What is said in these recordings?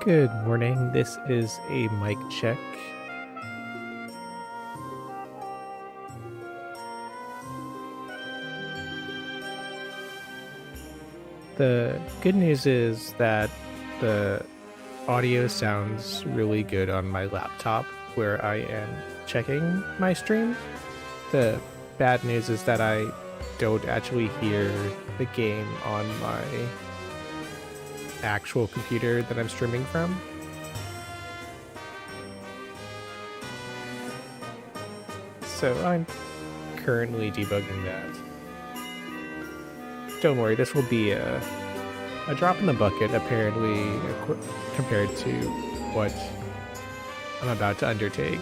Good morning. This is a mic check. The good news is that the audio sounds really good on my laptop where I am checking my stream. The bad news is that I don't actually hear the game on my actual computer that I'm streaming from. So I'm currently debugging that. Don't worry, this will be a drop in the bucket, apparently, compared to what I'm about to undertake.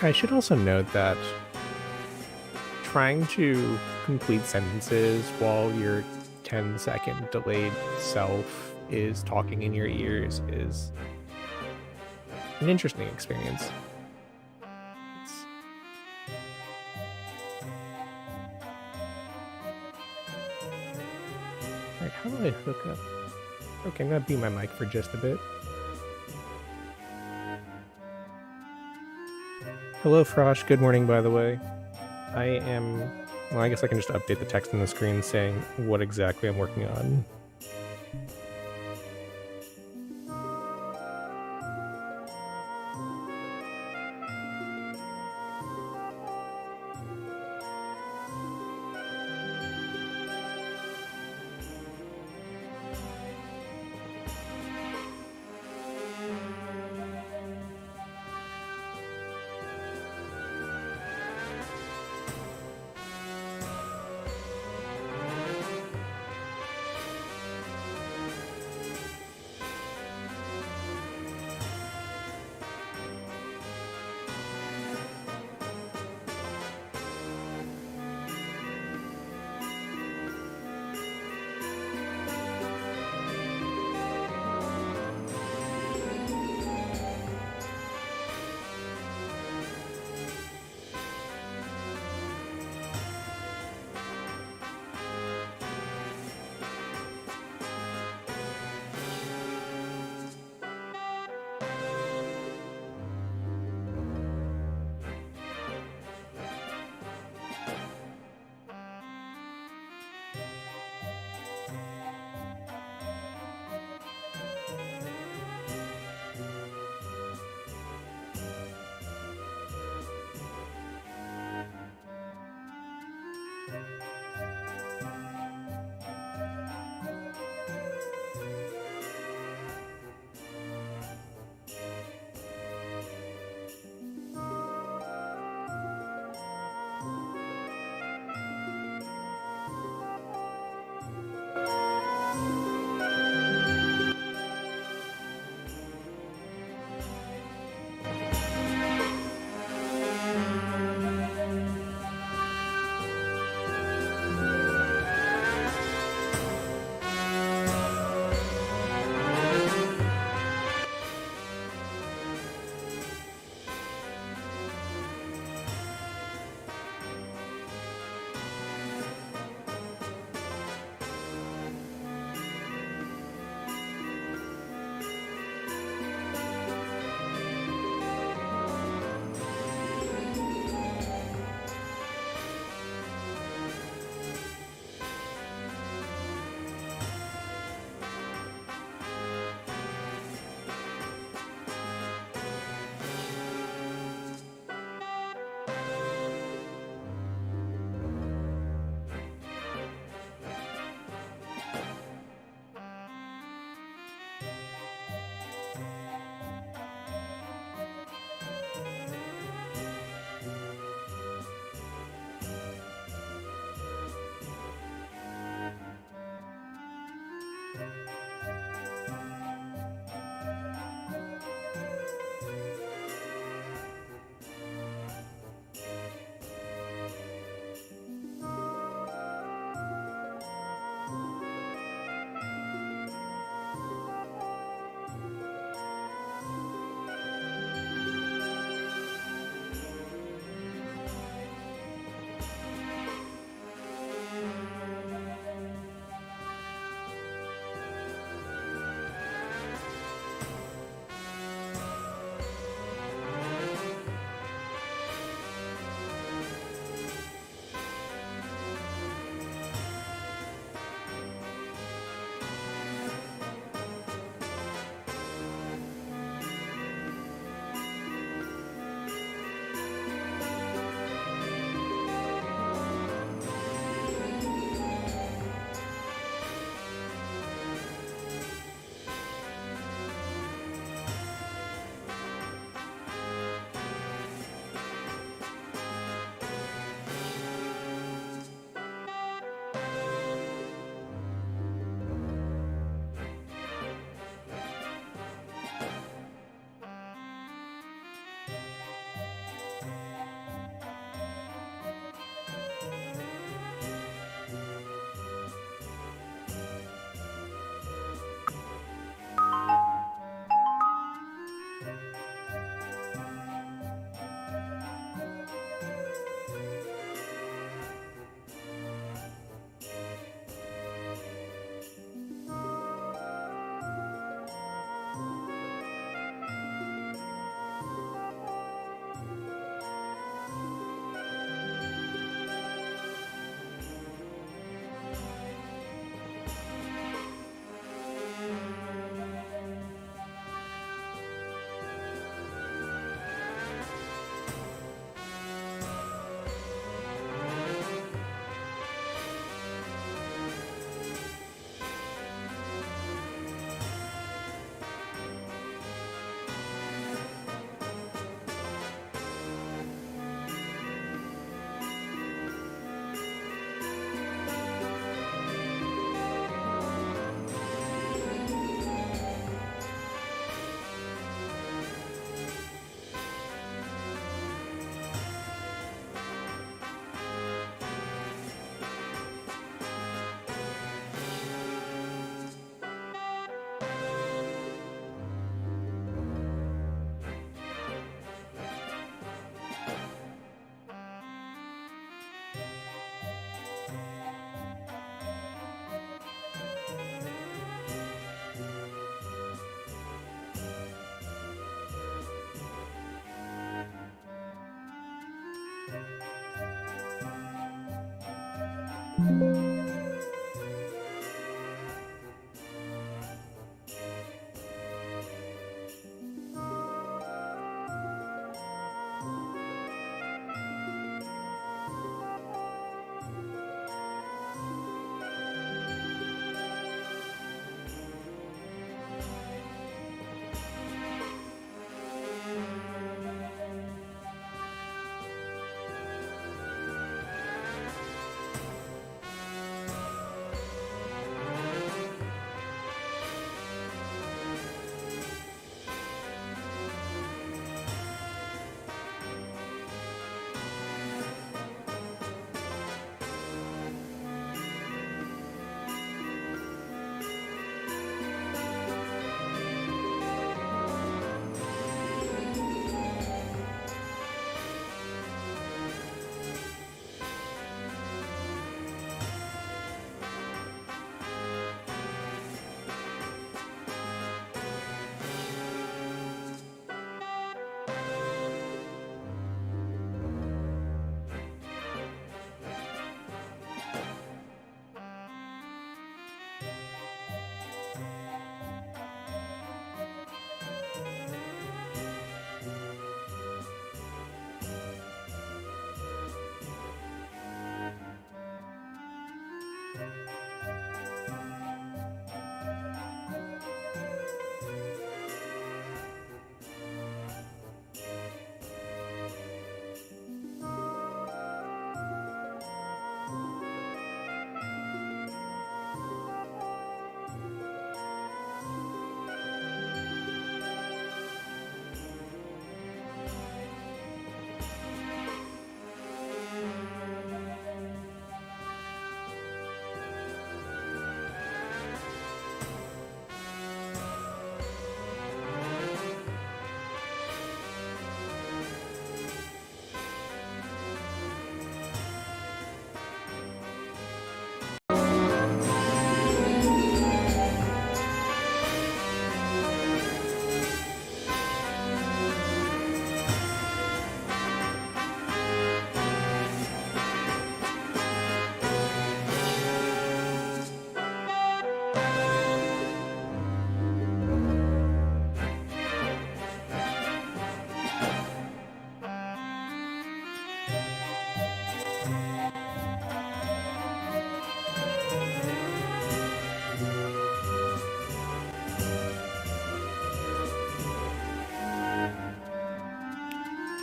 I should also note that trying to complete sentences while your 10-second delayed self is talking in your ears is an interesting experience. Alright, how do I hook up? Okay, I'm gonna mute my mic for just a bit. Hello, Frosh. Good morning, by the way. Well, I guess I can just update the text on the screen saying what exactly I'm working on.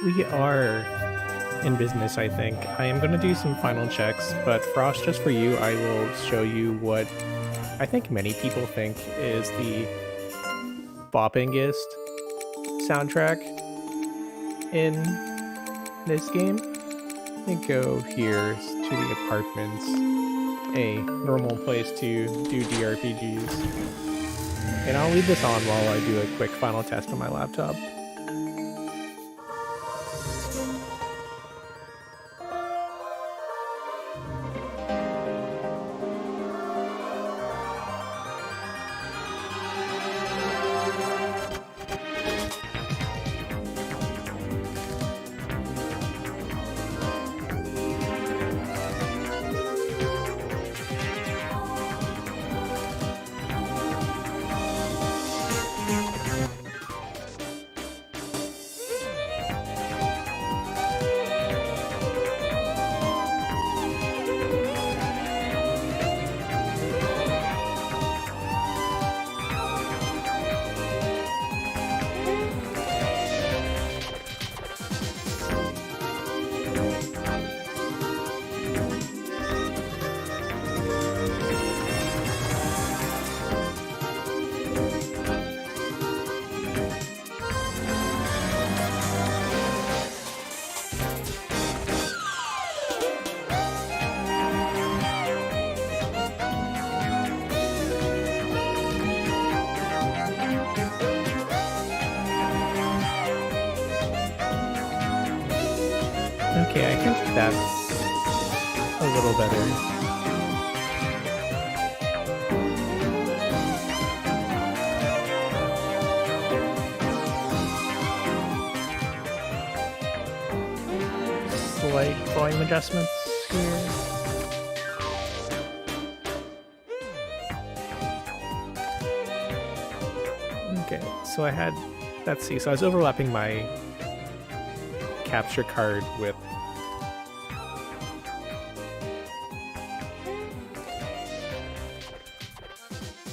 We are in business, I think. I am going to do some final checks, but Frost, just for you, I will show you what I think many people think is the boppingest soundtrack in this game. Let me go here to the apartments, a normal place to do DRPGs. And I'll leave this on while I do a quick final test on my laptop. Okay, I think that's a little better. slight volume adjustments here. Okay, so I had, let's see, so I was overlapping my capture card with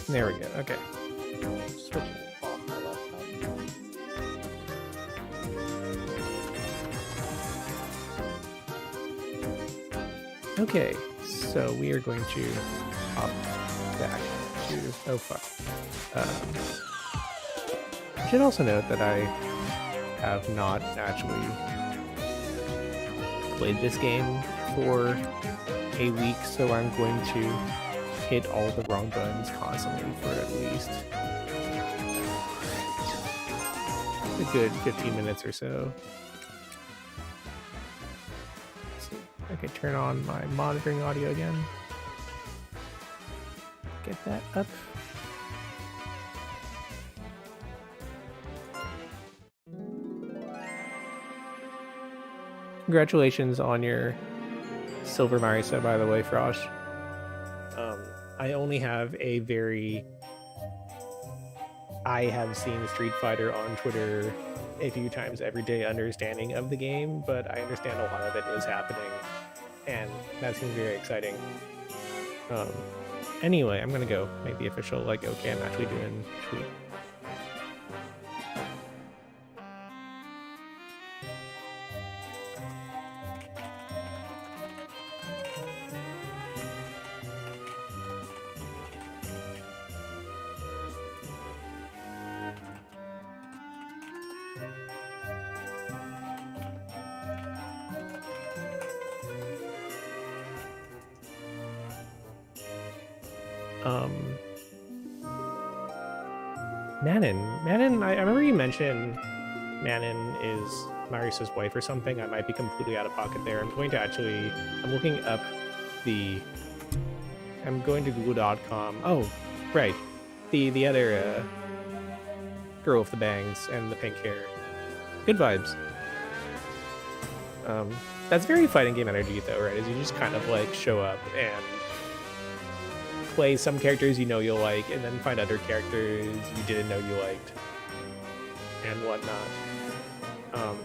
there we go, okay. Switch off my laptop. Okay, so we are going to hop back to, oh fuck. I should also note that I have not actually played this game for a week, so I'm going to hit all the wrong buttons constantly for at least a good 15 minutes or so. Let's see. Okay, turn on my monitoring audio again. Get that up. Congratulations on your Silver Marisa, by the way, Frosh. I only have a very... I have seen Street Fighter on Twitter a few times every day understanding of the game, but I understand a lot of it is happening, and that seems very exciting. Anyway, I'm gonna go make the official, like, okay, I'm actually doing tweet. Manon, I remember you mentioned Manon is Marisa's wife or something. I might be completely out of pocket there. I'm going to Google.com. Oh, right. The other girl with the bangs and the pink hair. Good vibes. That's very fighting game energy though, right? Is you just kind of like show up and play some characters you know you'll like, and then find other characters you didn't know you liked, and whatnot.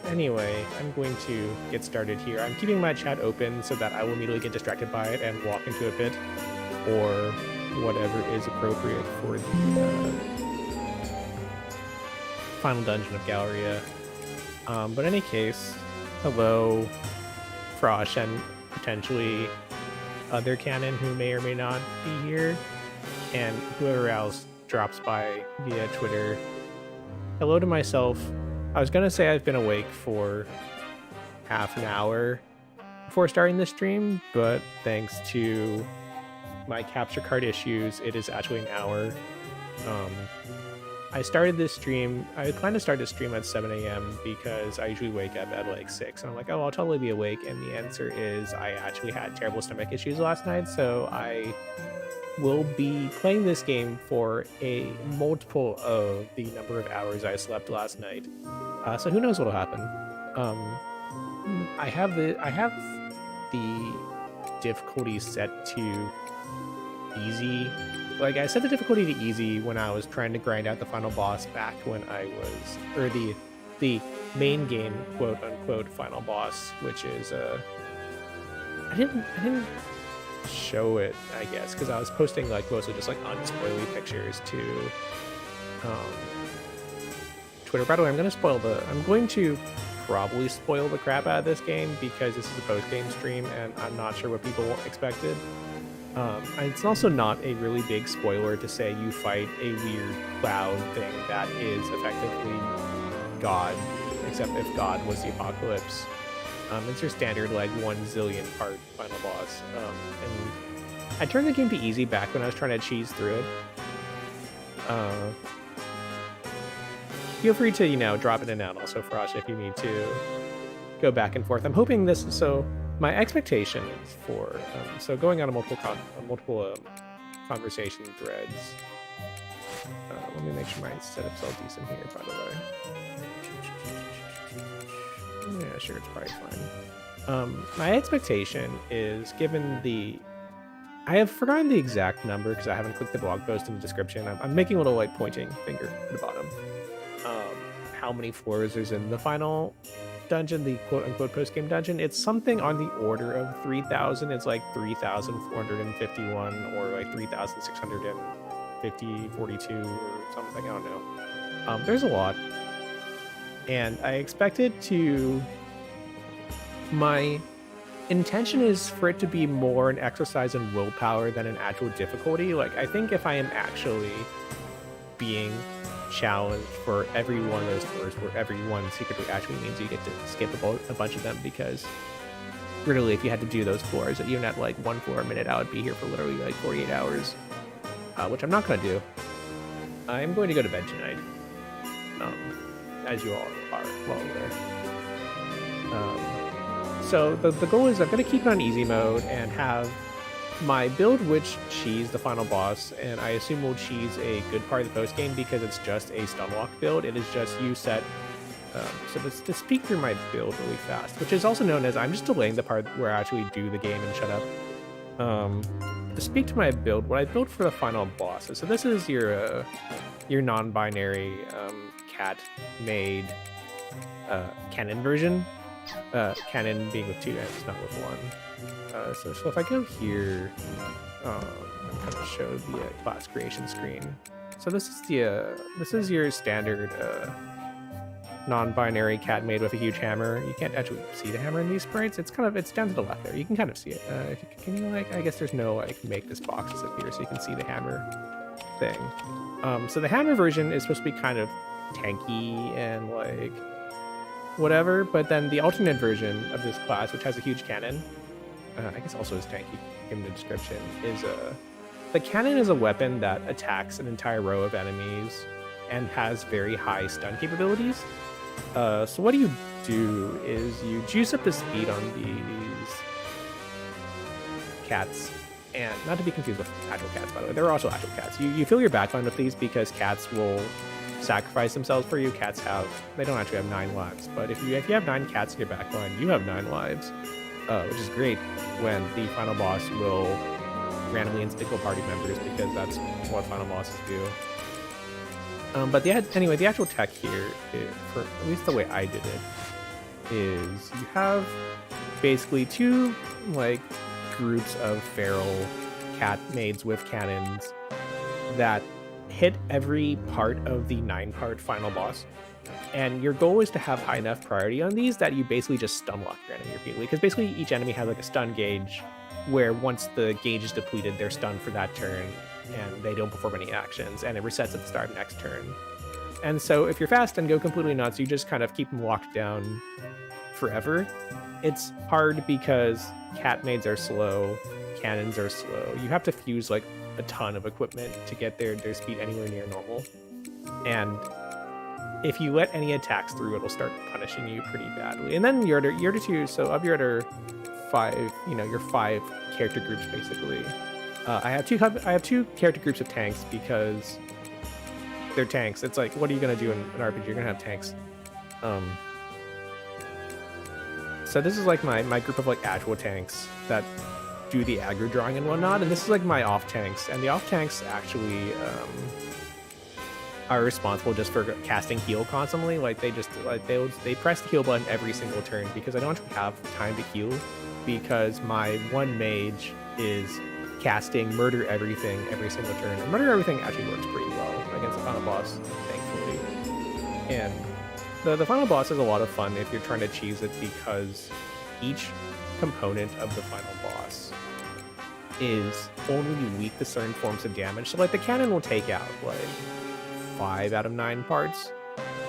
Anyway, I'm going to get started here. I'm keeping my chat open so that I will immediately get distracted by it and walk into a pit, or whatever is appropriate for the final dungeon of Galleria. But in any case, hello, Frosh, and potentially other canon who may or may not be here, and whoever else drops by via Twitter. Hello to myself. I was gonna say I've been awake for half an hour before starting this stream, but thanks to my capture card issues, it is actually an hour. I started this stream, I planned to start this stream at 7 a.m. because I usually wake up at like 6, and I'm like, oh, I'll totally be awake, and the answer is I actually had terrible stomach issues last night, so I will be playing this game for a multiple of the number of hours I slept last night. So who knows what'll happen. I have the difficulty set to easy. Like, I set the difficulty to easy when I was trying to grind out the final boss back when I was, or the main game, quote unquote, final boss, which is I didn't show it, I guess, because I was posting like mostly just like unspoily pictures to Twitter. By the way, I'm going to probably spoil the crap out of this game because this is a post-game stream and I'm not sure what people expected. It's also not a really big spoiler to say you fight a weird cloud thing that is effectively God, except if God was the apocalypse. It's your standard like 1 zillion part final boss. And I turned the game to easy back when I was trying to cheese through it. Feel free to, drop it in and out also, Frosh, if you need to go back and forth. I'm hoping this, so my expectations for, so going on a multiple conversation threads. Let me make sure my setup's all decent here, by the way. Yeah, sure, it's probably fine. My expectation is, given the... I have forgotten the exact number because I haven't clicked the blog post in the description. I'm making a little like pointing finger at the bottom. How many floors there's in the final dungeon, the quote-unquote post-game dungeon. It's something on the order of 3,000. It's like 3,451 or like 3,642 or something. I don't know. There's a lot. And I expected to... My intention is for it to be more an exercise in willpower than an actual difficulty. Like, I think if I am actually being challenged for every one of those floors, where every one secretly actually means you get to skip a bunch of them, because literally if you had to do those floors, even at like 1 floor a minute, I would be here for literally like 48 hours, which I'm not going to do. I'm going to go to bed tonight, as you all are well aware. So the goal is I'm going to keep it on easy mode and have my build, which cheese the final boss, and I assume will cheese a good part of the post game because it's just a stun lock build. It is just you set. So to speak through my build really fast, which is also known as I'm just delaying the part where I actually do the game and shut up. To speak to my build, what I built for the final boss is, so this is your non-binary cat-made cannon version. Cannon being with 2 ends, not with 1. So if I go here, I'm gonna show the class creation screen. So this is your standard non-binary cat made with a huge hammer. You can't actually see the hammer in these sprites. It's down to the left there. You can kind of see it. Can you like? I guess there's no like make this box disappear, so you can see the hammer thing. So the hammer version is supposed to be kind of tanky and like whatever, but then the alternate version of this class, which has a huge cannon, I guess also is tanky in the description, is the cannon is a weapon that attacks an entire row of enemies and has very high stun capabilities. So what you do is you juice up the speed on these cats, and not to be confused with actual cats, by the way, there are also actual cats. You fill your backline with these because cats will sacrifice themselves for you. They don't actually have 9 lives, but if you have 9 cats in your backline, you have 9 lives, which is great when the final boss will randomly instickle party members, because that's what final bosses do. But the actual tech here, for at least the way I did it, is you have basically 2 like groups of feral cat maids with cannons that hit every part of the 9-part final boss, and your goal is to have high enough priority on these that you basically just stun lock your enemy repeatedly, because basically each enemy has like a stun gauge where once the gauge is depleted, they're stunned for that turn and they don't perform any actions, and it resets at the start of the next turn. And so if you're fast and go completely nuts, you just kind of keep them locked down forever. It's hard because cat maids are slow, cannons are slow. You have to fuse like a ton of equipment to get their speed anywhere near normal, and if you let any attacks through, it'll start punishing you pretty badly. And then your other 2, so of your other 5, your 5 character groups basically. I have 2 character groups of tanks because they're tanks. It's like, what are you gonna do in an RPG? You're gonna have tanks. So this is like my group of like actual tanks that do the aggro drawing and whatnot, and this is like my off tanks, and the off tanks actually are responsible just for casting heal constantly. Like they press the heal button every single turn because I don't actually have time to heal, because my one mage is casting murder everything every single turn, and murder everything actually works pretty well against the final boss, thankfully. And the final boss is a lot of fun if you're trying to cheese it, because each component of the final boss is only weak to certain forms of damage. So like the cannon will take out like 5 out of 9 parts,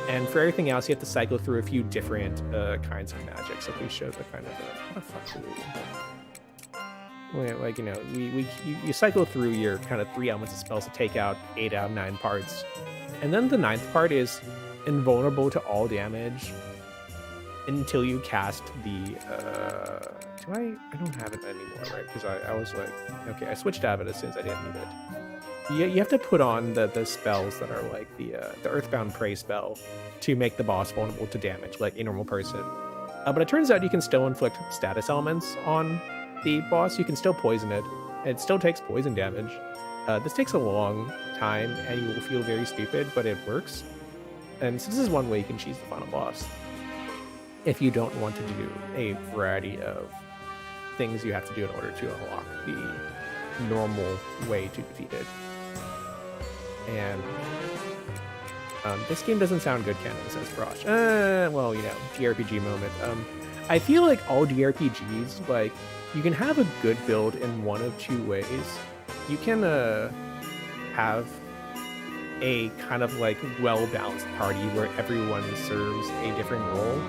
and for everything else you have to cycle through a few different kinds of magic. So if we show the kind of what the fuck do we, like, you cycle through your kind of 3 elements of spells to take out 8 out of 9 parts, and then the 9th part is invulnerable to all damage until you cast the I don't have it anymore, right? Because I was like, okay, I switched out of it as soon as I didn't need it. You have to put on the spells that are like the Earthbound Prey spell to make the boss vulnerable to damage, like a normal person. But it turns out you can still inflict status elements on the boss. You can still poison it. It still takes poison damage. This takes a long time, and you will feel very stupid, but it works. And so this is one way you can cheese the final boss. If you don't want to do a variety of things you have to do in order to unlock the normal way to defeat it. And this game doesn't sound good, canon, says Frosh. Well, you know, DRPG moment. I feel like all DRPGs, like, you can have a good build in one of two ways. You can have a kind of like well-balanced party where everyone serves a different role,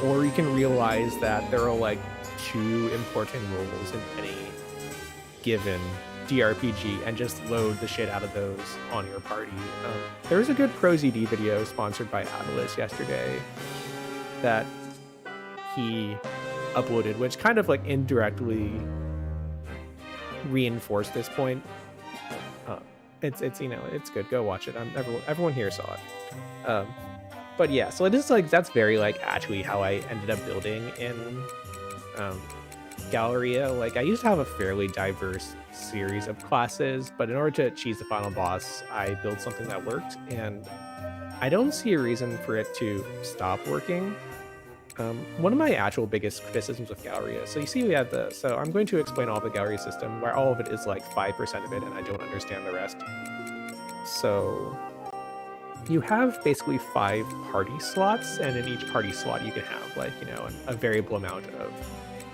or you can realize that there are like two important roles in any given DRPG and just load the shit out of those on your party. There was a good ProZD video sponsored by Atlas yesterday that he uploaded, which kind of like indirectly reinforced this point. It's you know, it's good. Go watch it. Everyone here saw it. But yeah, so it is like, that's very like actually how I ended up building in Galleria. Like, I used to have a fairly diverse series of classes, but in order to cheese the final boss, I built something that worked, and I don't see a reason for it to stop working. One of my actual biggest criticisms of Galleria, so you see we have so I'm going to explain all the Galleria system, where all of it is like 5% of it, and I don't understand the rest. So you have basically 5 party slots, and in each party slot you can have like, you know, a variable amount of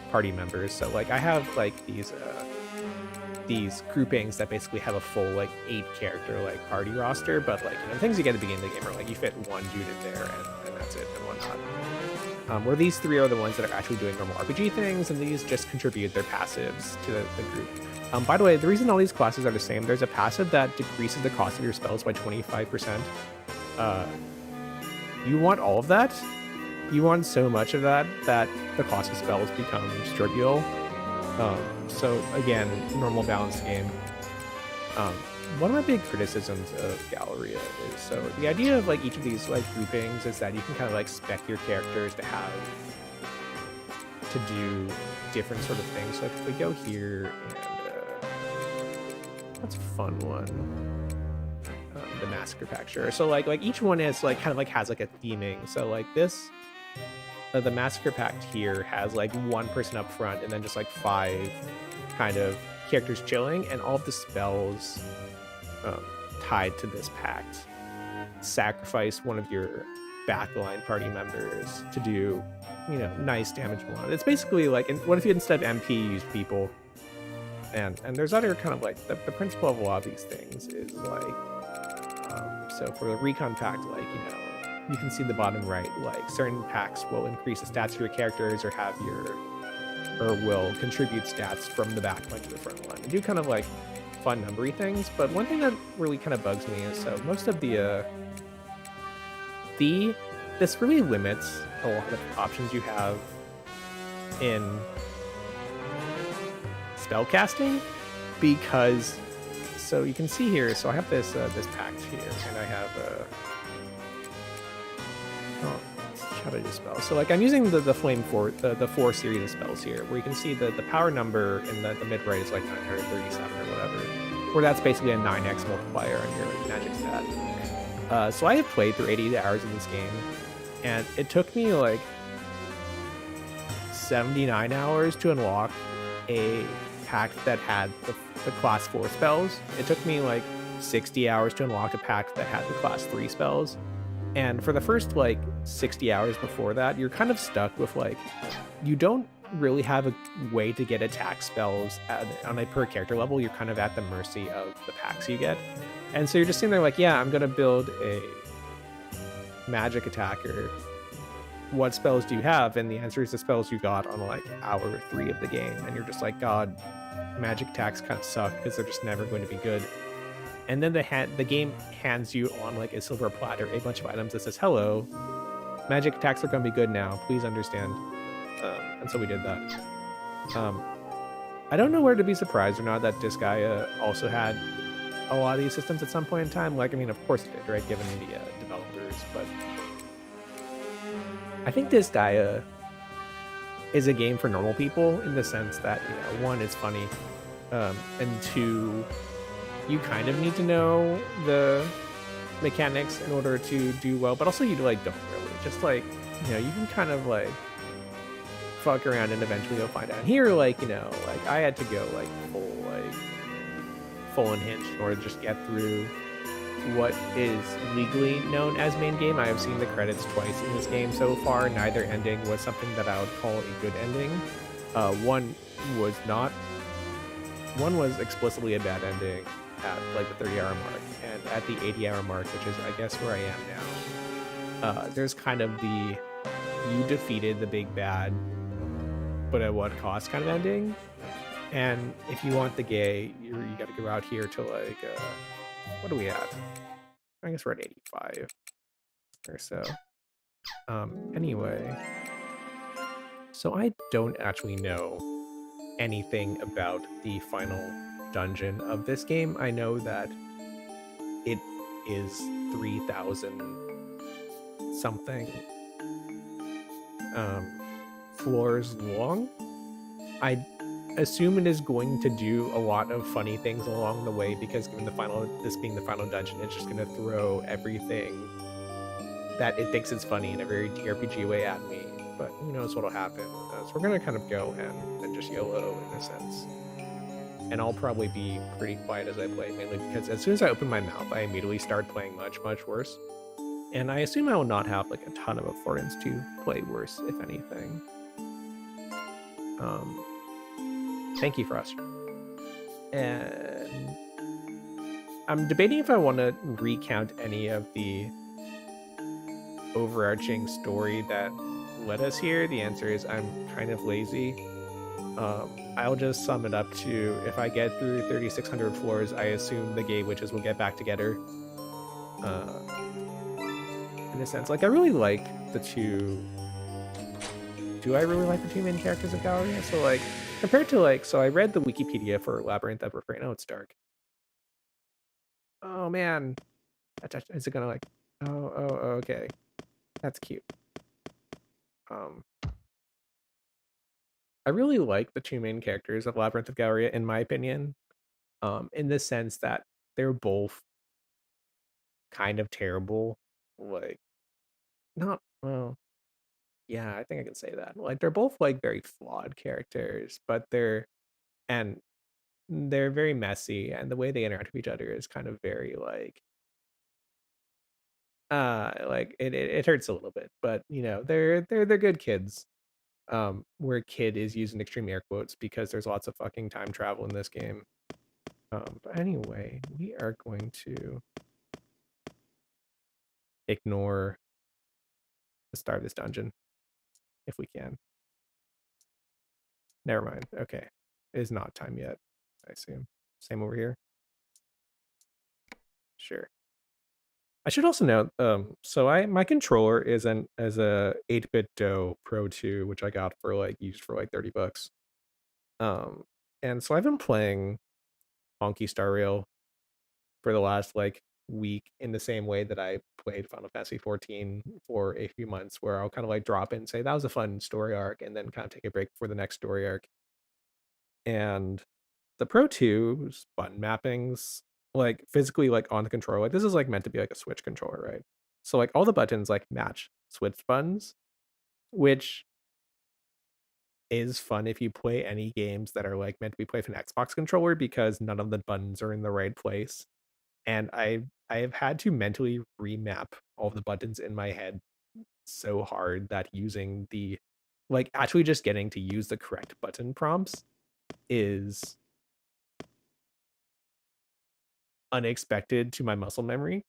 party members. So like I have like these groupings that basically have a full like 8 character like party roster, but like, you know, things you get at the beginning of the game are like you fit one dude in there and that's it and whatnot. Where these 3 are the ones that are actually doing normal RPG things, and these just contribute their passives to the group. By the way, the reason all these classes are the same, there's a passive that decreases the cost of your spells by 25%. You want all of that? You want so much of that the cost of spells becomes trivial. So again, normal balanced game. One of my big criticisms of Galleria is, so the idea of like each of these like groupings is that you can kind of like spec your characters to have to do different sort of things. So if we go here and that's a fun one. The Massacre Pack, sure. So like each one is like kind of like has like a theming. So like this, the Massacre Pact here has like one person up front and then just like 5 kind of characters chilling, and all of the spells tied to this pact sacrifice one of your backline party members to do, you know, nice damage one. It's basically like, what if you instead of MP use people? And there's other kind of like the principle of a lot of these things is like, so for the Recon Pact, like, you know, you can see the bottom right, like certain packs will increase the stats of your characters or will contribute stats from the back line to the front line and do kind of like fun numbery things. But one thing that really kind of bugs me is, so most of this really limits a lot of options you have in spell casting, because so you can see here, so I have this pact here, and I have how do I do spells? So like I'm using the Flame 4, the 4 series of spells here, where you can see the power number in the mid right is like 937 or whatever, where that's basically a 9x multiplier on your magic stat. So I have played through 80 hours of this game, and it took me like 79 hours to unlock a pact that had the class 4 spells. It took me like 60 hours to unlock a pact that had the class 3 spells. And for the first like 60 hours before that, you're kind of stuck with like, you don't really have a way to get attack spells on a per character level. You're kind of at the mercy of the packs you get. And so you're just sitting there like, yeah, I'm going to build a magic attacker. What spells do you have? And the answer is the spells you got on like hour 3 of the game. And you're just like, God, magic attacks kind of suck because they're just never going to be good. And then the game hands you on like a silver platter a bunch of items that says, hello, magic attacks are going to be good now, please understand. And so we did that. I don't know where to be surprised or not that Disgaea also had a lot of these systems at some point in time. Like, I mean, of course it did, right, given the developers, but I think Disgaea is a game for normal people in the sense that, you know, one, it's funny, and two, you kind of need to know the mechanics in order to do well, but also you like don't really. Just like, you know, you can kind of like fuck around and eventually you'll find out. And here, like, you know, like I had to go like full unhinged in order to just get through what is legally known as main game. I have seen the credits twice in this game so far. Neither ending was something that I would call a good ending. One was not. One was explicitly a bad ending at like the 30-hour mark, and at the 80-hour mark, which is I guess where I am now, there's kind of the you defeated the big bad, but at what cost kind of ending. And if you want the gay, you got to go out here to like what are we at? I guess we're at 85 or so. Anyway, so I don't actually know anything about the final dungeon of this game. I know that it is 3,000 something floors long. I assume it is going to do a lot of funny things along the way, because given this being the final dungeon, it's just going to throw everything that it thinks is funny in a very DRPG way at me. But who knows what'll happen. So we're going to kind of go and just YOLO in a sense. And I'll probably be pretty quiet as I play, mainly because as soon as I open my mouth, I immediately start playing much, much worse. And I assume I will not have like a ton of affordance to play worse, if anything. Thank you, Frost. And I'm debating if I want to recount any of the overarching story that led us here. The answer is I'm kind of lazy. I'll just sum it up to, if I get through 3,600 floors, I assume the gay witches will get back together. In a sense, like I really like the two. Do I really like the two main characters of Galleria? So like, compared to like, so I read the Wikipedia for Labyrinth of Galleria. Oh, it's dark. Oh man, is it gonna like? Oh, okay, that's cute. I really like the two main characters of Labyrinth of Galleria, in my opinion, in the sense that they're both kind of terrible. Like, not well. Yeah, I think I can say that. Like, they're both like very flawed characters, but they're very messy, and the way they interact with each other is kind of very like it hurts a little bit, but you know, they're good kids. Where kid is used in extreme air quotes because there's lots of fucking time travel in this game. But anyway, we are going to ignore the start of this dungeon if we can. Never mind. Okay. It is not time yet, I assume. Same over here. Sure. I should also note, so my controller is a 8-bit Do Pro 2, which I got for like used for like $30. And so I've been playing Honky Star Rail for the last like week in the same way that I played Final Fantasy 14 for a few months, where I'll kind of like drop in and say that was a fun story arc and then kind of take a break for the next story arc. And the Pro 2's button mappings, like physically like on the controller, like this is like meant to be like a Switch controller, right? So like all the buttons like match Switch buttons, which is fun if you play any games that are like meant to be played with an Xbox controller, because none of the buttons are in the right place. And I have had to mentally remap all the buttons in my head so hard that using the like actually just getting to use the correct button prompts is unexpected to my muscle memory,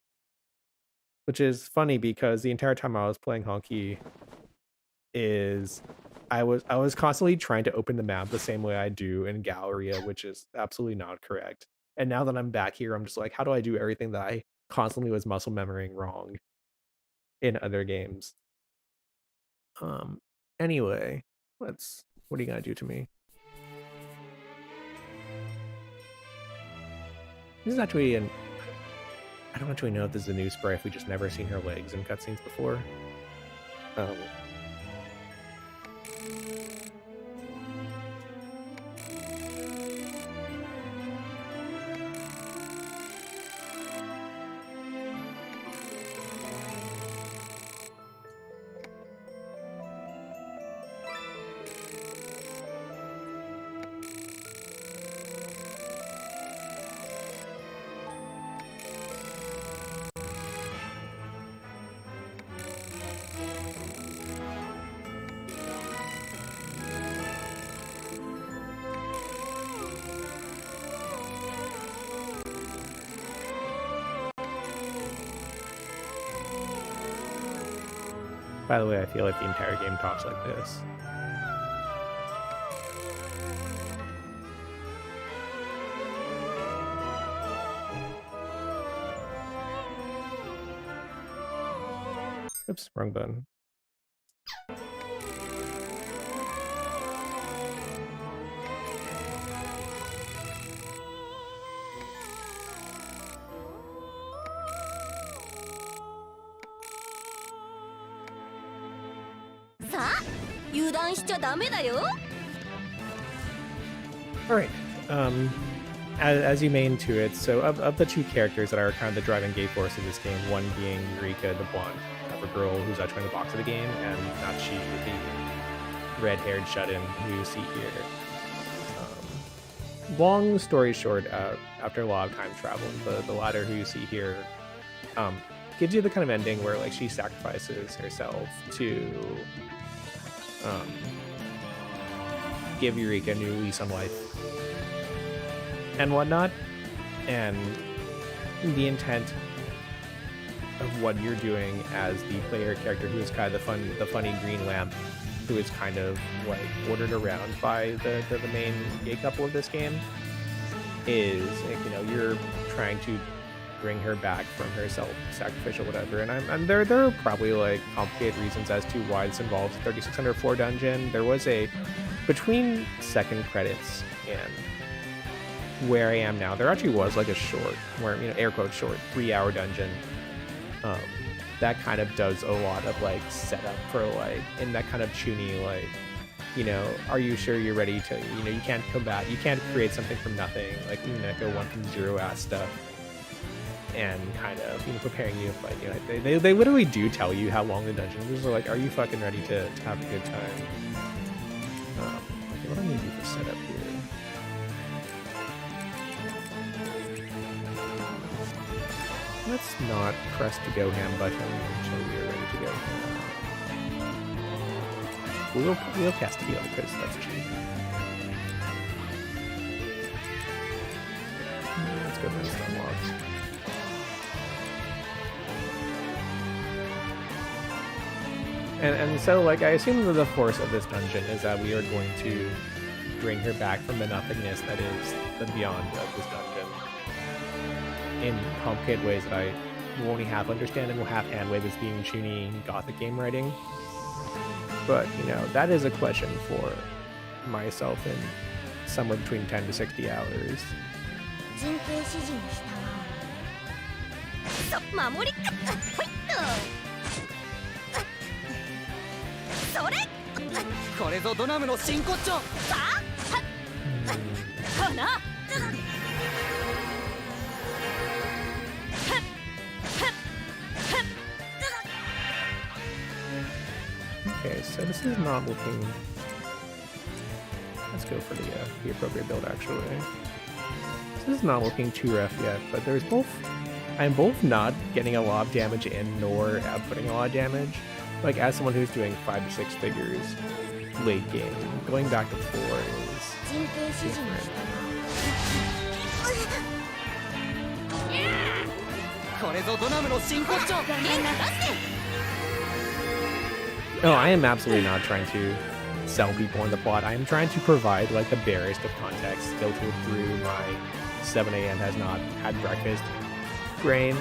which is funny because the entire time I was playing Honky is I was constantly trying to open the map the same way I do in Galleria, which is absolutely not correct. And now that I'm back here, I'm just like, how do I do everything that I constantly was muscle memorying wrong in other games? Anyway, what are you gonna do to me? This is actually I don't actually know if this is a new spray, if we just never seen her legs in cutscenes before. By the way, I feel like the entire game talks like this. Oops, wrong button. Alright, as you may intuit, so of the two characters that are kind of the driving gay force of this game, one being Eureka, the blonde cover girl who's actually in the box of the game, and Nachi, the red-haired shut-in who you see here. Long story short, after a lot of time travel, the latter who you see here gives you the kind of ending where like she sacrifices herself to give Eureka a new lease on life and whatnot, and the intent of what you're doing as the player character who is kind of the funny green lamp who is kind of like ordered around by the main gay couple of this game is, you know, you're trying to bring her back from her self-sacrificial whatever, and there are probably like complicated reasons as to why this involves 3600 floor dungeon. There was a between second credits and where I am now, there actually was like a short, where, you know, air quote short, 3-hour dungeon that kind of does a lot of like setup for like in that kind of chuny, like, you know, are you sure you're ready to, you know, you can't create something from nothing, like, you know, go 1 from 0 ass stuff, and kind of, you know, preparing you, like, you know, they literally do tell you how long the dungeon is. They're like, are you fucking ready to have a good time? Okay, what do I need to do for setup here? Let's not press the go ham button until we are ready to go ham. We'll cast heal because that's cheap. Let's go to this unlocked. And so, like, I assume that the force of this dungeon is that we are going to bring her back from the nothingness that is the beyond of this dungeon in complicated ways that I will only half understand and will half hand-wave as being chuny gothic game writing. But, you know, that is a question for myself in somewhere between 10 to 60 hours. Okay, so this is not looking... Let's go for the appropriate build, actually. This is not looking too rough yet, but there's both... I'm both not getting a lot of damage in, nor outputting a lot of damage. Like, as someone who's doing 5 to 6 figures late game, going back to 4 is different. No, I am absolutely not trying to sell people in the plot. I am trying to provide like the barest of context filtered through my 7 a.m. has not had breakfast brain.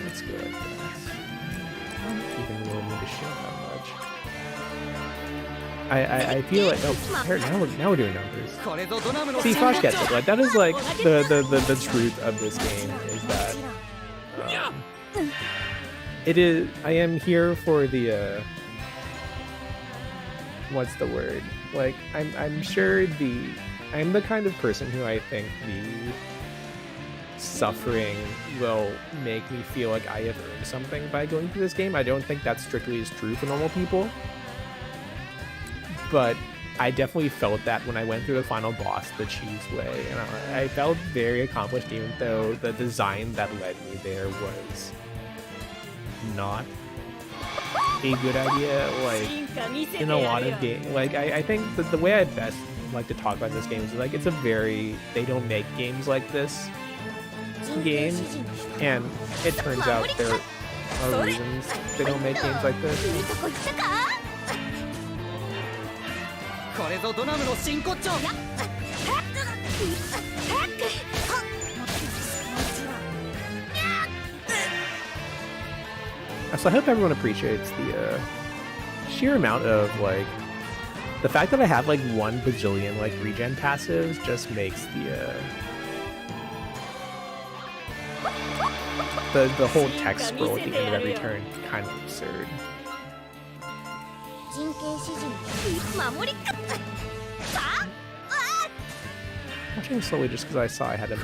Let's go like this. I don't even really need to show that much. I feel like, oh, now we're doing numbers. See, Fosh gets it. Like, that is like the truth of this game is that it is. I am here for the what's the word? Like, I'm sure I'm the kind of person who I think the suffering will make me feel like I have earned something by going through this game. I don't think that strictly is true for normal people, but I definitely felt that when I went through the final boss the cheese way, and I felt very accomplished, even though the design that led me there was not a good idea. Like, in a lot of games, like, I think that the way I best like to talk about this game is like, it's a very, they don't make games like this game, and it turns out lot of reasons they don't make games like this. これぞドナムの真骨頂 So I hope everyone appreciates the sheer amount of like the fact that I have like 1 bajillion like regen passives just makes the whole text scroll at the end of every turn kind of absurd. Watching slowly just because I saw I had a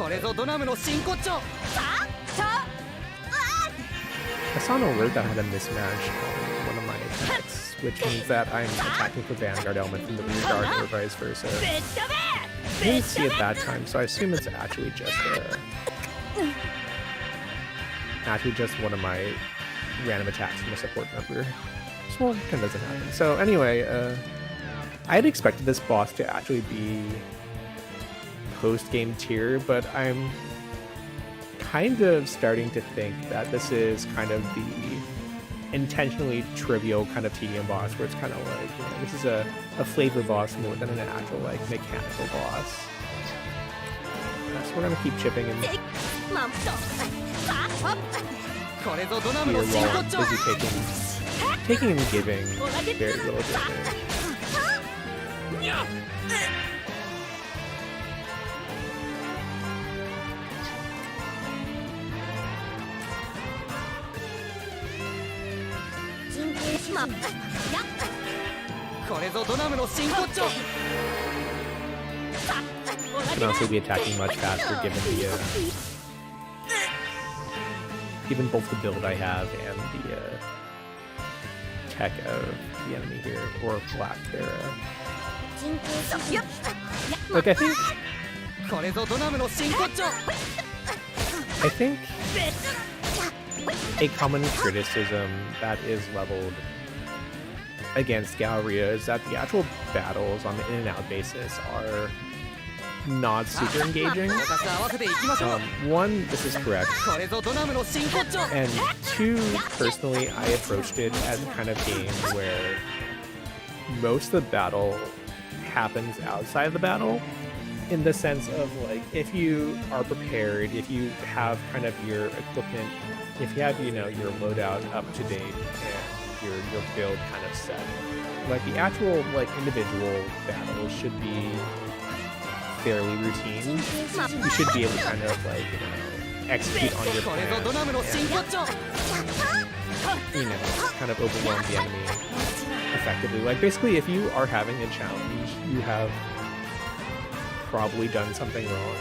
I saw an alert that I had a mismatch on one of my attacks, which means that I'm attacking with the Vanguard element from the rear guard or vice versa. I didn't see it that time, so I assume it's actually just one of my random attacks from a support member. So it kind of doesn't happen. So anyway, I had expected this boss to actually be post-game tier, but I'm kind of starting to think that this is kind of the intentionally trivial kind of tedium boss where it's kind of like, you know, this is a flavor boss more than an actual like mechanical boss. So we're gonna keep chipping and here while I'm busy taking and giving very little damage. Can also be attacking much faster given the given both the build I have and the tech of the enemy here, or lack thereof. Like I think a common criticism that is leveled against Galleria is that the actual battles on the in and out basis are not super engaging. One, this is correct, and two, personally, I approached it as a kind of game where most of the battle happens outside of the battle, in the sense of like, if you are prepared, if you have kind of your equipment, if you have, you know, your loadout up to date and your build kind of set, like the actual like individual battles should be fairly routine. You should be able to kind of like, you know, execute on your plan and, you know, kind of overwhelm the enemy effectively. Like basically, if you are having a challenge, you have probably done something wrong.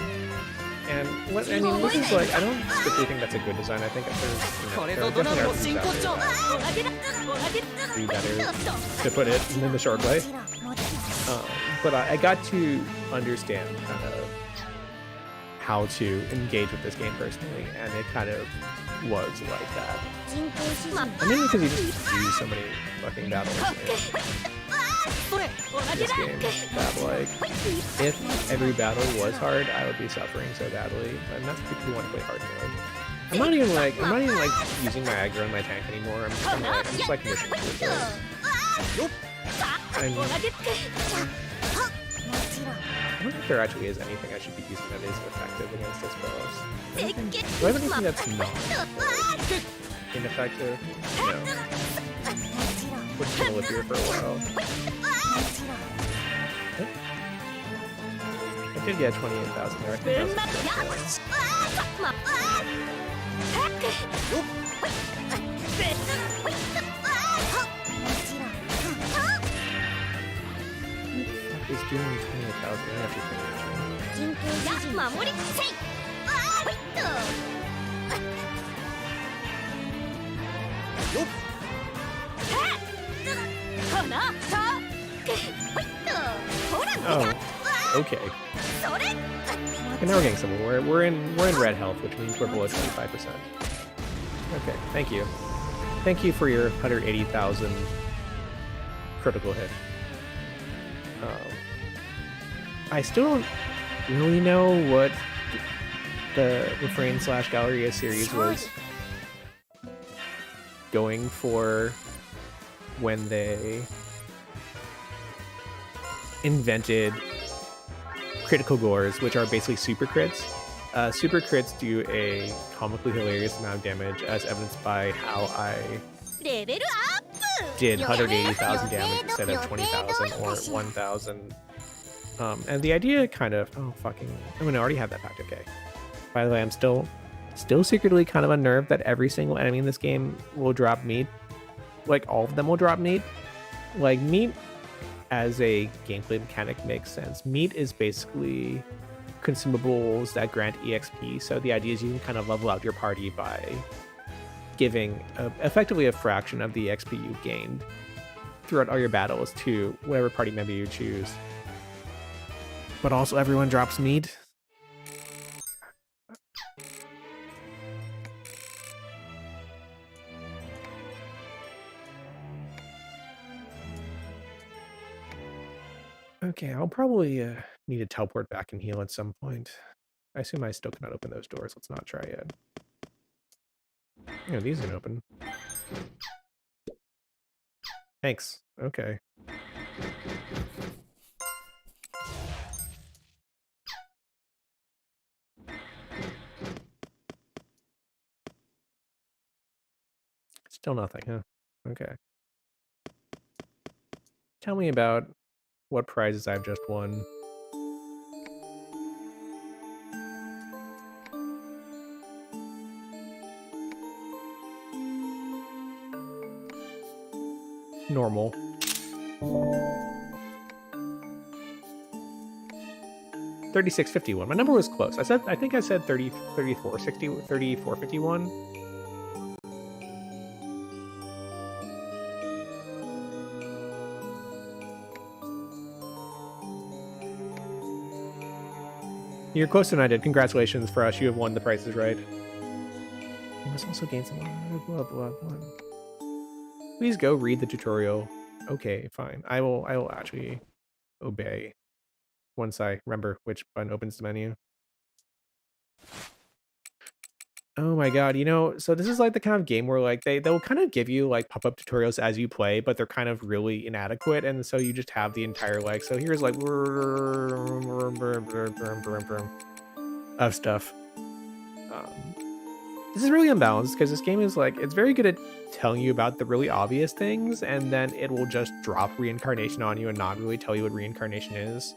And what I mean, this is like, I don't strictly think that's a good design. I think there's, you know, there definitely are things out there that be better, to put it in the short way. But I got to understand kind of how to engage with this game personally, and it kind of was like that. And maybe because you just do so many fucking battles in this game that like, if every battle was hard, I would be suffering so badly. And that's because you want to play hard mode. I'm not even like using my aggro in my tank anymore. I'm just like pushing through those. I don't think there actually is anything I should be using that is effective against this boss. Do I have anything that's not ineffective? No. We're just gonna live here for a while. I did get 28,000 there. I think that's is doing 28,000. I have to finish. Oh, okay. Okay, now we're getting somewhere. We're in red health, which means we're below 25%. Okay, thank you. Thank you for your 180,000 critical hit. I still don't really know what the Refrain / Galleria series was going for when they invented critical gores, which are basically super crits. Super crits do a comically hilarious amount of damage, as evidenced by how I did 180,000 damage instead of 20,000 or 1,000. And the idea kind of, I already have that packed. Okay. By the way, I'm still secretly kind of unnerved that every single enemy in this game will drop meat. Like, all of them will drop meat. Like, meat as a gameplay mechanic makes sense. Meat is basically consumables that grant EXP. So the idea is you can kind of level out your party by giving effectively a fraction of the XP you've gained throughout all your battles to whatever party member you choose. But also everyone drops meat. Okay, I'll probably need to teleport back and heal at some point. I assume I still cannot open those doors. Let's not try yet. You know, these can open. Thanks. Okay. Still nothing, huh? Okay. Tell me about what prizes I've just won. Normal. $36.51. My number was close. I think I said 34.51. You're closer than I did. Congratulations for us. You have won the Price is Right. You must also gain some blah blah blah. Please go read the tutorial. Okay, fine. I will actually obey once I remember which button opens the menu. Oh my god, you know, so this is like the kind of game where like they'll kind of give you like pop-up tutorials as you play, but they're kind of really inadequate, and so you just have the entire like, so here's like of stuff. This is really unbalanced because this game is like, it's very good at telling you about the really obvious things, and then it will just drop reincarnation on you and not really tell you what reincarnation is.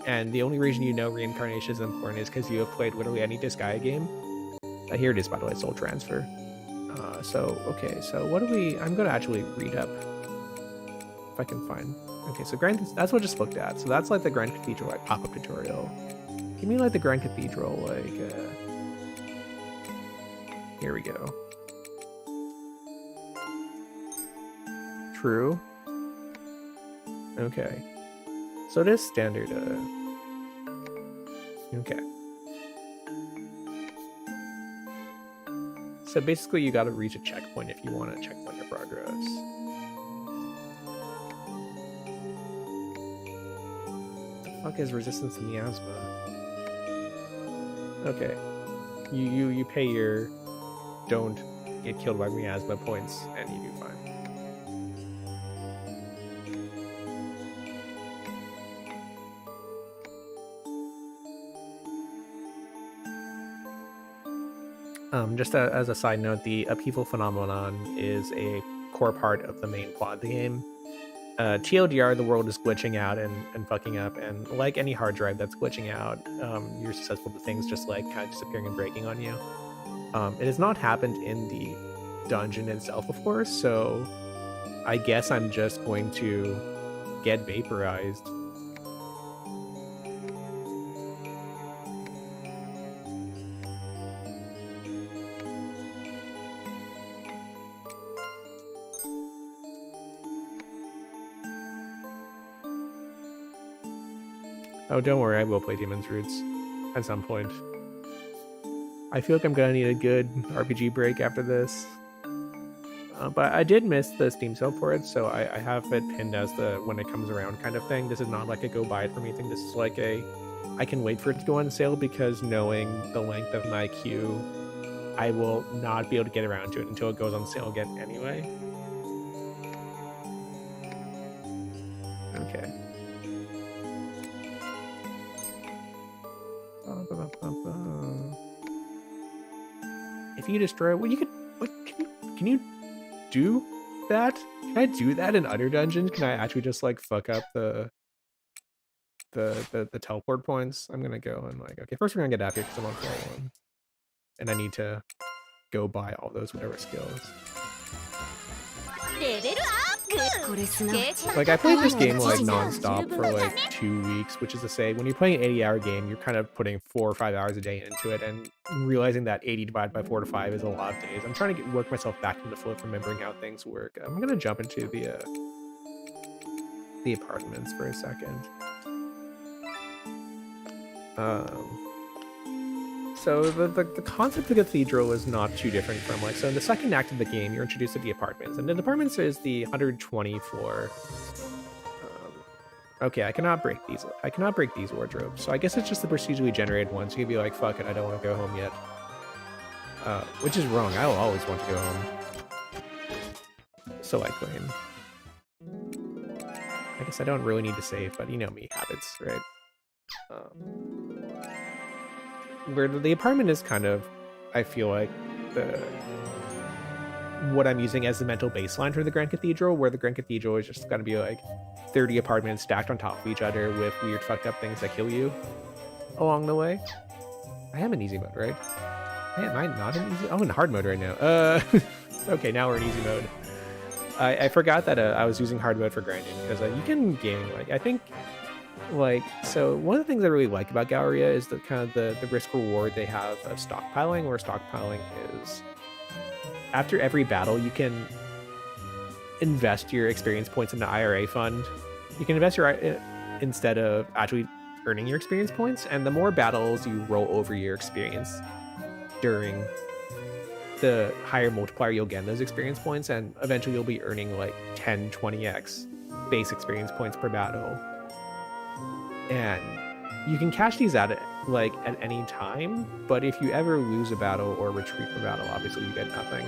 And the only reason you know reincarnation is important is because you have played literally any Disgaea game. Here it is, by the way, Soul Transfer. Okay, so what do we... I'm going to actually read up if I can find... Okay, so that's what I just looked at. So that's like the Grand Cathedral like pop-up tutorial. Give me like the Grand Cathedral, like... Here we go. True. Okay. So it is standard, okay. So basically you gotta reach a checkpoint if you want to checkpoint your progress. The fuck is resistance to miasma? Okay. You pay your don't get killed by miasma points and you do fine. Just as a side note, the upheaval phenomenon is a core part of the main plot of the game. TLDR, the world is glitching out and fucking up, and like any hard drive that's glitching out, you're susceptible to things just like kind of disappearing and breaking on you. It has not happened in the dungeon itself, of course, so I guess I'm just going to get vaporized. Oh, don't worry, I will play Demon's Roots at some point. I feel like I'm gonna need a good RPG break after this. But I did miss the Steam sale for it, so I have it pinned as the when it comes around kind of thing. This is not like a go buy it for me thing. This is like a I can wait for it to go on sale, because knowing the length of my queue I will not be able to get around to it until it goes on sale again anyway. Okay. If you destroy, well, you could. What can you do that? Can I do that in other dungeons? Can I actually just like fuck up the teleport points? I'm gonna go and like, okay, first we're gonna get out here because I'm on floor 1, and I need to go buy all those whatever skills. Like, I played this game like non-stop for like 2 weeks, which is to say, when you're playing an 80-hour game, you're kind of putting 4 or 5 hours a day into it, and realizing that 80 divided by 4 to 5 is a lot of days. I'm trying to work myself back into the flow of remembering how things work. I'm gonna jump into the apartments for a second. So the concept of the cathedral is not too different from like, so in the second act of the game, you're introduced to the apartments, and the apartments is the 120 floor. Okay, I cannot break these. I cannot break these wardrobes. So I guess it's just the procedurally generated ones. So you'd be like, fuck it, I don't want to go home yet. Which is wrong. I will always want to go home. So I claim. I guess I don't really need to save, but you know me, habits, right? Where the apartment is kind of, I feel like, what I'm using as the mental baseline for the Grand Cathedral, where the Grand Cathedral is just going to be like 30 apartments stacked on top of each other with weird fucked up things that kill you along the way. I am in easy mode, right? Hey, am I not in easy? I'm in hard mode right now. Okay, now we're in easy mode. I forgot that I was using hard mode for grinding, because you can gain, like, I think, like, so one of the things I really like about Galleria is the kind of the risk reward they have of stockpiling, where stockpiling is after every battle you can invest your experience points in the IRA fund. You can invest your instead of actually earning your experience points, and the more battles you roll over your experience during, the higher multiplier you'll get in those experience points, and eventually you'll be earning like 10, 20x base experience points per battle. And you can cash these out like at any time, but if you ever lose a battle or retreat from battle, obviously you get nothing.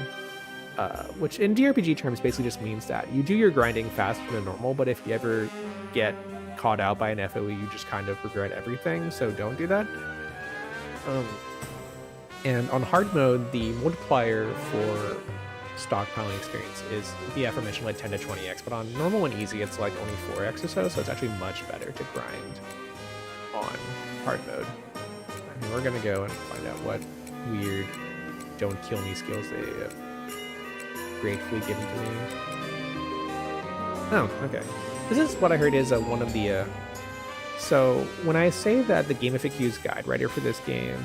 Which in DRPG terms basically just means that you do your grinding faster than normal, but if you ever get caught out by an FOE, you just kind of regret everything, so don't do that. And on hard mode, the multiplier for stockpiling experience is the aforementioned like 10 to 20x, but on normal and easy it's like only 4x or so it's actually much better to grind on hard mode. I mean, we're gonna go and find out what weird don't kill me skills they have gratefully given to me. Oh, okay. This is what I heard is one of the so when I say that the GameFAQs guide writer for this game,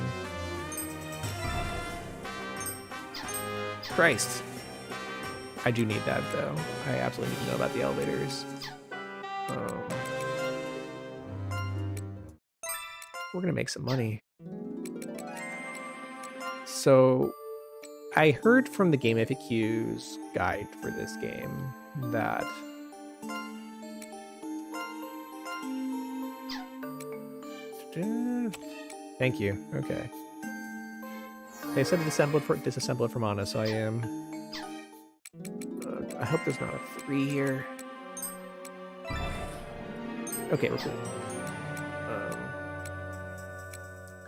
Christ, I do need that though. I absolutely need to know about the elevators. We're gonna make some money. So I heard from the GameFAQs guide for this game that thank you. Okay. They said disassemble it from Ana, so I am. I hope there's not a 3 here. Okay, we're cool.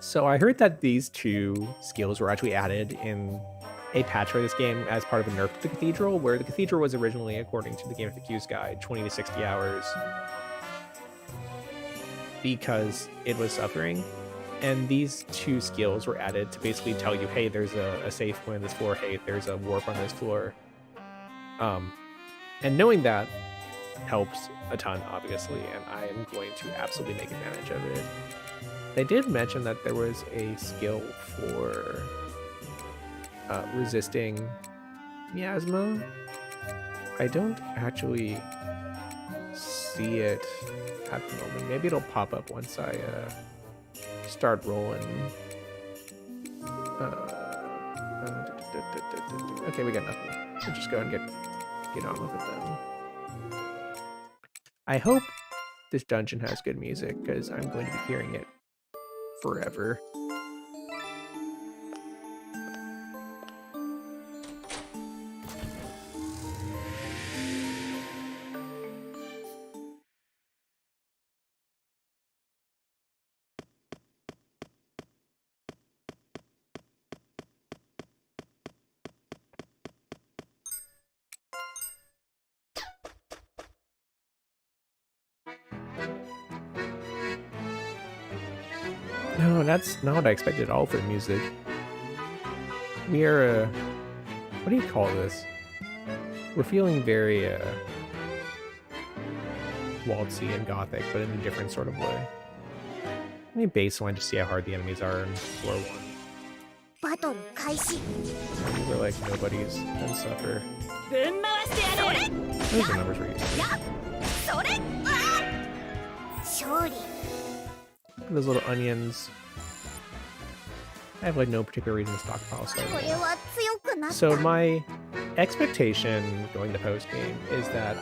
So I heard that these 2 skills were actually added in a patch for this game as part of a nerf to the Cathedral, where the Cathedral was originally, according to the GameFAQs guide, 20 to 60 hours because it was suffering. And these 2 skills were added to basically tell you, hey, there's a safe point on this floor, hey, there's a warp on this floor. And knowing that helps a ton, obviously, and I am going to absolutely make advantage of it. They did mention that there was a skill for resisting miasma. I don't actually see it at the moment. Maybe it'll pop up once I start rolling. Okay, we got nothing. We'll just go and get on with it then. I hope this dungeon has good music, because I'm going to be hearing it forever. No, that's not what I expected at all for music. We are, what do you call this? We're feeling very, waltzy and gothic, but in a different sort of way. I need baseline to see how hard the enemies are in floor 1. バトル開始 We're like nobodies and suffer. ぶん回してやる Those are the numbers we're using. それ勝利 Look at those little onions. I have like no particular reason to stockpile so. これは強くなった So my expectation going to post game is that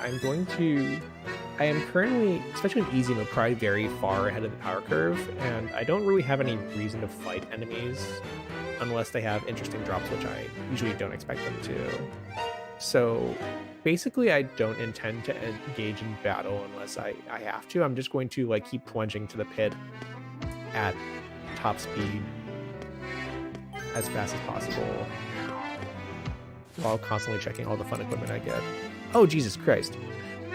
I am currently, especially in easy mode, probably very far ahead of the power curve, and I don't really have any reason to fight enemies unless they have interesting drops, which I usually don't expect them to. So basically I don't intend to engage in battle unless I have to. I'm just going to like keep plunging to the pit at top speed as fast as possible while constantly checking all the fun equipment I get. Oh, Jesus Christ.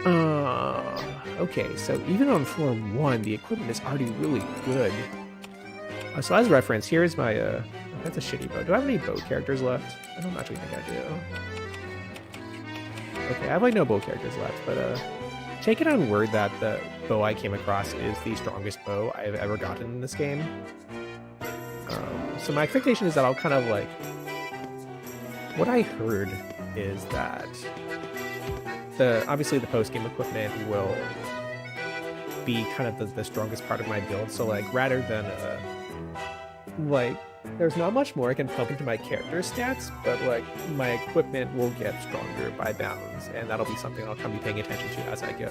Okay, so even on floor 1, the equipment is already really good. So as reference, here's my, that's a shitty bow. Do I have any bow characters left? I don't actually think I do. Okay, I have like no bow characters left, but take it on word that the bow I came across is the strongest bow I've ever gotten in this game. So my expectation is that I'll kind of like... What I heard is that obviously the post-game equipment will be kind of the strongest part of my build. So like rather than like there's not much more I can pump into my character stats, but like my equipment will get stronger by bounds, and that'll be something I'll kind of be paying attention to as I go.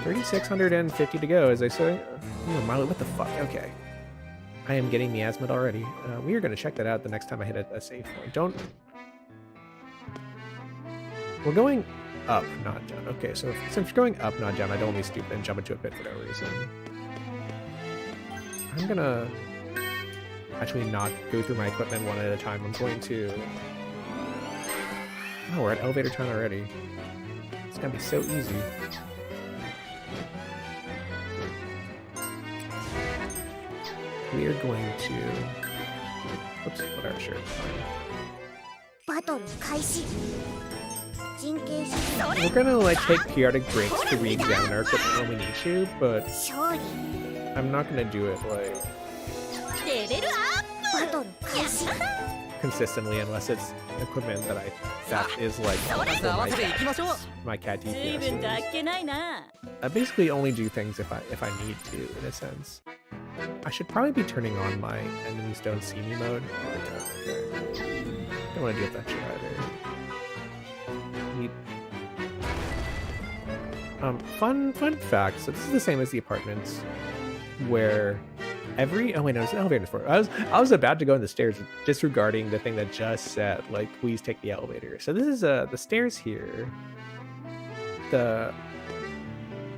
3,650 to go, as I say. Oh, Miley, what the fuck? Okay. I am getting miasmid already. We are going to check that out the next time I hit a save point. We're going up, not down. Okay, so since we're going up, not down, I don't want to be stupid and jump into a pit for no reason. I'm gonna actually not go through my equipment one at a time. I'm going to... Oh, we're at elevator town already. It's gonna be so easy. We are going to... Oops, whatever, sure, it's fine. バトル開始陣形式 We're gonna like take periodic breaks to re-examine our equipment when we need to, but 勝利 I'm not gonna do it like レベルアップバトル開始 consistently unless it's equipment that is like for my cat 随分とあっ DPS. けないな I basically only do things if I need to, in a sense. I should probably be turning on my enemies don't see me mode. Okay. Don't want to deal with that shit either. Fun fact. So this is the same as the apartments, where oh wait, no, it's an elevator for it. I was about to go in the stairs, disregarding the thing that just said like, please take the elevator. So this is the stairs here. The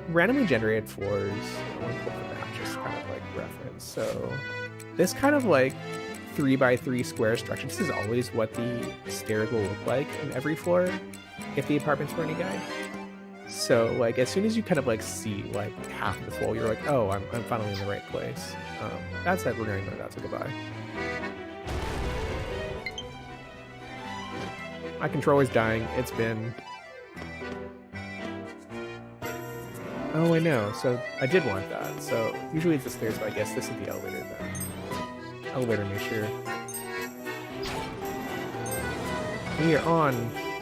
randomly generated floors. I want to pull the map, just kind of like reference. So this kind of like 3x3 square structure. This is always what the stairs will look like in every floor, if the apartments were any guide. So like as soon as you kind of like see like half the floor, you're like, oh, I'm finally in the right place. That said, we're going to go down, so goodbye. My controller's dying. It's been... Oh, I know. So I did want that. So usually it's the stairs, but I guess this is the elevator then. Elevator me, sure. We are on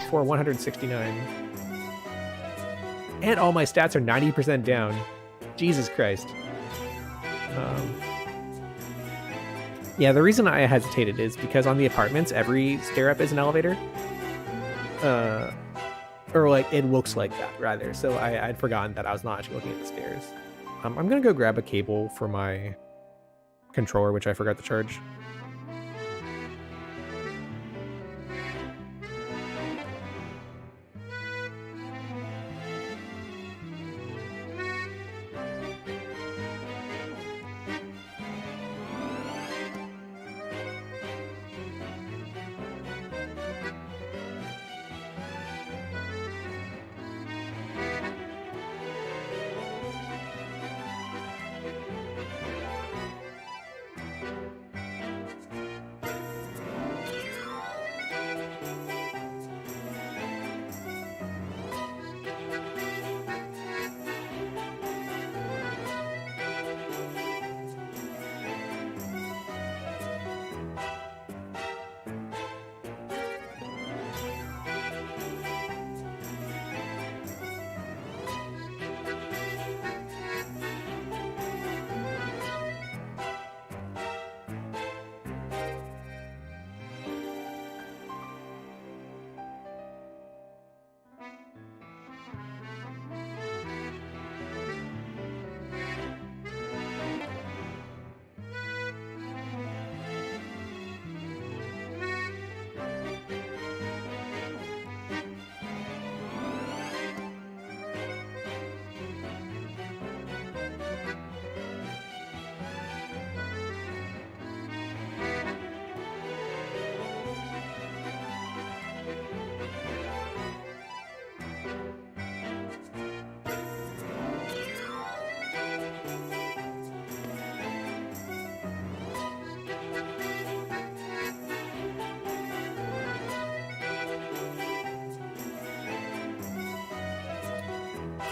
for 169. And all my stats are 90% down. Jesus Christ. Yeah, the reason I hesitated is because on the apartments, every stair up is an elevator. Or like, it looks like that, rather. So I'd forgotten that I was not actually looking at the stairs. I'm gonna go grab a cable for my controller, which I forgot to charge.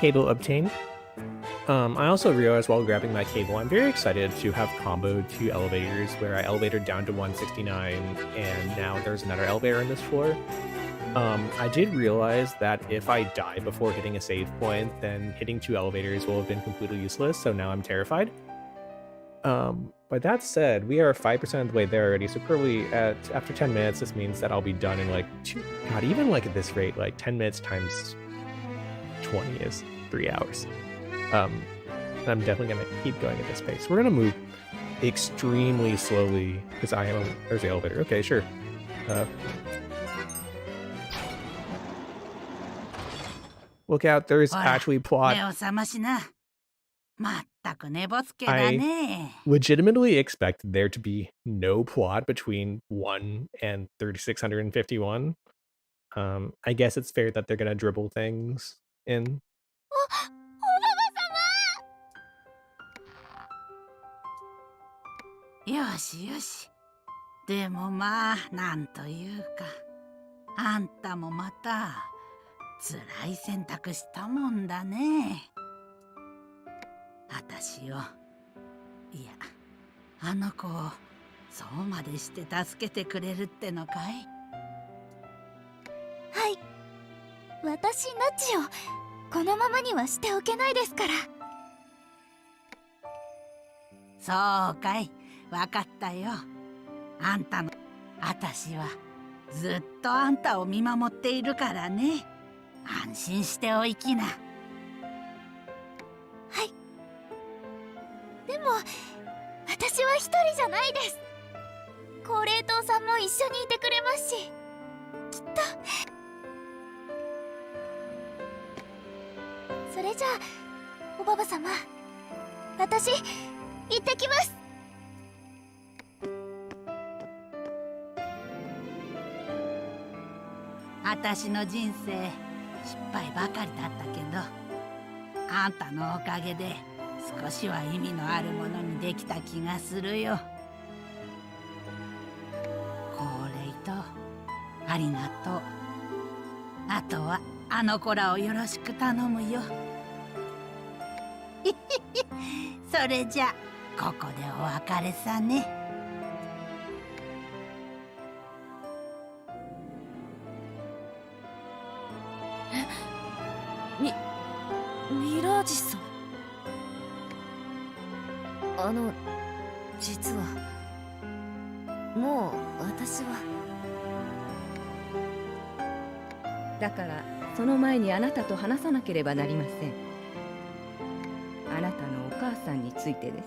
cable obtained. I also realized while grabbing my cable, I'm very excited to have comboed 2 elevators where I elevated down to 169 and now there's another elevator on this floor. I did realize that if I die before hitting a save point, then hitting 2 elevators will have been completely useless, so now I'm terrified. But that said, we are 5% of the way there already, so probably after 10 minutes, this means that I'll be done in like God, even like at this rate, like 10 minutes times 20 is 3 hours. I'm definitely gonna keep going at this pace. We're gonna move extremely slowly because there's the elevator. Okay, sure. Look out, there's actually plot. I legitimately expected there to be no plot between 1 and 3651. I guess it's fair that they're gonna dribble things in. よしよし。でもまあ、なんというか、あんたもまた辛い選択したもんだね。私を、いや、あの子をそうまでして助けてくれるってのかい？はい。私ナチをこのままにはしておけないですから。そうかい。わかったよ。あんたの、私はずっとあんたを見守っているからね。安心しておいきな。はい。でも私は一人じゃないです。高齢党さんも一緒にいてくれますし、きっと。それじゃあおばば様、私行ってきます。私の人生失敗ばかりだったけど、あんたのおかげで少しは意味のあるものにできた気がするよ。高齢とありがとう。あとはあの子らをよろしく頼むよ。それじゃここでお別れさね。ミラージさん。実はもう私は。だからその前にあなたと話さなければなりません。あなたのお母さんについてです。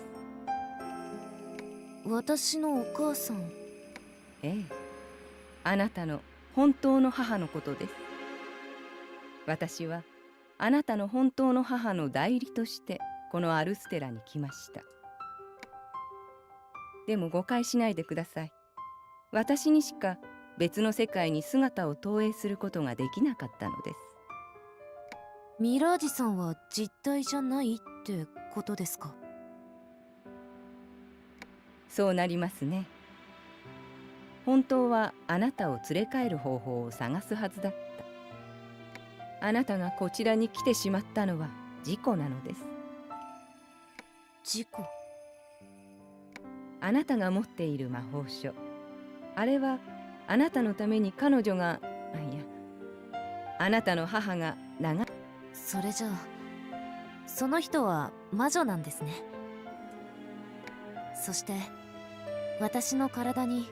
私のお母さん？ええ、あなたの本当の母のことです。私はあなたの本当の母の代理としてこのアルステラに来ました。でも誤解しないでください。私にしか別の世界に姿を投影することができなかったのです。ミラージさんは実体じゃないってことですか？そうなりますね。本当はあなたを連れ帰る方法を探すはずだった。あなたがこちらに来てしまったのは事故なのです。事故？あなたが持っている魔法書、あれはあなたのために彼女が、あなたの母がそれじゃあその人は魔女なんですね。そして私の体に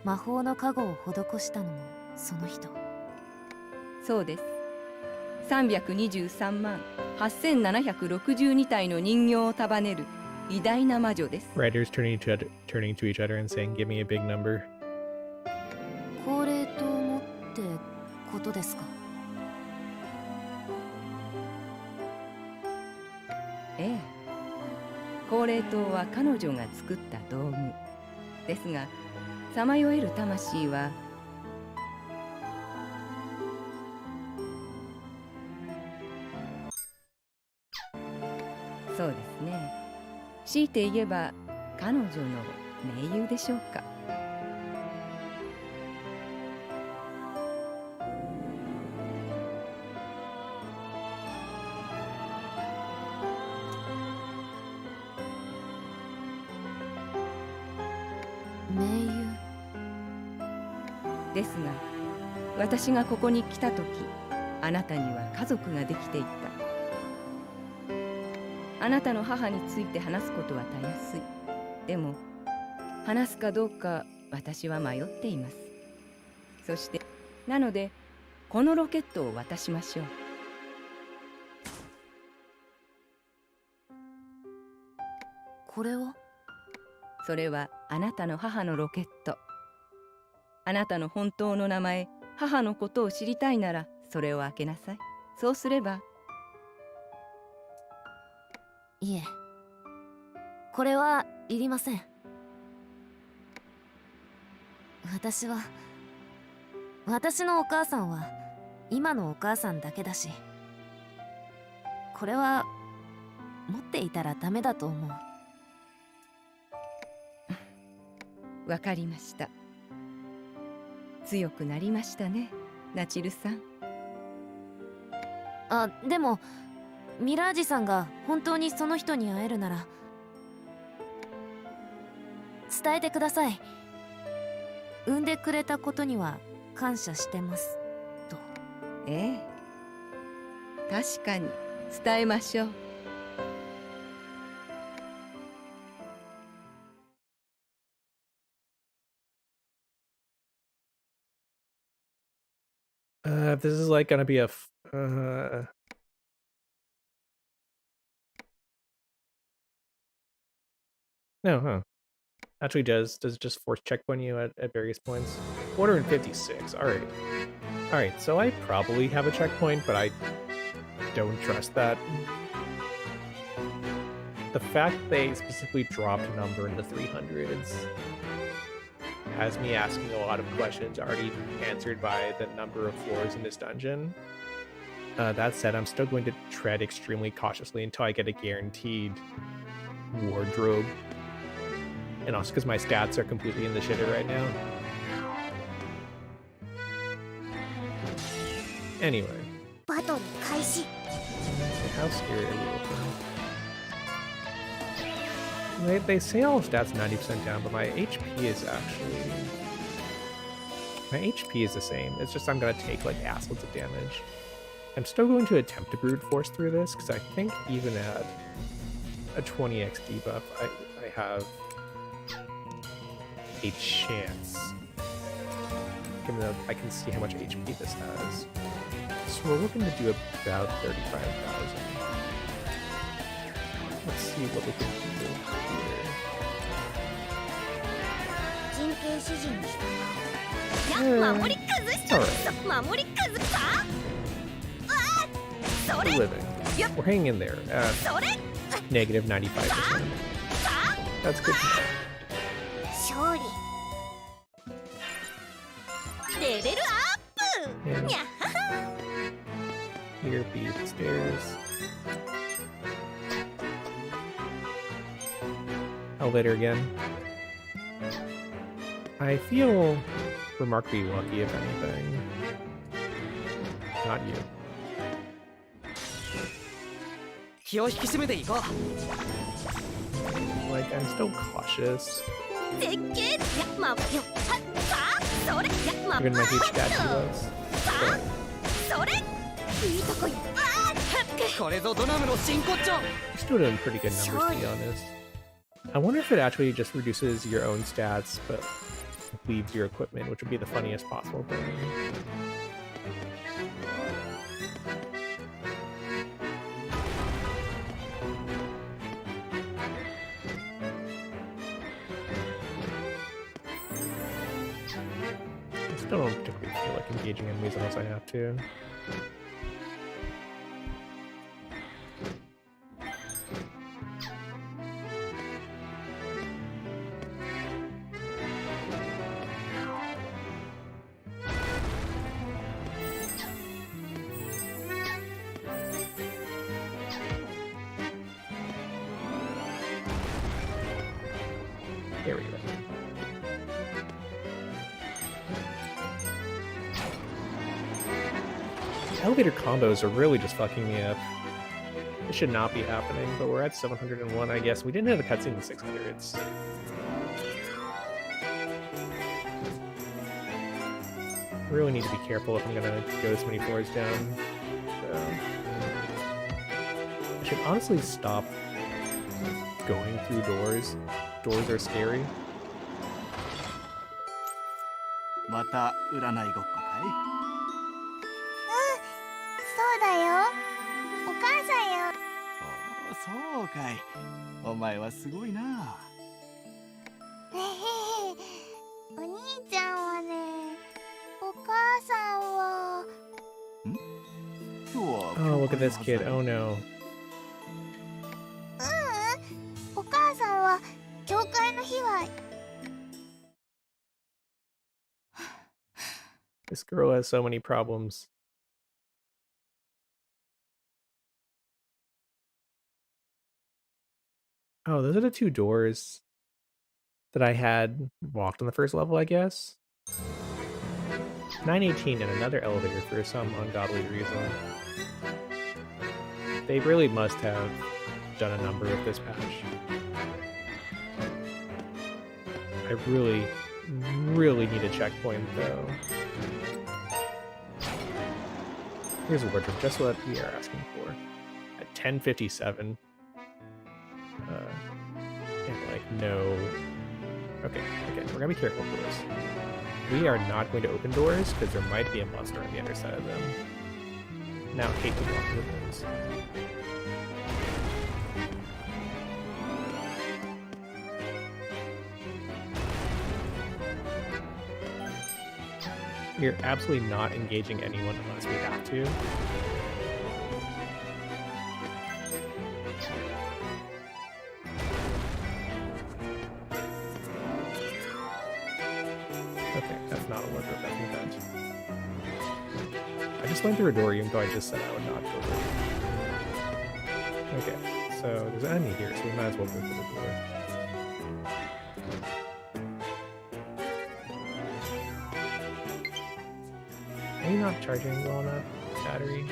魔法の加護を施したのもその人。そうです。323万8762体の人形を束ねる偉大な魔女です。Writers turning to each other and saying, "Give me a big number." 高齢ともってことですか？ええ、高齢塔は彼女が作った道具ですが、さまよえる魂はそうですね、強いて言えば彼女の盟友でしょうか。盟友。ですが、私がここに来た時、あなたには家族ができていた。あなたの母について話すことはたやすい。でも話すかどうか私は迷っています。そしてなのでこのロケットを渡しましょう。これは？それはあなたの母のロケット。あなたの本当の名前、母のことを知りたいならそれを開けなさい。そうすれば。いえ、これはいりません。私のお母さんは今のお母さんだけだし、これは持っていたらダメだと思う。わかりました。強くなりましたね、ナチルさん。あ、でもミラージさんが本当にその人に会えるなら伝えてください。産んでくれたことには感謝してますと。ええ、確かに伝えましょう。If this is like gonna be a no, huh? Actually does it just force checkpoint you at various points? 456, alright, so I probably have a checkpoint, but I don't trust that. The fact they specifically dropped a number in the 300s has me asking a lot of questions already answered by the number of floors in this dungeon. That said, I'm still going to tread extremely cautiously until I get a guaranteed wardrobe. And also because my stats are completely in the shitter right now. Anyway. Battle開始. How scary are you looking? They say all stats 90% down, but my HP is actually... My HP is the same. It's just I'm gonna take like assloads of damage. I'm still going to attempt to brute force through this, because I think even at a 20x debuff, I have a chance. Given that I can see how much HP this has. So we're looking to do about 35,000. Let's see what we can do here. 人形主人に従う。や、守り崩しちゃった。守り崩した。それ。 We're living. We're hanging in there at それ。 negative 95%. That's good to know. 勝利。レベルアップ。 Yeah. にゃはは。 Here be the stairs. Elevator again. I feel remarkably lucky, if anything. Not you. 気を引き締めていこう。 Like, I'm still cautious. 絶景。や、ま、よ、は、さ、それ。や、ま、 Given my huge stat debuffs. さ、それ。いいとこや。これぞドナムの真骨頂。 We're still doing pretty good numbers, to be honest. I wonder if it actually just reduces your own stats, but leaves your equipment, which would be the funniest possible thing. I still don't particularly feel like engaging enemies unless I have to. There we go. Elevator combos are really just fucking me up. This should not be happening, but we're at 701, I guess. We didn't have a cutscene in the 600s. really need to be careful if I'm gonna go this many floors down. So I should honestly stop going through doors. Doors are scary. また占いごっこかそうだよ。お母さんよ。い？おそうかい。お前はすごいな。お兄ちゃんはね、お母さんは。今日は Oh, look at this kid. Oh no. お母さんは教会の日は。This girl has so many problems. Oh, those are the two doors that I had walked on the first level, I guess. 918 and another elevator for some ungodly reason. They really must have done a number with this patch. I really need a checkpoint though. Here's a wardrobe, just what we are asking for. At 1057. And like no. Okay, we're gonna be careful for this. We are not going to open doors because there might be a monster on the other side of them. Now hate to walk through those. We're absolutely not engaging anyone unless we have to. Okay, that's not a wardrobe, that's an event. I just went through a door even though I just said I would not go through it. Okay, so there's an enemy here, so we might as well go through the door. Are you not charging well enough, battery?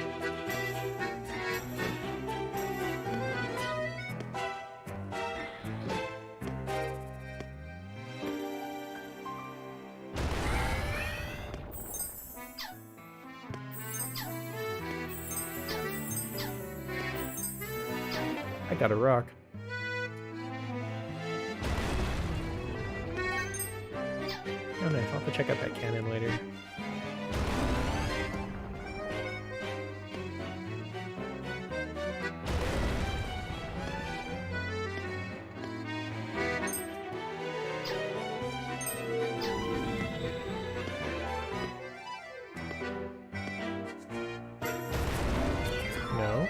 I got a rock. Oh nice, I'll have to check out that cannon later. No?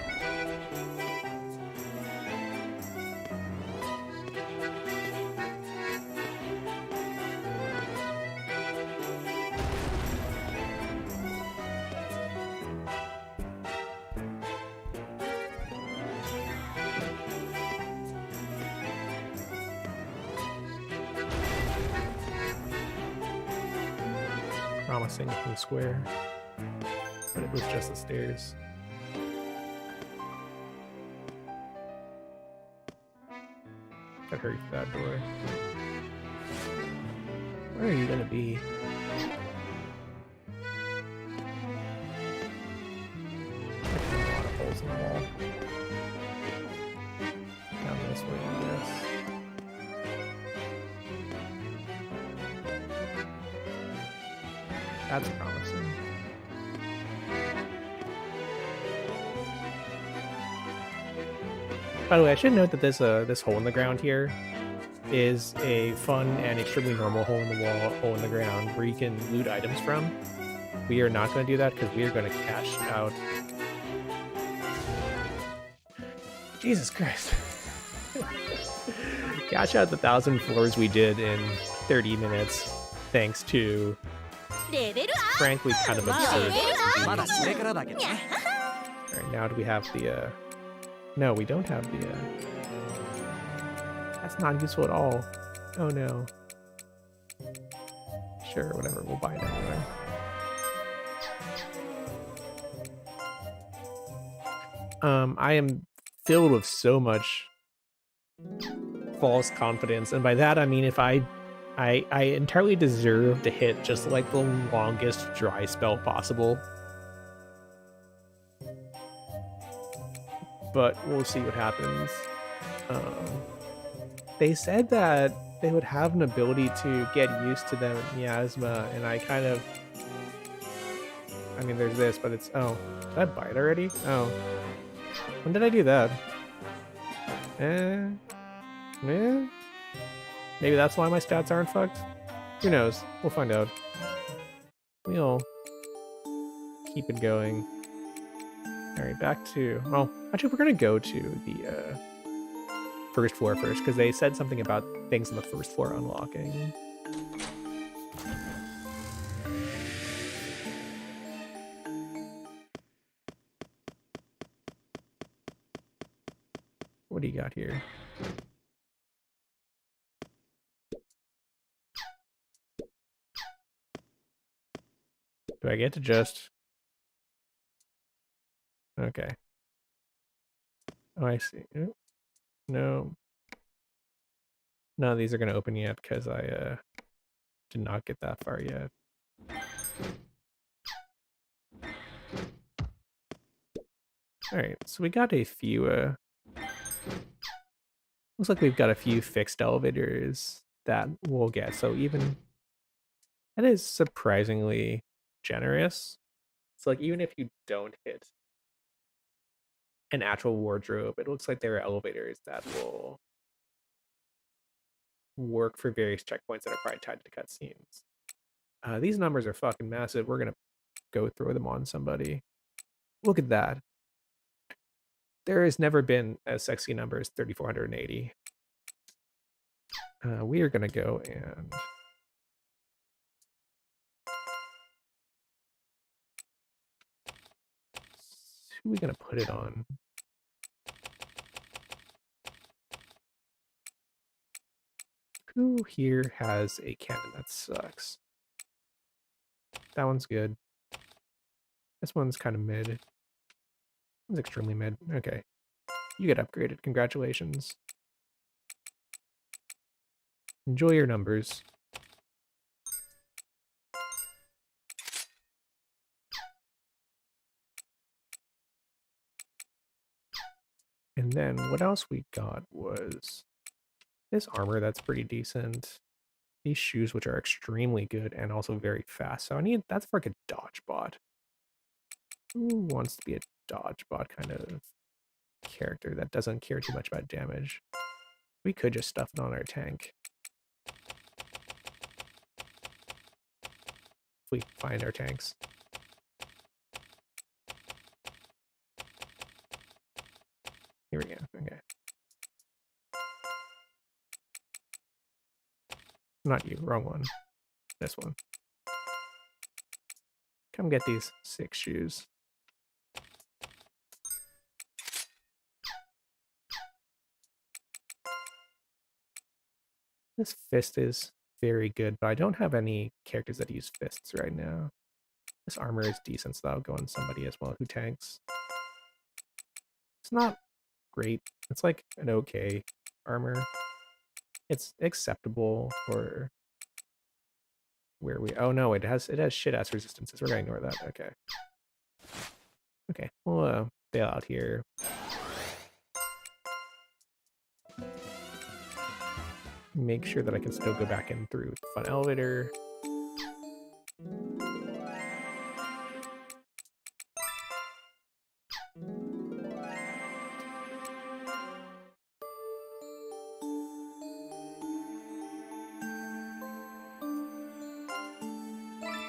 Promising looking square, but it was just the stairs. Gotta hurry through that door. Where are you gonna be? There's a lot of holes in the wall. Down this way, I guess. That's promising. By the way, I should note that this hole in the ground here is a fun and extremely normal hole in the wall, hole in the ground, where you can loot items from. We are not going to do that because we are going to cash out. Jesus Christ. Cash out the 1,000 floors we did in 30 minutes, thanks to frankly kind of absurd. まだこれからだけどね。 Alright, now do we have the no, we don't have the that's not useful at all. Oh no. Sure, whatever, we'll buy it anyway. I am filled with so much false confidence, and by that I mean if I I entirely deserve to hit just like the longest dry spell possible. But we'll see what happens. They said that they would have an ability to get used to them in miasma, and I kind of... I mean, there's this, but it's... Oh, did I buy it already? Oh. When did I do that? Yeah. Maybe that's why my stats aren't fucked? Who knows? We'll find out. We'll keep it going. Alright, back to... Well, actually, we're going to go to the first floor first, because they said something about things on the first floor unlocking. What do you got here? Do I get to just... Okay. Oh, I see. No. None of these are going to open yet because I did not get that far yet. Alright, so we got a few... looks like we've got a few fixed elevators that we'll get, so even... That is surprisingly generous. So like even if you don't hit an actual wardrobe, it looks like there are elevators that will work for various checkpoints that are probably tied to cutscenes. These numbers are fucking massive. We're gonna go throw them on somebody. Look at that. There has never been as sexy a number as 3,480. We are gonna go and... Who are we gonna put it on? Who here has a cannon that sucks? That one's good. This one's kind of mid. This one's extremely mid. Okay. You get upgraded. Congratulations. Enjoy your numbers. And then what else we got was this armor that's pretty decent. These shoes, which are extremely good and also very fast. So I need... That's for like a dodge bot. Who wants to be a dodge bot kind of character that doesn't care too much about damage? We could just stuff it on our tank. If we find our tanks. Here we go. Okay. Not you. Wrong one. This one. Come get these 6 shoes. This fist is very good, but I don't have any characters that use fists right now. This armor is decent, so that'll go on somebody as well who tanks. It's not great. It's like an okay armor. It's acceptable for where we... Oh no, it has shit-ass resistances. We're gonna ignore that. Okay. Okay, we'll bail out here. Make sure that I can still go back in through the fun elevator.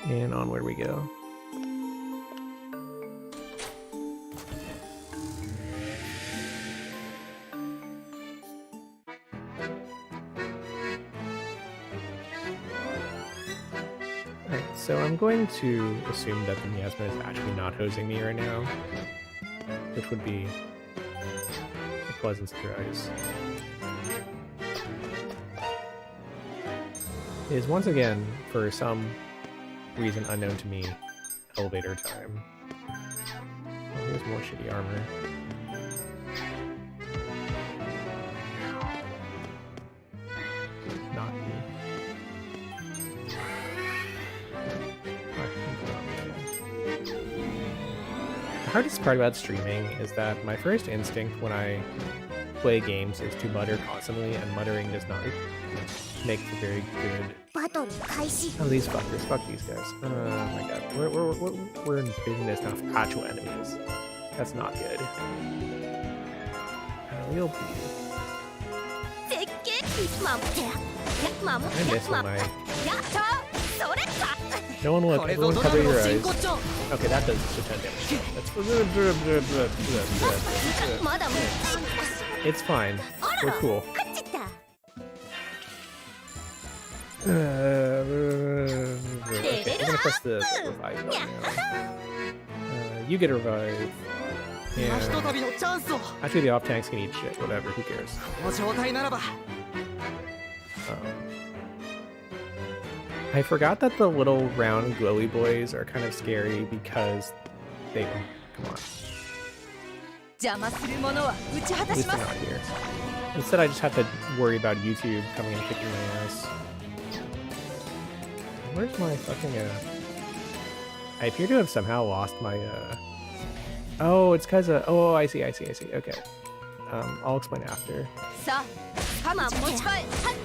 And onward we go. Alright, so I'm going to assume that the miasma is actually not hosing me right now, which would be a pleasant surprise. It is once again, for some reason unknown to me, elevator time. Oh, here's more shitty armor. Not me. hardest part about streaming is that my first instinct when I play games is to mutter constantly, and muttering does not make for very good. バトル開始 Oh, these fuckers. Fuck these guys. Oh my god. We're in business now for actual enemies. That's not good. Real beauty. 絶景守ってや守 I って miss when my... やったそれか No one look. これぞ Everyone ドラ cover ム your の真 eyes. 骨頂 Okay, that does a ton of damage. That's... まだもう It's fine. We're cool. 勝っちゃった Okay, I'm gonna press the revive button now. You get a revive. ひと Yeah. たびのチャンスを Actually, the off tanks can eat shit. Whatever. Who cares? この状態ならば I forgot that the little round glowy boys are kind of scary because they... Come on. 邪魔する者は打ち果た At し least ま they're す not here. Instead, I just have to worry about YouTube coming and kicking my ass. Where's my fucking, I appear to have somehow lost my, Oh, it's because of... Oh, I see. Okay. I'll explain after. さあ各地持ち帰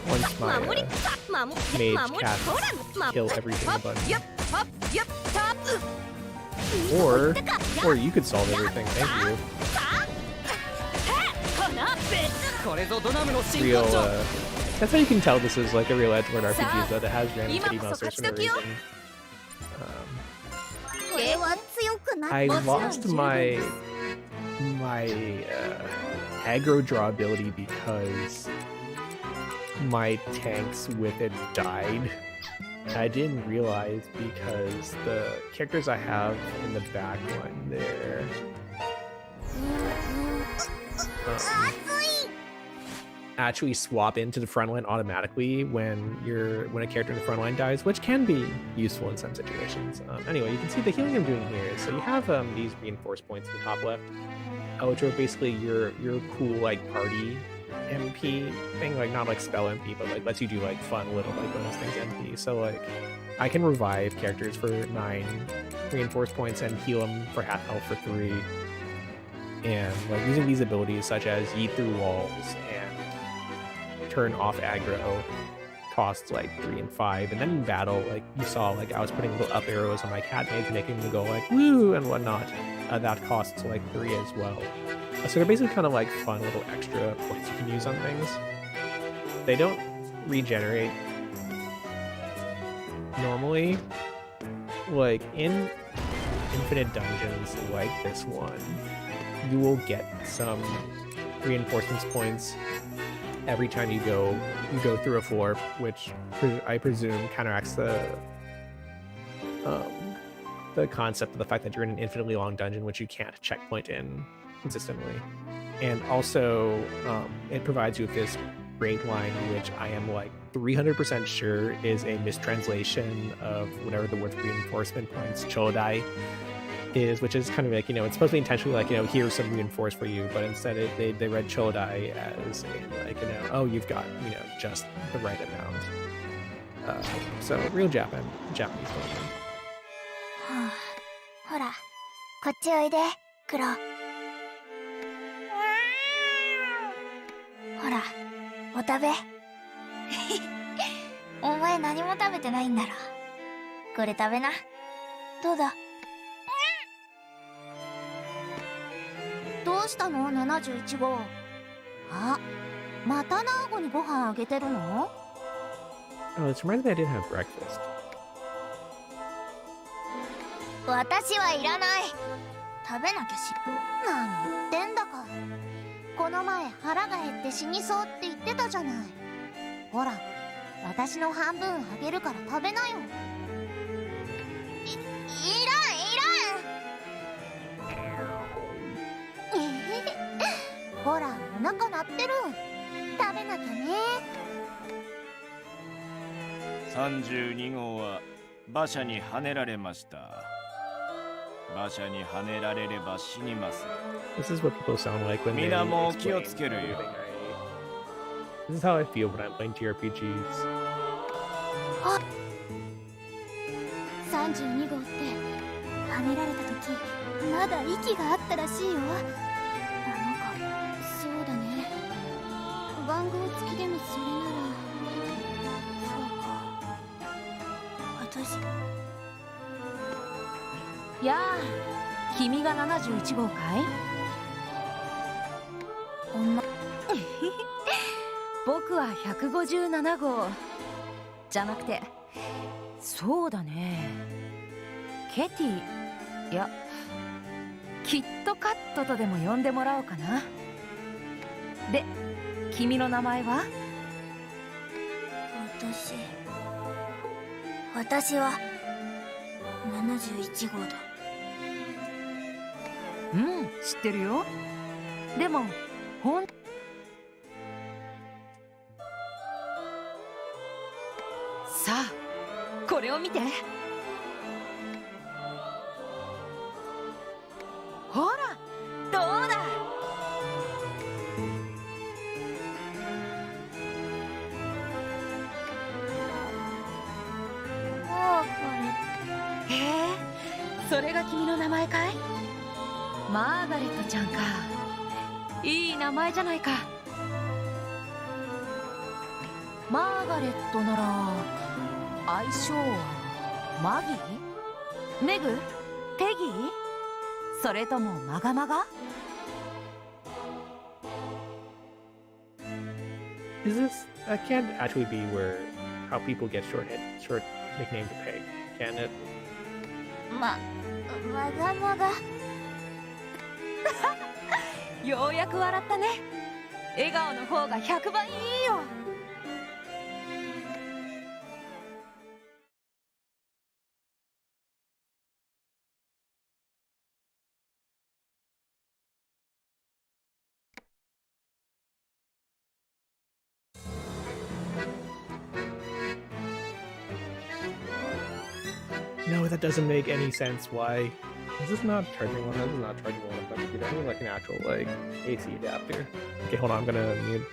Once my, 守り守って mage 守り cats ほら kill everything は a bunch. っやっはっやった Or you could solve everything. Thank you. これぞドラムの真 Real, 骨頂 that's how you can tell this is like a real edgelord RPG, is that it has random kitty monsters for no reason. これは強くな I い lost my aggro draw ability because my tanks with it died. I didn't realize because the characters I have in the back line there actually swap into the front line automatically when a character in the front line dies, which can be useful in some situations. Anyway, you can see the healing I'm doing here. So you have these reinforced points in the top left, which are basically your cool like party MP thing, like not like spell MP, but like lets you do like fun little like bonus things MP. So like I can revive characters for 9 reinforced points and heal them for half health for 3. And like using these abilities such as yeet through walls and turn off aggro costs like 3 and 5, and then in battle, like you saw, like I was putting little up arrows on my cat mage, making them go like woo and whatnot. That costs like 3 as well. So they're basically kind of like fun little extra points you can use on things. They don't regenerate normally. Like in infinite dungeons like this one, you will get some reinforcements points every time you go through a floor, which I presume counteracts the concept of the fact that you're in an infinitely long dungeon which you can't checkpoint in consistently. And also it provides you with this break line, which I am like 300% sure is a mistranslation of whatever the word reinforcement points chodai is, which is kind of like, you know, it's supposed to be intentionally like, you know, here's some reinforce for you, but instead they read chodai as a, like, you know, oh, you've got, you know, just the right amount. So real Japanese thing. ほらこっちおいでクロほらお食べお前何も食べてないんだろこれ食べなどうだどうしたの71号あまたナーゴにご飯あげてるの Oh, it's reminds me I didn't have breakfast. 私はいらない食べなきゃし何言ってんだかこの前腹が減って死にそうって言ってたじゃないほら私の半分あげるから食べなよいらんほらお腹鳴ってる食べなきゃね32号は馬車にはねられました。馬車にはねられれば死にます。 This is what people sound like when they 皆も気を explain つけるよ。 everything This is how I feel when I'm playing DRPGs. 32号ってはねられた時まだ息があったらしいよ。あの子。そうだね。番号付きでもそれなら。そうか。私。やあ、君が71号かい？僕は157号じゃなくて、そうだね、ケティ、いやキットカットとでも呼んでもらおうかな。で、君の名前は？私は71号だ。うん、知ってるよ。でもさあ、これを見て。ほら、どうだ。へえ、それが君の名前かい？マーガレットちゃんか。いい名前じゃないか。マーガレットなら相性はマギー？メグ？ペギー？それともマガマガ？ Is this can't actually be where how people get short nicknamed Peg, can it? マガマガ。ようやく笑ったね。笑顔の方が100倍いいよ。No, that doesn't make any sense. Why? Is this not charging one? This is not charging one of my computer. I need like an actual like AC adapter. Okay, hold on. I'm gonna mute.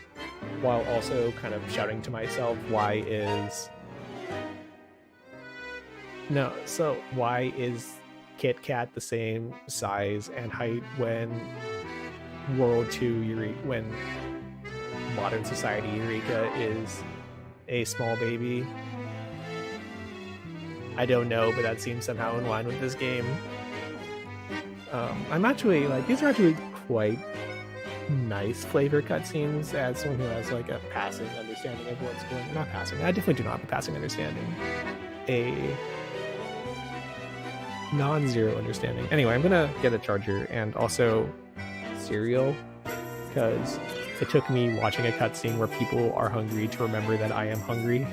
While also kind of shouting to myself, why is no? So why is Kit Kat the same size and height when World 2 when Modern Society Eureka is a small baby? I don't know, but that seems somehow in line with this game. I'm actually like, these are actually quite nice flavor cutscenes as someone who has like a passing understanding of what's going on. Not passing, I definitely do not have a passing understanding. A non-zero understanding. Anyway, I'm gonna get a charger and also cereal, because it took me watching a cutscene where people are hungry to remember that I am hungry.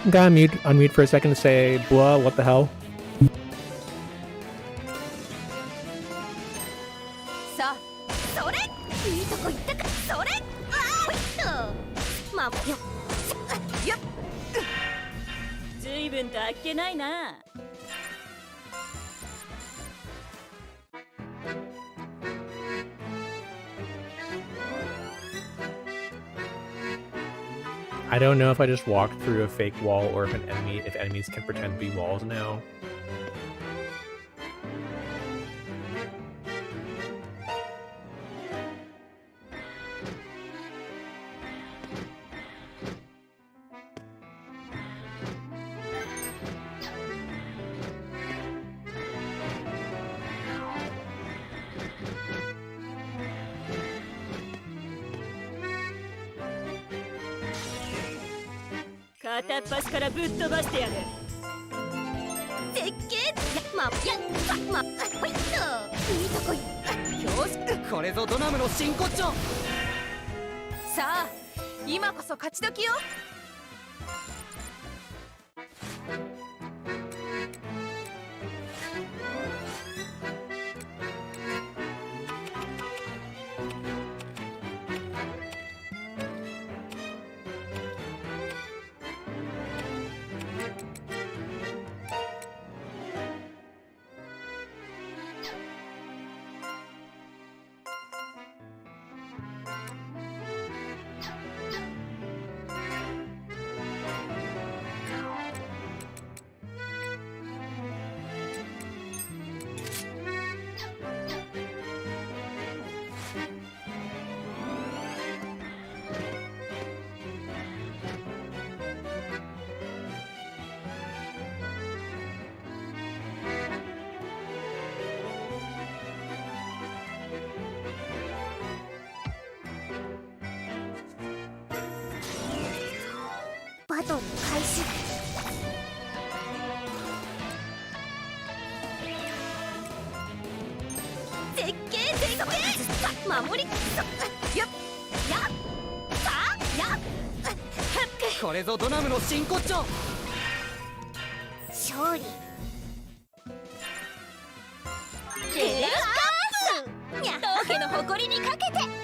I'm gonna unmute for a second to say, blah, what the hell? さあそれいいとこ行ったかそれほいっとまあよっよっ随分とあっけないな。I don't know if I just walked through a fake wall or if enemies can pretend to be walls now.片っ端からぶっ飛ばしてやる。絶景やまあやまあほいっといいとこ行ったよしこれぞドナムの真骨頂。さあ今こそ勝ち時よ。バトル開始。絶景絶景守りよっやさあやこれぞドナムの真骨頂。勝利。レアアップ当家の誇りにかけて。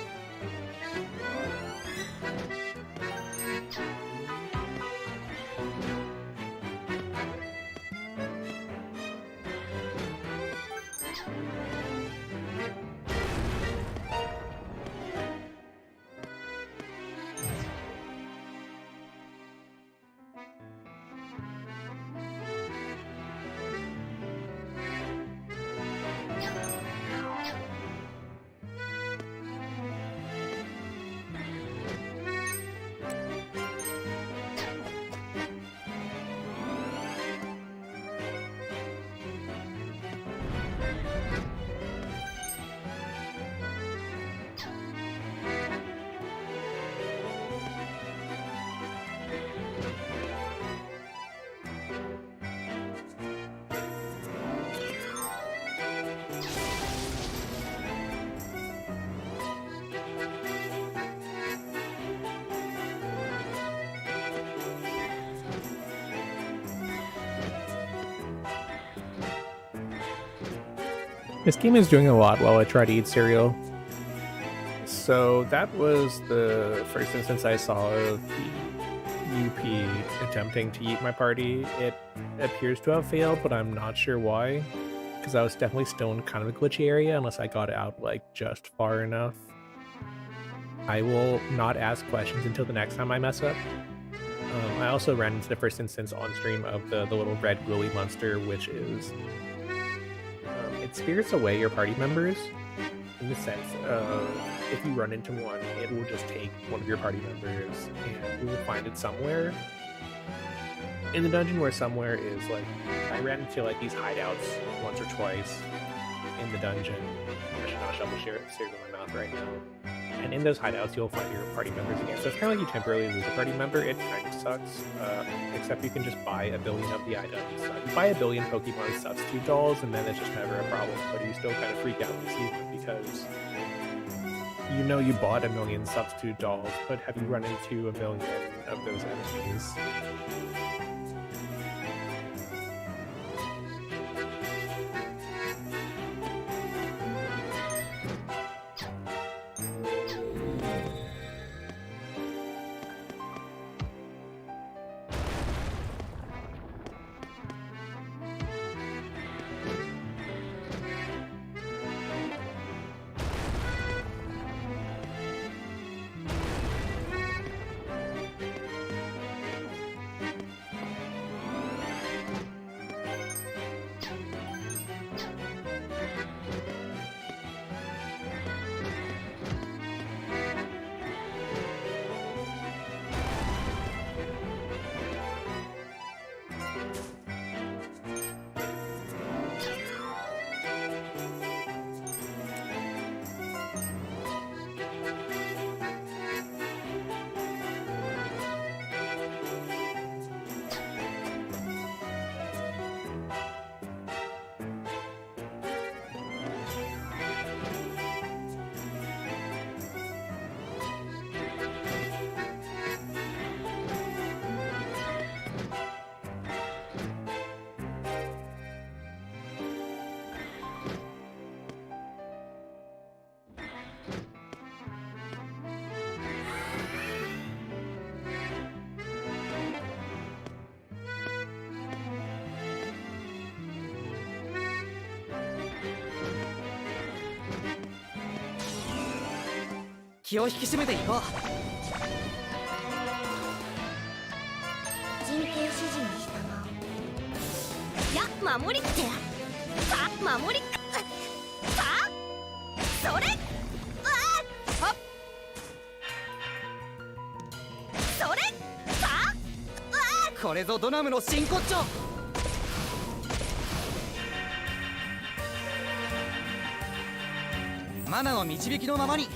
This game is doing a lot while I try to eat cereal. So that was the first instance I saw of the UP attempting to eat my party. It appears to have failed, but I'm not sure why. Because I was definitely still in kind of a glitchy area unless I got out like just far enough. I will not ask questions until the next time I mess up. I also ran into the first instance on stream of the little red glowy monster, which is... it spirits away your party members, in the sense of if you run into one, it will just take one of your party members and you will find it somewhere in the dungeon, where somewhere is like, I ran into like these hideouts once or twice in the dungeon. I should not shove the cereal in my mouth right now. And in those hideouts, you'll find your party members again. So it's kind of like you temporarily lose a party member. It kind of sucks, except you can just buy a billion of the items. You buy a billion Pokemon substitute dolls, and then it's just never a problem. But you still kind of freak out when you see them because you know you bought a million substitute dolls, but have you run into a million of those enemies.気を引き締めていこう。人形指示に従う。いや、守りって守りそれそれこれぞドナムの真骨頂。マナの導きのままに。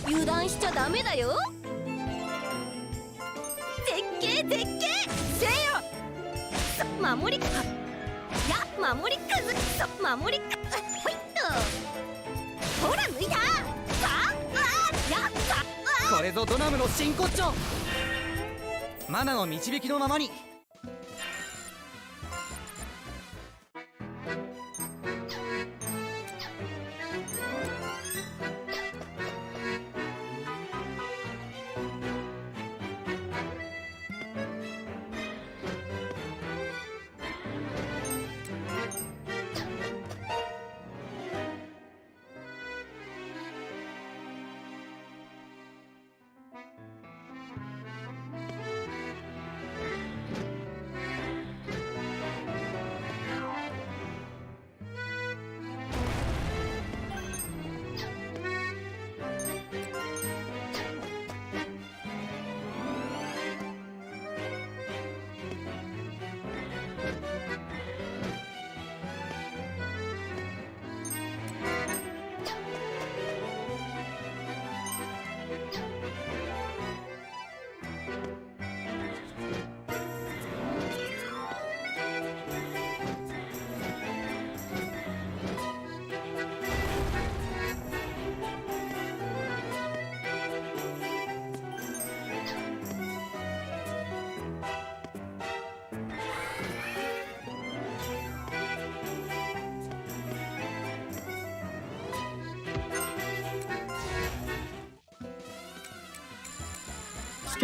油断しちゃダメだよ。絶景せよ。守りか守りかず守りかほいっとほら抜いた。これぞドナムの真骨頂。マナの導きのままに。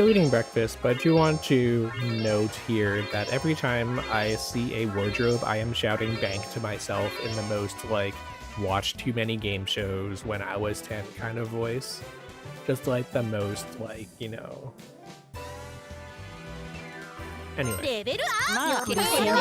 still eating breakfast, but I do want to note here that every time I see a wardrobe, I am shouting bank to myself in the most, like, watch too many game shows when I was 10 kind of voice. Just like the most, like, you know. Anyway. レベルアまあップですよ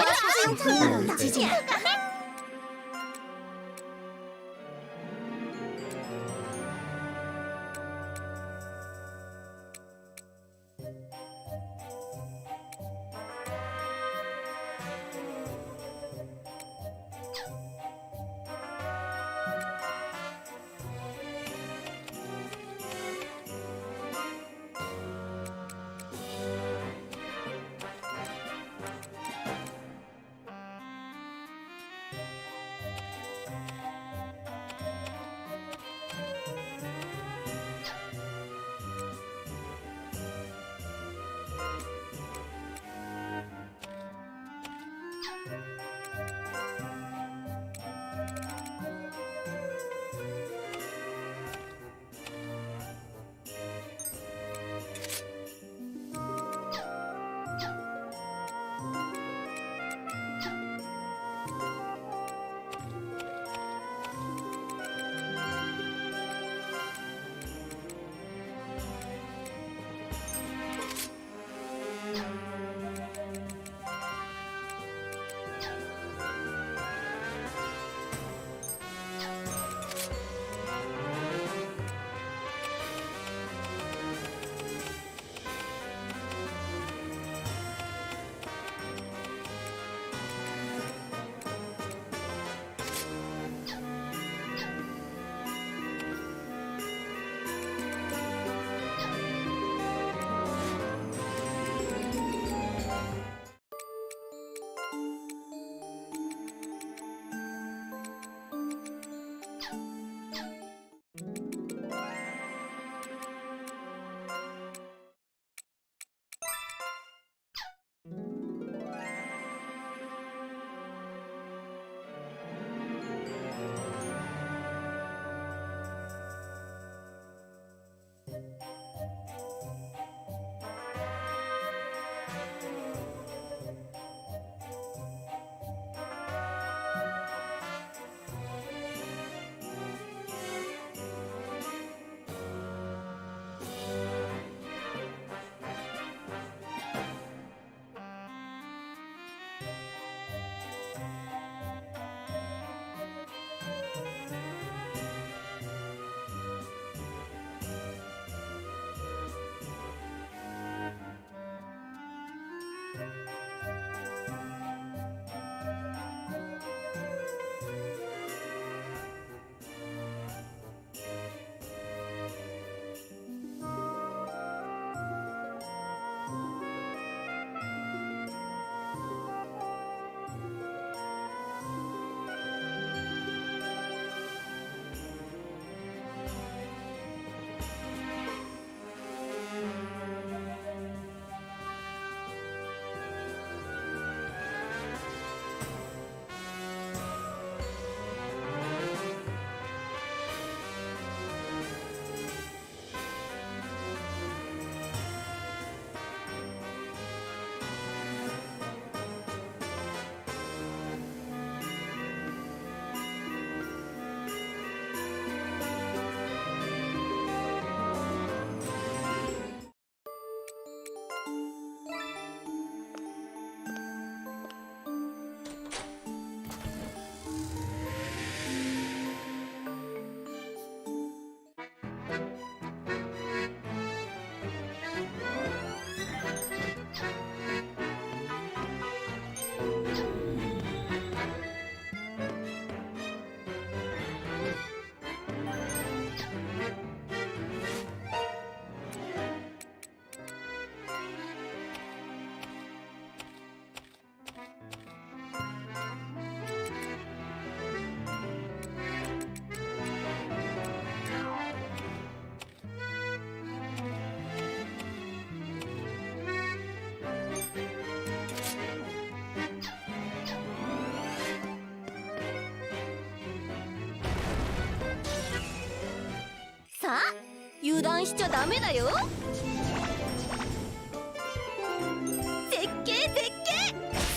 油断しちゃダメだよ。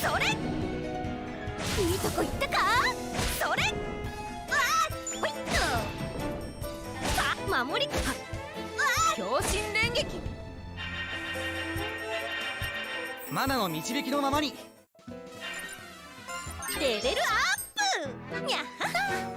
それ、いいとこ行ったか。それ、わあ、ほいっと。さあ守りか。強心連撃。マナの導きのままに。レベルアップ。にゃはは。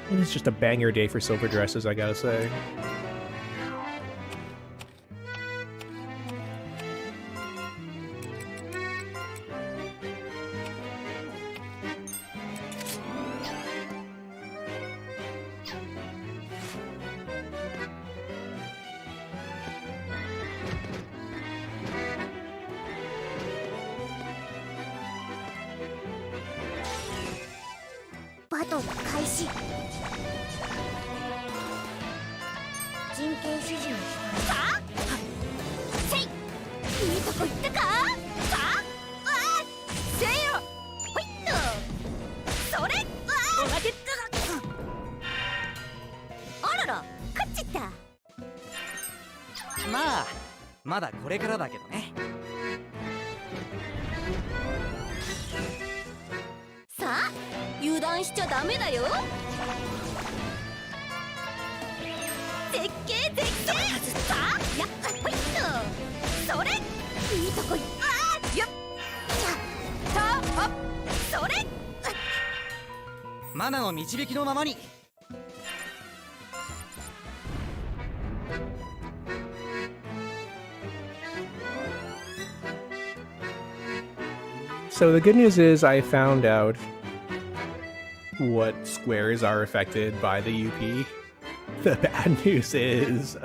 It's just a banger day for silver dresses, I gotta say.バトル開始。人権指示にさあ、せい、いいとこ行ったか。さあ、わあ、せいよ、ほいっと。それ、わあ、おまけだ。あらら、勝っちゃった。まあまだこれからだけどね。さあ、油断しちゃダメだよ。絶景絶景。さあ、やっほいっと。それ、いいとこい。ああ、やっさあ、それ。マナの導きのままに。So the good news is I found out what squares are affected by the UP. The bad news is,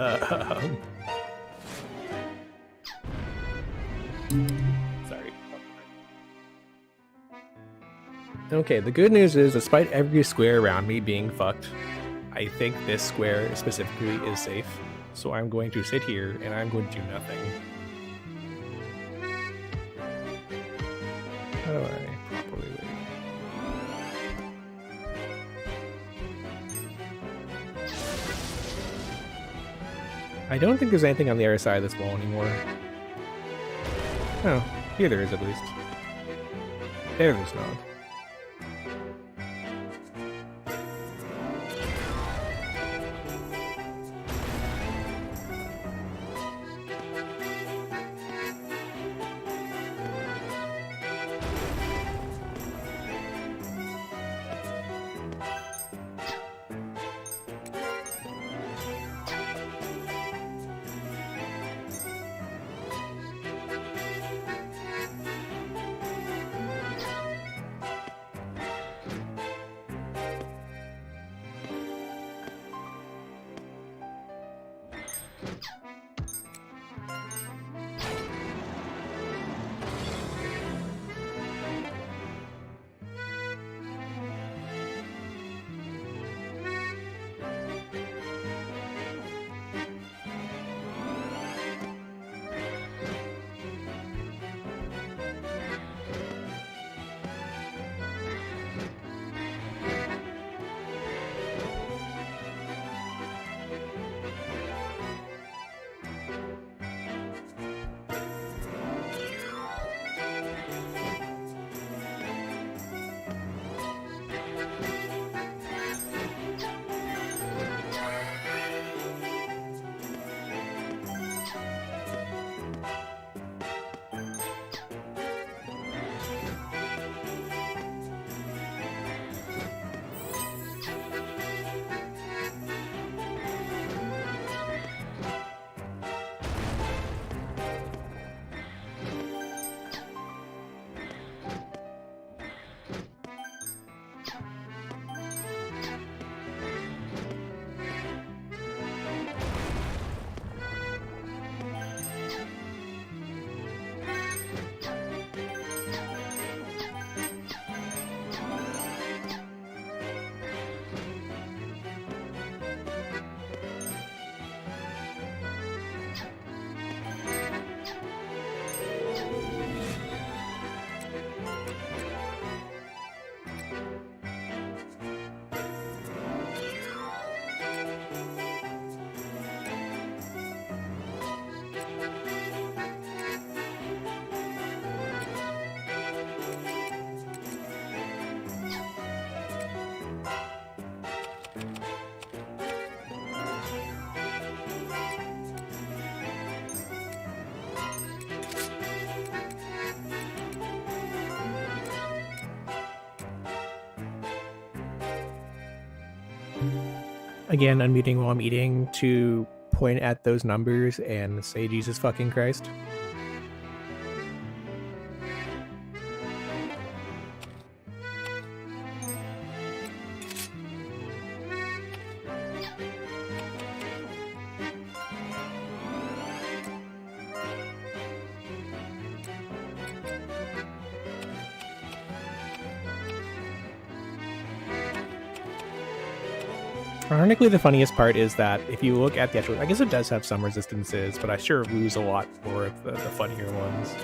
sorry. Okay, the good news is, despite every square around me being fucked, I think this square specifically is safe. So I'm going to sit here and I'm going to do nothing. How do I properly wait? I don't think there's anything on the other side of this wall anymore. Oh, here there is at least. There's not. Again, unmuting while I'm eating to point at those numbers and say Jesus fucking Christ. Ironically, the funniest part is that if you look at the actual, I guess it does have some resistances, but I sure lose a lot more of the funnier ones.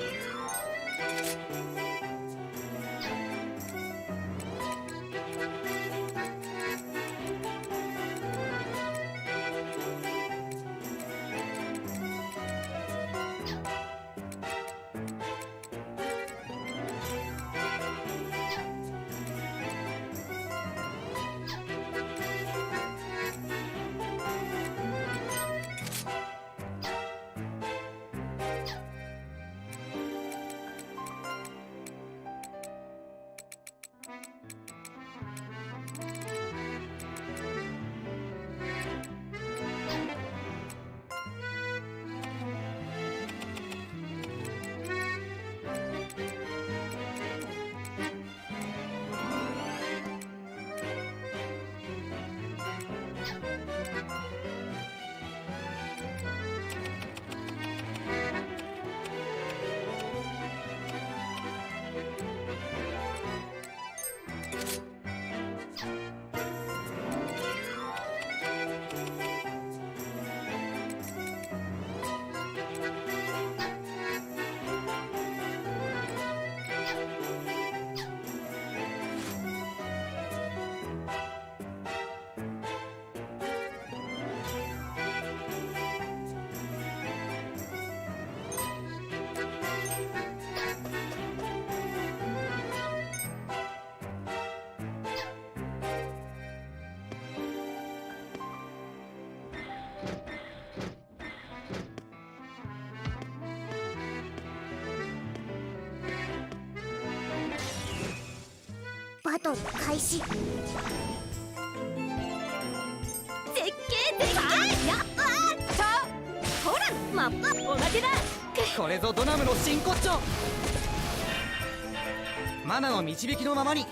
バトル開始。絶景絶景。やっほらマップおまけだ。これぞドナムの真骨頂。マナの導きのままに。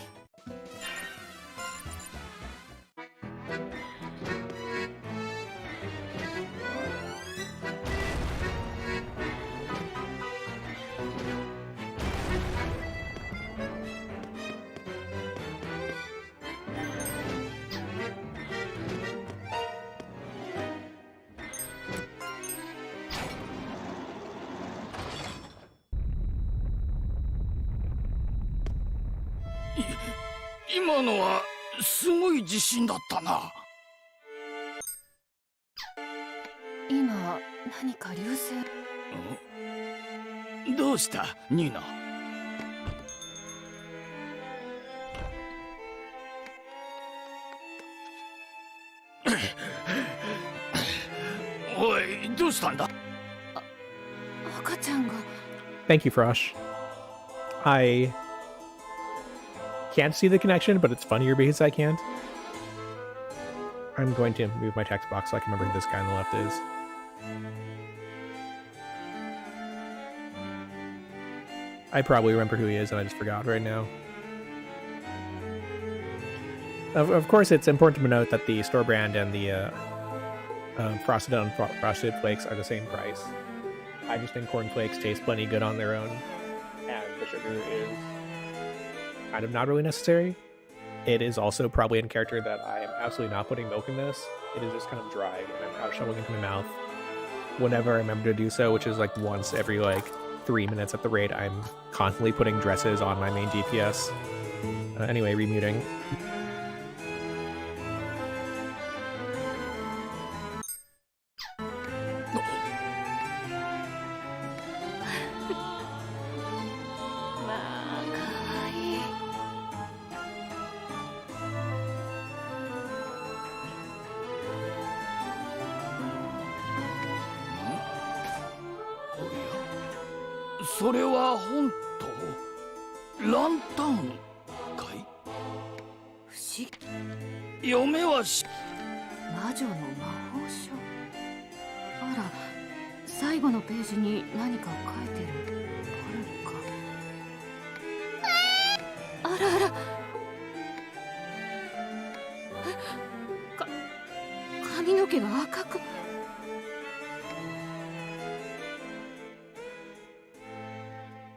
今のはすごい地震だったな。今何か流星。どうしたニーナ。おいどうしたんだ。赤ちゃんが。Thank you, Frosh. I can't see the connection, but it's funnier because I can't. I'm going to move my text box so I can remember who this guy on the left is. I probably remember who he is and I just forgot right now. Of course, it's important to note that the store brand and the frosted and frosted flakes are the same price. I just think corn flakes taste plenty good on their own, and the sugar is kind of not really necessary. It is also probably in character that I am absolutely not putting milk in this. It is just kind of dry and I'm shoveling into my mouth whenever I remember to do so, which is like once every like 3 minutes at the rate. I'm constantly putting dresses on my main DPS. Anyway, remuting. Oh, それは本当ランタンかい。不思議。嫁はま魔女の魔法書。あら、最後のページに何か書いてる。あるか。あらあら。髪の毛が赤く。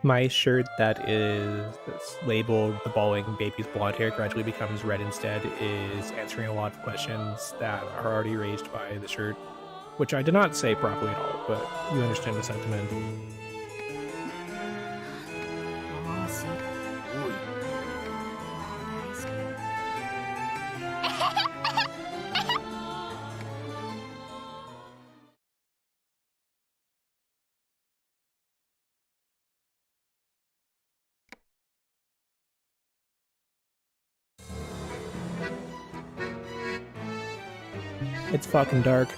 My shirt that is labeled the balding baby's blonde hair gradually becomes red instead is answering a lot of questions that are already raised by the shirt, which I did not say properly at all, but you understand the sentiment. It's fucking dark.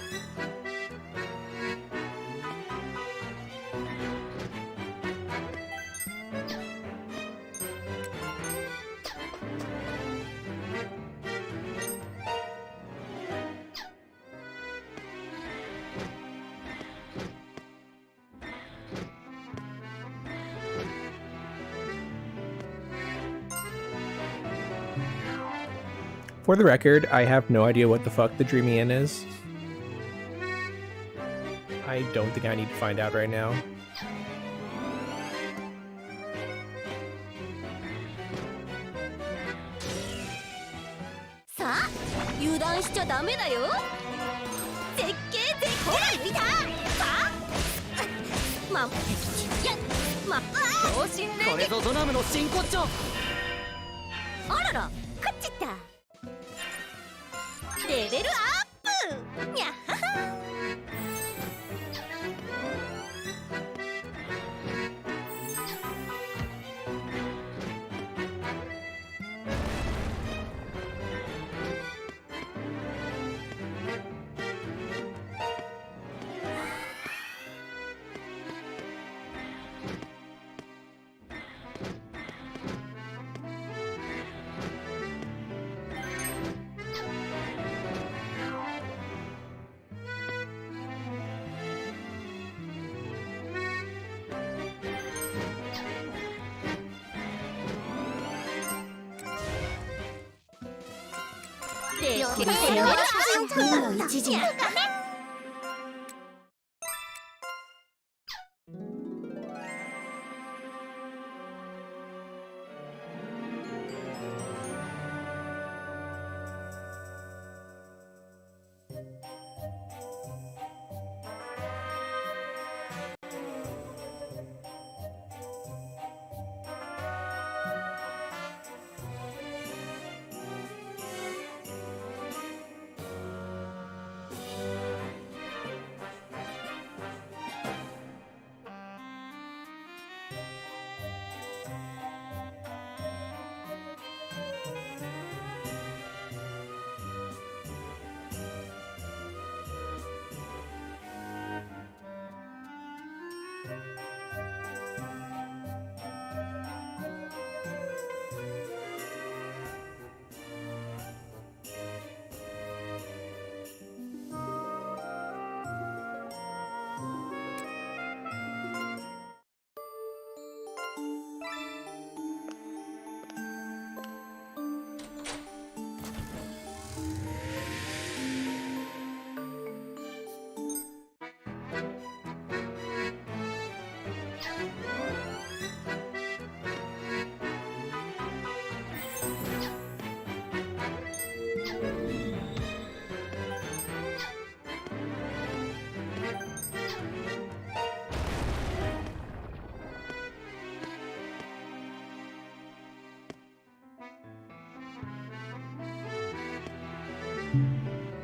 For the record, I have no idea what the fuck the Dreamy Inn is. I don't think I need to find out right now.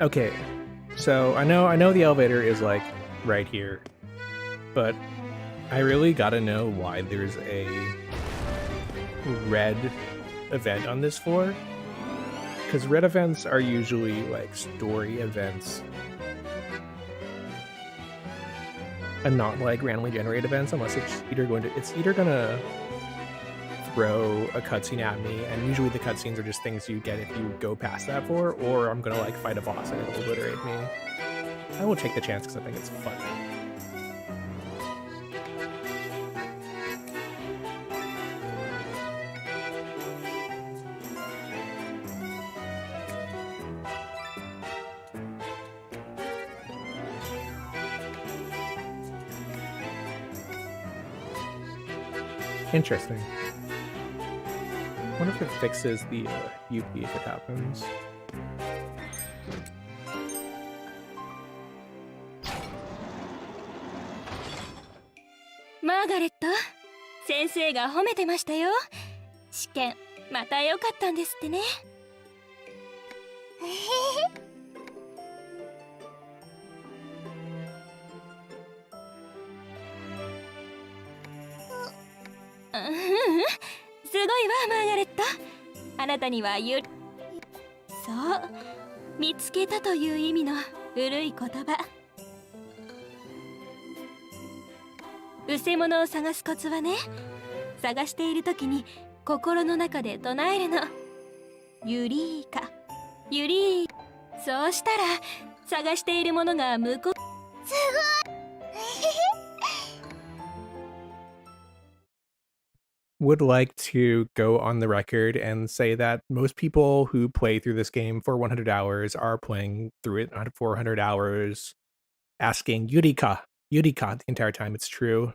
Okay, so I know the elevator is like right here, but I really gotta know why there's a red event on this floor, because red events are usually like story events and not like randomly generated events, unless it's either gonna throw a cutscene at me, and usually the cutscenes are just things you get if you go past that floor, or I'm gonna like fight a boss and it'll obliterate me. I will take the chance because I think it's fun. Interesting. I wonder if it fixes the UP if it happens. マーガレット、先生が褒めてましたよ。試験また良かったんですってね。うんうん、すごいわマーガレット。あなたにはそう、見つけたという意味の古い言葉。うせ者を探すコツはね、探している時に心の中で唱えるの。ユリーカ、ユリー。そうしたら探しているものが向こう。すごい。Would like to go on the record and say that most people who play through this game for 100 hours are playing through it on 400 hours, asking Yurika, Yurika the entire time. It's true.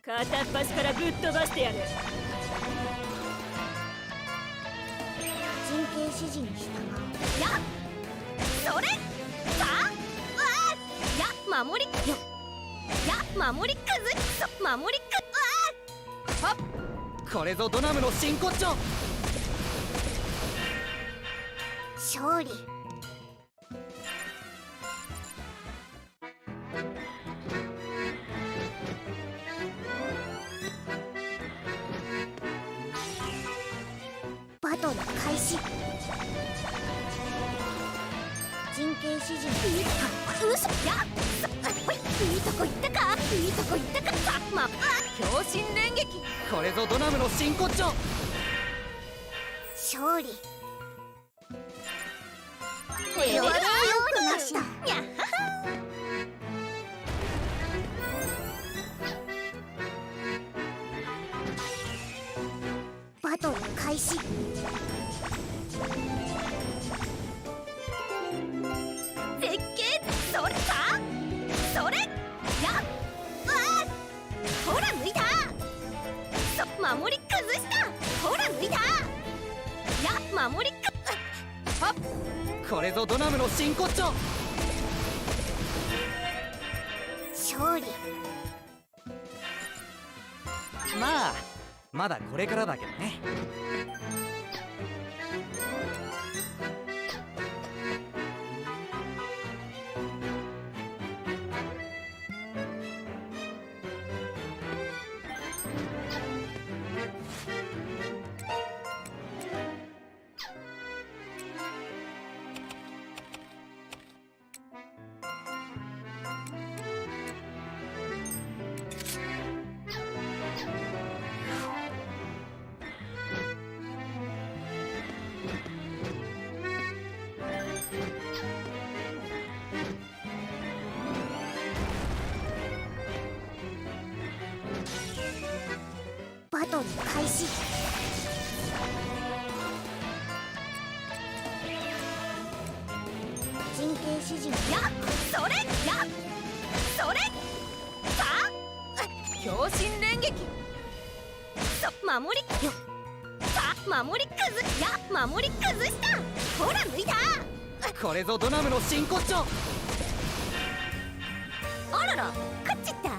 片っ端からぶっ飛ばしてやる。人形指示に従う。やそれさあ、や守りよ、や守り崩し、守りくはっ、これぞドナムの真骨頂。勝利。バトル開始。人形指示にいいか、嘘やいいとこ行ったか、いいとこ行ったか、強心連撃。これぞドナムの真骨頂。勝利。レベルアップよくなった。やっはは。バトル開始。絶景、それさ、それやほら抜いた。守り崩した。ほら抜いた。や守りかはっ、これぞドナムの真骨頂。勝利。まあまだこれからだけどね。バトル開始。人形指示にそれやそれさあ、強心連撃。守りよ、さあ守り崩守り崩した。ほら抜いた。これぞドナムの真骨頂。あらら、勝っちった。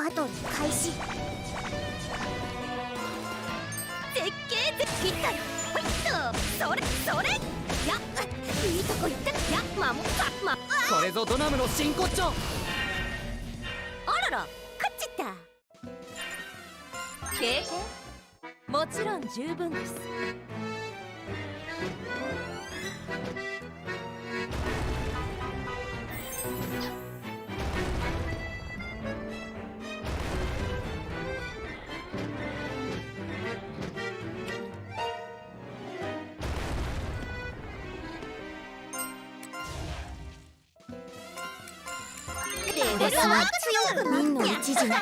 バトル開始。絶景絶切ったよ。ほいっと、それそれ。やいいとこ行ったや守ったこれぞドナムの真骨頂。あらら勝っちった経験もちろん十分です。ですが任の一時ね。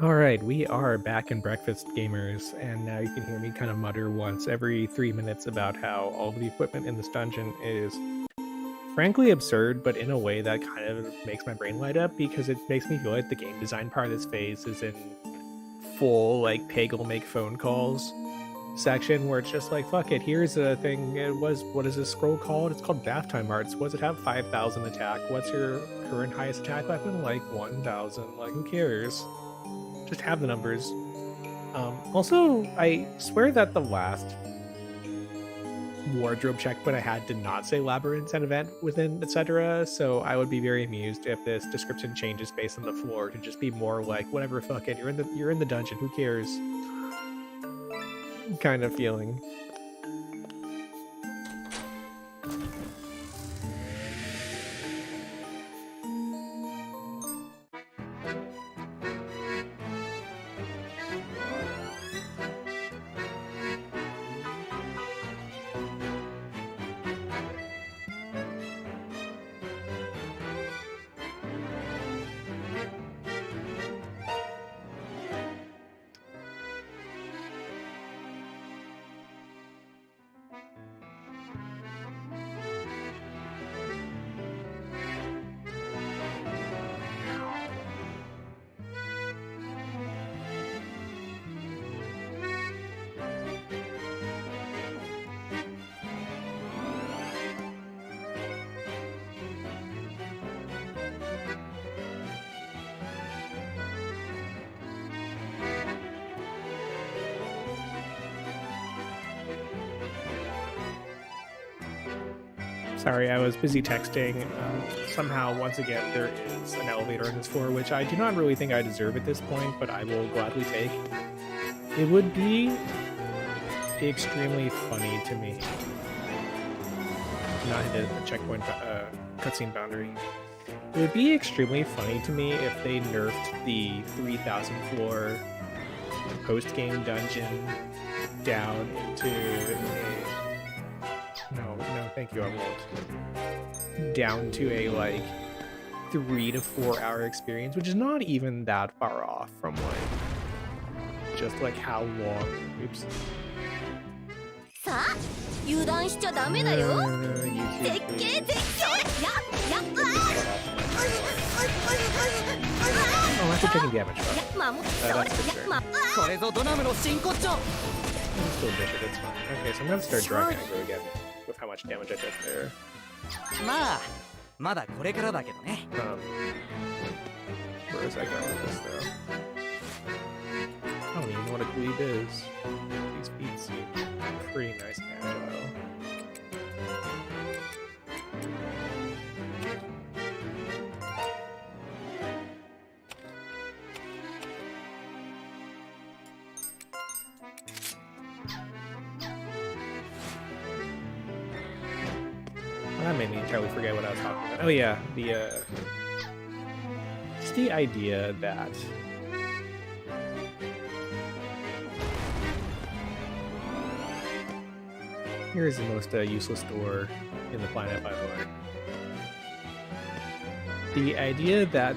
Alright, we are back in Breakfast Gamers, and now you can hear me kind of mutter once every 3 minutes about how all of the equipment in this dungeon is frankly absurd, but in a way that kind of makes my brain light up, because it makes me feel like the game design part of this phase is in full, like, Peggle make phone calls section, where it's just like, fuck it, here's a thing, what is this scroll called? It's called Bath Time Arts. What does it have? 5,000 attack. What's your current highest attack weapon? Like, 1,000. Like, who cares? Just have the numbers. Also, I swear that the last wardrobe checkpoint I had did not say Labyrinth and event within, etc. So I would be very amused if this description changes based on the floor to just be more like, whatever, fuck it, you're in the dungeon, who cares? Kind of feeling. Sorry, I was busy texting. Somehow, once again, there is an elevator on this floor, which I do not really think I deserve at this point, but I will gladly take. It would be extremely funny to me. Not hit a checkpoint cutscene boundary. It would be extremely funny to me if they nerfed the 3,000 floor post-game dungeon down into a... No, thank you, I won't. Down to a, like, 3 to 4 hour experience, which is not even that far off from, like, just, like, how long... Oops. Oh, that's a taking damage. That's good. Still dish it, it's fine. Okay, so I'm gonna start drawing aggro again with how much damage I did there. Where is I going with this though? I don't even know what a glebe is. These feet seem pretty nice and agile. That made me entirely forget what I was talking about. Oh yeah, just the idea that here's the most useless door in the planet, by the way. The idea that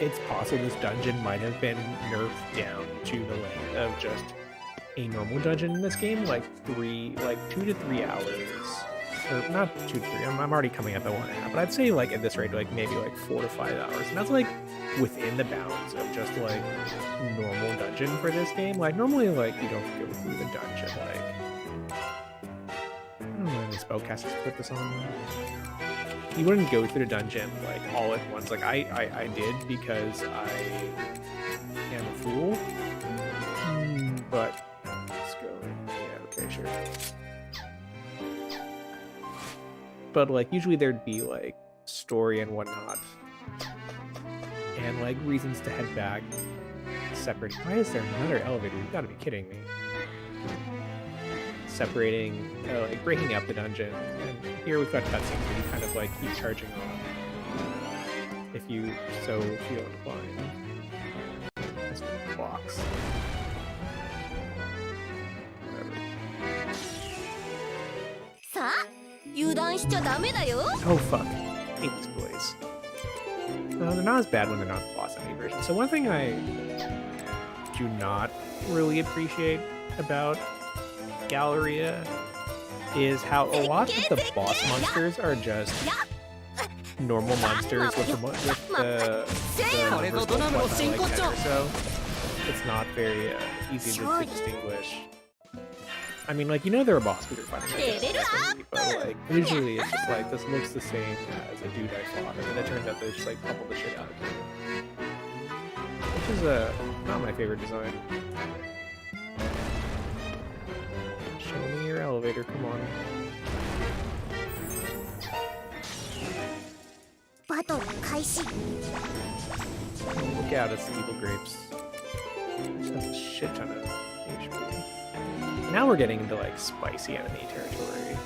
it's possible this dungeon might have been nerfed down to the length of just a normal dungeon in this game, like 2 to 3 hours. Or not 2 to 3, I'm already coming at the 1.5, but I'd say like at this rate, like maybe like 4 to 5 hours, and that's like within the bounds of just like normal dungeon for this game. Like normally, like you don't go through the dungeon. Like I don't know any spellcasters put this on. You wouldn't go through the dungeon like all at once. Like I did because I am a fool. But let's go. Yeah, okay, sure. But like usually there'd be like story and whatnot, and like reasons to head back separate. Why is there another elevator? You gotta be kidding me. Separating, like breaking up the dungeon, and here we've got cutscenes where you kind of like keep charging on if you so feel inclined. This blocks. Oh fuck. I hate this place. No, they're not as bad when they're not the boss enemy version. So one thing I do not really appreciate about Galleria is how a lot of the boss monsters are just normal monsters with the reversible weapon like that, so it's not very easy to distinguish. I mean, like, you know they're a boss because they're fighting like but like visually it's just like this looks the same as a dude I fought, and then it turns out they just like pummel the shit out of you. Which is not my favorite design. Show me your elevator, come on. Battle 開始 Look out, it's the evil grapes. Which has a shit ton of HP. Now we're getting into like spicy enemy territory.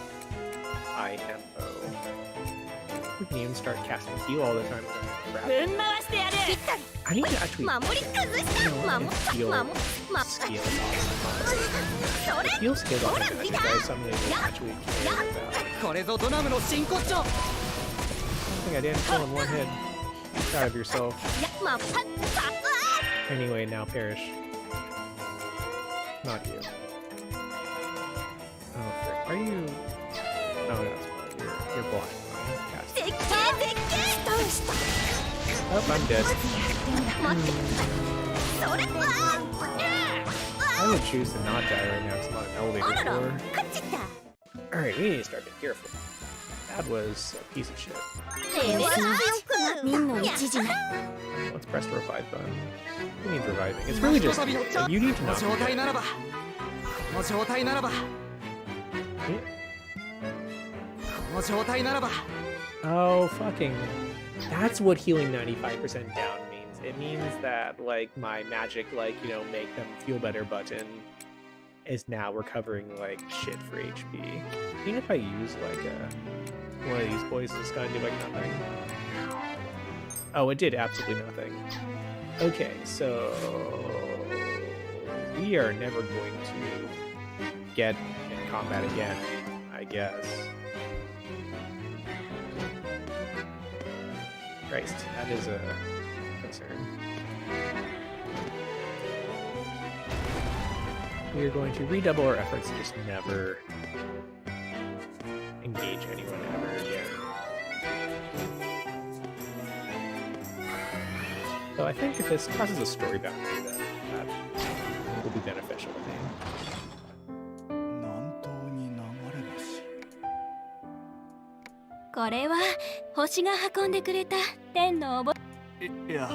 IMO. We can even start casting heal all the time. I need to actually heal scale heal scale up. I think that is something that actually care about. これぞドナムの真骨頂 I think I didn't kill in one hit. Proud of yourself. Anyway, now perish. Not you. Oh, frick. Are you? Oh, no, that's fine. You're blind. Oh, I'm dead. I would choose to not die right now because I'm on an elevator floor. Alright, we need to start being careful. That was a piece of shit. Let's press the revive button. Who needs reviving? It's really just you need to not. この状態ならばこの状態ならばこの状態ならば Oh, fucking. That's what healing 95% down means. It means that, like, my magic, like, you know, make them feel better button is now recovering, like, shit for HP. Even if I use, like, one of these boys, it's gonna do, like, nothing. Oh, it did absolutely nothing. Okay, so we are never going to get in combat again, I guess. Christ, that is a concern. We are going to redouble our efforts to just never engage anyone ever again. So I think if this crosses a story boundary, that will be beneficial to me. 南東に流れ星。これは星が運んでくれた天のおぼいや、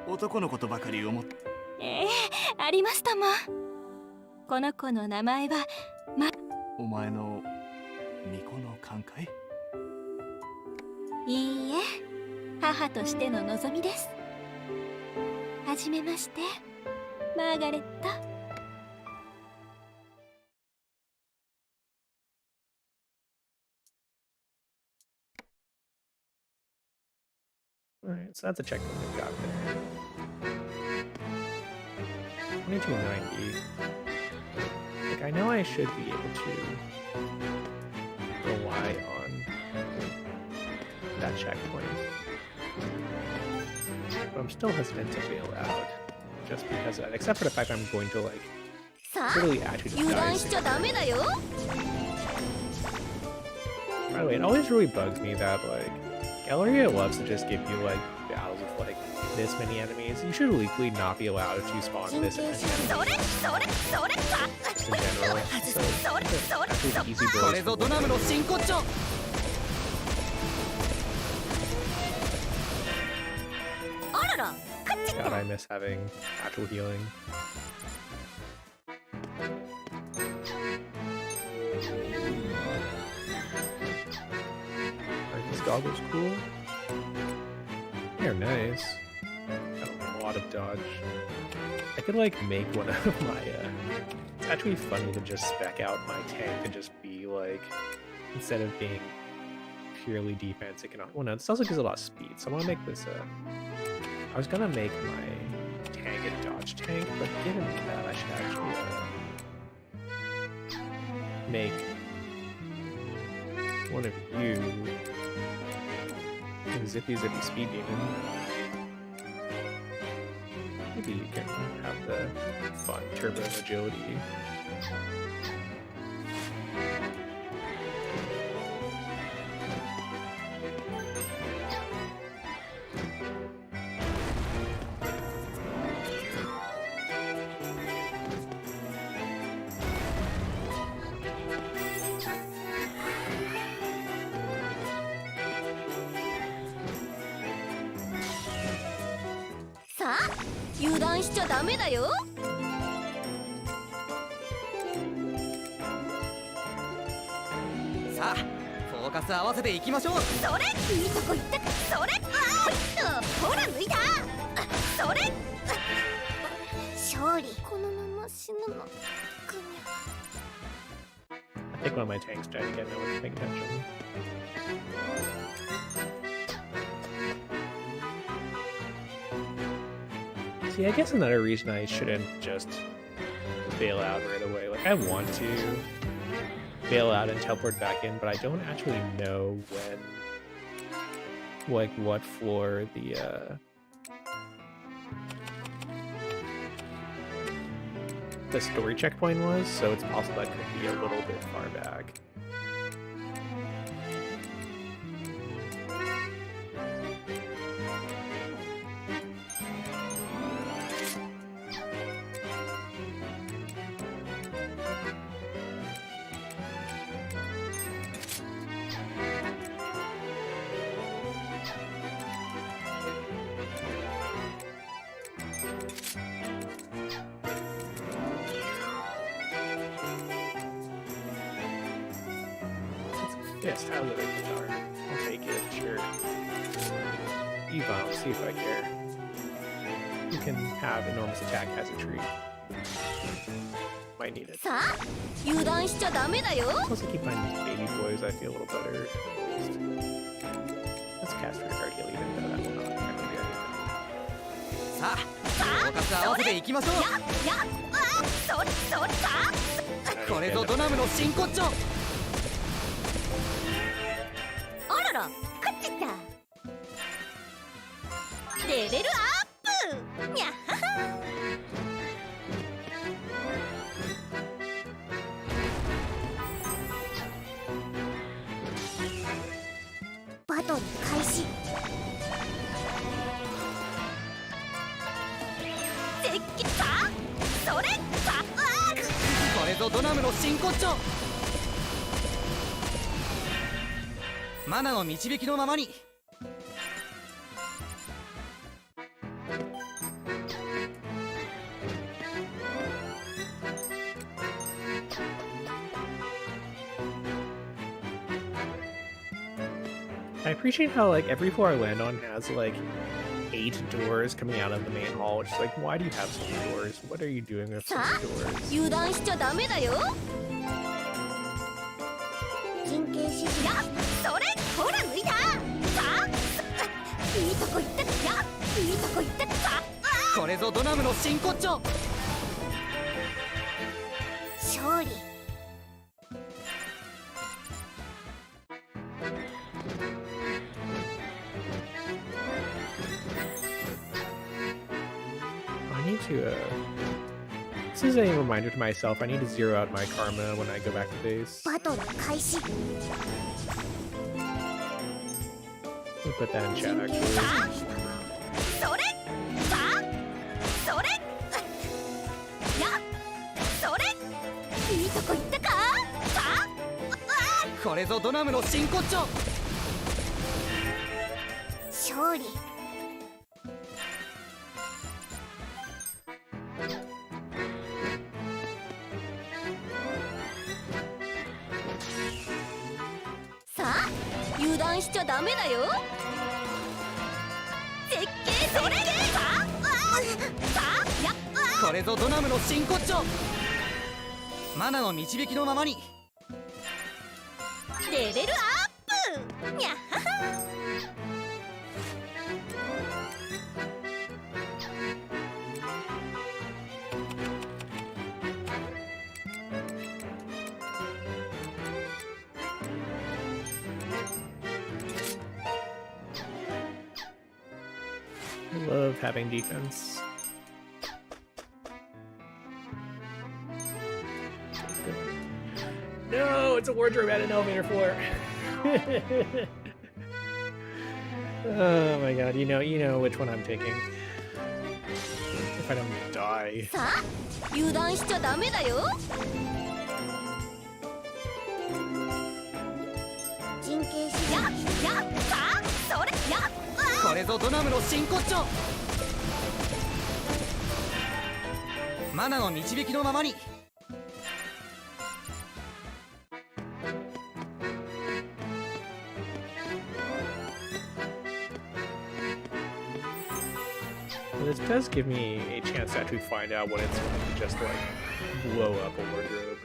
男のことばかり思って。ありますとも。この子の名前はお前の巫女の寛解？いいえ、母としての望みです。はじめまして、マーガレット。Alright, so that's a checkpoint we've got there. 2290. Like, I know I should be able to rely on that checkpoint. But I'm still hesitant to bail out. Just because of that. Except for the fact I'm going to, like, literally actually just die. By the way, it always really bugs me that, like, Galleria loves to just give you, like, battles with, like, this many enemies. You should legally not be allowed to spawn this many enemies. Just in general. So, actually easy これぞドナムの真骨頂 God, I miss having actual healing. Are these goggles cool? They're nice. Got a lot of dodge. I could like make one of my it's actually funny to just spec out my tank and just be like, instead of being purely defense, it can, well no, this also gives a lot of speed, so I want to make this I was gonna make my tank a dodge tank, but given that, I should actually make one of you a zippy speed demon. maybe you can have the fun turbo agility.さあ油断しちゃダメだよ。さあフォーカス合わせていきましょう。それいいとこ行ってそれあーほら抜いたそれ勝利。このまま死ぬの。ぐにゃ。 I think one of my tanks died again. I wasn't paying attention. See, I guess another reason I shouldn't just bail out right away. Like, I want to bail out and teleport back in, but I don't actually know when, like, what floor the story checkpoint was, so it's possible that could be a little bit far back. Yes, how's it guitar? I'll take it, sure. E-bomb, see if I care. You can have enormous attack as a treat. Might need it. さあ油断しちゃダメだよ。 Plus, I keep finding these baby boys, I feel a little better. Let's cast disregard heal even though that will not affect the area. さあフォーカス合わせていきましょう。それさこれぞドナムの真骨頂。あらら勝っちゃったレベルアップにゃっははバトル開始。絶景さそれさこれぞドナムの真骨頂。マナの導きのままに。 I appreciate how, like, every floor I land on has, like, 8 doors coming out of the main hall, which is like, why do you have so many doors? What are you doing with so many doors? 油断しちゃダメだよ。陣形指示。やそれほら抜いたさあいいとこ行ってやいいとこ行ってさこれぞドナムの真骨頂。勝利。 I need to, this is a reminder to myself, I need to zero out my karma when I go back to base. バトル開始。 I'll put that in chat, 陣形 actually. 指さ示。それさそれやそれいいとこ行ったかさこれぞドナムの真骨頂。勝利。 さあ油断しちゃダメだよ。絶景それさやこれぞドナムの真骨頂。マナの導きのままに。 レベルアップにゃっはは I love having defense. No, it's a wardrobe at an elevator floor. Oh my god, you know which one I'm taking. If I don't die. さあ油断しちゃダメだよ。神経質やさあそれやこれぞドナムの真骨頂。マナの導きのままに。This does give me a chance to actually find out what it's like to just like blow up a wardrobe.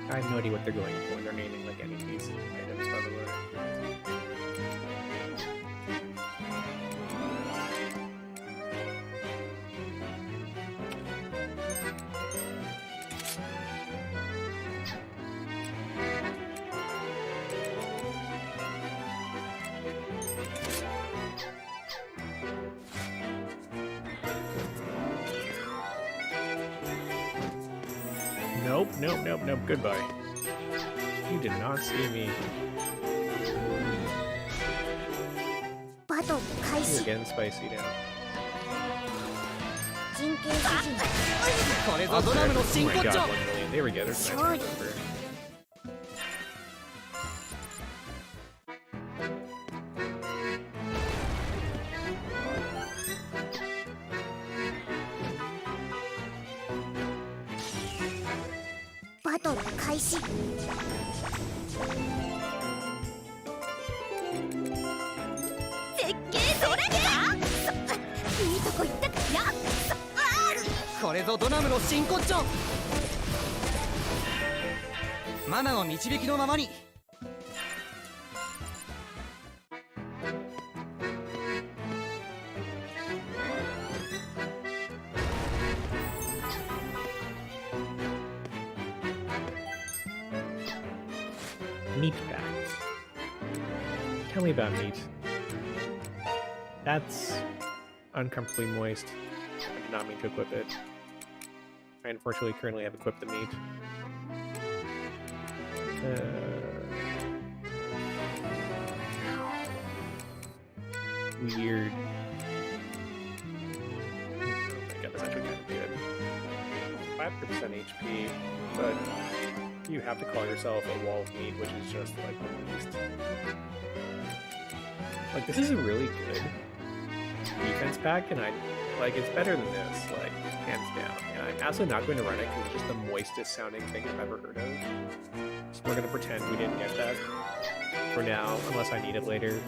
I have no idea what they're going for. They're naming like any of these items, by the way. Nope. Goodbye. You did not see me. バトル開 You're 始 getting spicy now. 神経質これぞドナムの Oh 真 my 骨 god, 頂。 1 million. They were good. There's a nice number. Battle バトル開始絶景それか。いいとこ行ったか。やこれぞドナムの真骨頂。マナの導きのままに。Meat bags. Tell me about meat. That's uncomfortably moist. I did not mean to equip it. I unfortunately currently have equipped the meat. Weird. Oh my god, that's actually kind of good. 5% HP, but you have to call yourself a wall of meat, which is just like the least. Like, this is a really good defense pack, and it's better than this, like, hands down. And I'm absolutely not going to run it because it's just the moistest sounding thing I've ever heard of. So we're going to pretend we didn't get that for now, unless I need it later.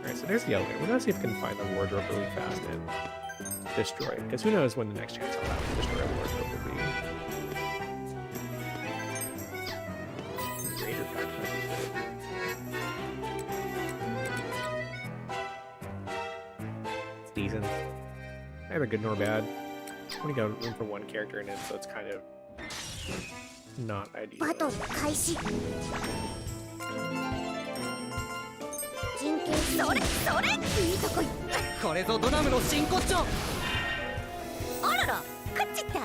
Alright, so there's the elevator. We're gonna see if we can find the wardrobe really fast and destroy it, because who knows when the next chance I'll have to destroy a wardrobe will be. Raider pack might be good. It's decent. Neither good nor bad. We only got room for one character in it, so it's kind of not ideal. バトル開始神経質それそれ。いいとこ行っこれぞドナムの真骨頂。た。あらら勝っちゃった。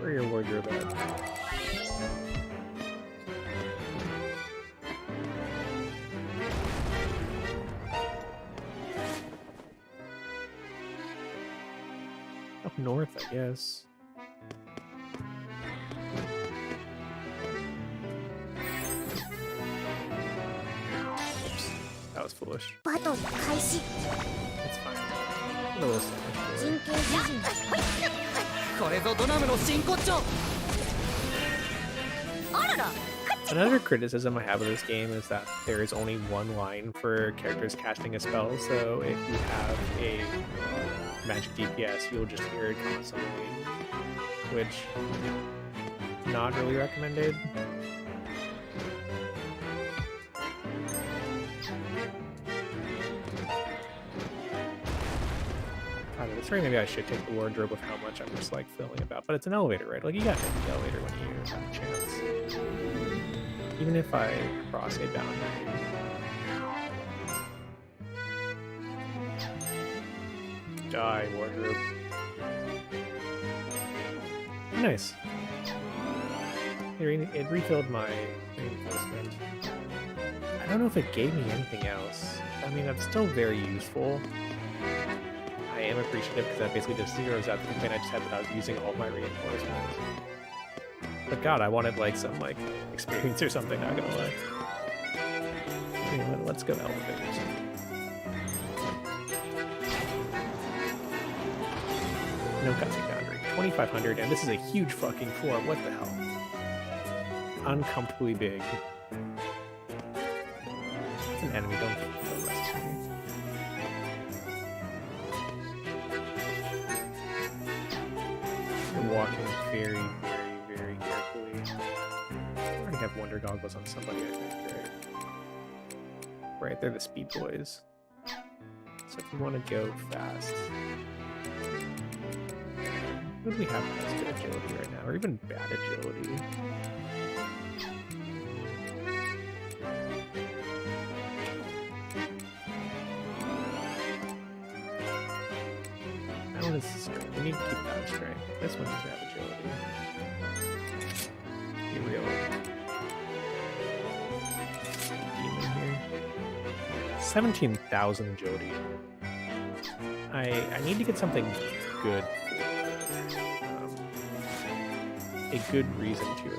Where your wardrobe at? Up north, I guess. Oops, that was foolish. バトル開始 It's fine. A little savage. 神経質これぞドナムの真骨頂。あらら Another criticism I have of this game is that there is only one line for characters casting a spell, so if you have a magic DPS, you'll just hear it constantly, which not really recommended. God, it's right, maybe I should take the wardrobe of how much I'm just like feeling about, but it's an elevator, right? Like you gotta take the elevator when you have a chance. Even if I cross a boundary. Die, wardrobe. Nice. It refilled my reinforcement. I don't know if it gave me anything else. I mean, that's still very useful. I am appreciative because that basically just zeroes out the complaint I just had that I was using all my reinforcements. But God, I wanted like some like experience or something, not gonna lie. Anyway, let's go elevators. No cutting boundary. 2,500, and this is a huge fucking floor. What the hell? Uncomfortably big. It's an enemy, don't rest me. You're walking very, very, very carefully. I already have Wonder Goggles on somebody, I think, right? Right, they're the speed boys. So if you want to go fast. What do we have as good agility right now? Or even bad agility? That one is strength. We need to keep that strength. This one needs to have agility. Be real. Demon here. 17,000 agility. I need to get something good. A good reason to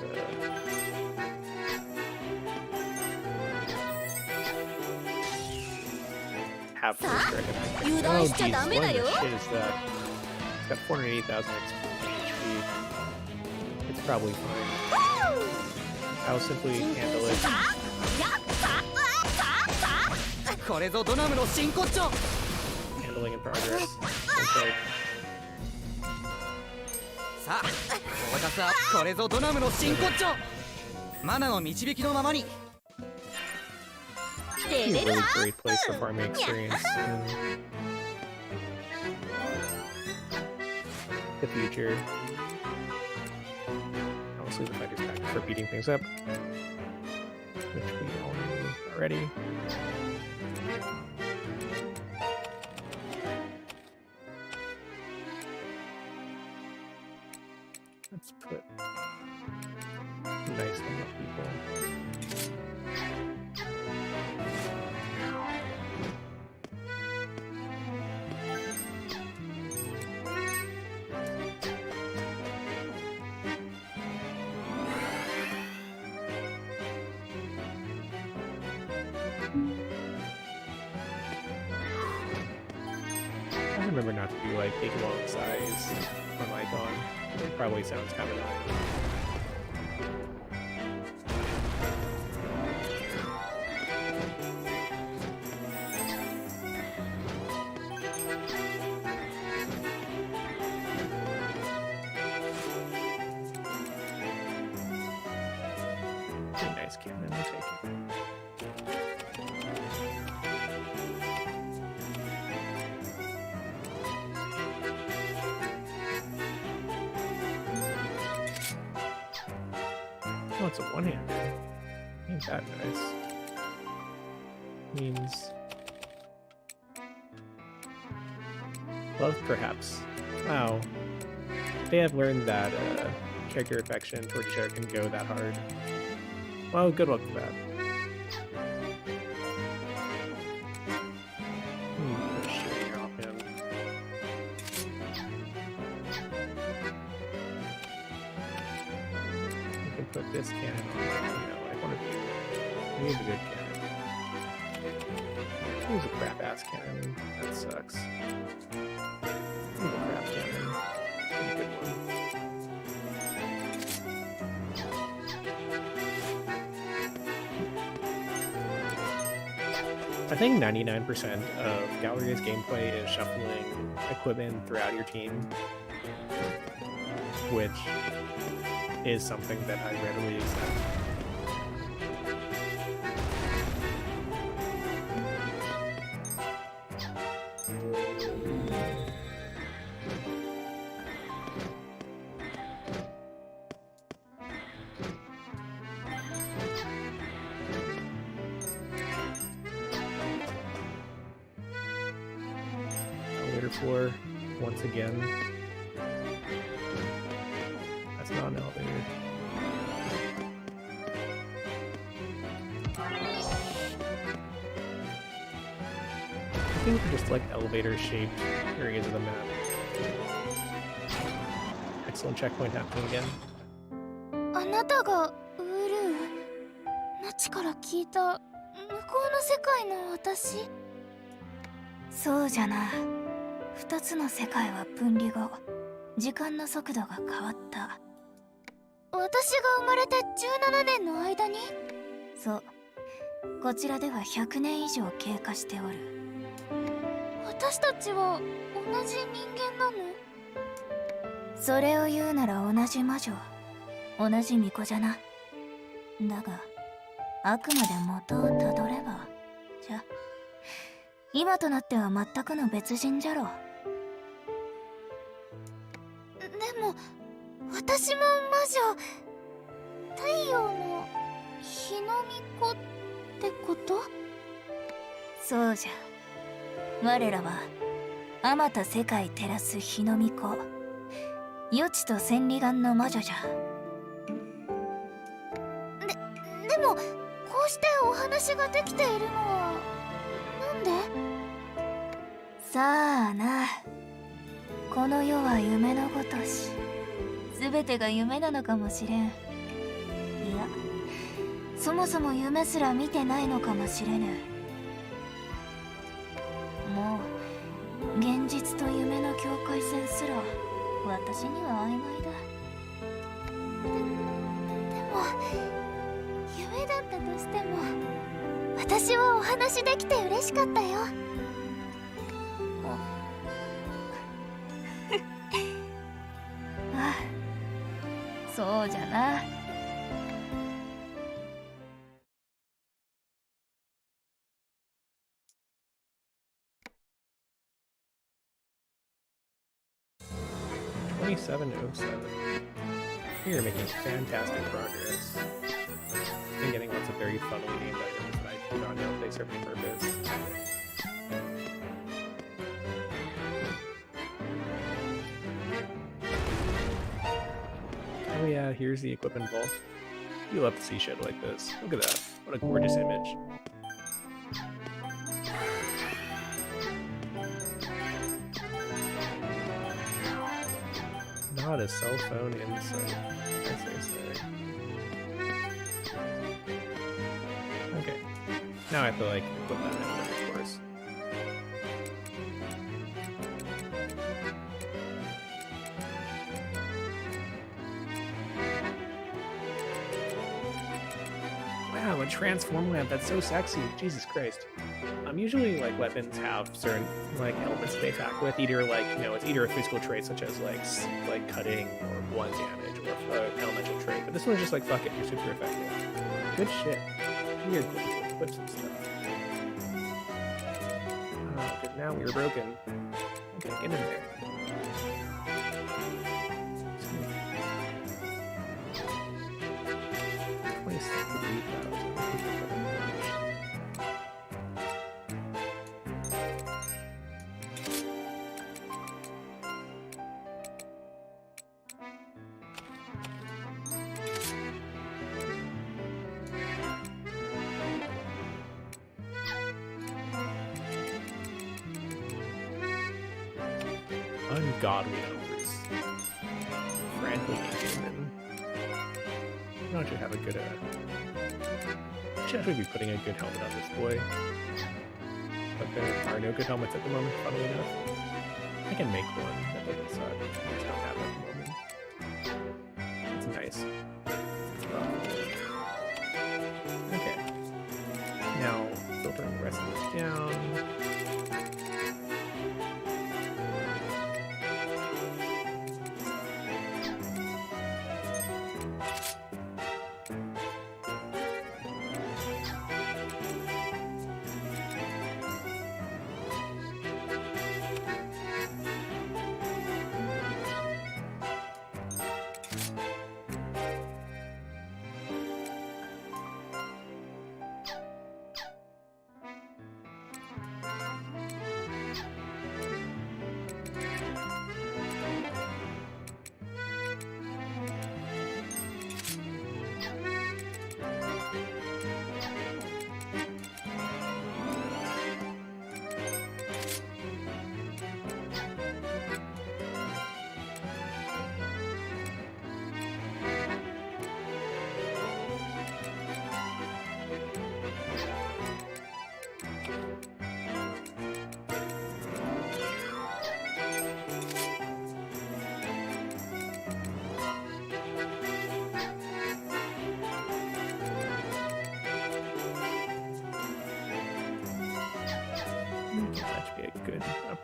have this dragon. Oh jeez, what the shit is that? It's got 408,000 HP. It's probably fine. I'll simply handle it. Handling in progress. Okay. さあ、私はこれぞドナムの真骨頂。マナの導きのままに。 A really great place for farming experience in the future. Honestly, the fighter's back for beating things up, which we all knew already. Let's put nice little people. I remember not to do like big long size on Icon. It probably sounds kind of annoying. Nice cannon, I'll take it. Oh, it's a one-hander. Ain't that nice. Means love, perhaps. Wow. They have learned that character affection toward each other can go that hard. Well, good luck with that. Put a shooting off him. We can put this cannon on, like one of you. We need a good cannon. Use a crap-ass cannon. That sucks. Use a crap cannon. Get a good one. I think 99% of Galleria's gameplay is shuffling equipment throughout your team, which is something that I readily accept. Floor once again. That's not an elevator. I think they're just like elevator shaped areas of the map. Excellent checkpoint happening again. あなたがウルーナチから聞いた向こうの世界の私？そうじゃな。2つの世界は分離後、時間の速度が変わった。私が生まれて17年の間に？そう。こちらでは100年以上経過しておる。私たちは同じ人間なの？それを言うなら同じ魔女、同じ巫女じゃな。だが、あくまで元をたどれば、じゃ、今となっては全くの別人じゃろ。でも私も魔女、太陽の日の巫女ってこと？そうじゃ。我らはあまた世界照らす日の巫女、予知と千里眼の魔女じゃ。でもこうしてお話ができているのはなんで？さあな。この世は夢のごとし、すべてが夢なのかもしれん。いや、そもそも夢すら見てないのかもしれぬ。もう現実と夢の境界線すら私には曖昧だ。でも夢だったとしても私はお話できて嬉しかったよ。ああ、そうじゃな。2707. You're making fantastic progress. And getting lots of very funnily named items that I do not know if they serve a purpose. Oh yeah, here's the equipment vault. You love to see shit like this. Look at that. What a gorgeous image. Not a cell phone in sight, as they say. Okay. Now I have to, like, put that in there, of course. Wow, a transform lamp, that's so sexy. Jesus Christ. Usually, like, weapons have certain, like, elements they attack with. Either, like, you know, it's either a physical trait such as, like cutting or blunt damage, or an elemental trait. But this one's just like, fuck it, you're super effective. Good shit. Weird clip some stuff. Oh, good, now we were broken. Okay, get in there. Ungodly numbers. Frankly inhuman. Why don't you have a good should actually be putting a good helmet on this boy. But there are no good helmets at the moment, funnily enough. I can make one, that doesn't suck. I just don't have it at the moment. It's nice. Okay. Now filtering the rest of this down.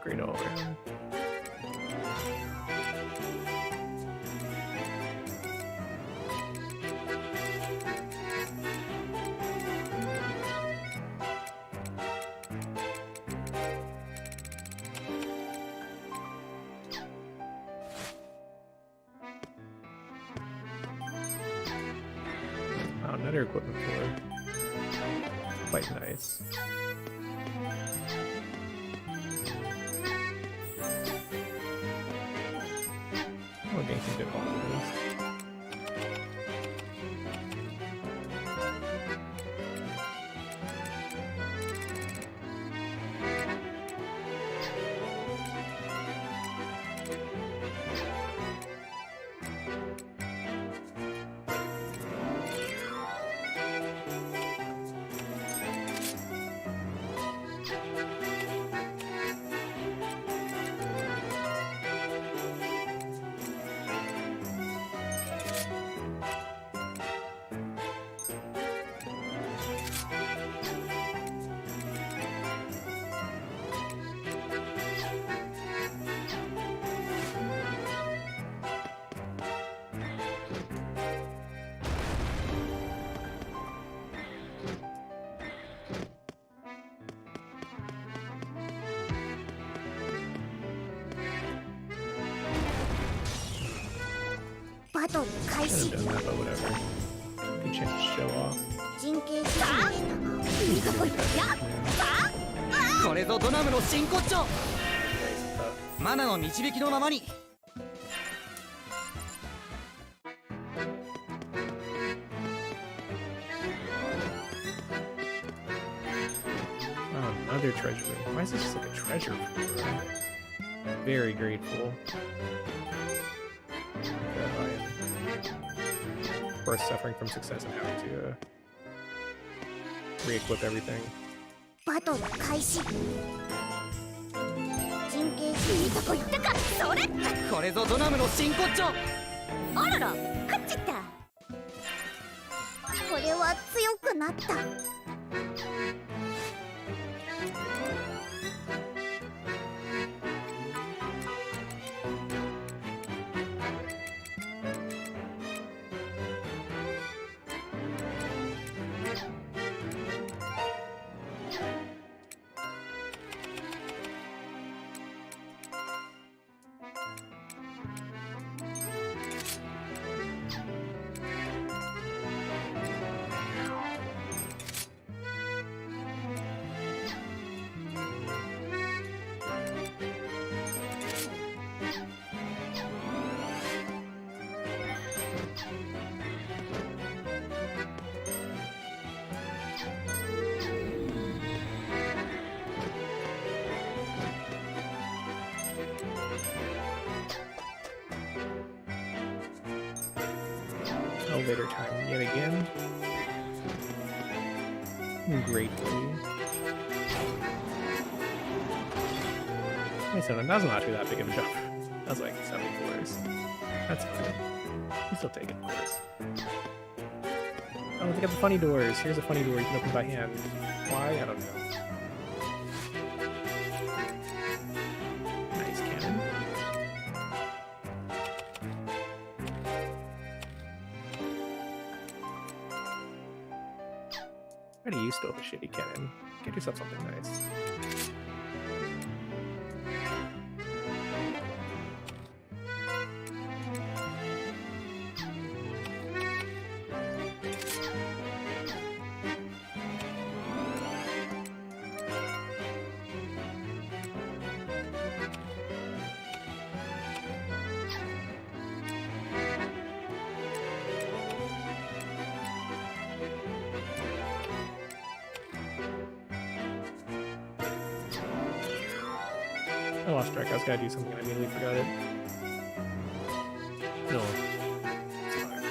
great all around. Oh, another equipment floor. Quite nice. Oh, getting some good balls at least. Battle Should have done that, but whatever. Good chance to show off. 陣形主義でしたがいいとこ行ってやこれぞドナムの真骨頂。マナの導きのままに。Oh, another treasure room. Why is this just like a treasure room? Very grateful. Of course, suffering from success and having to re-equip everything. バトル開始陣形主義いいとこ行ったかそれこれぞドナムの真骨頂。あらら勝っちゃったこれは強くなった Elevator time yet again. Gratefully. Wait, so that's not that big of a jump. That's like 70 floors. That's fine. You still take it, of course. Oh, they got the funny doors. Here's a funny door you can open by hand. Why? I don't know. Nice cannon. Why do you still have a shitty cannon? Get yourself something nice. I lost track. I was gonna do something and I immediately forgot it. No. It's fine.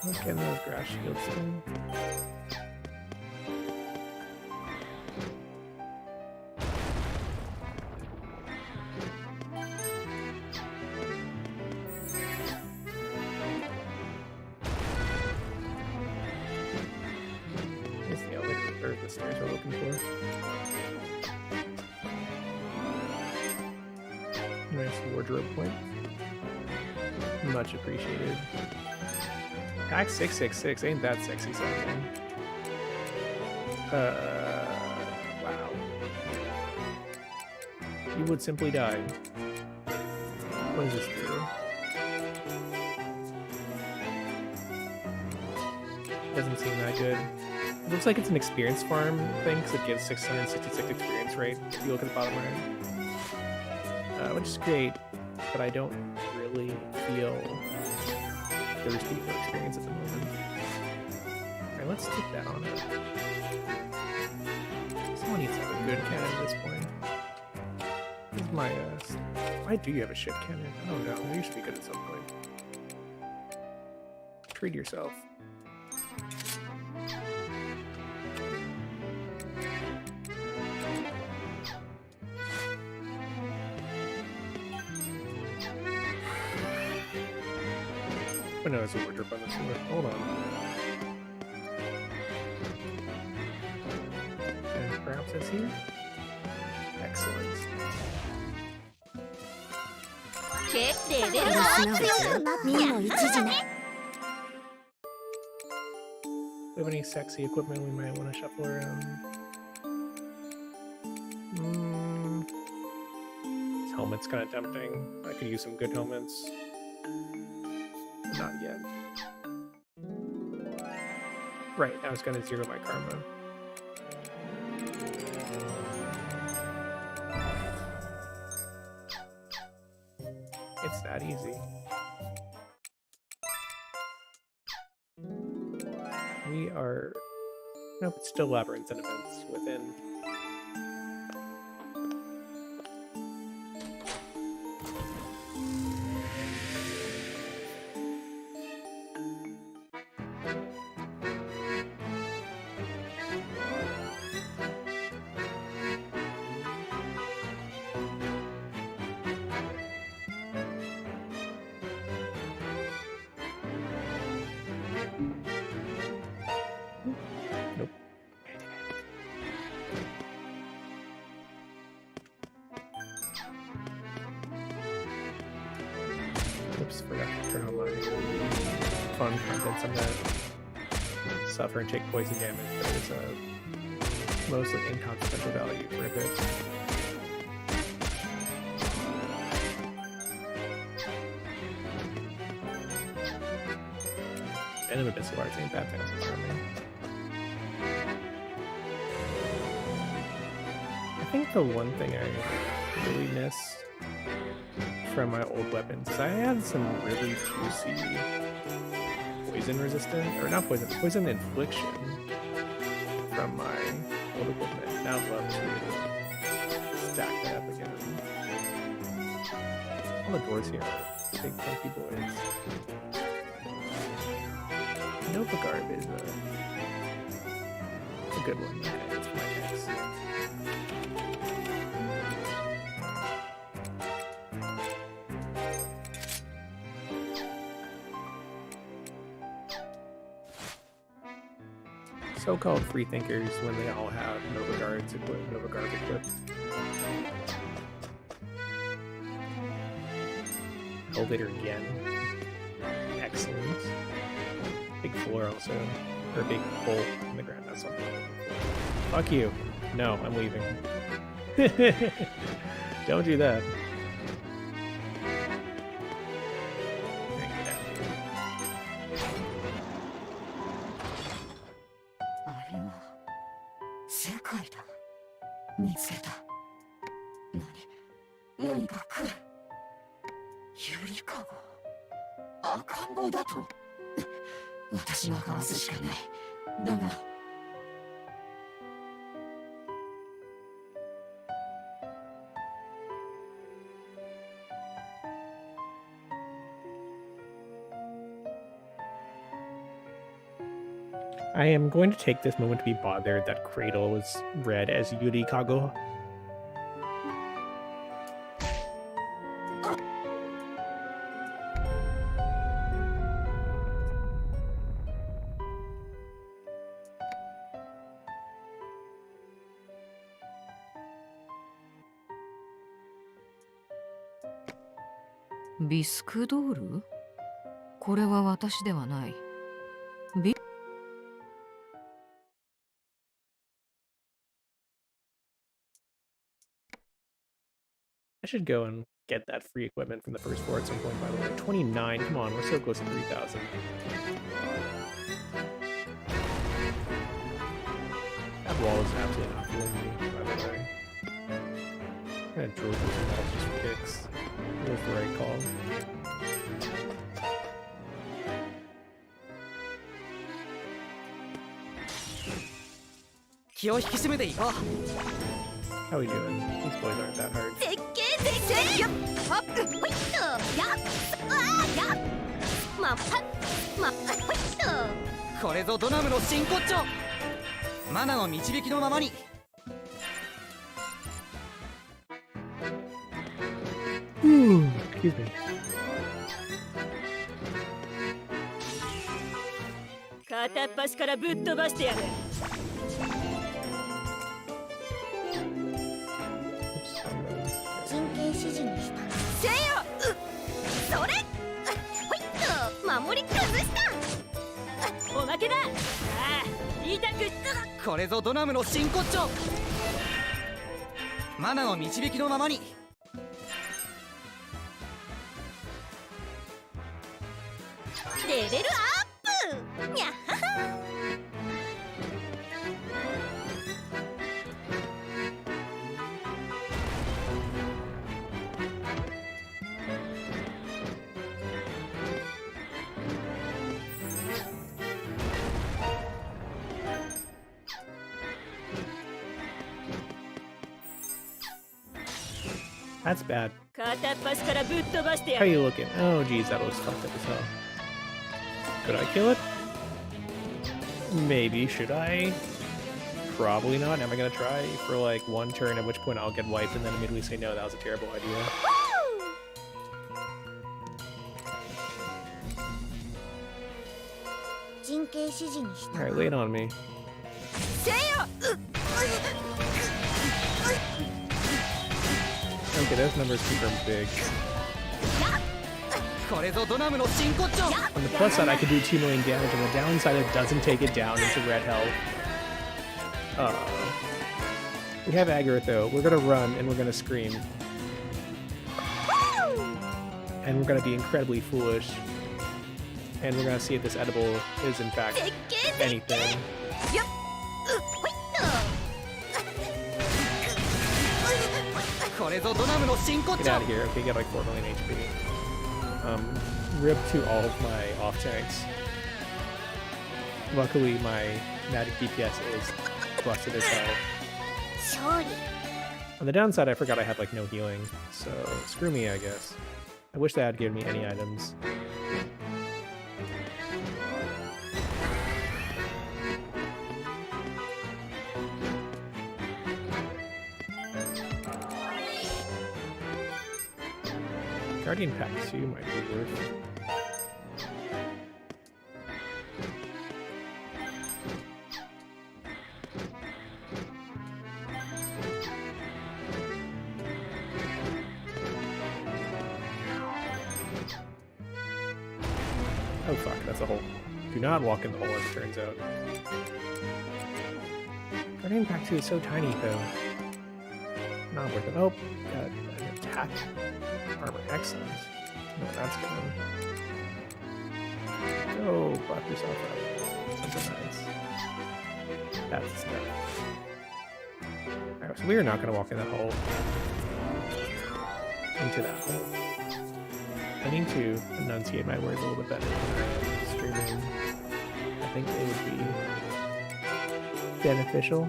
Look at those grass shields. looking for. Nice wardrobe point. Much appreciated. Pack 666, ain't that sexy something? Wow. You would simply die. What does this do? Doesn't seem that good. It looks like it's an experience farm thing because it gives 666 experience rate if you look at the bottom right. Which is great, but I don't really feel thirsty for experience at the moment. Alright, let's stick that on it. Someone needs to have a good cannon at this point. Here's my, why do you have a shit cannon? I don't know, you should be good at some point. Treat yourself. Oh no, there's a wardrobe on this one. Hold on. And perhaps it's here? Excellent. Do we have any sexy equipment we might want to shuffle around? This helmet's kind of tempting. I could use some good helmets. Not yet. Right, I was gonna zero my karma. It's that easy. We are... Nope, it's still Labyrinth and events within. Oops, forgot to turn on my fun contents. I'm gonna suffer and take poison damage, but it's a mostly inconsequential value for a bit. And a bit of arts ain't that fancy for me. I think the one thing I really miss from my old weapons is I had some really juicy poison resistant, or not poison, poison infliction from my old equipment. Now I'd love to stack that up again. All the doors here are big funky boys. Nova Garb is a good one. Okay, that's for my case. So-called freethinkers when they all have Nova Guards equipped, Nova Garb equipped. Elevator again. Excellent. Big floor also. Or a big hole in the ground, that's something. Fuck you. No, I'm leaving. Don't do that. I am going to take this moment to be bothered that Cradle was read as Yuri Kago. ビスクドール？これは私ではない。I should go and get that free equipment from the first floor at some point, by the way. 29, come on, we're so close to 3,000. That wall is absolutely not fooling me, by the way. I'm gonna drill through some walls just for kicks. That was the right call. 気を引き締めていこう。 How we doing? These boys aren't that hard. 絶景絶景やっほっほいっとやっあーやっまっはっまっほいっとこれぞドナムの真骨頂。マナの導きのままに。 Excuse me. 片っ端からぶっ飛ばしてやる。 人形指示に従うせよそれほいっと守り崩したおまけだ。ああ、痛くこれぞドナムの真骨頂。マナの導きのままに。 レベルアップにゃっはは That's bad. 片っ端からぶっ飛ばしてや How る。 you looking? Oh, geez, that looks fucked up as hell. Could I kill it? Maybe. Should I? Probably not. Am I gonna try for like one turn, at which point I'll get wiped and then immediately say no, that was a terrible idea. Alright, lay it on me. Okay, those numbers confirm big. これぞドナムの真骨頂。 On the plus side, I could do 2 million damage. On the downside, it doesn't take it down into red health. We have Agarth though. We're gonna run and we're gonna scream. And we're gonna be incredibly foolish. And we're gonna see if this edible is in fact anything. Get out of here. Okay, get like 4 million HP. Rip to all of my off tanks. Luckily, my magic DPS is busted as hell. On the downside, I forgot I had like no healing, so screw me, I guess. I wish they had given me any items. Guardian Pack 2 might be worth it. Oh fuck, that's a hole. Do not walk in the hole, as it turns out. Guardian Pack 2 is so tiny, though. Not worth it. Oh, an attack. Armor, excellent. No, that's good. Go, buff yourself up. Something nice. That's stuff. Alright, so we are not going to walk in that hole. Into that hole. I need to enunciate my words a little bit better when I'm streaming. I think it would be beneficial.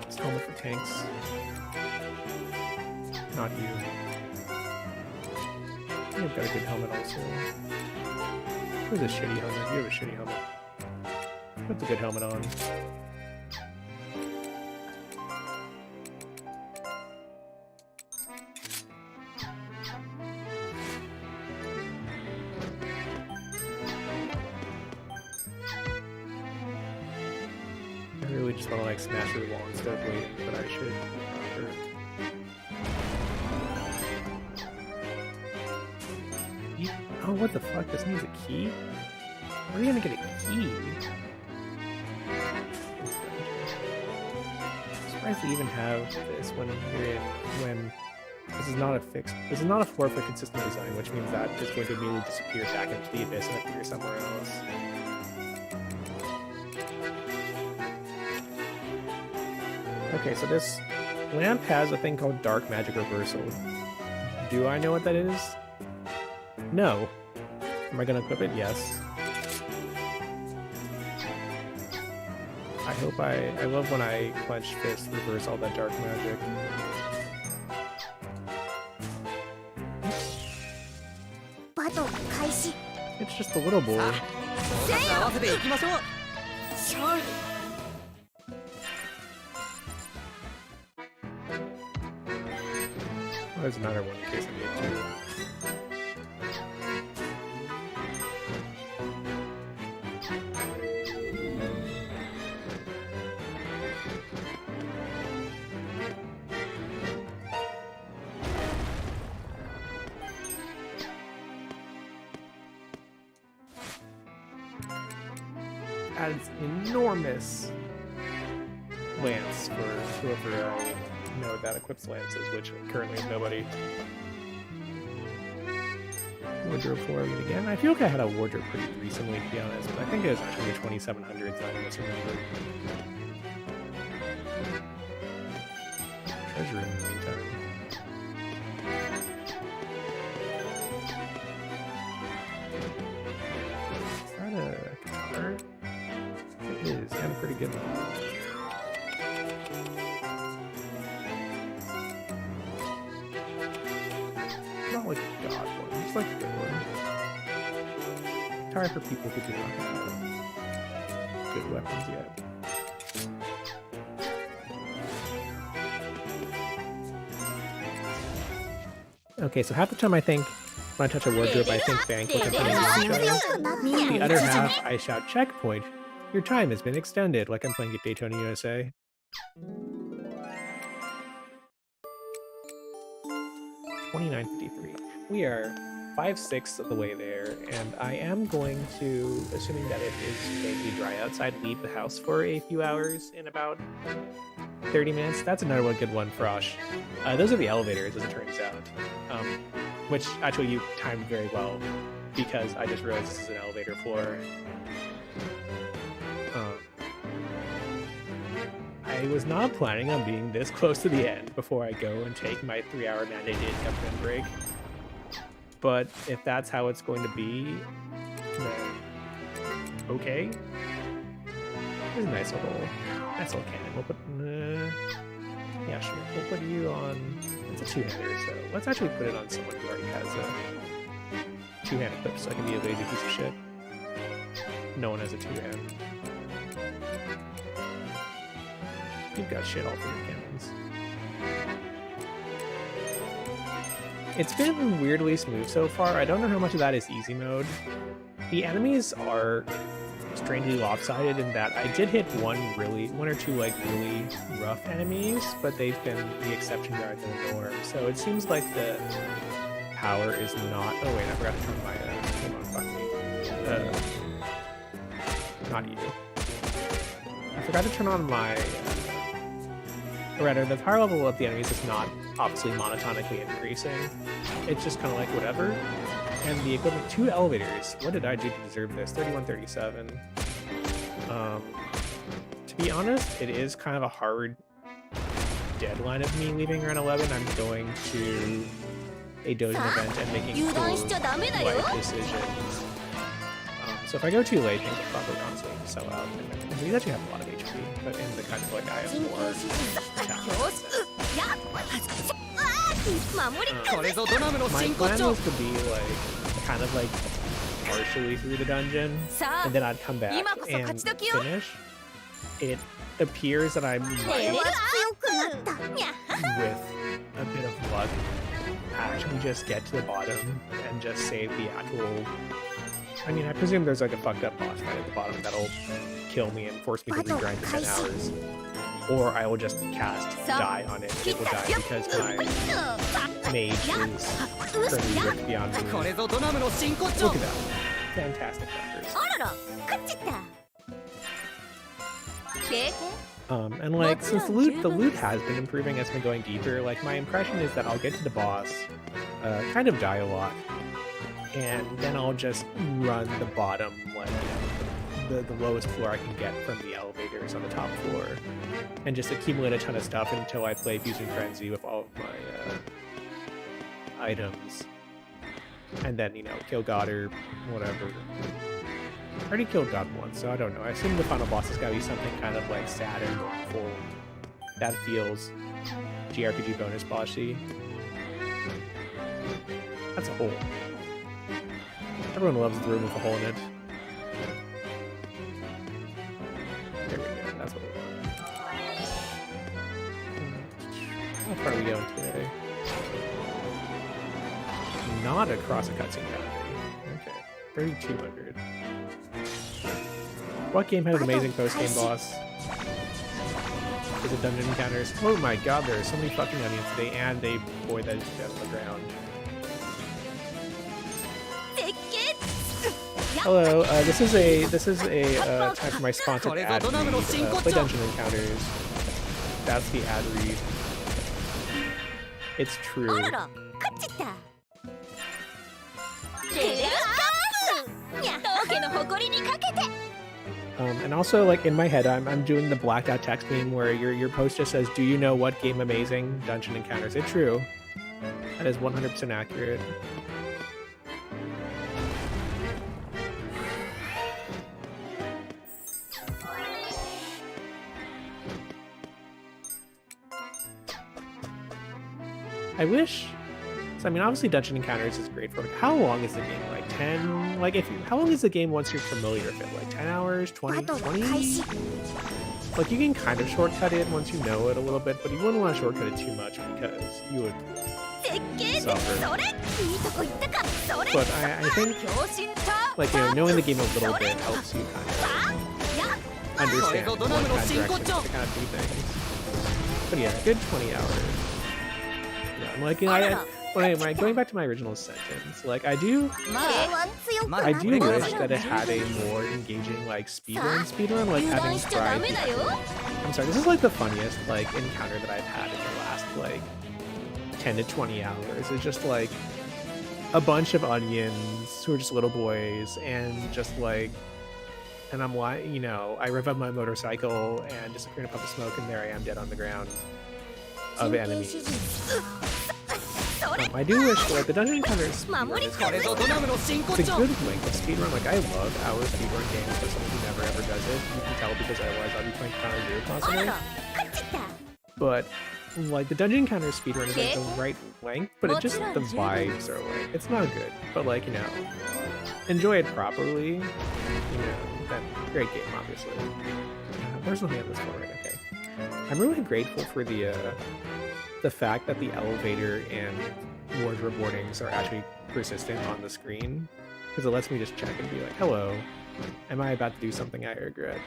It's helmet for tanks. Not you. You've got a good helmet also. Where's a shitty helmet? You have a shitty helmet. Put the good helmet on. I really just want to like smash through the wall instead of waiting, but I should. Oh, what the fuck? This needs a key? Where are you gonna get a key? I'm surprised they even have this when you're in, when this is not a floor for consistent design, which means that it's going to immediately disappear back into the abyss and appear somewhere else. Okay, so this lamp has a thing called dark magic reversal. Do I know what that is? No. Am I gonna equip it? Yes. I love when I clench fist reverse all that dark magic. Battle 開始。 It's just a little boy. 合わせていきましょう。 Oh, there's another one in case I need to. Adds enormous lance for whoever know that equips lances, which currently is nobody. Wardrobe form again. I feel like I had a wardrobe pretty recently, to be honest, but I think it was actually the 2700s that I misremembered. Treasure in the meantime. Is that a card? It is, and a pretty good one. Not like a god one, just like a good one. Tired for people who do not have good weapons yet. Okay, so half the time I think when I touch a wardrobe, I think banquet and putting on show. The other half, I shout checkpoint. Your time has been extended, like I'm playing at Daytona USA. $29.53. We are 5/6 of the way there, and I am going to, assuming that it is vaguely dry outside, leave the house for a few hours in about 30 minutes. That's another good one, Frosh. Those are the elevators, as it turns out, which actually you timed very well, because I just realized this is an elevator floor. I was not planning on being this close to the end before I go and take my 3-hour mandated government break. But if that's how it's going to be, then okay. There's a nice little cannon. We'll put, yeah, sure. We'll put you on. It's a two-hander, so let's actually put it on someone who already has a two-hand equipped, so I can be a lazy piece of shit. No one has a two-hand. You've got shit all through your cannons. It's been weirdly smooth so far. I don't know how much of that is easy mode. The enemies are strangely lopsided in that I did hit one or two like really rough enemies, but they've been the exception rather than the norm. So it seems like the power is not. Oh wait, I forgot to turn my. Come on, fuck me. Not you. I forgot to turn on my. Or rather, the power level of the enemies is not obviously monotonically increasing. It's just kind of like whatever. And the equivalent 2 elevators. What did I do to deserve this? 3137. To be honest, it is kind of a hard deadline of me leaving around 11. I'm going to a dojo event and making life decisions. So if I go too late, things will probably honestly sell out. And these actually have a lot of HP, but in the kind of like I have more attack. My plan was to be like kind of like partially through the dungeon, and then I'd come back and finish. It appears that I might, with a bit of luck, actually just get to the bottom and just save the actual. I mean, I presume there's like a fucked up boss fight at the bottom that'll kill me and force me to regrind for 10 hours. or I will just cast die on it. It will die because my mage is currently ripped beyond me. これぞドナムの真骨頂 Look at that. Fantastic numbers. あらら勝っちゃった And like, since the loot has been improving as I've been going deeper, like my impression is that I'll get to the boss, kind of die a lot, and then I'll just run the bottom, like, you know, the lowest floor I can get from the elevators on the top floor, and just accumulate a ton of stuff until I play Fusion Frenzy with all of my items, and then, you know, kill God or whatever. I already killed God once, so I don't know. I assume the final boss has got to be something kind of like sad and mournful. That feels GRPG bonus bossy. That's a hole. Everyone loves the room with a hole in it. There we go. That's what we want. How far are we going today? Not across a cutscene boundary. Okay. 3,200. What game had an amazing post-game boss? For the dungeon encounters. Oh my god, there are so many fucking onions today, and they boy that is down on the ground. Hello, this is a time for my sponsored ad read. Play Dungeon Encounters. That's the ad read. It's true. And also, like, in my head, I'm doing the blacked out text meme where your post just says, "Do you know what game amazing? Dungeon Encounters." It's true. That is 100% accurate. I wish. So, I mean, obviously, Dungeon Encounters is great for. Like, how long is the game? Like 10? Like, how long is the game once you're familiar with it? Like 10 hours, 20? Like, you can kind of shortcut it once you know it a little bit, but you wouldn't want to shortcut it too much because you would suffer. But I think, like, you know, knowing the game a little bit helps you kind of understand what kind of directions to kind of do things. But yeah, good 20 hours. Yeah, I'm like, you know, when I going back to my original sentence, like I do wish that it had a more engaging like speedrun, like having tried. I'm sorry, this is like the funniest like encounter that I've had in the last like 10 to 20 hours. It's just like a bunch of onions who are just little boys and just like, and I'm like, you know, I rev up my motorcycle and just appear in a puff of smoke, and there I am dead on the ground of enemies. I do wish like the Dungeon Encounters speedrun is kind of like, it's a good length of speedrun. Like I love our speedrun games for someone who never ever does it. You can tell because otherwise I'll be playing Counter Zero constantly. But like the Dungeon Encounters speedrun is like the right length, but it just the vibes are like it's not good. But like, you know, enjoy it properly. You know, that great game obviously. Where's the hand this for? Okay. I'm really grateful for the fact that the elevator and wardrobe warnings are actually persistent on the screen, because it lets me just check and be like, hello, am I about to do something I regret?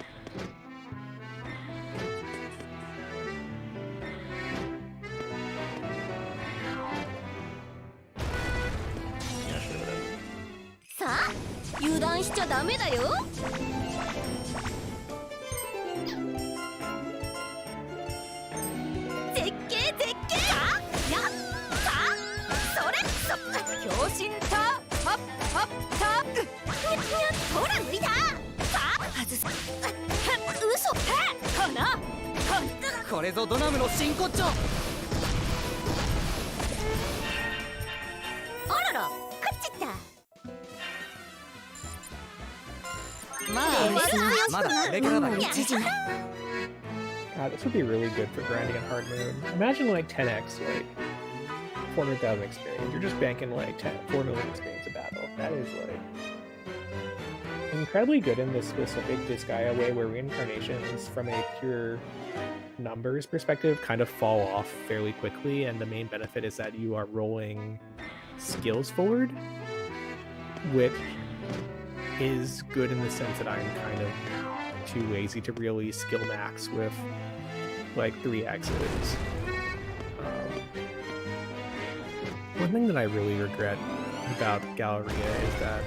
Yeah, sure, whatever. 油断しちゃダメだよ。強心タホッホッタほら抜いたさあ外す嘘かなこれぞドナムの真骨頂あらら勝っちゃったまだこれからだよ God, this would be really good for grinding in hard mode. Imagine like 10x, like 400,000 experience. You're just banking like 4 million experience a battle. That is like incredibly good in this specific Disgaea way, where reincarnations from a pure numbers perspective kind of fall off fairly quickly, and the main benefit is that you are rolling skills forward, which is good in the sense that I'm kind of too lazy to really skill max with like 3 X's. One thing that I really regret about Galleria is that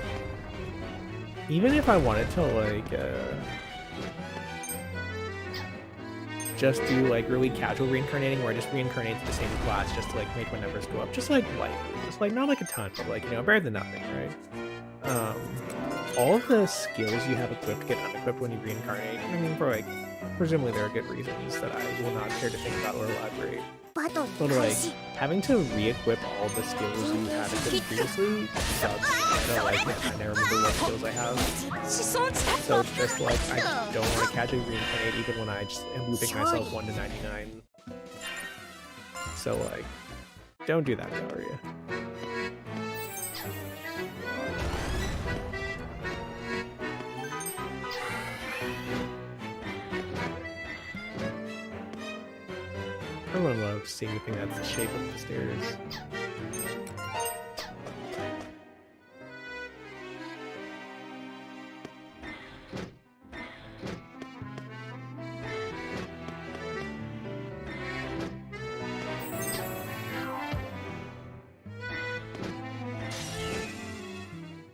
even if I wanted to like just do like really casual reincarnating where I just reincarnate to the same class just to like make my numbers go up, just like lightly, just like not like a ton, but like, you know, better than nothing, right? All of the skills you have equipped get unequipped when you reincarnate. I mean, for like, presumably there are good reasons that I will not care to think about or elaborate. But like, having to re-equip all the skills you had equipped previously sucks. So like, I never remember what skills I have. So it's just like, I don't want to casually reincarnate even when I just am looping myself 1 to 99. So like, don't do that, Galleria. Everyone loves seeing the thing that's the shape of the stairs.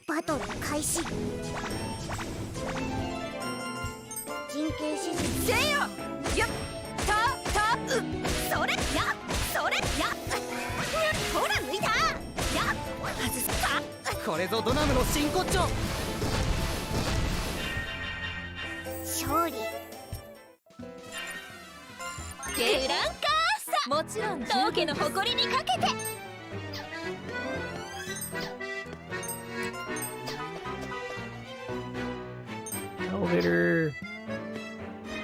Battle 開始。陣形指示。せよ。よっ。それやそれやほら抜いたや外すかこれぞドナムの真骨頂。勝利グランカーサ、もちろん当家の誇りにかけて。Elevator.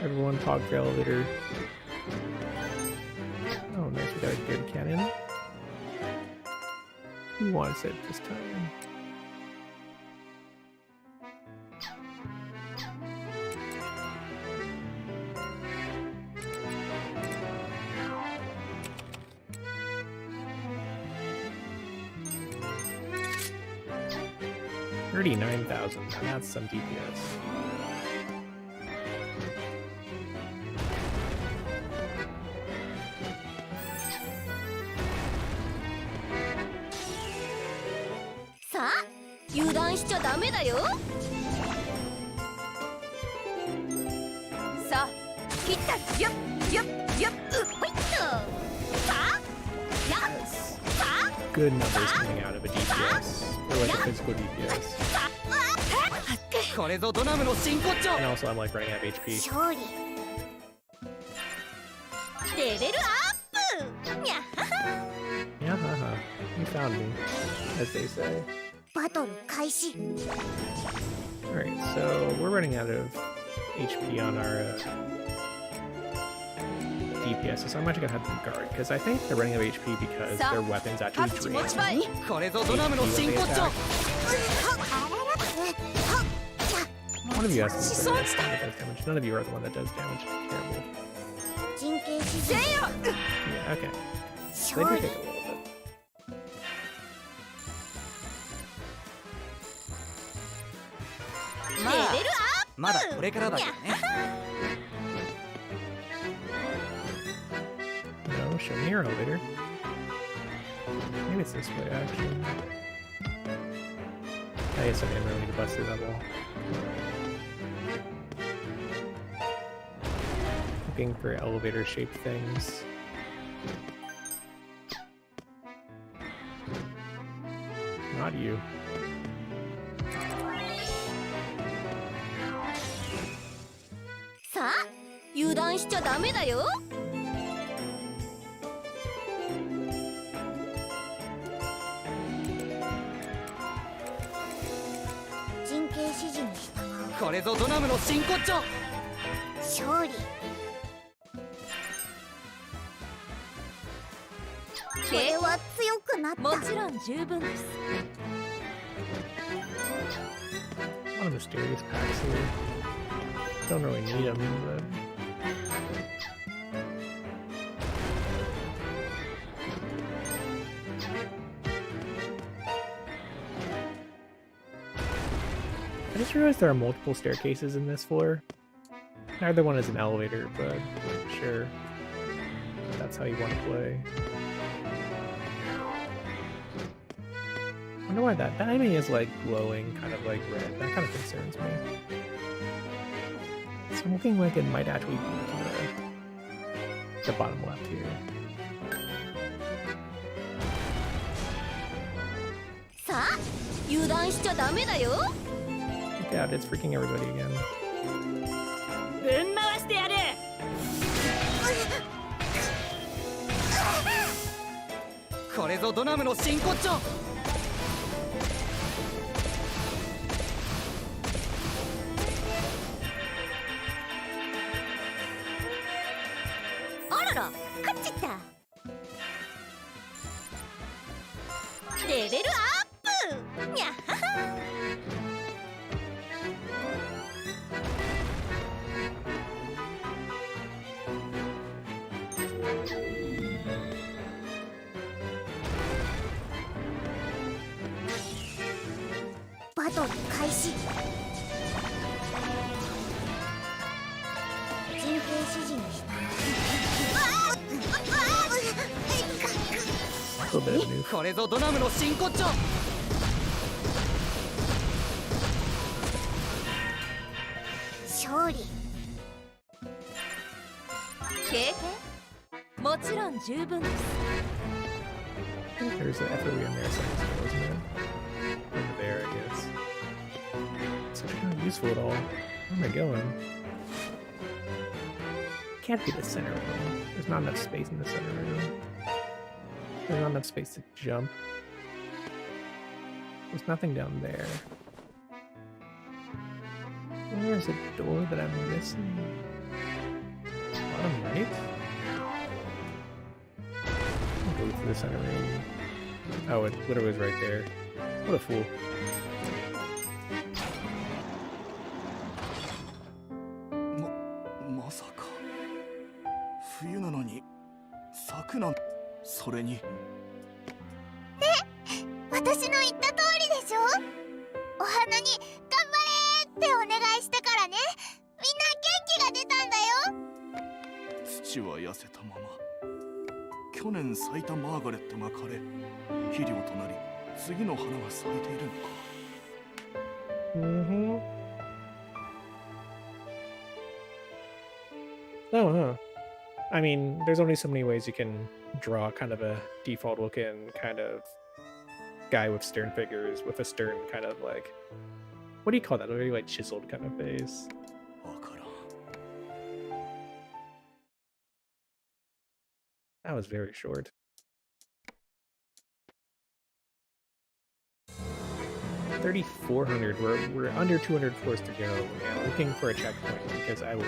Everyone talk for elevator. Oh, nice, we got a good cannon. Who wants it this time? $39,000. That's some DPS. Sa? 油断しちゃダメだよ。さあ、切ったよっよっよっほいっと。さあ、やっさあ。Good numbers coming out of a DPS, or like a physical DPS. これぞドナムの真骨頂。 And also, I'm like running out of HP. 勝利レベルアップ。にゃはは。 Yeah, haha. You found me, as they say. バトル開始 Alright, so we're running out of HP on our DPS, so I'm actually gonna have them guard, because I think they're running out of HP because their weapons actually drain HP これぞドナムの when 真 they 骨頂。 attack. One of you has to do damage. None of you are the one that does damage. Terrible. 陣形指示 Yeah, okay. They do 勝利 take a little bit. まあまだこれからだけどね。 No, show me your elevator. Maybe it's this way, actually. I guess I didn't really need to bust through that wall. Looking for elevator-shaped things. Not you. Sa? 油断しちゃダメだよ。陣形指示に従うこれぞドナムの真骨頂。勝利これは強くなったもちろん十分です。 A lot of mysterious packs here. Don't really need them, but... I just realized there are multiple staircases in this floor. Neither one is an elevator, but sure. that's how you want to play. I wonder why that enemy is like glowing, kind of like red. That kind of concerns me. So I'm looking like it might actually be to the bottom left here. さあ油断しちゃダメだよ Look out, it's freaking everybody again. ぶん回してやるこれぞドナムの真骨頂。あらら勝っちゃったレベルアップにゃっははバトル開始。人形指示に従う。 A little bit of new. これぞドナムの真骨頂。勝利。経験もちろん十分です I think there's an FOE on there somewhere, isn't there? Over there, I guess. It's actually not useful at all. Where am I going? Can't be the center room. There's not enough space in the center room. There's not enough space to jump. There's nothing down there. Where's a door that I'm missing? Bottom right? I'll go through the center room. Oh, it literally was right there. What a fool. まさか冬なのに咲くなんてそれに私の言った通りでしょ。お花に頑張れってお願いしたからね。みんな元気が出たんだよ。土は痩せたまま去年咲いたマーガレットが枯れ肥料となり次の花が咲いているのか。Oh, huh. I mean, there's only so many ways you can draw kind of a default looking kind of guy with stern figures, with a stern kind of like, what do you call that? A very like chiseled kind of face. わからん。 That was very short. 3,400. We're under 200 floors to go, and looking for a checkpoint because I'm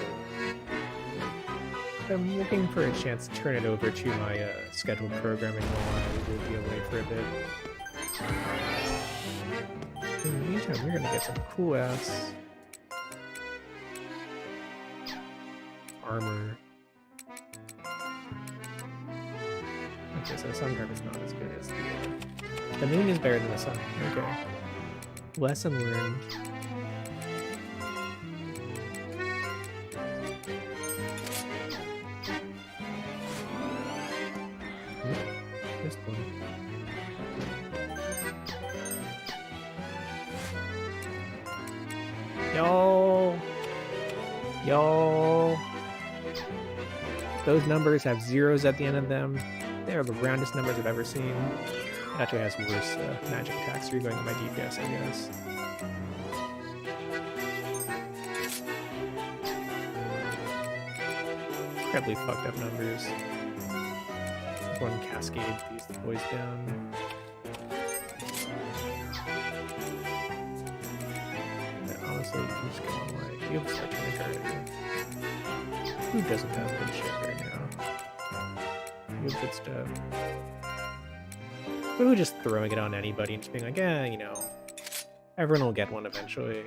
looking for a chance to turn it over to my scheduled programming while I will be away for a bit. In the meantime, we're gonna get some cool ass armor. Okay, so the sun card is not as good as the moon is better than the sun. Okay. Lesson learned. This one. Yo! Those numbers have zeros at the end of them. They are the roundest numbers I've ever seen. It actually has worse magic attacks, so you're going to my DPS, I guess. Incredibly fucked up numbers. One cascade these boys down. And honestly, I'm just going like, you have to start trying to card it. Who doesn't have good shit right now? You have good stuff. But we're just throwing it on anybody and just being like, yeah, you know, everyone will get one eventually.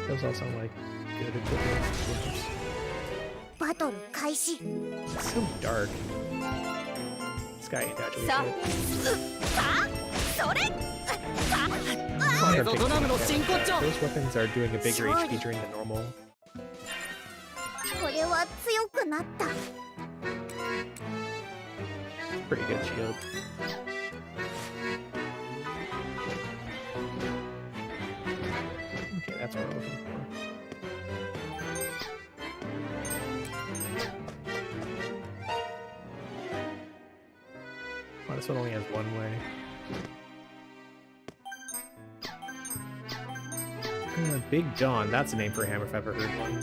The Those all sound like good equivalents to games. バトル開始。 It's so dark. This guy ain't actually さ shit. さあ、それ。さあ、 これぞドナムの真骨頂。 Those weapons are doing a bigger Sure. HP during the normal. これは強くなった。 Pretty good shield. Okay, that's what I'm looking for. Oh, this one only has one way. Big John, that's a name for a hammer if I've ever heard one.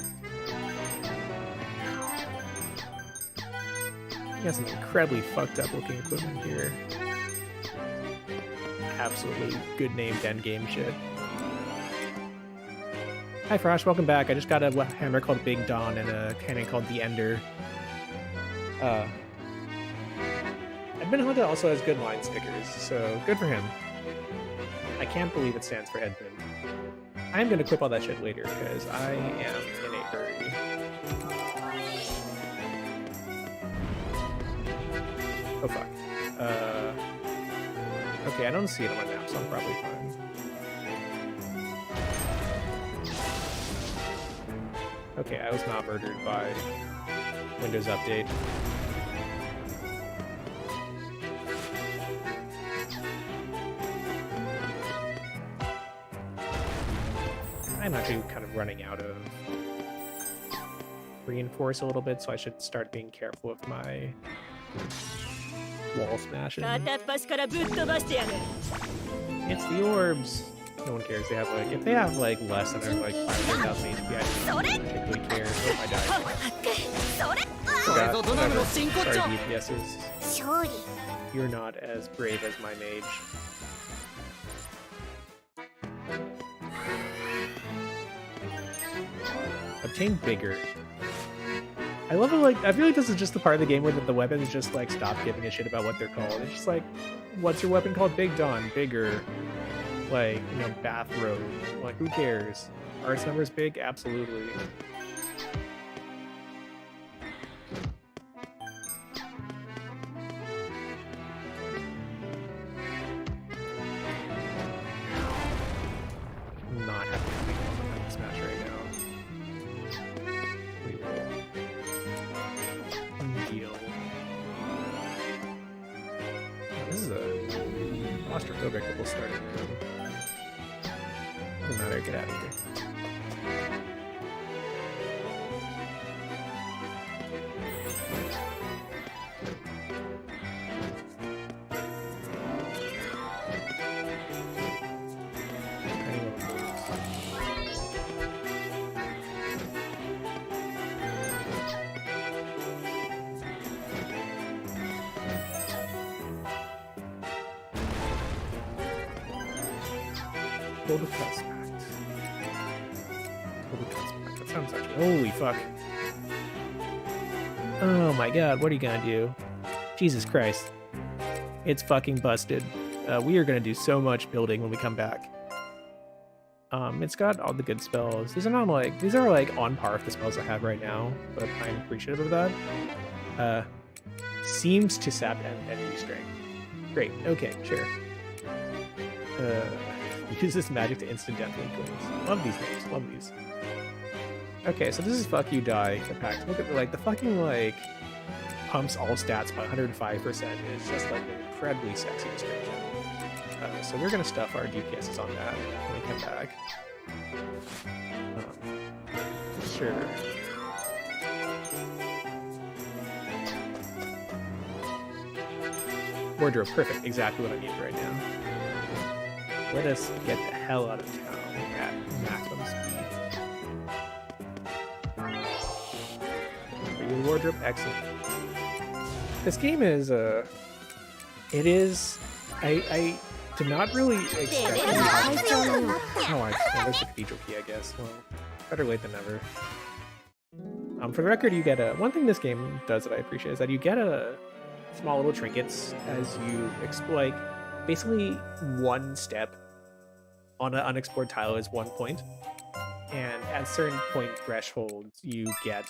He got some incredibly fucked up looking equipment here. Absolutely good named end game shit. Hi Frosh, welcome back. I just got a hammer called Big Dawn and a cannon called the Ender. Edmund Honda also has good line stickers, so good for him. I can't believe it stands for Edmund. I'm gonna equip all that shit later because I am in a hurry. Oh fuck. Okay, I don't see it on my map, so I'm probably fine. Okay, I was not murdered by Windows Update. I'm actually kind of running out of reinforce a little bit, so I should start being careful with my wall smashing. 片っ端からぶっ飛ばしてやる。 It's the orbs. No one cares. They have like if they have like less than like 500,000 HP, I don't particularly care if I die. それ。 Forgot, whatever. Sorry, DPSs. 勝利。 You're not as brave as my mage. Obtain bigger. I love it. Like I feel like this is just the part of the game where the weapons just like stop giving a shit about what they're called. It's just like, what's your weapon called? Big Dawn, bigger. Like, you know, bathrobe. Like, who cares? Arts numbers big? Absolutely. I'm not happy to make one smash right now. We will deal. This is a claustrophobic little starting room. Doesn't matter, get out of here. Hold the cuts back. Hold the cuts back. That sounds actually. Holy fuck. Oh my god, what are you gonna do? Jesus Christ. It's fucking busted. We are gonna do so much building when we come back. It's got all the good spells. These are not like these are like on par with the spells I have right now, but I'm appreciative of that. Seems to sap enemy strength. Great. Okay, sure. Uses magic to instant death links. Love these names. Love these. Okay, so this is fuck you die impact. Look at like the fucking like pumps all stats by 105% is just like an incredibly sexy description. So we're gonna stuff our DPSs on that when we come back. Sure. Wardrobe, perfect. Exactly what I need right now. Let us get the hell out of town at maximum speed. Your wardrobe, excellent. This game is it is I did not really expect it. Oh, there's the cathedral key, I guess. Well, better late than never. For the record, you get one thing this game does that I appreciate is that you get small little trinkets as you exploit. Basically, one step on an unexplored tile is 1 point. and at certain point thresholds, you get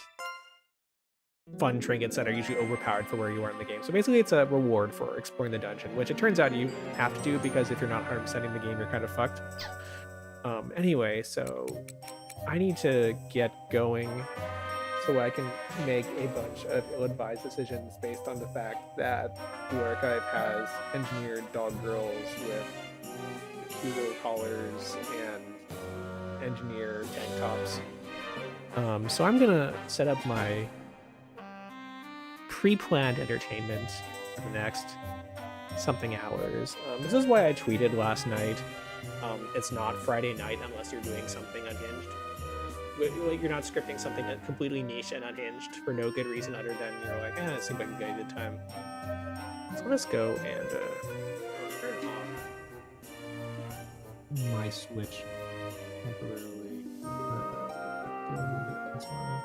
fun trinkets that are usually overpowered for where you are in the game. So basically, it's a reward for exploring the dungeon, which it turns out you have to do because if you're not 100%ing the game, you're kind of fucked. Anyway, so I need to get going so I can make a bunch of ill-advised decisions based on the fact that the archive has engineered dog girls with cute little collars and engineer tank tops. So I'm gonna set up my pre-planned entertainment for the next something hours. This is why I tweeted last night. It's not Friday night unless you're doing something unhinged. Like, you're not scripting something that's completely niche and unhinged for no good reason other than you're like, it seems like a good time. So let's go and turn off my Switch temporarily. That's fine.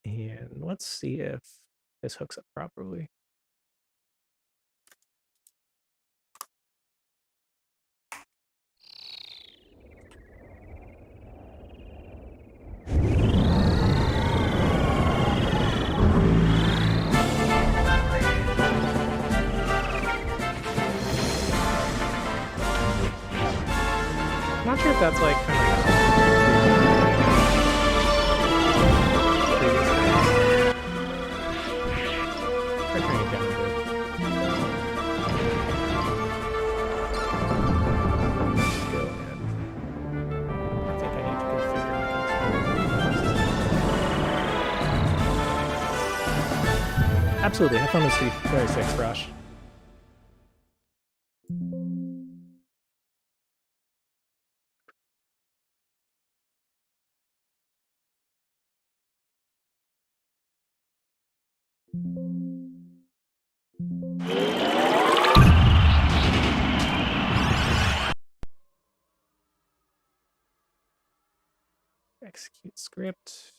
And let's see if this hooks up properly. Not sure if that's like kind of Absolutely, have fun with 36 Rush. Execute script.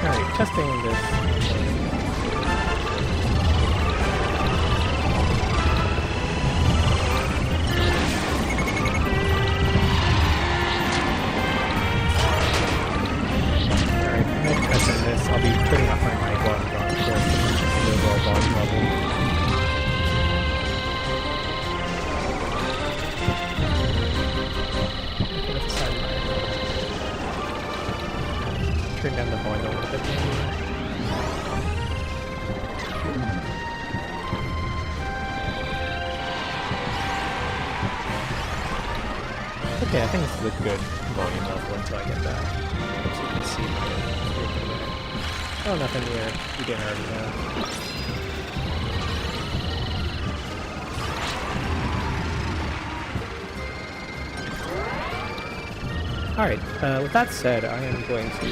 Alright, testing this. I'll be turning off my mic while I'm going for the overall volume level. Turn down the volume a little bit. Okay, I think this is a good volume level until I get that. So you can see my oh, nothing here. You didn't already know. Alright, with that said, I am going to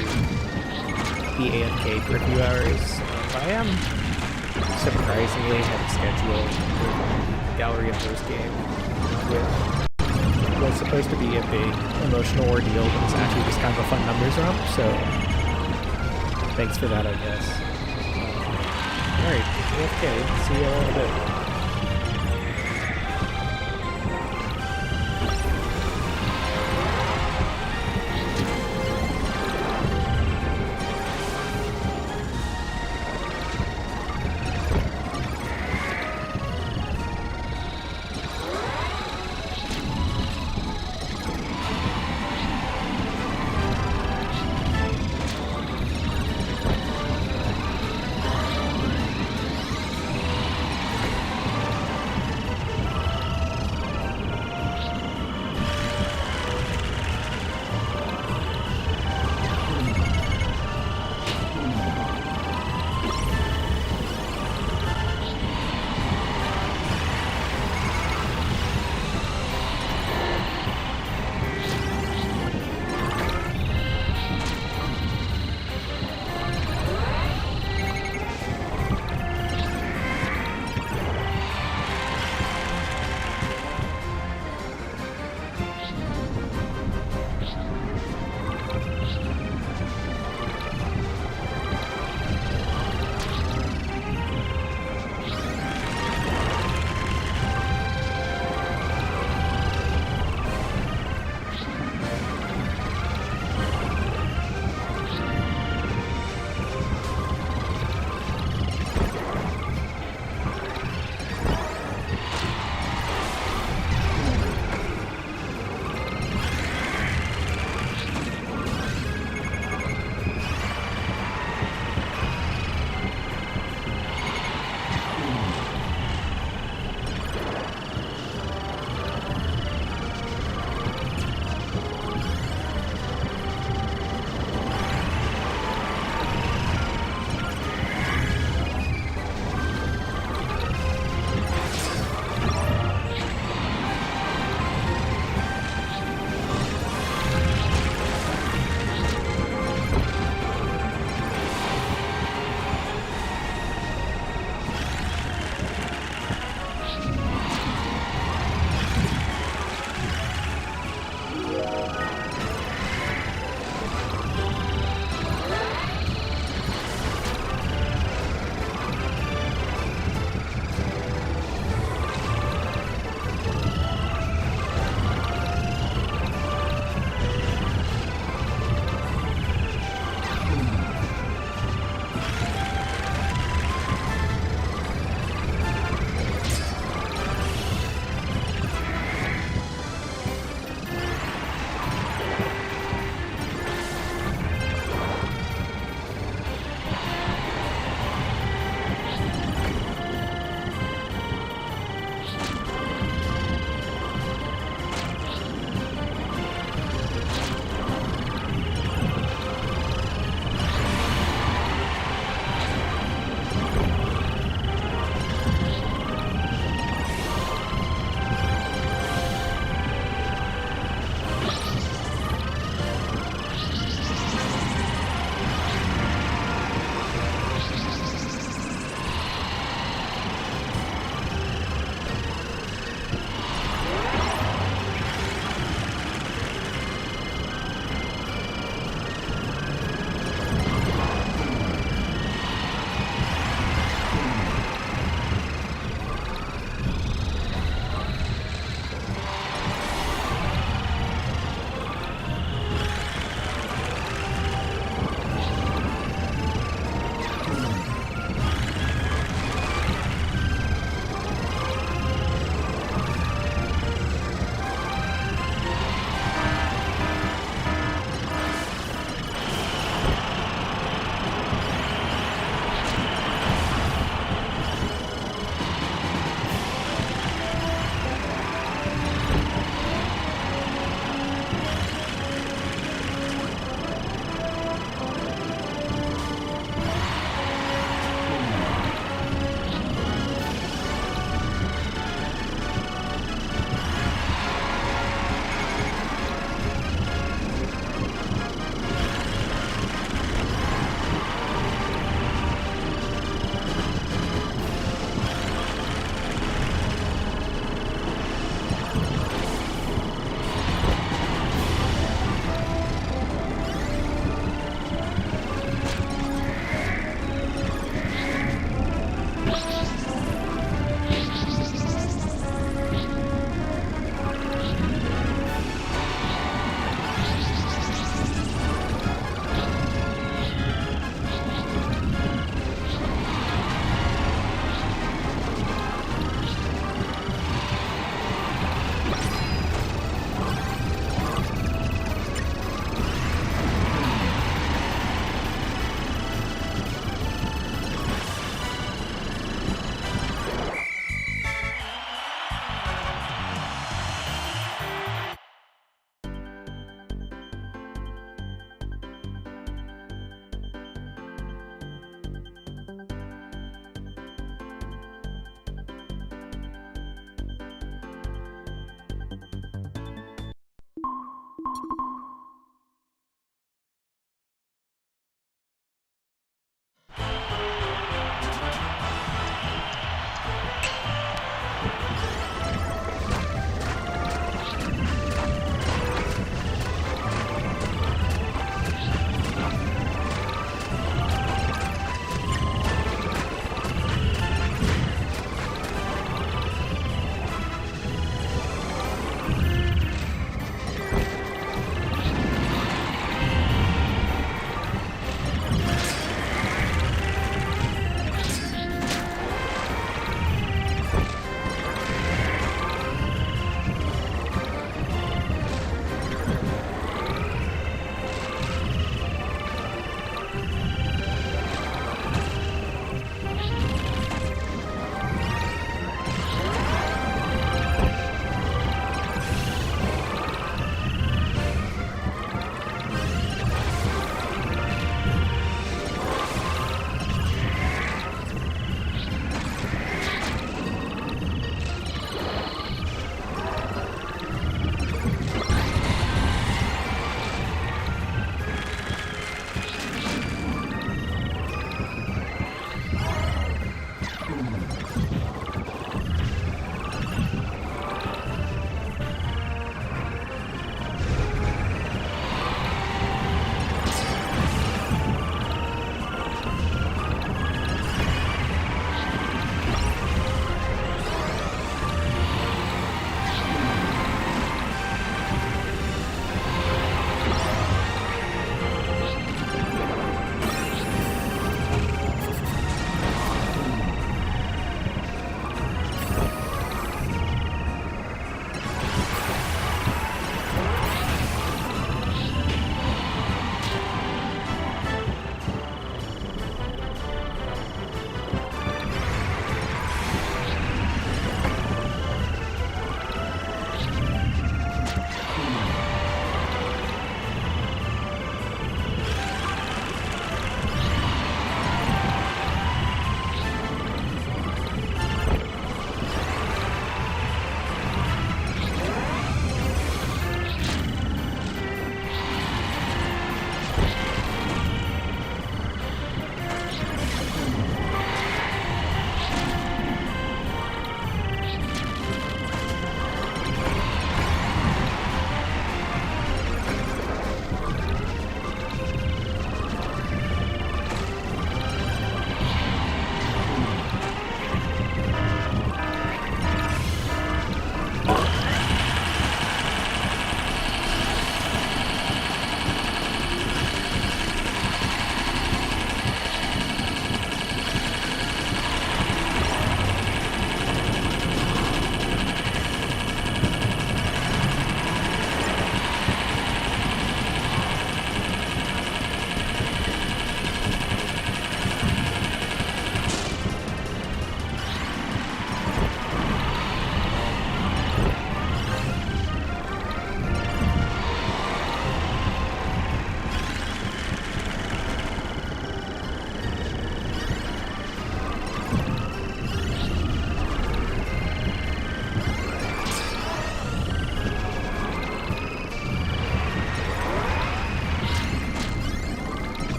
be AFK for a few hours. I am surprisingly ahead of schedule with the Galleria postgame, with what's supposed to be a big emotional ordeal, but it's actually just kind of a fun numbers romp, so thanks for that, I guess. Alright, okay, see you all in a bit.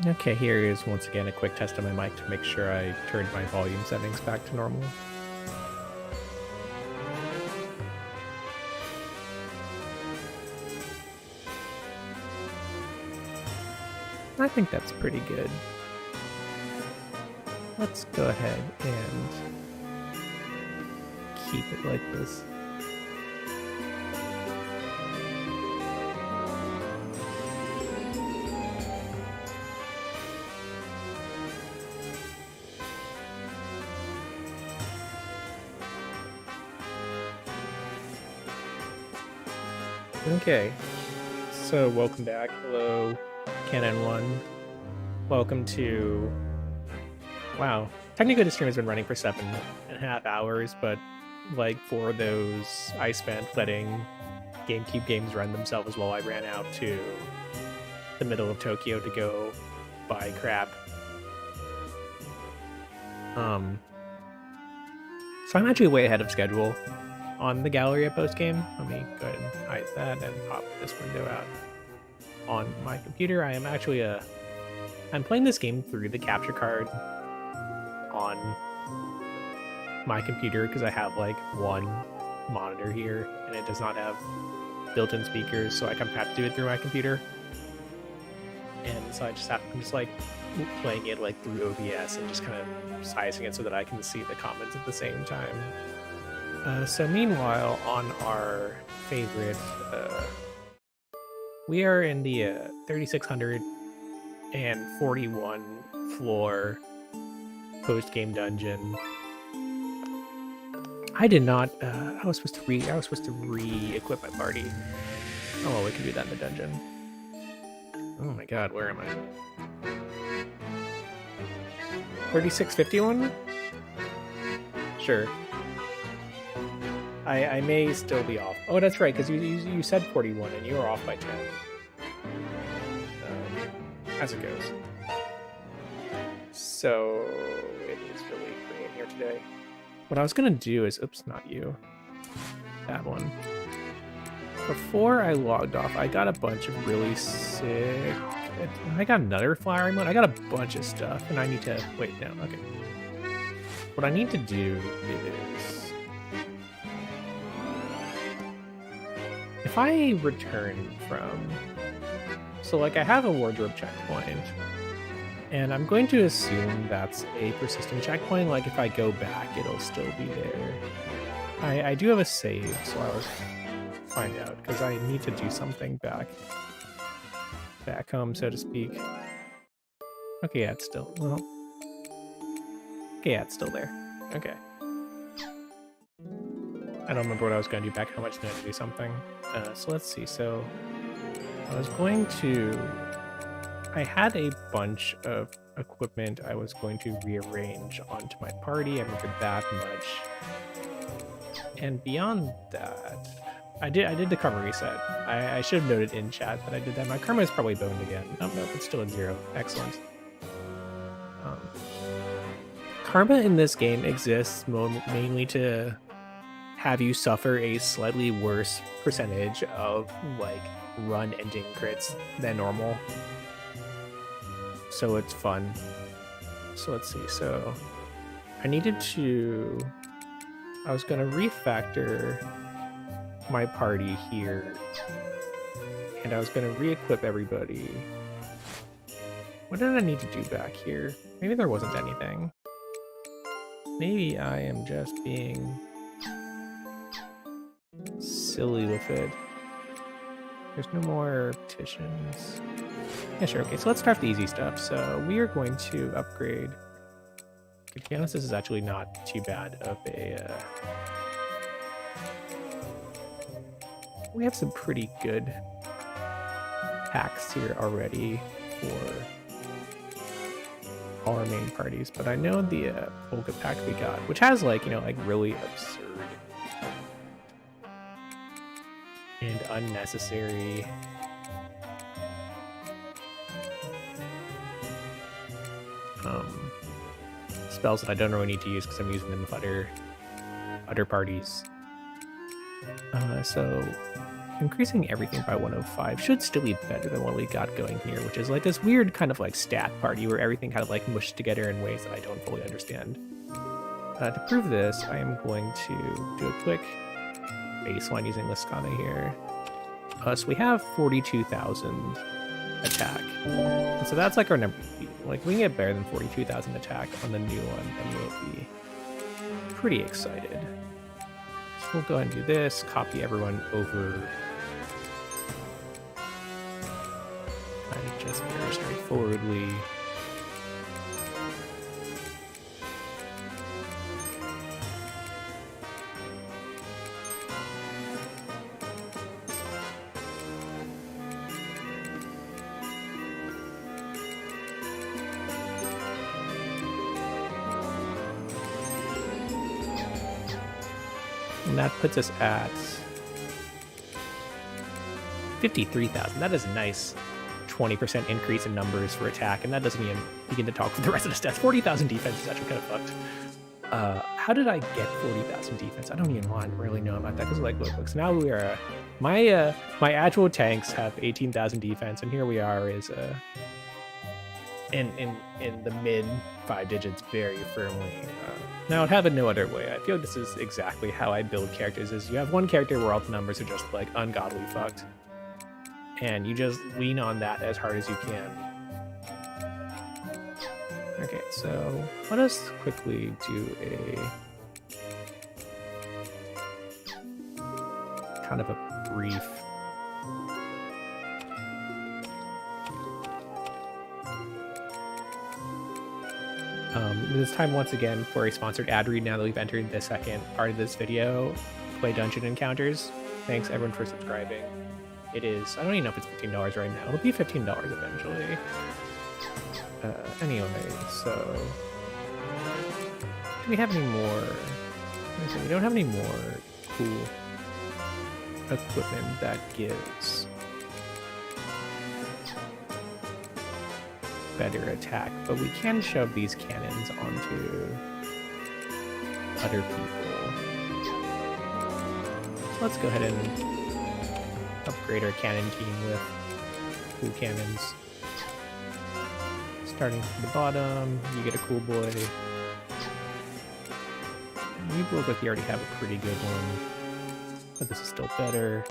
Okay, here is once again a quick test of my mic to make sure I turned my volume settings back to normal. I think that's pretty good. Let's go ahead and keep it like this. Okay, so welcome back. Hello, Canon1. Welcome to... Wow. Technically the stream has been running for 7.5 hours, but like 4 of those I spent letting GameCube games run themselves while I ran out to the middle of Tokyo to go buy crap. So I'm actually way ahead of schedule on the Galleria postgame. Let me go ahead and hide that and pop this window out on my computer. I am actually I'm playing this game through the capture card on my computer because I have like one monitor here and it does not have built-in speakers, so I kind of have to do it through my computer. And so I'm just like playing it like through OBS and just kind of sizing it so that I can see the comments at the same time. So meanwhile, on our favorite, we are in the 3641 floor post-game dungeon. I did not. I was supposed to re-equip my party. Oh well, we can do that in the dungeon. Oh my god, where am I? 3651? Sure. I may still be off. Oh, that's right, because you said 41 and you were off by 10. As it goes. So it is really pretty in here today. What I was gonna do is, oops, not you. That one. Before I logged off, I got a bunch of really sick... I got another flower emote. I got a bunch of stuff, and I need to... Wait, no, okay. What I need to do is... If I return from... So, like, I have a wardrobe checkpoint, and I'm going to assume that's a persistent checkpoint. Like, if I go back, it'll still be there. I do have a save, so I'll find out, because I need to do something back home, so to speak. Okay, yeah, it's still... Well... Okay, yeah, it's still there. Okay. I don't remember what I was going to do back home. I just needed to do something. So let's see. So I was going to... I had a bunch of equipment I was going to rearrange onto my party. I remember that much. And beyond that, I did the karma reset. I should have noted in chat that I did that. My karma is probably boned again. Oh, no, it's still at 0. Excellent. Karma in this game exists mainly to have you suffer a slightly worse percentage of like run ending crits than normal. So it's fun. So let's see. So I was gonna refactor my party here, and I was gonna re-equip everybody. What did I need to do back here? Maybe there wasn't anything. Maybe I am just being silly with it. There's no more petitions. Yeah, sure. Okay, so let's start the easy stuff. So we are going to upgrade. To be honest, this is actually not too bad of a... We have some pretty good packs here already for all our main parties, but I know the Polka pack we got, which has like, you know, like really absurd and unnecessary spells that I don't really need to use because I'm using them with other parties. So increasing everything by 105 should still be better than what we got going here, which is like this weird kind of like stat party where everything kind of like mushed together in ways that I don't fully understand. To prove this, I am going to do a quick baseline using Liscana here. So we have 42,000 attack. And so that's like our number. Like we can get better than 42,000 attack on the new one, and we'll be pretty excited. So we'll go ahead and do this, copy everyone over. Just very straightforwardly. And that puts us at 53,000. That is a nice 20% increase in numbers for attack, and that doesn't even begin to talk for the rest of the stats. 40,000 defense is actually kind of fucked. How did I get 40,000 defense? I don't even want to really know about that, because like, look, so now we are my actual tanks have 18,000 defense, and here we are is in the mid 5 digits very firmly. Now I'd have it no other way. I feel like this is exactly how I build characters, is you have one character where all the numbers are just like ungodly fucked, and you just lean on that as hard as you can. Okay, so let us quickly do a kind of a brief this time once again for a sponsored ad read now that we've entered the second part of this video, play dungeon encounters. Thanks everyone for subscribing. It is, I don't even know if it's $15 right now. It'll be $15 eventually. Anyway, so do we have any more? We don't have any more cool equipment that gives better attack, but we can shove these cannons onto other people. So let's go ahead and upgrade our cannon team with cool cannons. Starting from the bottom, you get a cool boy. You look like you already have a pretty good one, but this is still better.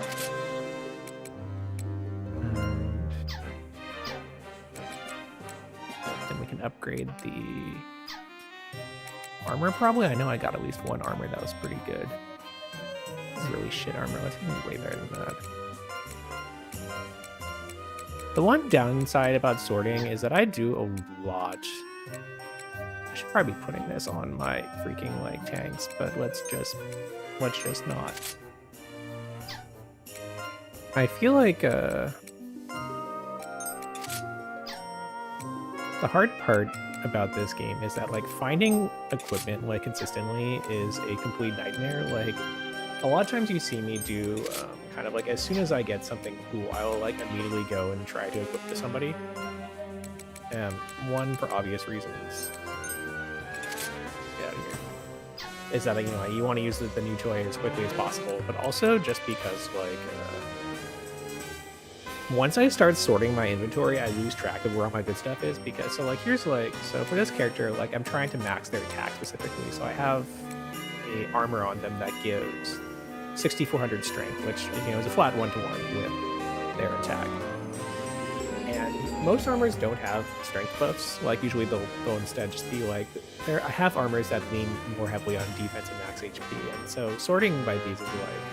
Upgrade the armor probably. I know I got at least one armor that was pretty good. This is really shit armor. Let's be way better than that. The one downside about sorting is that I do a lot. I should probably be putting this on my freaking like tanks, but let's just not. I feel like the hard part about this game is that like finding equipment like consistently is a complete nightmare. Like a lot of times you see me do kind of like as soon as I get something cool, I'll like immediately go and try to equip to somebody. One for obvious reasons. Get out of here. Is that like, you want to use the new toy as quickly as possible, but also just because like once I start sorting my inventory, I lose track of where all my good stuff is because so like here's like so for this character like I'm trying to max their attack specifically, so I have a armor on them that gives 6,400 strength, which is a flat 1-to-1 with their attack. And most armors don't have strength buffs. Like usually they'll instead just be like I have armors that lean more heavily on defense and max HP, and so sorting by these is like,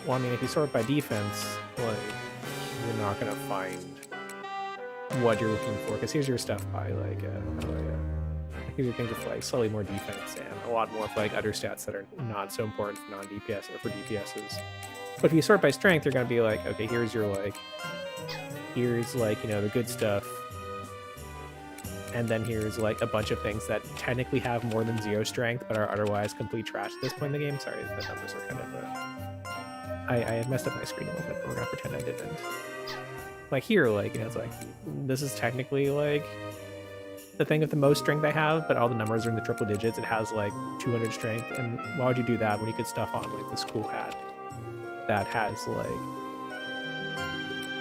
well, I mean, if you sort by defense, like you're not gonna find what you're looking for because here's your stuff by like here's your things with like slightly more defense and a lot more of like other stats that are not so important for non-DPS or for DPSs. But if you sort by strength, you're gonna be like, okay, here's like the good stuff, and then here's like a bunch of things that technically have more than 0 strength but are otherwise complete trash at this point in the game. Sorry, the numbers are kind of I messed up my screen a little bit, but we're gonna pretend I didn't. Like here, like it's like this is technically like the thing with the most strength I have, but all the numbers are in the triple digits. It has like 200 strength, and why would you do that when you could stuff on like this cool hat that has like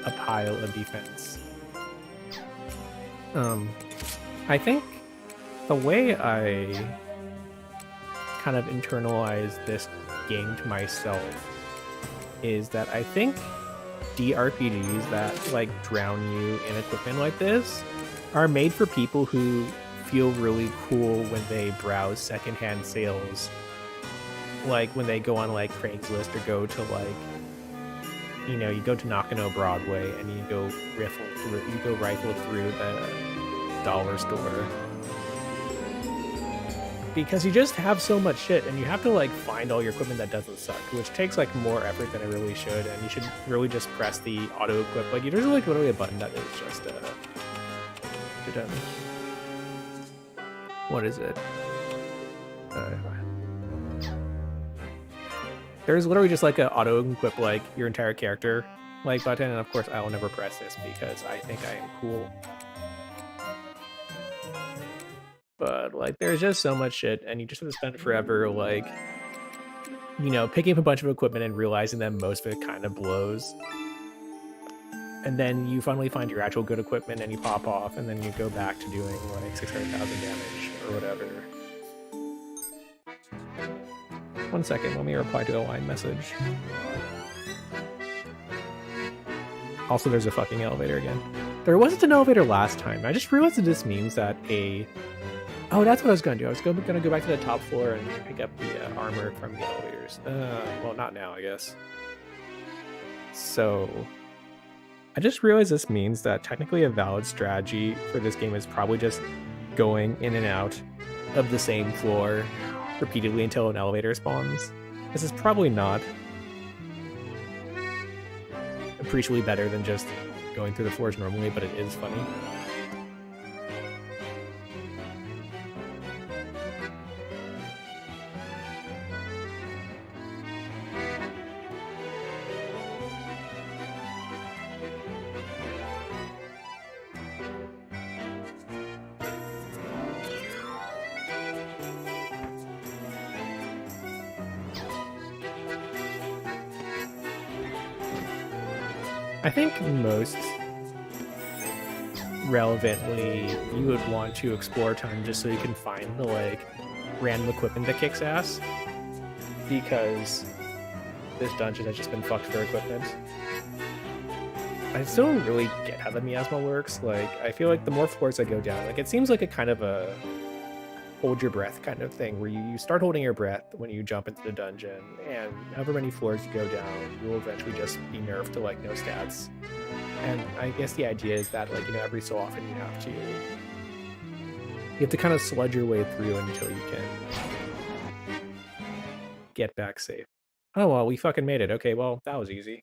a pile of defense? I think the way I kind of internalize this game to myself is that I think DRPGs that like drown you in equipment like this are made for people who feel really cool when they browse secondhand sales, like when they go on like Craigslist or go to like you go to Nakano Broadway and you go rifle through the dollar store because you just have so much shit and you have to like find all your equipment that doesn't suck, which takes like more effort than it really should, and you should really just press the auto equip. Like there's like literally a button that is just what is it? There's literally just like an auto equip like your entire character like button, and of course I will never press this because I think I am cool. But like there's just so much shit and you just have to spend forever like picking up a bunch of equipment and realizing that most of it kind of blows. And then you finally find your actual good equipment and you pop off, and then you go back to doing like 600,000 damage or whatever. 1 second, let me reply to a line message. Also, there's a fucking elevator again. There wasn't an elevator last time. I just realized that this means that oh, that's what I was gonna do. I was gonna go back to the top floor and pick up the armor from the elevators. Well, not now, I guess. So I just realized this means that technically a valid strategy for this game is probably just going in and out of the same floor repeatedly until an elevator spawns. This is probably not appreciably better than just going through the floors normally, but it is funny. I think most relevantly, you would want to explore time just so you can find the like random equipment that kicks ass, because this dungeon has just been fucked for equipment. I still don't really get how the miasma works. Like, I feel like the more floors I go down, like it seems like a kind of a hold your breath kind of thing, where you start holding your breath when you jump into the dungeon, and however many floors you go down, you'll eventually just be nerfed to like no stats. And I guess the idea is that like every so often you have to kind of sludge your way through until you can get back safe. Oh well, we fucking made it. Okay, well that was easy.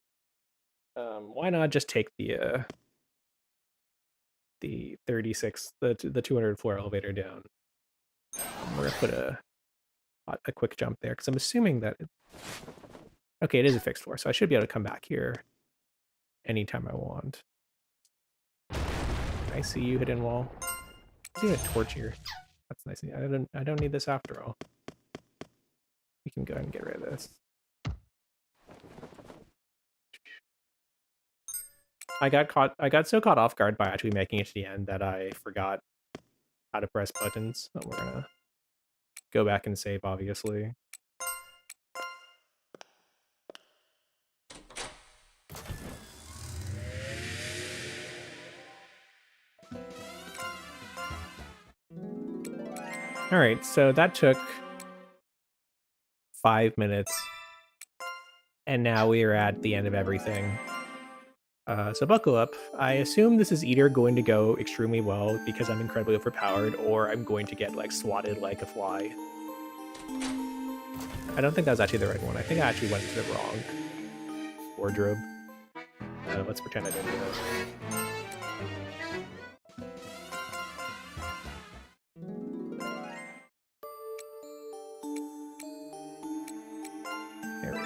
Why not just take the 36 the 200 floor elevator down? We're gonna put a quick jump there because I'm assuming that Okay, it is a fixed floor, so I should be able to come back here anytime I want. I see you, hidden wall. There's even a torch here. That's nice. I don't need this after all. We can go ahead and get rid of this. I got so caught off guard by actually making it to the end that I forgot how to press buttons. So we're gonna go back and save, obviously. All right, so that took 5 minutes, and now we are at the end of everything. So buckle up. I assume this is either going to go extremely well because I'm incredibly overpowered, or I'm going to get like swatted like a fly. I don't think that was actually the right one. I think I actually went to the wrong wardrobe. Let's pretend I didn't do this. There we go.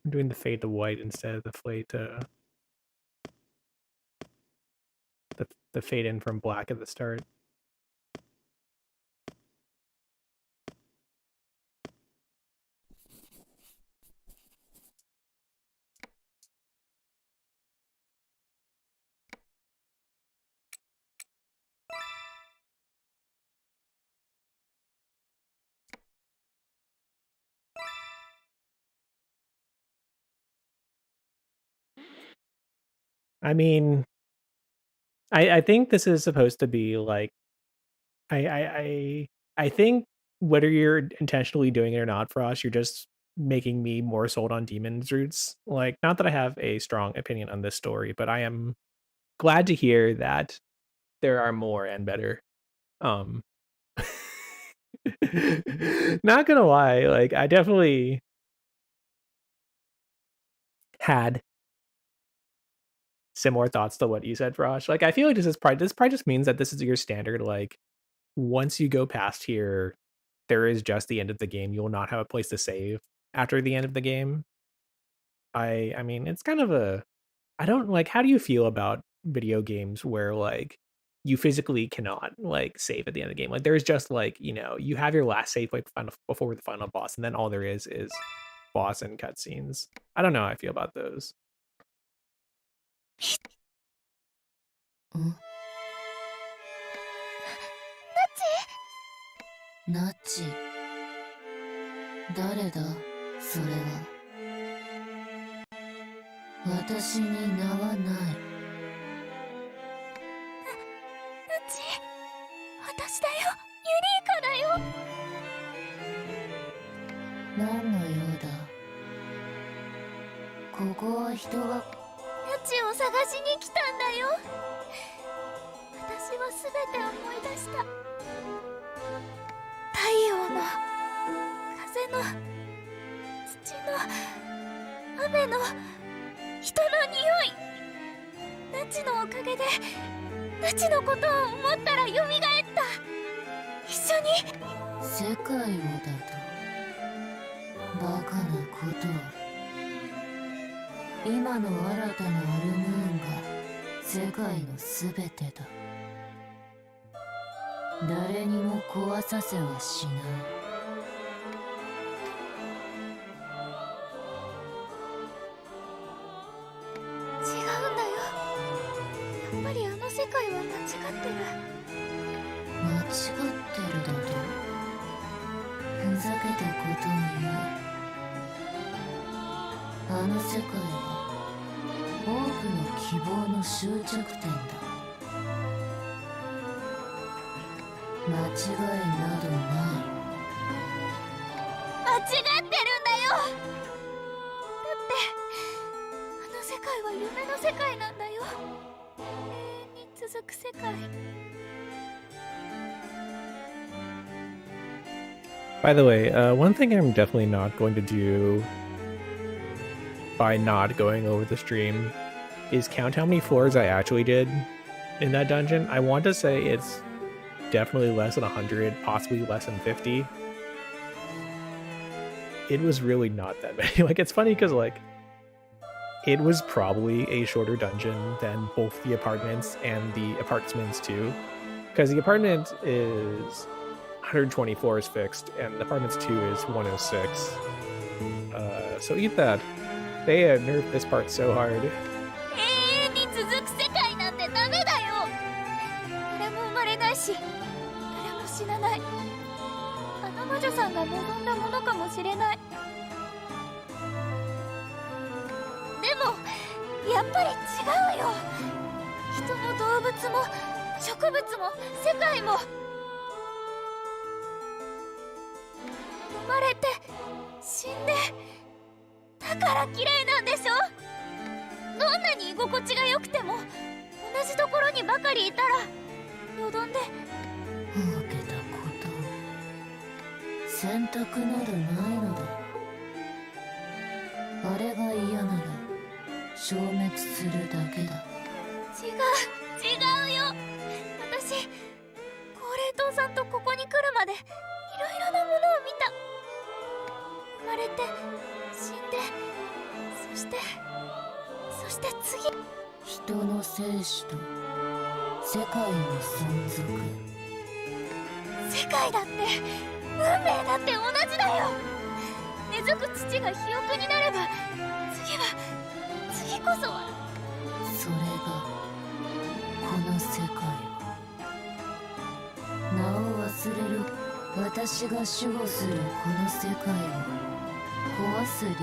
I'm doing the fade to white instead of the fade to the fade in from black at the start. I mean, I think this is supposed to be like I think whether you're intentionally doing it or not, Frost, you're just making me more sold on Demon's Roots. Like, not that I have a strong opinion on this story, but I am glad to hear that there are more and better. Um Not gonna lie, like I definitely had similar thoughts to what you said, Frost. Like I feel like this probably just means that this is your standard, like once you go past here, there is just the end of the game. You will not have a place to save after the end of the game. I mean, it's kind of a I don't like how do you feel about video games where like you physically cannot like save at the end of the game? Like there's just like, you have your last save point before the final boss, and then all there is boss and cutscenes. I don't know how I feel about those. ナチ誰だそれは私に名はない。うち私だよ、ユリーカだよ。何の用だ。ここは人が。うちを探しに来たんだよ。私はすべて思い出した。太陽の風の土の雨の人の匂い。ナチのおかげでナチのことを思ったらよみがえった。一緒に世界をだとバカなことを。今の新たなアルムーンが世界のすべてだ。誰にも壊させはしない。違うんだよ。やっぱりあの世界は間違ってる。間違ってるだと。ふざけたことを言え。あの世界は多くの希望の終着点だ。間違いなどない。間違ってるんだよ。だってあの世界は夢の世界なんだよ。続く世界。 By the way, one thing I'm definitely not going to do by not going over the stream is count how many floors I actually did in that dungeon. I want to say it's definitely less than 100, possibly less than 50. It was really not that many. Like, it's funny because, like, it was probably a shorter dungeon than both the apartments and the apartments too. Because the apartment is 120 floors fixed, and the apartments 2 is 106. So eat that. They nerfed this part so hard. 永遠に続く世界なんてダメだよ。誰も生まれないし、誰も死なない。あの魔女さんが望んだものかもしれない。でもやっぱり違うよ。人も動物も植物も世界も。生まれて死んでだから綺麗なんでしょ。どんなに居心地が良くても同じところにばかりいたらよどんで。儲けたこと選択などないのだ。あれが嫌なら消滅するだけだ。違うよ。私高齢父さんとここに来るまでいろいろなものを見た。生まれて死んでそして次。人の生死と世界の存続。世界だって運命だって同じだよ。根付く土が肥沃になれば次こそは。それがこの世界を名を忘れる。私が守護するこの世界を壊す理由。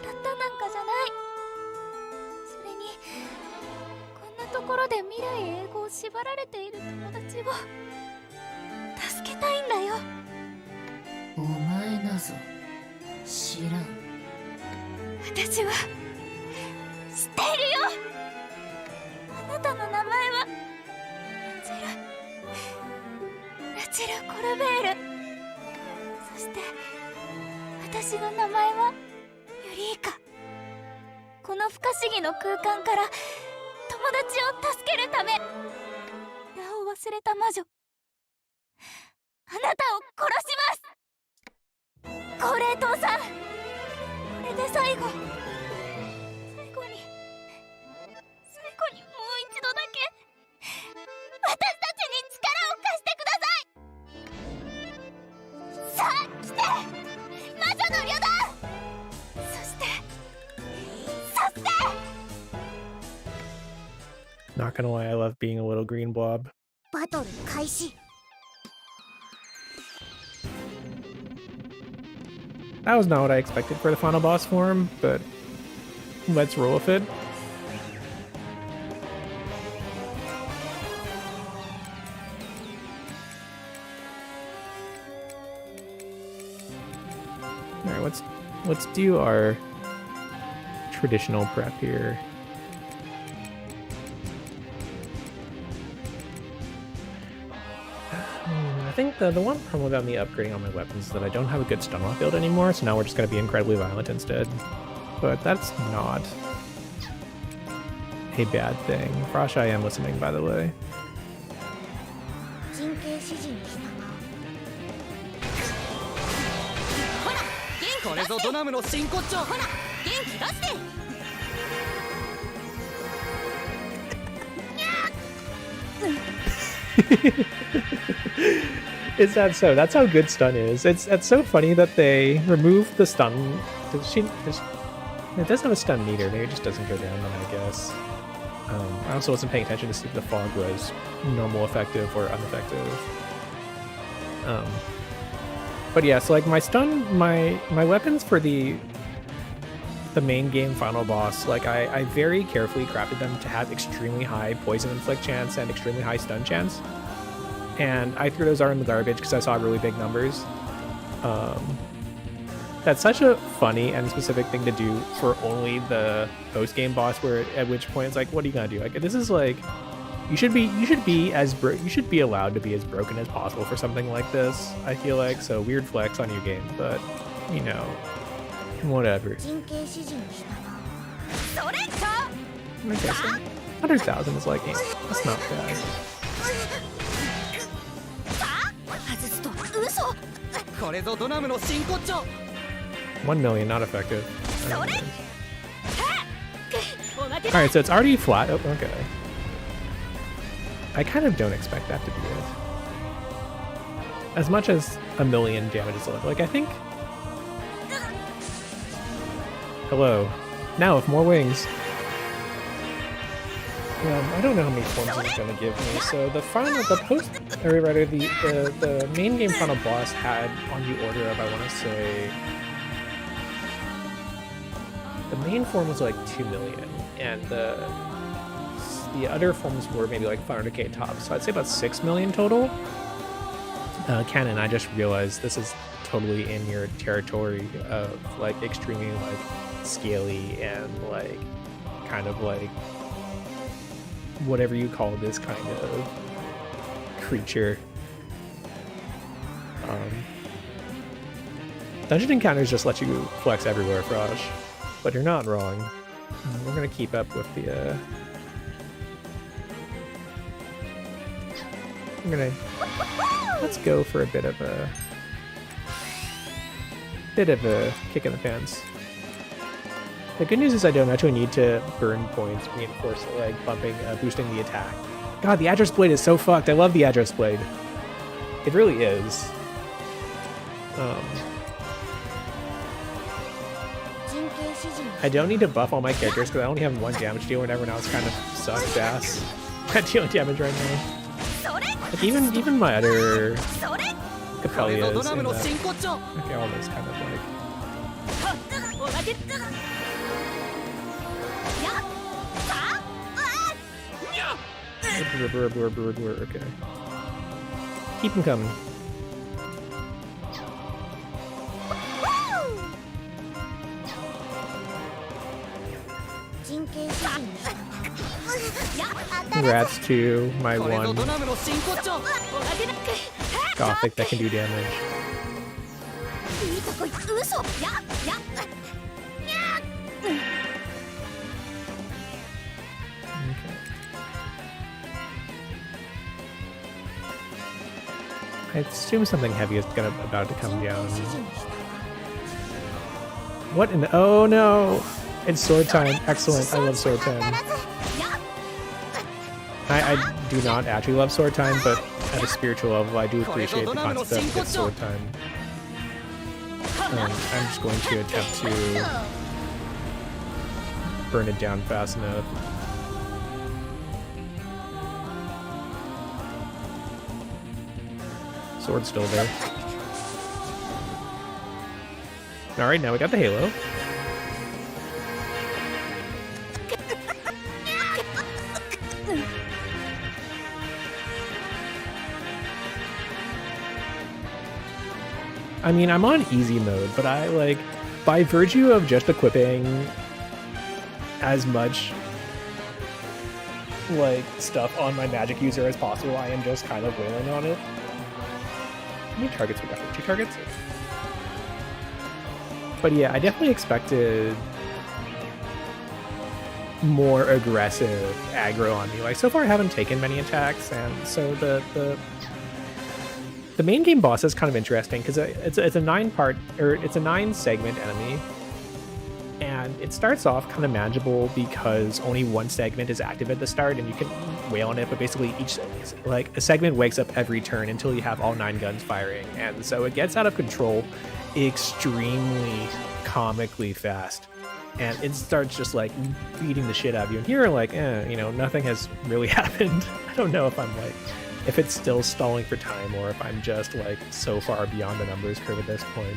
たったなんかじゃない。それにこんなところで未来永劫縛られている友達を助けたいんだよ。お前なぞ知らん。私は知っているよ。あなたの名前はラチル・コルベール。そして私の名前はユリーカ。この不可思議の空間から友達を助けるため名を忘れた魔女、あなたを殺します。高齢父さん、これで最後にもう一度だけ私たちに力を貸してください。さあ来て魔女の旅団。そして Not gonna lie, I love being a little green blob. バトル開始。 That was not what I expected for the final boss form, but let's roll with it. Alright, let's do our traditional prep here. I think the one problem about me upgrading all my weapons is that I don't have a good stun off build anymore, so now we're just going to be incredibly violent instead. But that's not a bad thing. Frosh, I am listening, by the way. 人形指示に従う。これぞドナムの真骨頂。ほら元気出して。 Is that so? That's how good stun is. It's so funny that they removed the stun. It does have a stun meter. Maybe it just doesn't go down then, I guess. I also wasn't paying attention to see if the fog was normal effective or ineffective. But yeah, so like my stun, my weapons for the main game final boss, like I very carefully crafted them to have extremely high poison inflict chance and extremely high stun chance. And I threw those out in the garbage because I saw really big numbers. that's such a funny and specific thing to do for only the post-game boss, where at which point it's like, what are you gonna do? Like, this is like, you should be allowed to be as broken as possible for something like this, I feel like. So weird flex on your game, but you know, whatever. Okay, so 100,000 is like, that's not bad. これぞドナムの真骨頂 1 million, not effective. Alright, so it's already flat. Oh, okay. I kind of don't expect that to be it. As much as 1 million damage is like, I think... Hello. Now with more wings. I don't know how many forms it's gonna give me. So the main game final boss had on the order of, I want to say, the main form was like 2 million, and the other forms were maybe like 500k tops. So I'd say about 6 million total. Canon, I just realized this is totally in your territory of like extremely like scaly and like kind of like whatever you call this kind of creature. Dungeon encounters just let you flex everywhere, Frosh, but you're not wrong. We're gonna keep up with the let's go for a bit of a kick in the pants. The good news is I don't actually need to burn points, reinforce like boosting the attack. God, the address blade is so fucked. I love the address blade. It really is. I don't need to buff all my characters because I only have 1 damage dealer and everyone else kind of sucks ass at dealing damage right now. Like even my other Capellias and okay, all those kind of like. Okay. Keep them coming. Congrats to my one Gothic that can do damage. I assume something heavy is about to come down. What in the... Oh no! It's sword time. Excellent. I love sword time. I do not actually love sword time, but at a spiritual level, I do appreciate the concept of sword time. I'm just going to attempt to burn it down fast enough. Sword's still there. Alright, now we got the halo. I mean, I'm on easy mode, but I, like, by virtue of just equipping as much, like, stuff on my magic user as possible, I am just kind of wailing on it. How many targets we got? 2 targets? But yeah, I definitely expected more aggressive aggro on me. Like, so far I haven't taken many attacks, and so the main game boss is kind of interesting because it's a 9-segment enemy, and it starts off kind of manageable because only 1 segment is active at the start, and you can wail on it. But basically, a segment wakes up every turn until you have all 9 guns firing, and so it gets out of control extremely comically fast, and it starts just like beating the shit out of you. And here, like, nothing has really happened. I don't know if I'm like. If it's still stalling for time, or if I'm just like so far beyond the numbers curve at this point.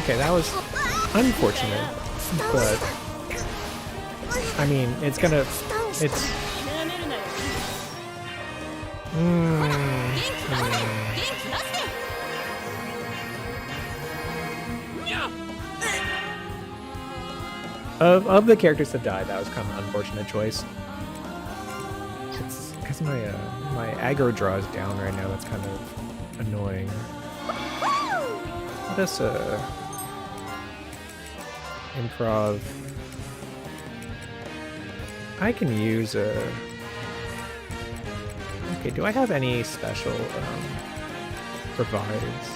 Okay, that was unfortunate, but I mean, Of the characters that died, that was kind of an unfortunate choice. It's because my aggro draw is down right now. That's kind of annoying. Let us improv. I can use a. Okay, do I have any special provides?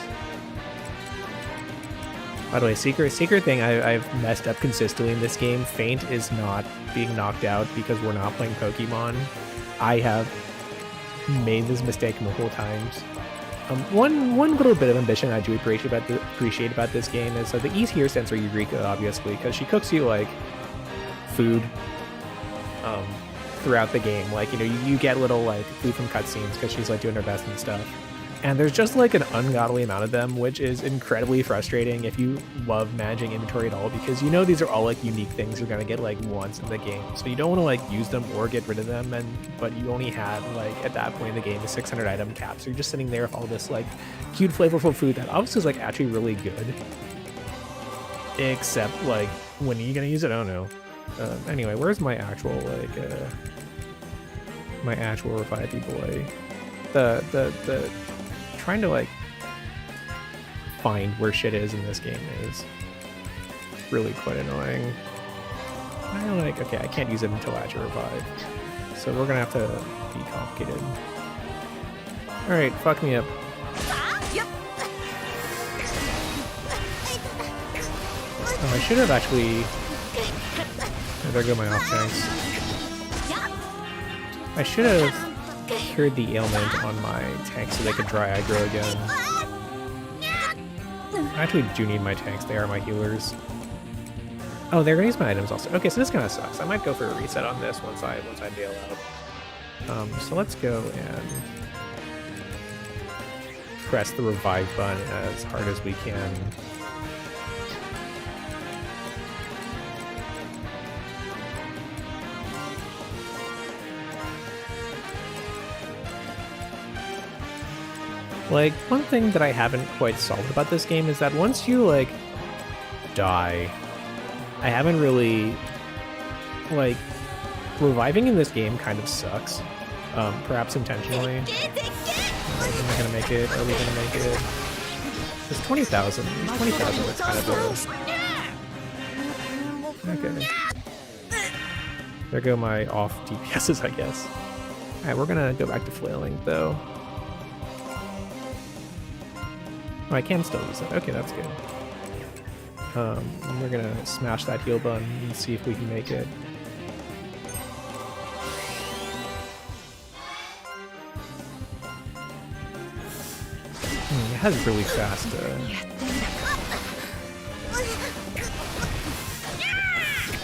By the way, secret thing I've messed up consistently in this game. Feint is not being knocked out because we're not playing Pokemon. I have made this mistake multiple times. One little bit of ambition I do appreciate about this game is the E's here censor Eureka, obviously, because she cooks you like food throughout the game. Like, you know, you get little like food from cutscenes because she's like doing her best and stuff. And there's just like an ungodly amount of them, which is incredibly frustrating if you love managing inventory at all, because you know these are all like unique things you're gonna get like once in the game, so you don't want to like use them or get rid of them. But you only had like at that point in the game a 600 item cap, so you're just sitting there with all this like cute flavorful food that obviously is like actually really good, except like when are you gonna use it? I don't know. Anyway, where's my actual like my actual Revive boy? The trying to like find where shit is in this game is really quite annoying. I'm like, okay, I can't use it until I actually revive, so we're gonna have to be complicated. All right, fuck me up. Oh, I should have actually. Oh, there go my off tanks. I should have cured the ailment on my tanks so they could dry aggro again. I actually do need my tanks, they are my healers. Oh, they're gonna use my items also. Okay, so this kind of sucks. I might go for a reset on this once I bail out. So let's go and press the revive button as hard as we can. Like, one thing that I haven't quite solved about this game is that once you, like, die, I haven't really, like, reviving in this game kind of sucks. Perhaps intentionally. Am I gonna make it? Are we gonna make it? It's 20,000. 20,000 is kind of a... Okay. There go my off DPSs, I guess. Alright, we're gonna go back to flailing, though. Oh, I can still use it. Okay, that's good. And we're gonna smash that heal button and see if we can make it. It has really fast.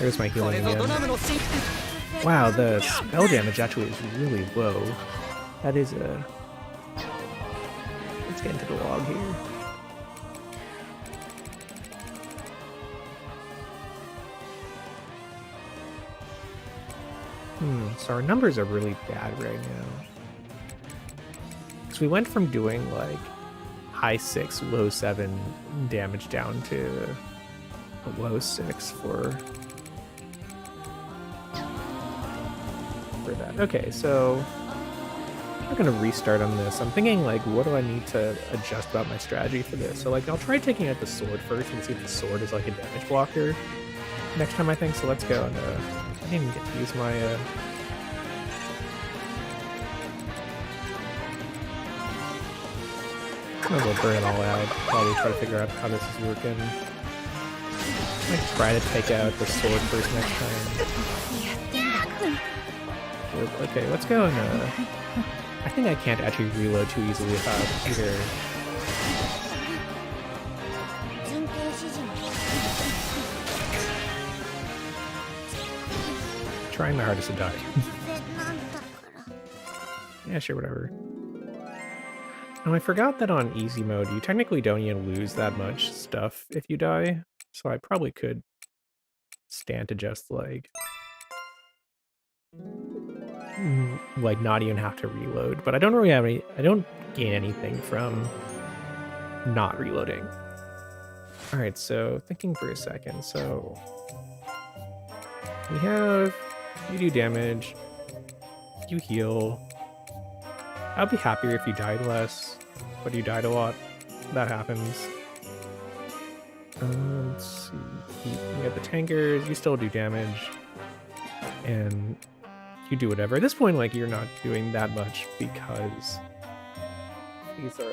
There's my healing again. Wow, the spell damage actually is really low. That is a. Let's get into the log here. So our numbers are really bad right now. Because we went from doing like high 6, low 7 damage down to a low 6 for that. Okay, so I'm gonna restart on this. I'm thinking like, what do I need to adjust about my strategy for this? So like, I'll try taking out the sword first and see if the sword is like a damage blocker next time, I think. So let's go and I didn't even get to use my might as well burn it all out while we try to figure out how this is working. I might try to take out the sword first next time. Okay, let's go and I think I can't actually reload too easily without either. Trying my hardest to die. Yeah, sure, whatever. Oh, I forgot that on easy mode, you technically don't even lose that much stuff if you die, so I probably could stand to just, like, like not even have to reload, but I don't really have any. I don't gain anything from not reloading. All right, so thinking for a second. So we have you do damage, you heal. I'd be happier if you died less, but you died a lot. That happens. Let's see. You have the tankers. You still do damage, and you do whatever. At this point, like, you're not doing that much because these are...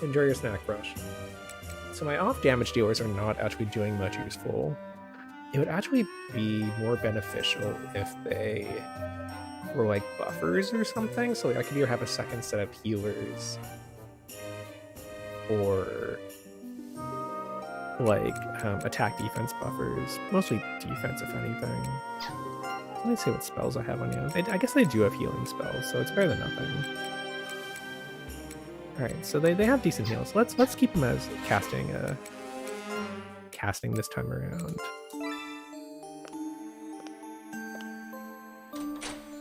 Enjoy your snack, Brush. So my off damage dealers are not actually doing much useful. It would actually be more beneficial if they were like buffers or something. So like I could either have a second set of healers or like attack defense buffers, mostly defense if anything. Let me see what spells I have on you. I guess they do have healing spells, so it's better than nothing. All right, so they have decent heals. Let's keep them as casting this time around.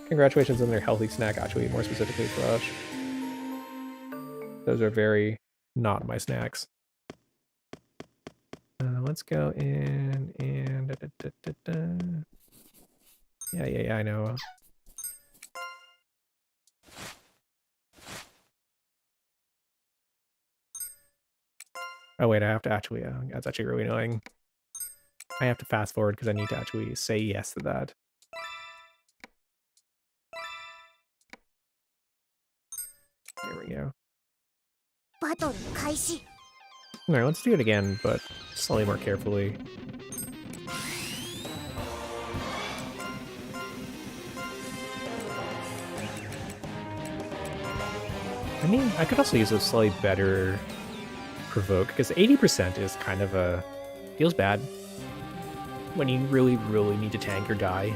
Congratulations on their healthy snack, actually, more specifically for us. Those are very not my snacks. Let's go in and... Yeah, I know. Oh wait, I have to actually, that's actually really annoying. I have to fast forward because I need to actually say yes to that. There we go. Alright, let's do it again, but slightly more carefully. I mean, I could also use a slightly better provoke, because 80% is kind of a... feels bad when you really, really need to tank or die.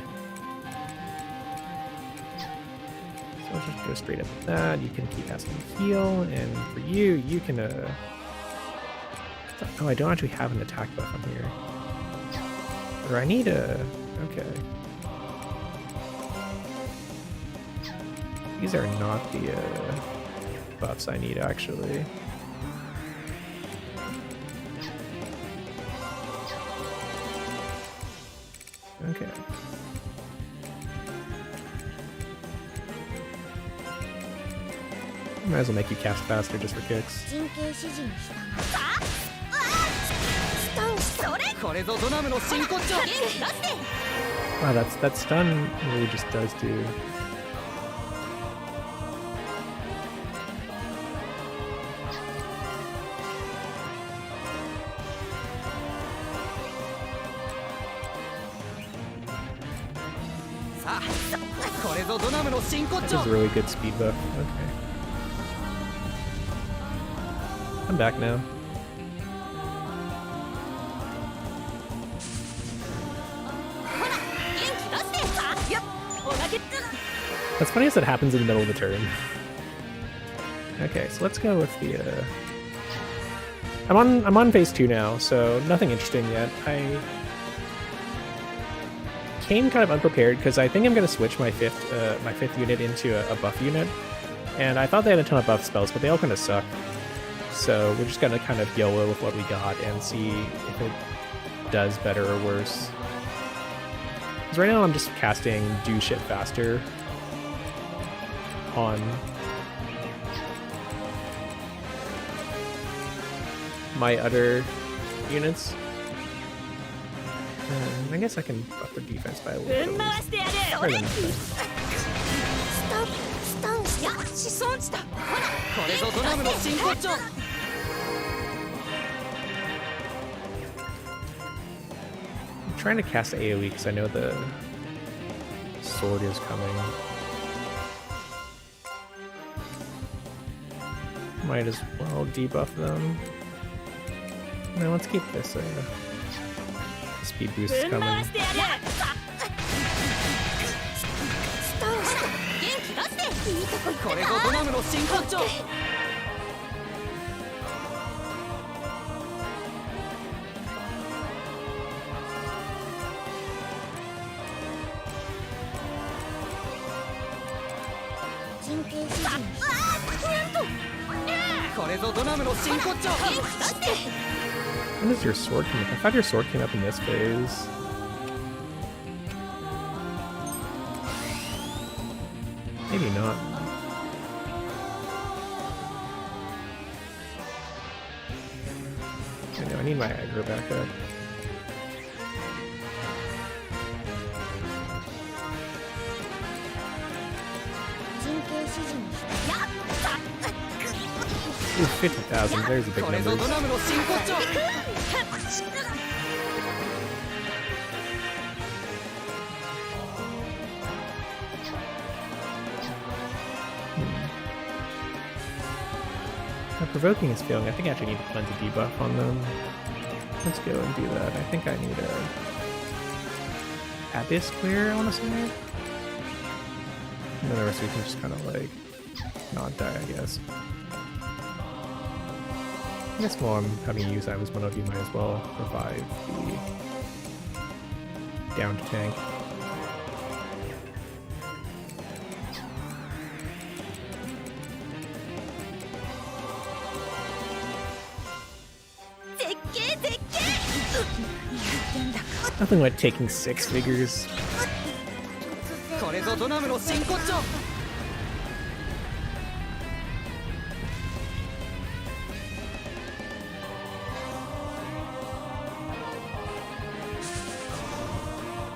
So let's just go straight up with that. You can keep asking to heal, and for you, you can... Oh, I don't actually have an attack buff on here. Or I need a... Okay. These are not the buffs I need, actually. Okay. Might as well make you cast faster just for kicks. Wow, that stun really just does do. This is a really good speed buff. Okay. I'm back now. What's funny is it happens in the middle of the turn. Okay, so let's go with the I'm on phase 2 now, so nothing interesting yet. I came kind of unprepared because I think I'm going to switch my fifth unit into a buff unit, and I thought they had a ton of buff spells, but they all kind of suck. So we're just going to kind of YOLO with what we got and see if it does better or worse. Because right now I'm just casting do shit faster on my other units. I guess I can buff their defense by a little bit. I'm trying to cast AoE because I know the sword is coming. Might as well debuff them. Now let's keep this speed boost is coming. 神経質にこれぞドナムの真骨頂。 When does your sword come up? I thought your sword came up in this phase. Maybe not. I know, I need my aggro back up. Ooh, 50,000. There's a big これぞ number. ドナムの真骨頂。 How provoking is feeling. I think I actually need to cleanse a debuff on them. Let's go and do that. I think I need a Abyss clear, I want to say. And then the rest we can just kind of like not die, I guess. I guess while I'm having to use that as one of you, might as well revive the downed tank. Nothing like taking 6 figures. これぞドナムの真骨頂。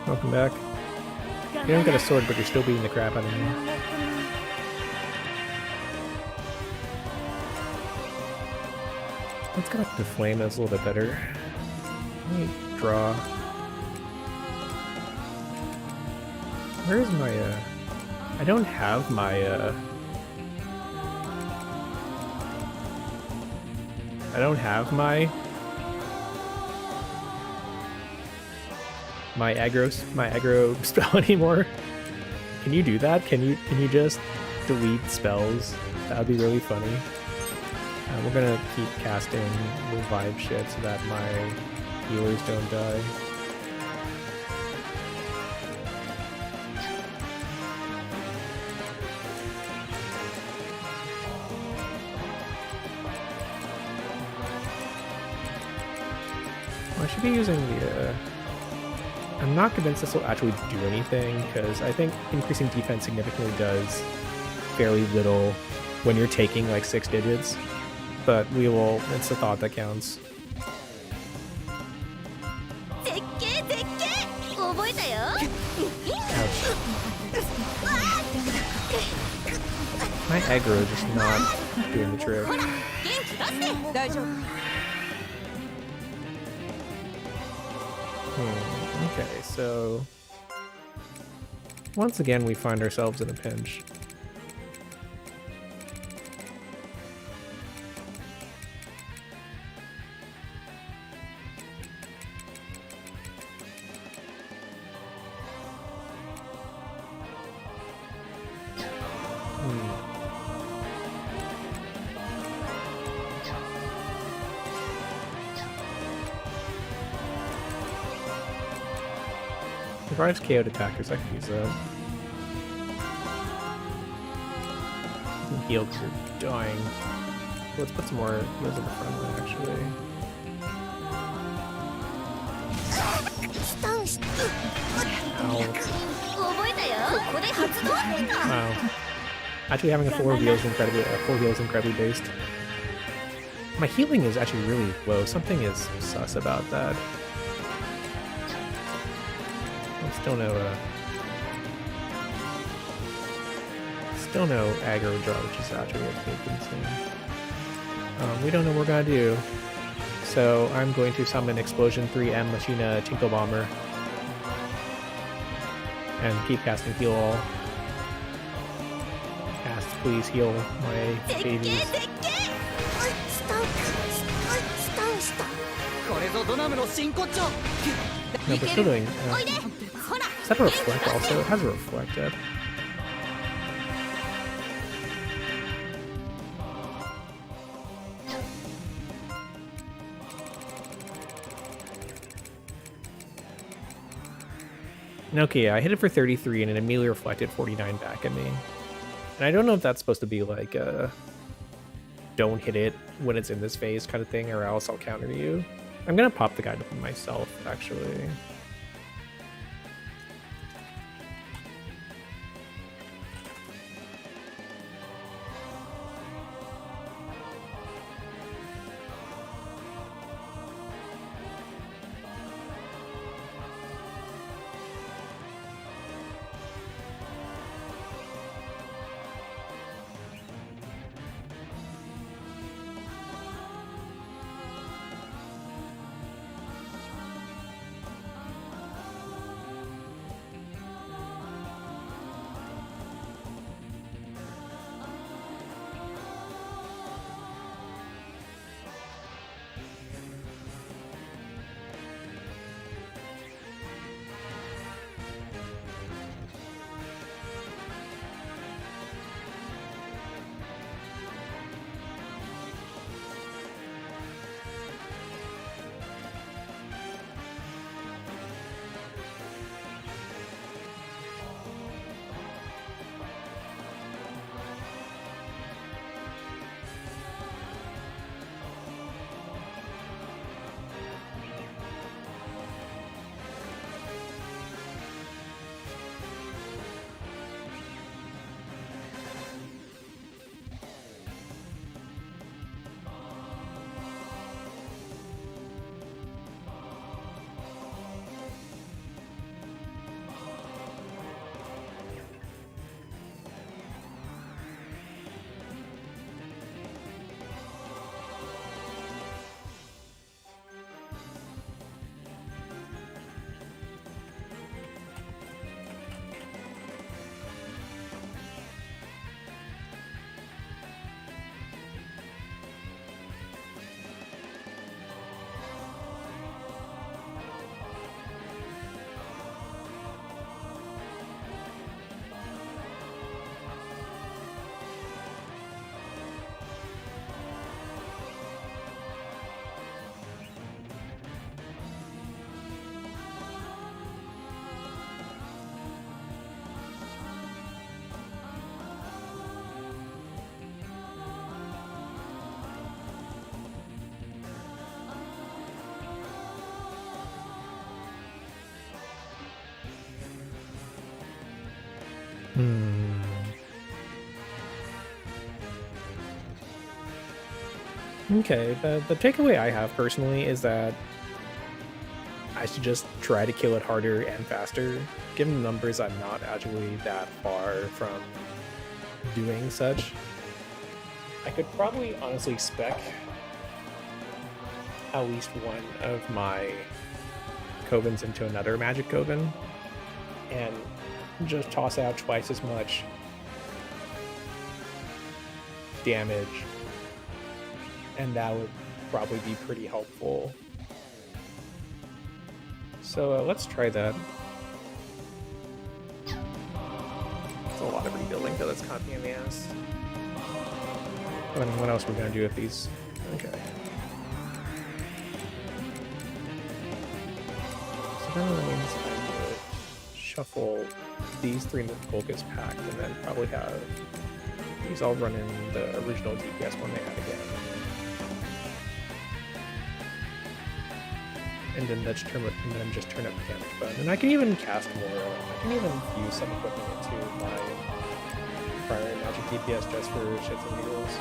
Welcome back. You don't get a sword, but you're still beating the crap out of me. Let's go up to flame. That's a little bit better. Let me draw. Where's my I don't have my I don't have my aggro spell anymore. Can you do that? Can you just delete spells? That would be really funny. We're gonna keep casting revive shit so that my healers don't die. Well, I should be using the I'm not convinced this will actually do anything, because I think increasing defense significantly does fairly little when you're taking like 6 digits. But we will, it's the thought that counts. Ouch. My aggro is just not doing the trick. Okay, so once again we find ourselves in a pinch. Revives KO'd attackers, I can use that. Heal because you're dying. Let's put some more heals in the front line, actually. Ow. Wow. Actually having a full heal is incredibly based. My healing is actually really low. Something is sus about that. Still no aggro draw, which is actually insane. We don't know what we're gonna do, so I'm going to summon Explosion 3M Machina Tinkle Bomber and keep casting Heal All. Cast, please heal my babies. No, but still doing. Is that a reflect also? It has a reflect up. Okay, I hit it for 33 and it immediately reflected 49 back at me. And I don't know if that's supposed to be like a don't hit it when it's in this phase kind of thing, or else I'll counter you. I'm gonna pop the guide myself, actually. Okay, the takeaway I have personally is that I should just try to kill it harder and faster. Given the numbers, I'm not actually that far from doing such. I could probably honestly spec at least one of my Covens into another Magic Coven and just toss out twice as much damage, and that would probably be pretty helpful. So let's try that. It's a lot of rebuilding, though. That's kind of in the ass. I mean, what else are we gonna do with these? Okay. So that means I would shuffle these three in the focus pack, and then probably have these all run in the original DPS one they had again. And then just turn up the damage button. And I can even cast more. I can even use some equipment into my prior magic DPS just for shits and giggles.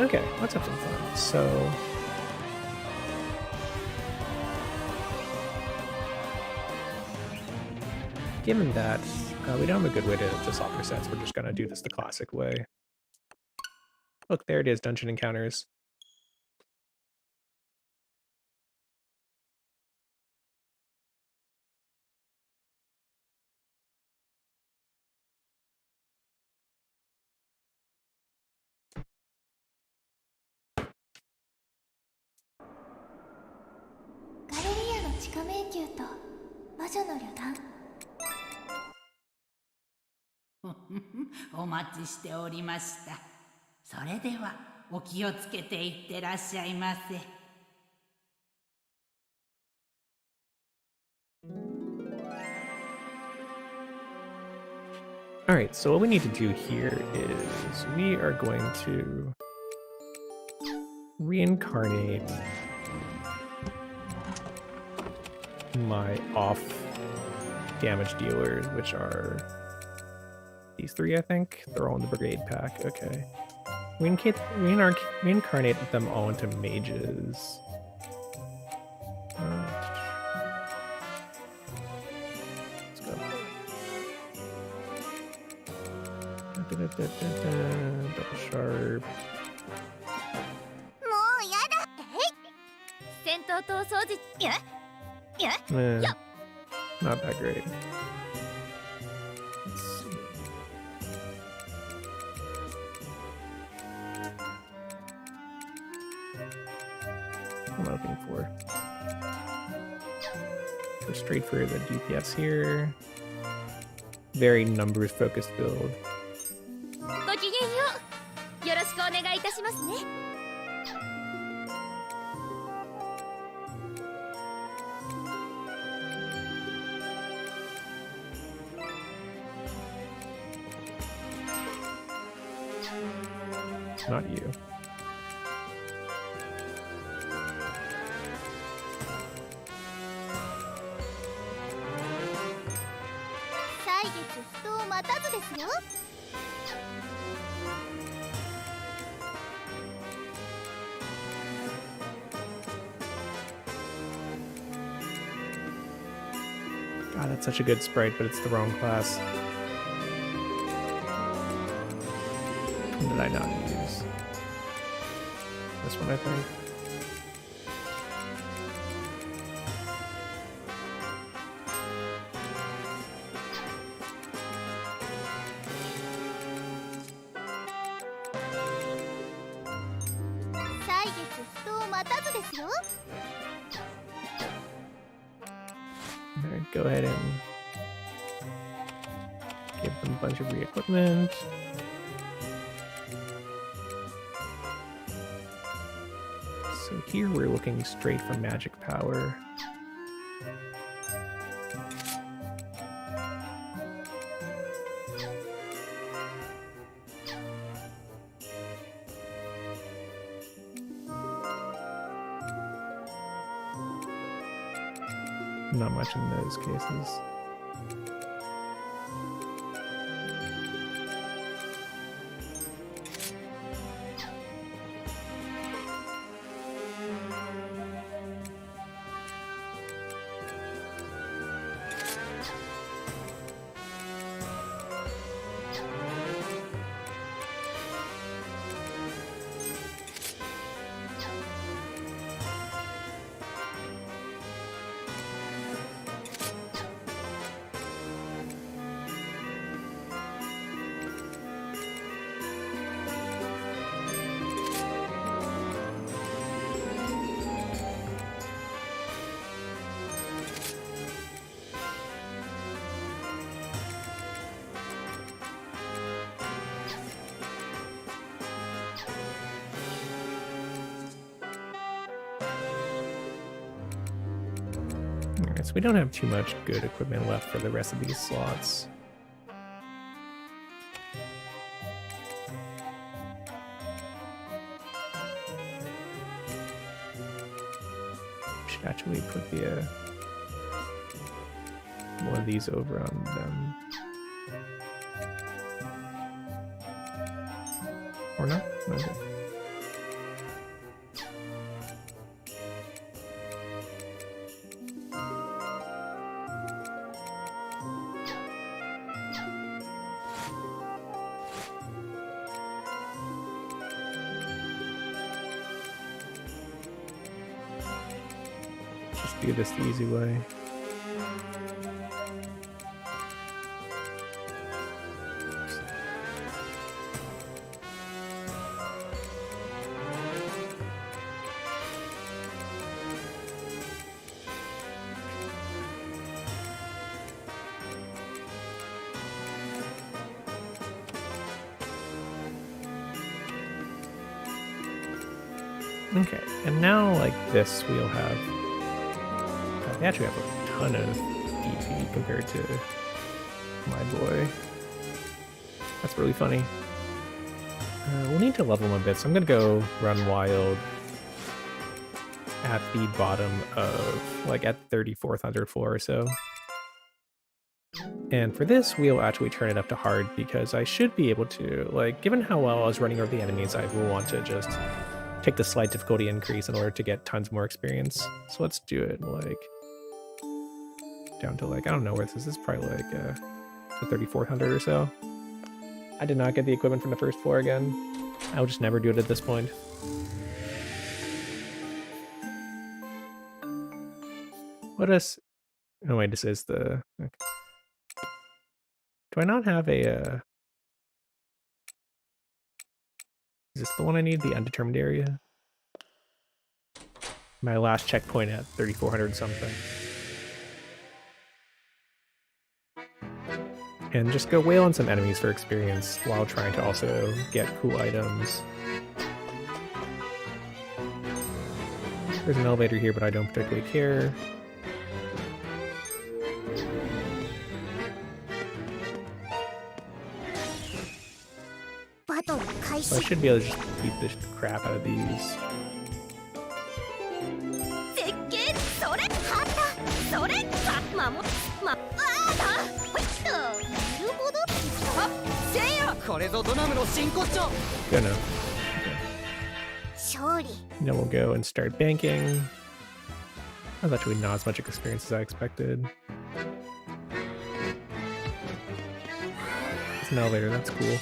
Okay, let's have some fun. So given that we don't have a good way to swap our sets, we're just gonna do this the classic way. Look, there it is, dungeon encounters.お待ちしておりました。それではお気をつけていってらっしゃいませ。Alright, so what we need to do here is we are going to reincarnate my off damage dealers, which are these three, I think. They're all in the brigade pack. Okay. Reincarnate them all into mages. Let's go. Double sharp. もうやだ。戦闘闘争時Not that great. Let's see. What am I looking for? Go straight for the DPS here. Very numbers focused build. ごきげんよう。よろしくお願いいたしますね。Not you. God, that's such a good sprite, but it's the wrong class. What did I not use? This one, I think. Alright, go ahead and give them a bunch of re-equipment. So here we're looking straight for magic power. Not much in those cases. Alright, so we don't have too much good equipment left for the rest of these slots. Should actually put the one of these over on them. Or not? Okay. Do this the easy way. Okay, and now like this we'll have we actually have a ton of DP compared to my boy. That's really funny. We'll need to level him a bit, so I'm gonna go run wild at the bottom of, like, at 3400 floor or so. And for this, we'll actually turn it up to hard because I should be able to, like, given how well I was running over the enemies, I will want to just take the slight difficulty increase in order to get tons more experience. So let's do it, like, down to, like, I don't know where this is. This is probably, like, the 3400 or so. I did not get the equipment from the first floor again. I'll just never do it at this point. What is... Oh wait, this is the... Okay. Do I not have a... Is this the one I need? The undetermined area? My last checkpoint at 3400 something. And just go wail on some enemies for experience while trying to also get cool items. There's an elevator here, but I don't particularly care. So I should be able to just beat the crap out of these. Good enough. Okay. Then we'll go and start banking. That's actually not as much experience as I expected. It's an elevator, that's cool.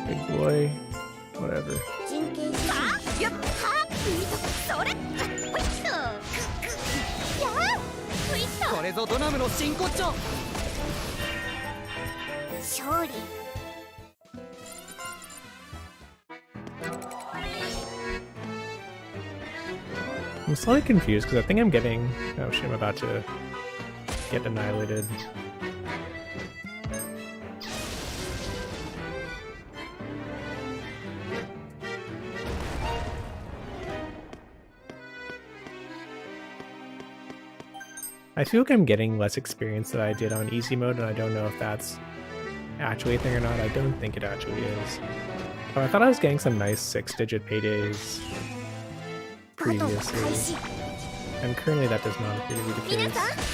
Big boy, whatever. I'm slightly confused because I think I'm getting... Oh shit, I'm about to get annihilated. I feel like I'm getting less experience than I did on easy mode, and I don't know if that's actually a thing or not. I don't think it actually is. Oh, I thought I was getting some nice 6-digit paydays previously, and currently that does not appear to be the case.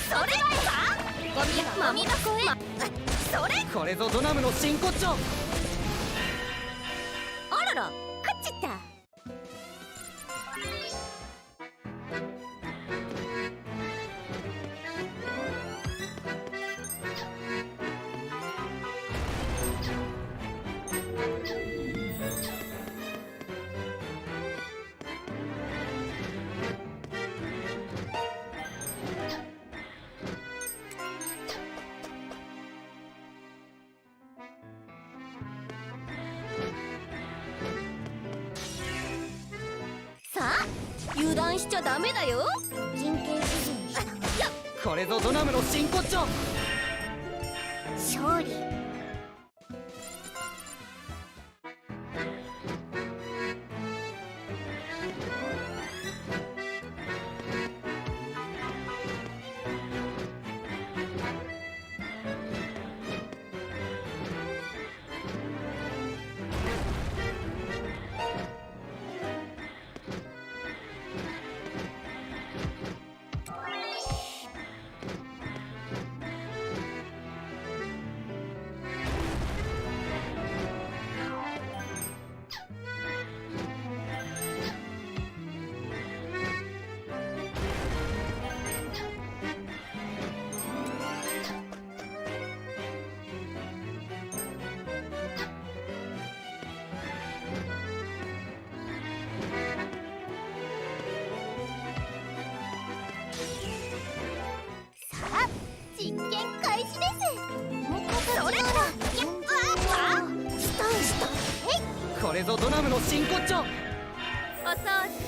これぞドナムの真骨頂。お掃除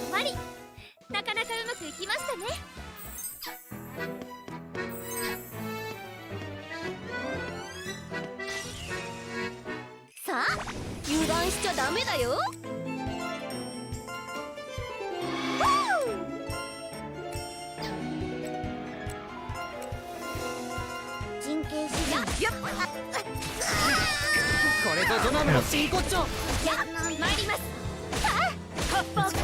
終わり。なかなかうまくいきましたね。さあ油断しちゃダメだよ。人形師やっこれぞドナムの真骨頂。やっ参ります。さあホッポック。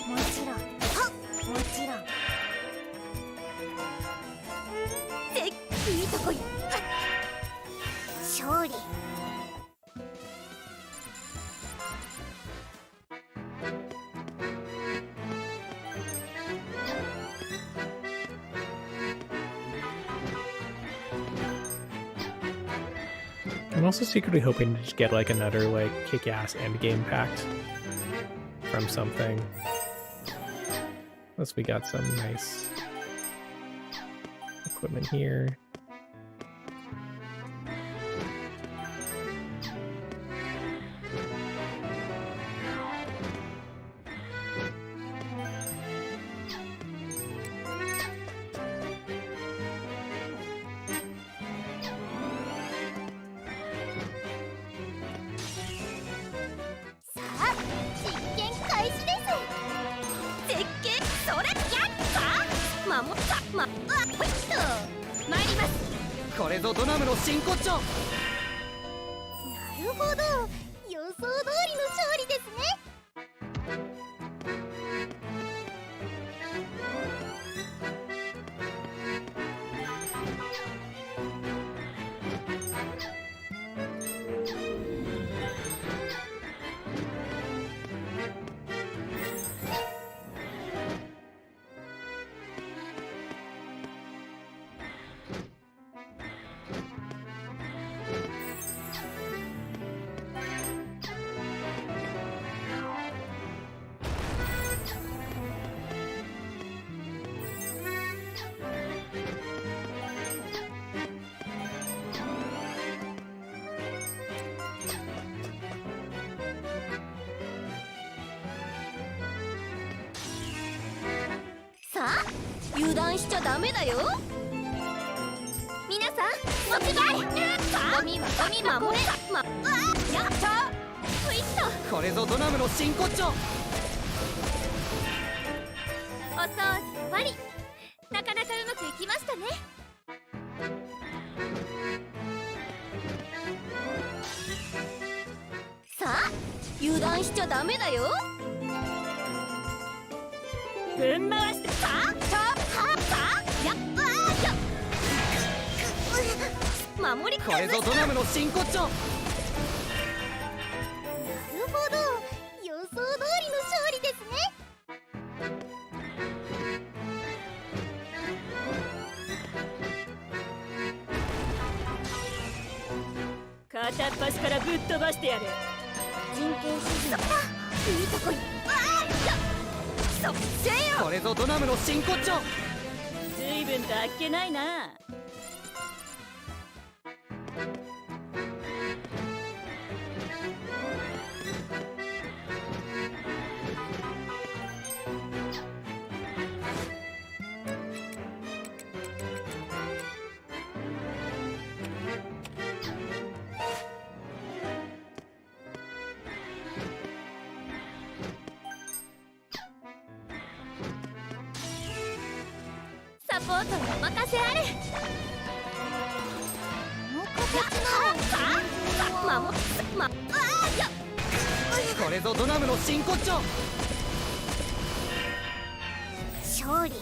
もちろんもちろんいいとこい。勝利。I'm also secretly hoping to just get like another like kick-ass endgame pact from something. Unless we got some nice equipment here.これぞドナムの真骨頂。なるほど、予想通りの勝利ですね。さあ油断しちゃダメだよ。皆さんお願い。ゴミはゴミ守れ。やったスイッと。これぞドナムの真骨頂。お掃除終わり。なかなかうまくいきましたね。さあ油断しちゃダメだよ。ぶん回してさあやっ守りこれぞドナムの真骨頂。なるほど、予想通りの勝利ですね。片っ端からぶっ飛ばしてやる。人形師いいとこい。そっせよ。これぞドナムの真骨頂。随分とあっけないな。サポートにお任せあれ。これぞドナムの真骨頂。勝利。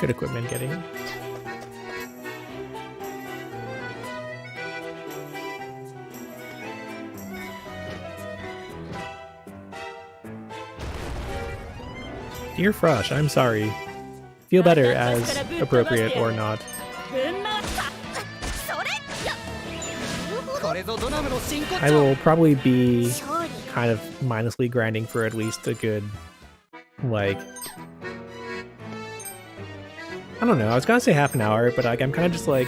Good equipment getting. Dear Frosh, I'm sorry. Feel better as appropriate or not. I will probably be kind of mindlessly grinding for at least a good, like, I don't know, I was gonna say half an hour, but like I'm kind of just like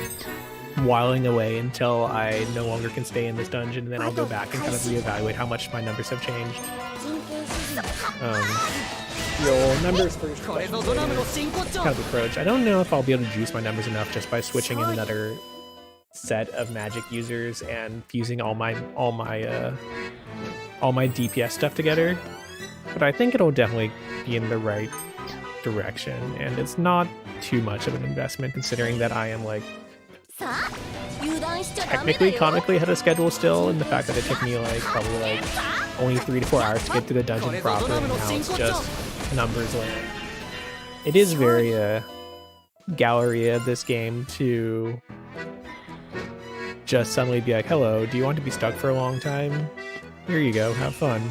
whiling away until I no longer can stay in this dungeon, and then I'll go back and kind of reevaluate how much my numbers have changed. Your numbers first kind of approach. I don't know if I'll be able to juice my numbers enough just by switching in another set of magic users and fusing all my DPS stuff together. But I think it'll definitely be in the right direction, and it's not too much of an investment considering that I am like technically comically ahead of schedule still, and the fact that it took me like probably like only 3 to 4 hours to get through the dungeon proper, and now it's just numbers land. It is very Galleria, this game, to just suddenly be like, hello, do you want to be stuck for a long time? Here you go, have fun.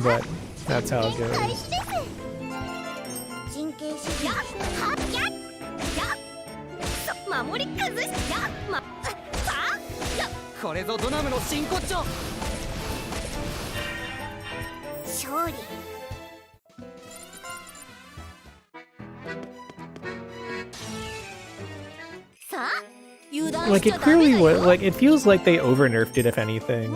But that's how it goes. Like, it clearly was, like, it feels like they over-nerfed it, if anything.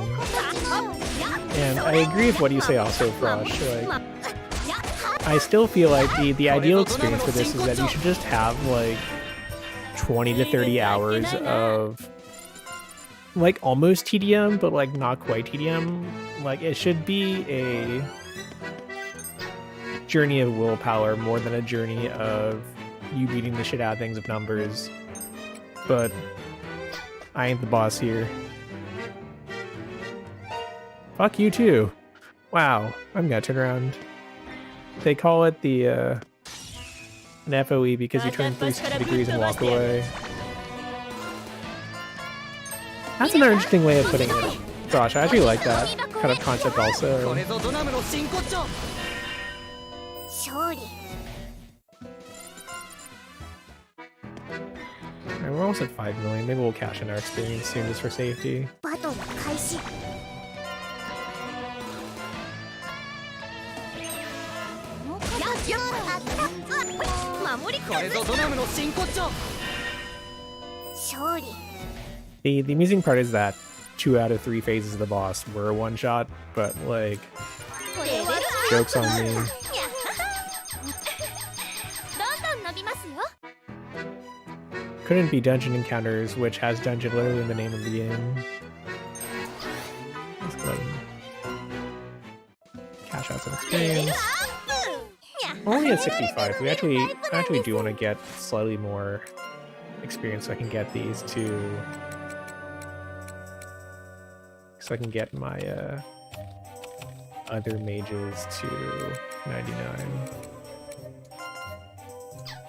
And I agree with what you say also, Frosh. Like, I still feel like the ideal experience for this is that you should just have, like, 20 to 30 hours of, like, almost TDM, but, like, not quite TDM. Like, it should be a journey of willpower more than a journey of you beating the shit out of things with numbers. But I ain't the boss here. Fuck you too. Wow, I'm gonna turn around. They call it the an FOE because you turn 360 degrees and walk away. That's another interesting way of putting it. Gosh, I actually like that kind of concept also. Alright, we're almost at 5 million. Maybe we'll cash in our experience soon just for safety. The amusing part is that 2 out of 3 phases of the boss were a one-shot, but like, joke's on me. Couldn't be dungeon encounters, which has dungeon literally in the name of the game. Let's go ahead and cash out some experience. We're only at 65. We actually do want to get slightly more experience so I can get these to... So I can get my other mages to 99.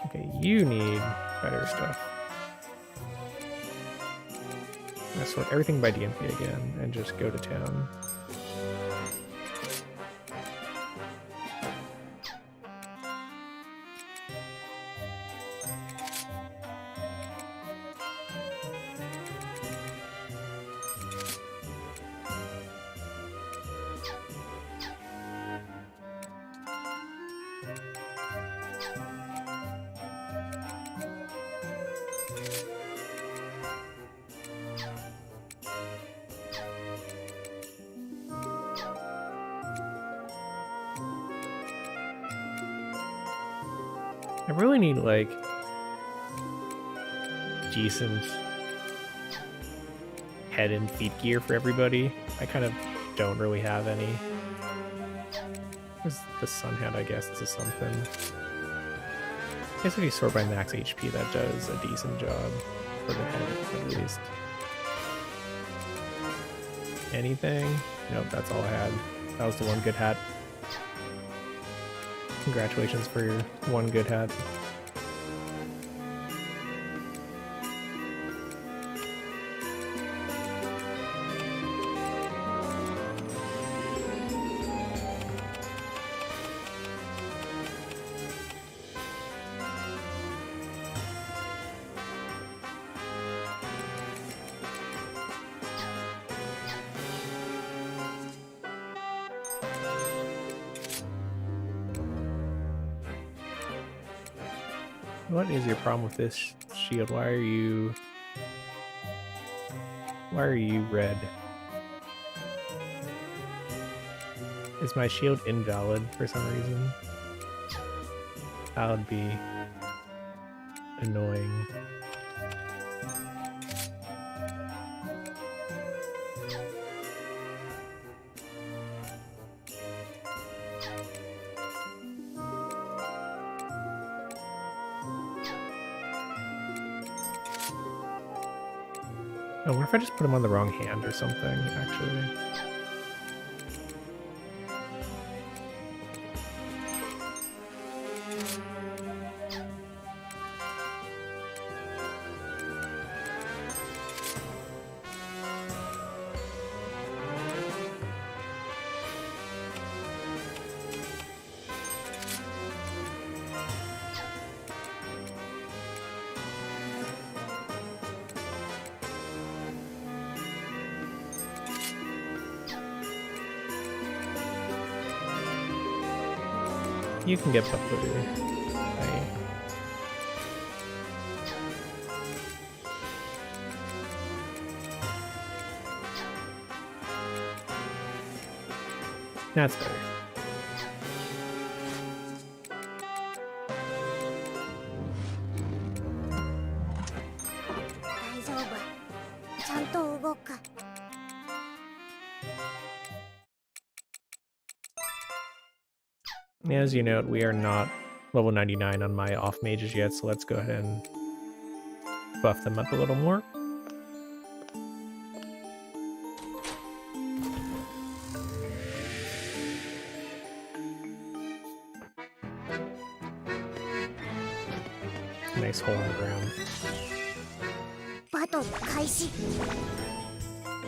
Okay, you need better stuff. I'm gonna sort everything by DMP again and just go to town. I really need, like, decent head and feet gear for everybody. I kind of don't really have any. There's the sun hat, I guess, this is something. I guess if you sort by max HP, that does a decent job for the head, at least. Anything? Nope, that's all I had. That was the one good hat. Congratulations for your one good hat. What is your problem with this shield? Why are you red? Is my shield invalid for some reason? That would be annoying. Oh, what if I just put him on the wrong hand or something, actually? You can get Buffalo. Right. That's better. 大丈夫。ちゃんと動く。 As you note, we are not level 99 on my off mages yet, so let's go ahead and buff them up a little more. Nice hole in the ground. バトル開始。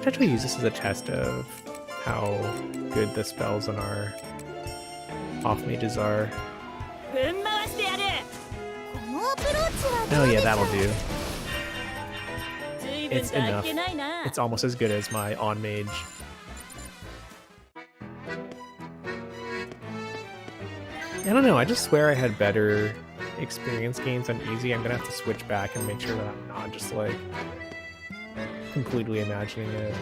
Potentially use this as a test of how good the spells on our off mages are. ぶん回してやる。 このアプローチは Oh どうで yeah, しょう that'll do. 随分 It's とあ enough. っけないな。 It's almost as good as my on mage. I don't know, I just swear I had better experience gains on easy. I'm gonna have to switch back and make sure that I'm not just like completely imagining it. .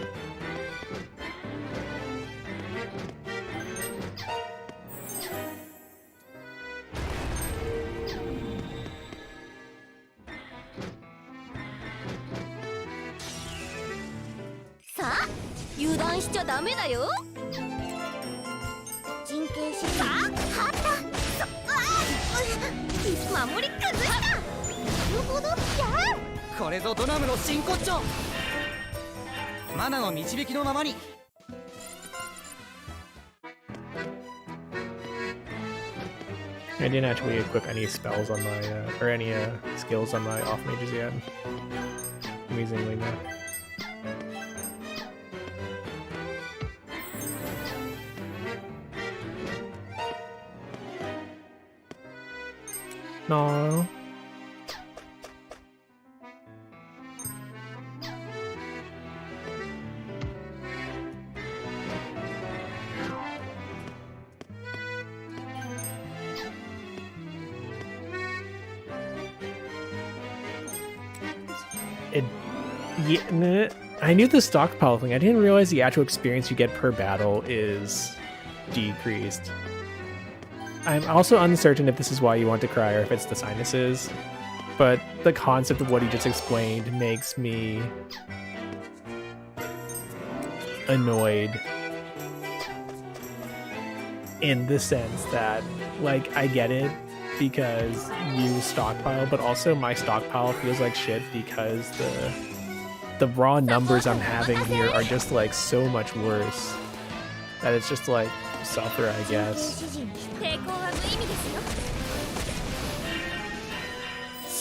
油断しちゃダメだよ。陣形システム。はった守り崩した。なるほど。じゃあこれぞドナムの真骨頂。マナの導きのままに。 I didn't actually equip any spells on my, or any skills on my off mages yet. Amazingly no. No. I knew the stockpile thing. I didn't realize the actual experience you get per battle is decreased. I'm also uncertain if this is why you want to cry or if it's the sinuses, but the concept of what he just explained makes me annoyed in the sense that, like, I get it because you stockpile, but also my stockpile feels like shit because the raw numbers I'm having here are just like so much worse that it's just like suffer, I guess. 抵抗は無意味です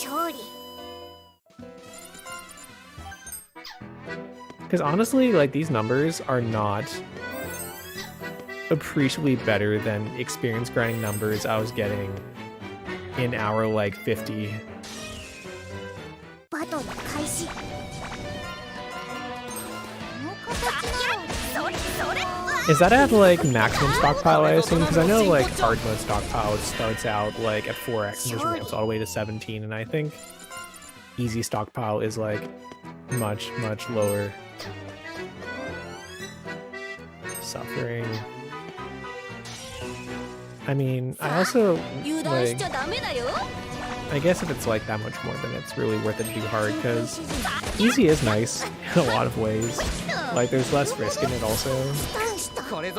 よ。勝利。 Because honestly, like, these numbers are not appreciably better than experience grinding numbers I was getting in hour like 50. バトル開始。この形なら。それそれ。Is that at like maximum stockpile, I assume? Because I know like hard mode stockpile starts out like at 4x and just ramps all the way to 17, and I think easy stockpile is like much lower. Suffering. I mean, I also like. I guess if it's like that much more, then it's really worth it to do hard, because easy is nice in a lot of ways. Like, there's less risk in it also.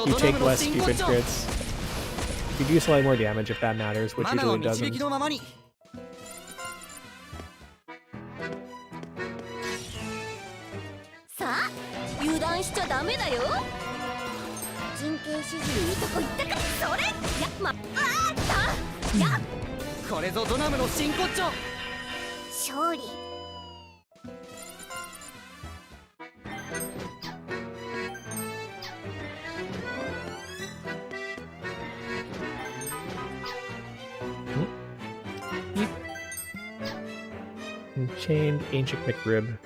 You take less stupid crits. You do slightly more damage if that matters, which usually doesn't. これぞドナムの真骨頂。勝利。Chained Ancient McRib.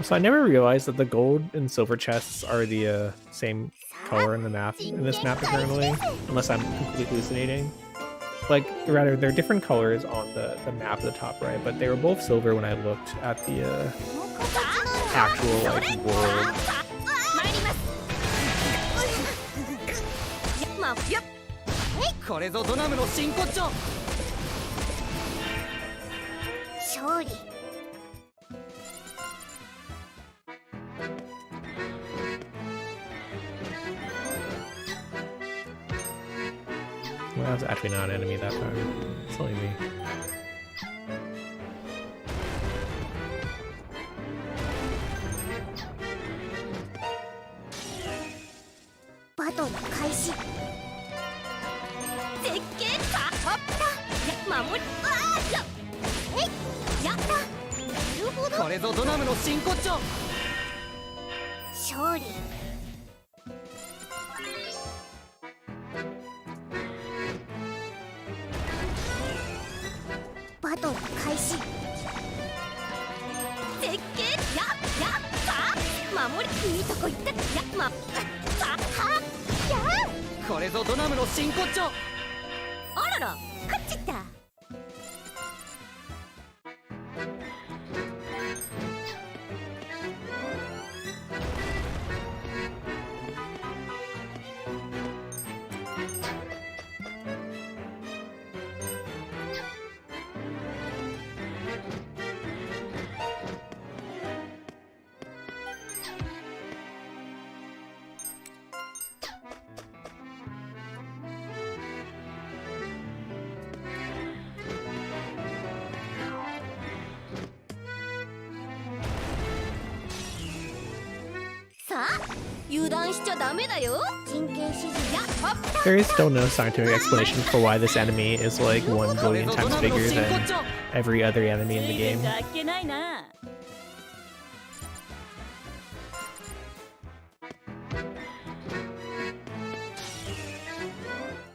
So I never realized that the gold and silver chests are the same color in the map, in this map apparently, unless I'm completely hallucinating. Like, rather, they're different colors on the map at the top right, but they were both silver when I looked at the actual, like, world. これぞドナムの真骨頂。勝利。 Well, that's actually not an enemy that time. It's only me. バトル開始。絶景か。守り。やった。なるほど。これぞドナムの真骨頂。勝利。 バトル開始。絶景守りいいとこ行ったこれぞドナムの真骨頂。あらら勝っちゃった。 There is still no scientific explanation for why this enemy is like 1 billion times bigger than every other enemy in the game.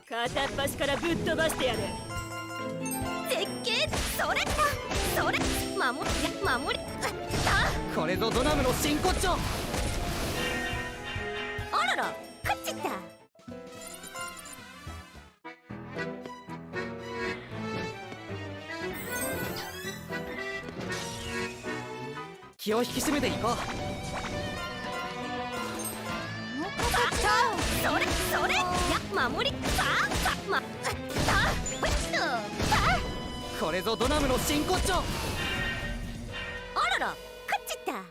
片っ端からぶっ飛ばしてやる。絶景それ守りこれぞドナムの真骨頂。あらら勝っちゃった。 気を引き締めていこう。それ守りこれぞドナムの真骨頂。あらら勝っちゃった。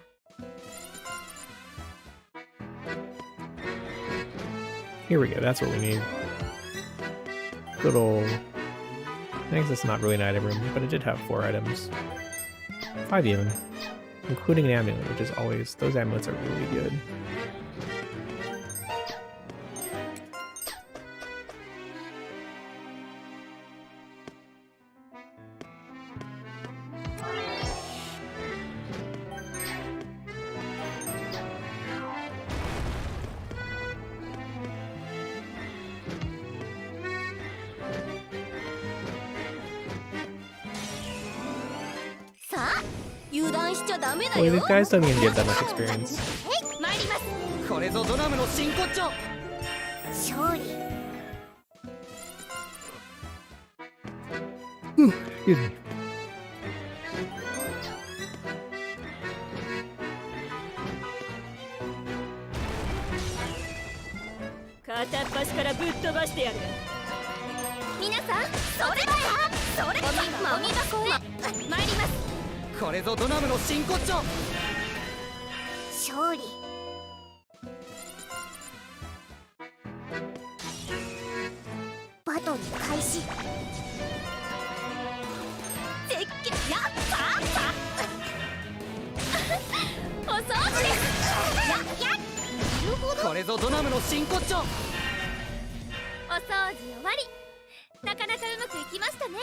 Here we go, that's what we need. Good ol'... I guess it's not really an item room, but it did have 4 items. 5 even. Including an amulet, which is always... Those amulets are really good. Boy, these guys don't even get that much experience. これぞドラムの真骨頂。勝利。 Excuse me. 片っ端からぶっ飛ばしてやる。皆さん、それだよ。それだ。ゴミ箱へ参ります。これぞドラムの真骨頂。勝利。バトル開始。絶景やっお掃除です。やっなるほど。これぞドラムの真骨頂。お掃除終わり。なかなかうまくいきましたね。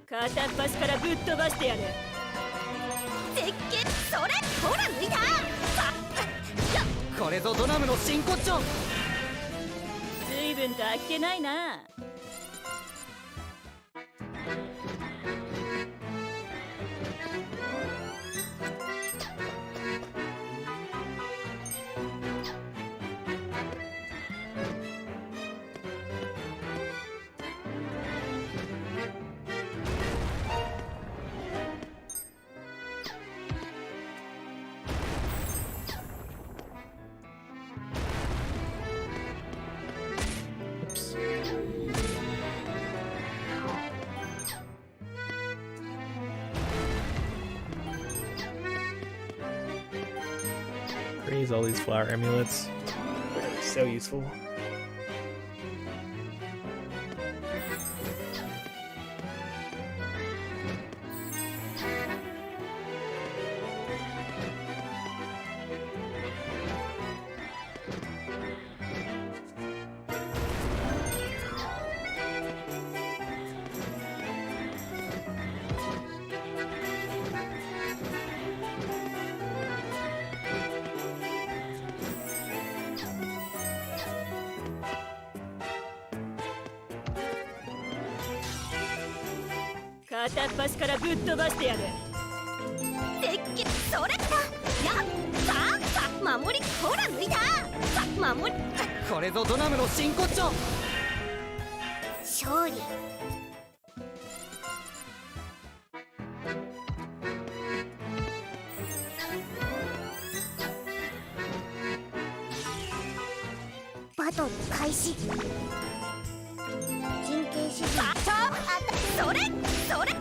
片っ端からぶっ飛ばしてやる。絶景それほら抜いた。これぞドラムの真骨頂。随分とあっけないな。Praise all these flower amulets. They're so useful.片っ端からぶっ飛ばしてやる。鉄器それだ。やさ守りほら抜いた。さ守り。これぞドラムの真骨頂。勝利。バトル開始。神経質。それそれ。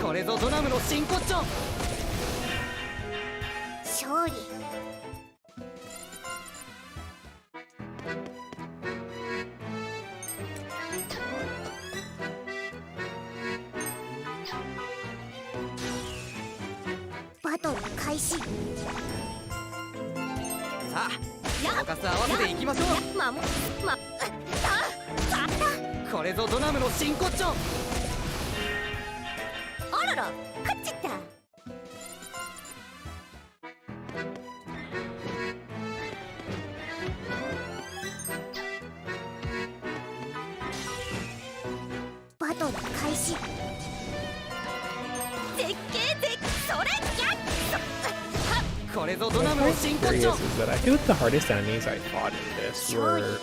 これぞドラムの真骨頂。勝利。バトル開始。さあフォーカス合わせていきましょう。これぞドラムの真骨頂。あらら勝っちゃった。バトル開始。絶景それやっこれぞドラムの What's 真骨 curious 頂。 is that I feel like the hardest enemies I fought in this were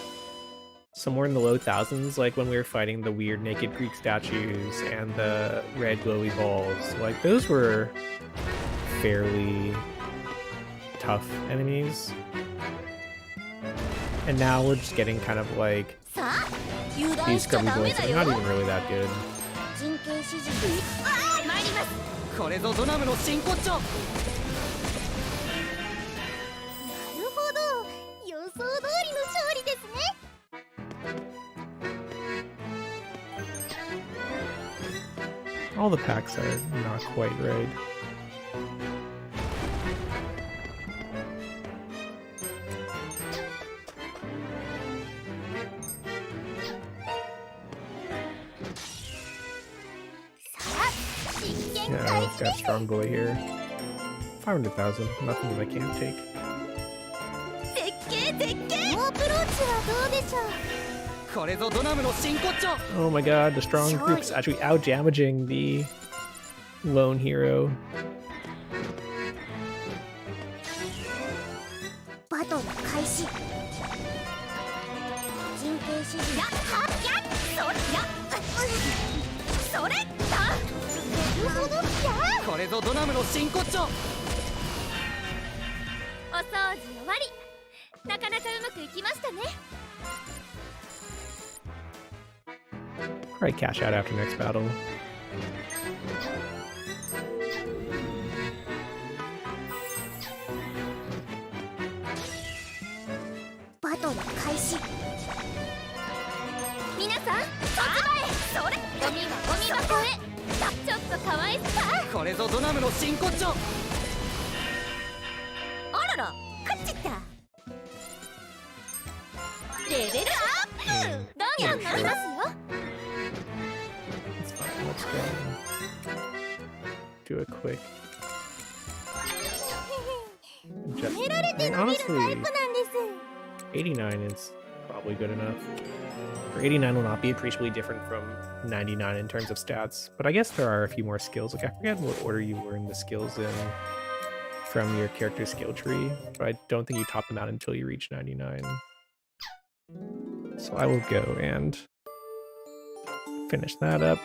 somewhere in the low thousands, like when we were fighting the weird naked Greek statues and the red glowy balls. Like, those were fairly tough enemies. And now we're just getting kind of like these scrubby boys that are not even really that good. 人形指示で参ります。これぞドナムの真骨頂。なるほど、予想通りの勝利ですね。 All the packs are not quite right. Yeah, we've got strong boy here. 500,000, nothing that I can't take. 絶景絶景。アプローチはどうでしょう。 これぞドナムの真骨頂。 Oh my god, the strong group's actually out-damaging the lone hero. バトル開始。人形指示。やっはっやっそれやそれだ。なるほどや。これぞドナムの真骨頂。お掃除終わり。なかなかうまくいきましたね。 Probably cash out after next battle. バトル開始。皆さん、そっち前。それ。ゴミはゴミ箱へ。ちょっとかわいそう。これぞドナムの真骨頂。あらら、勝っちった。レベルアップ。どんどん乗りますよ。 It's fine, let's go. Do a quick. Honestly, 89 is probably good enough. Or 89 will not be appreciably different from 99 in terms of stats, but I guess there are a few more skills. Like, I forget what order you learn the skills in from your character skill tree, but I don't think you top them out until you reach 99. So I will go and finish that up.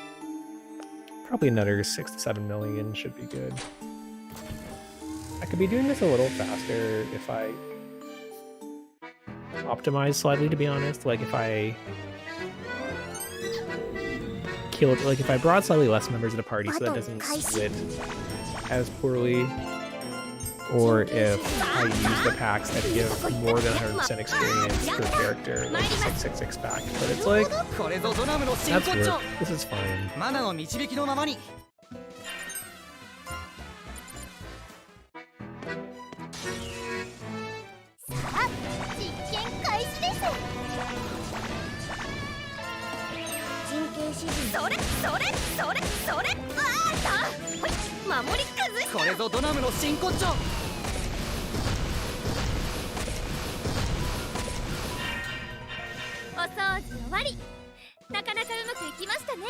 Probably another 6 to 7 million should be good. I could be doing this a little faster if I optimize slightly, to be honest. Like if I killed, like if I brought slightly less members of the party so that doesn't split as poorly, or if I use the packs that give more than 100% experience per character, like the 666 pack. But it's like, that's work. This is fine. マナの導きのままに。それそれそれそれ。わあった。ほい、守り崩した。これぞドナムの真骨頂。お掃除終わり。なかなかうまくいきましたね。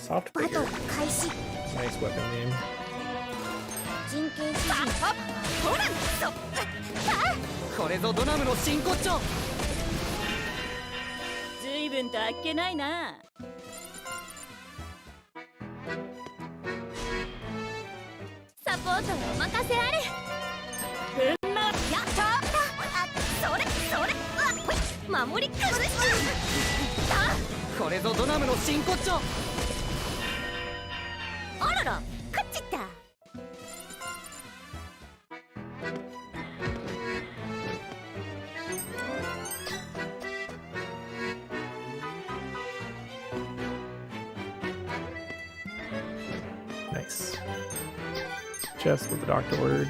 Soft figure. Nice weapon name. 人形指示。ほら、そっ。これぞドナムの真骨頂。ずいぶんとあっけないな。サポートはお任せあれ。うんま、やった。あ、それそれ。あ、ほい、守り崩した。これぞドナムの真骨頂。あらら、勝っちった。Thanks. Just what the doctor ordered.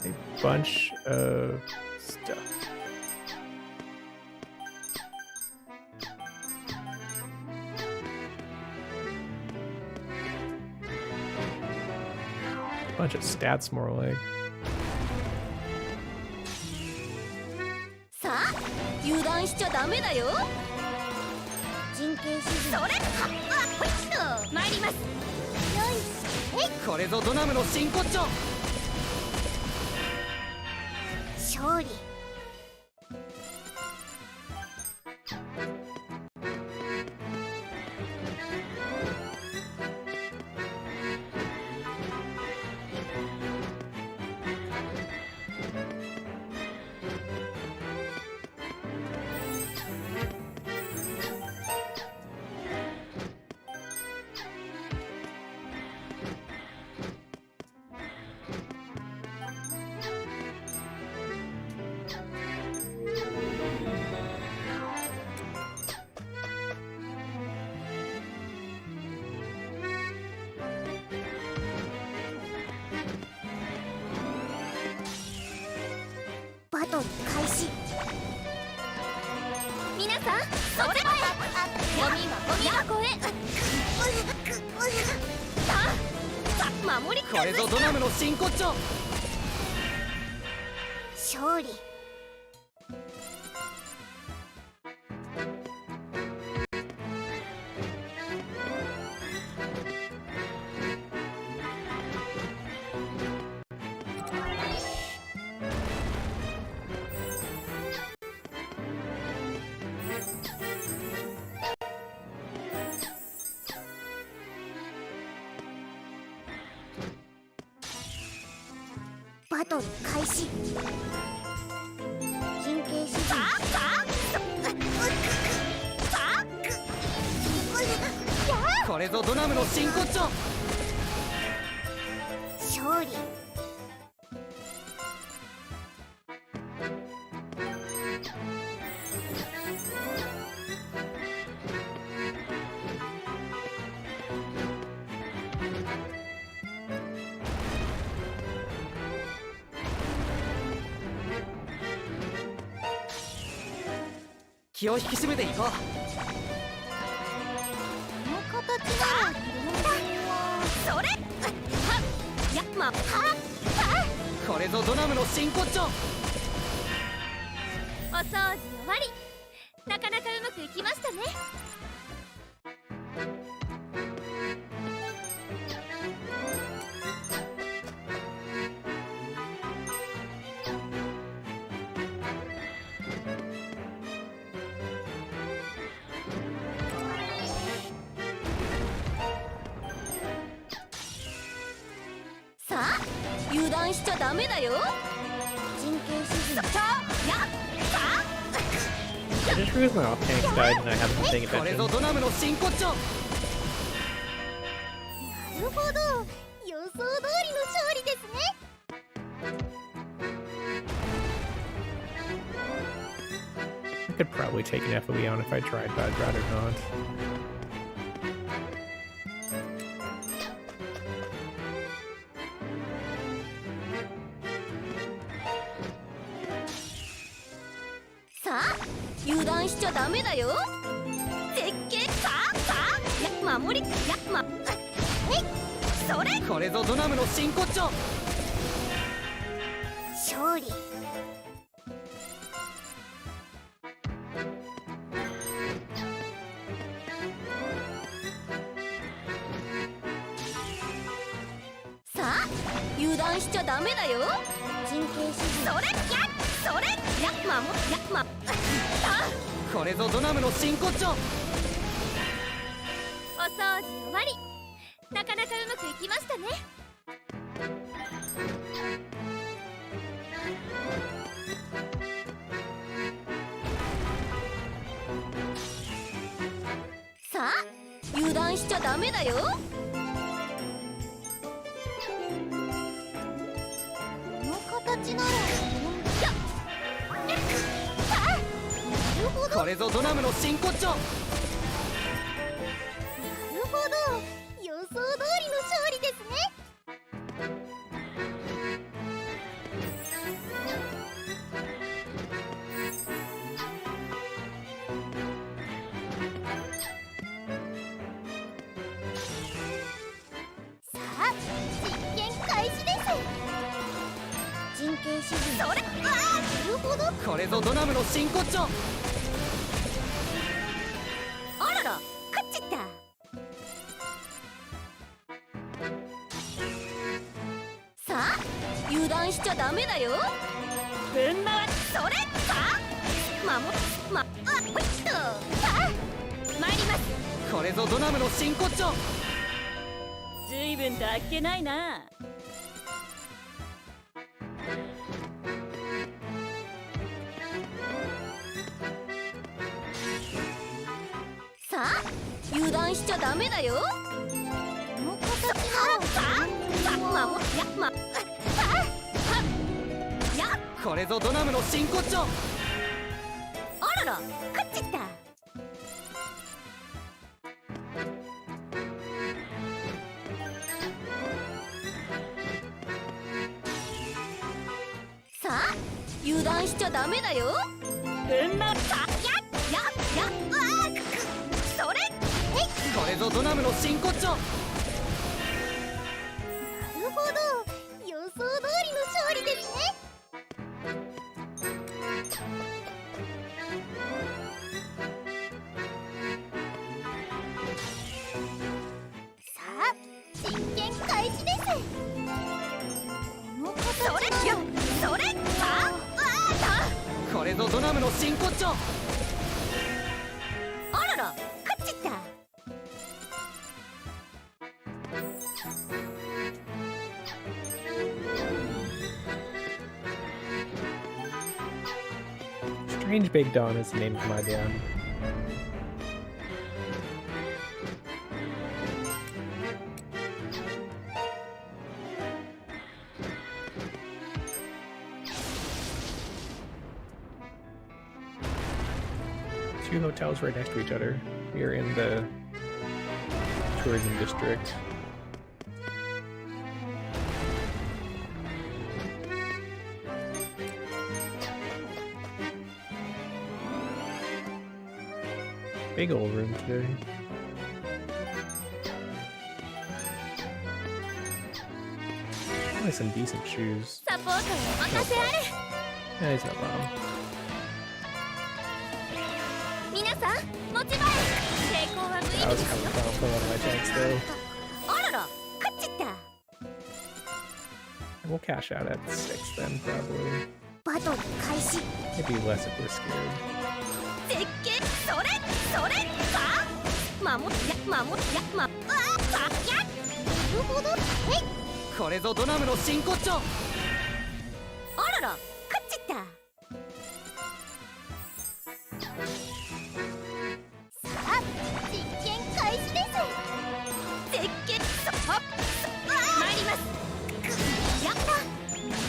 A bunch of stuff. Bunch of stats, more like. さあ油断しちゃダメだよ。人形師それはっほいっと参ります。よいしこれぞドナムの真骨頂。勝利。バトル開始。皆さんそれゴミはゴミ箱へ。さあ守りこれぞドナムの真骨頂。勝利。バトル開始。人形師これぞドナムの真骨頂。勝利。気を引き締めていこう。この形ならそれはっやまはっこれぞドナムの真骨頂。お掃除終わり。なかなかうまくいきましたね。さあ油断しちゃダメだよ。人形師さあやっ I just realized my off tanks died and I haven't been paying これ attention. ぞドナムの真骨頂。なるほど、予想通りの勝利ですね。I could probably take an FOE on if I tried, but I'd rather not. さあ油断しちゃダメだよ。絶景さあさあや守りやまえいそれこれぞドナムの真骨頂。勝利。さあ油断しちゃダメだよ。人形師それやそれやまさあこれぞドナムの真骨頂。お掃除終わり。なかなかうまくいきましたね。さあ油断しちゃダメだよ。この形ならなるほど、これぞドナムの真骨頂。なるほど、予あ実験開始です。陣形指示それ、なるほど。これぞドナムの真骨頂。あらら勝っちゃった。さあ油断しちゃダメだよ。ぶん回それさあほいっとさあ参ります。これぞドナムの真骨頂。ずいぶんとあっけないな。さあ油断しちゃダメだよ。この形これぞドナムの真骨頂。あらら勝っちゃった。さあ油断しちゃダメだよ。うんなさそれこれぞドナムの真骨頂。なるほど予想通りの勝利ですね。さあ実験開始です。この形それこれぞドナムの真骨頂。あらら勝っちゃった。Strange Big Dawn is the name of my band. Two hotels right next to each other. We are in the tourism district. Big old room today. Only some decent shoes. サポートにお任せあれ。 Yeah, he's no problem. 皆さん持ち前。成功は無意 That 味 was です kind よ。 of fun for one of my tanks though. あらら勝っちゃった。 We'll cash out at 6 then probably. バトル開始。 Maybe less if we're scared. 絶景それさあ守っさやなるほど。これぞドナムの真骨頂。あらら勝っちゃった。さあ実験開始です。絶景参ります。やったな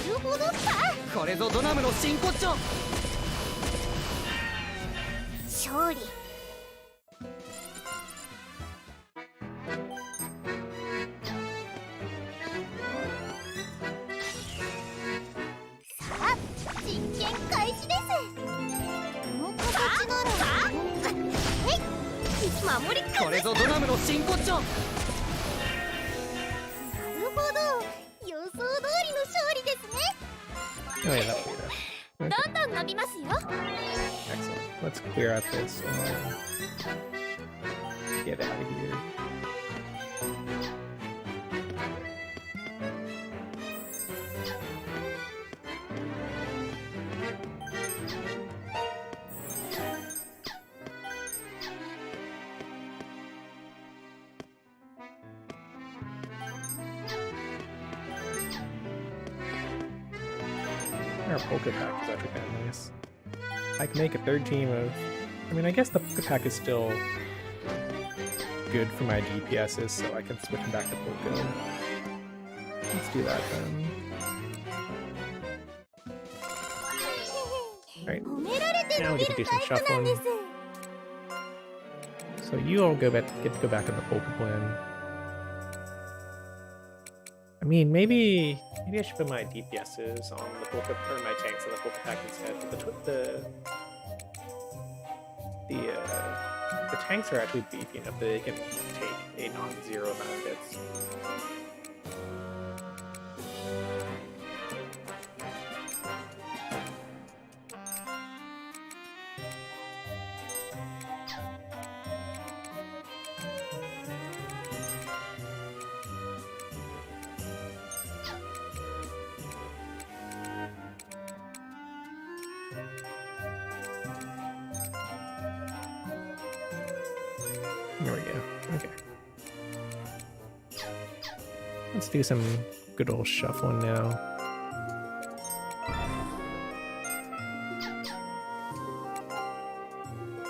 るほどさあこれぞドナムの真骨頂。勝利。さあ実験開始です。この形なら守りこれぞドナムの真骨頂。なるほど予想通りの勝利ですね。 Oh yeah, that'll be enough. どんどん伸びますよ。 Excellent. Let's clear out this and get out of here. Our polka pack is actually kind of nice. I can make a third team of... I mean, I guess the polka pack is still good for my DPSs, so I can switch them back to polka. Let's do that then. Alright, 褒められて now 伸 we び get to る do some タイプなんで shuffling. す。 So you all get to go back in the polka plan. I mean, maybe I should put my DPSs on the polka, or my tanks on the polka pack instead. But the tanks are actually beefy enough that they can take a non-zero amount of hits. Okay. Let's do some good old shuffling now.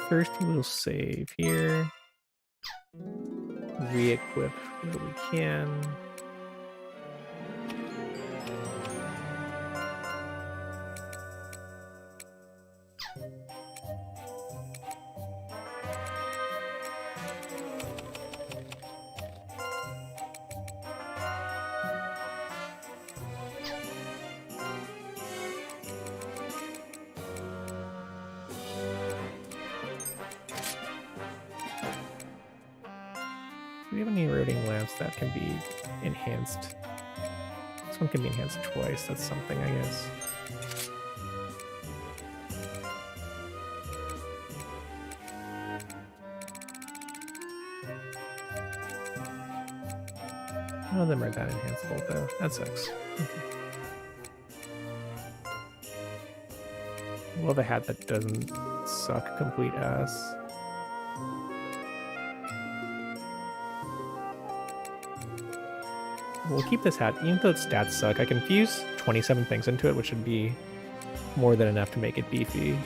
First, we'll save here. Re-equip where we can. Do we have any eroding lamps that can be enhanced? This one can be enhanced twice. That's something, I guess. None of them are that enhanceable, though. That sucks. Okay. Love a hat that doesn't suck complete ass. We'll keep this hat, even though its stats suck. I can fuse 27 things into it, which should be more than enough to make it beefy.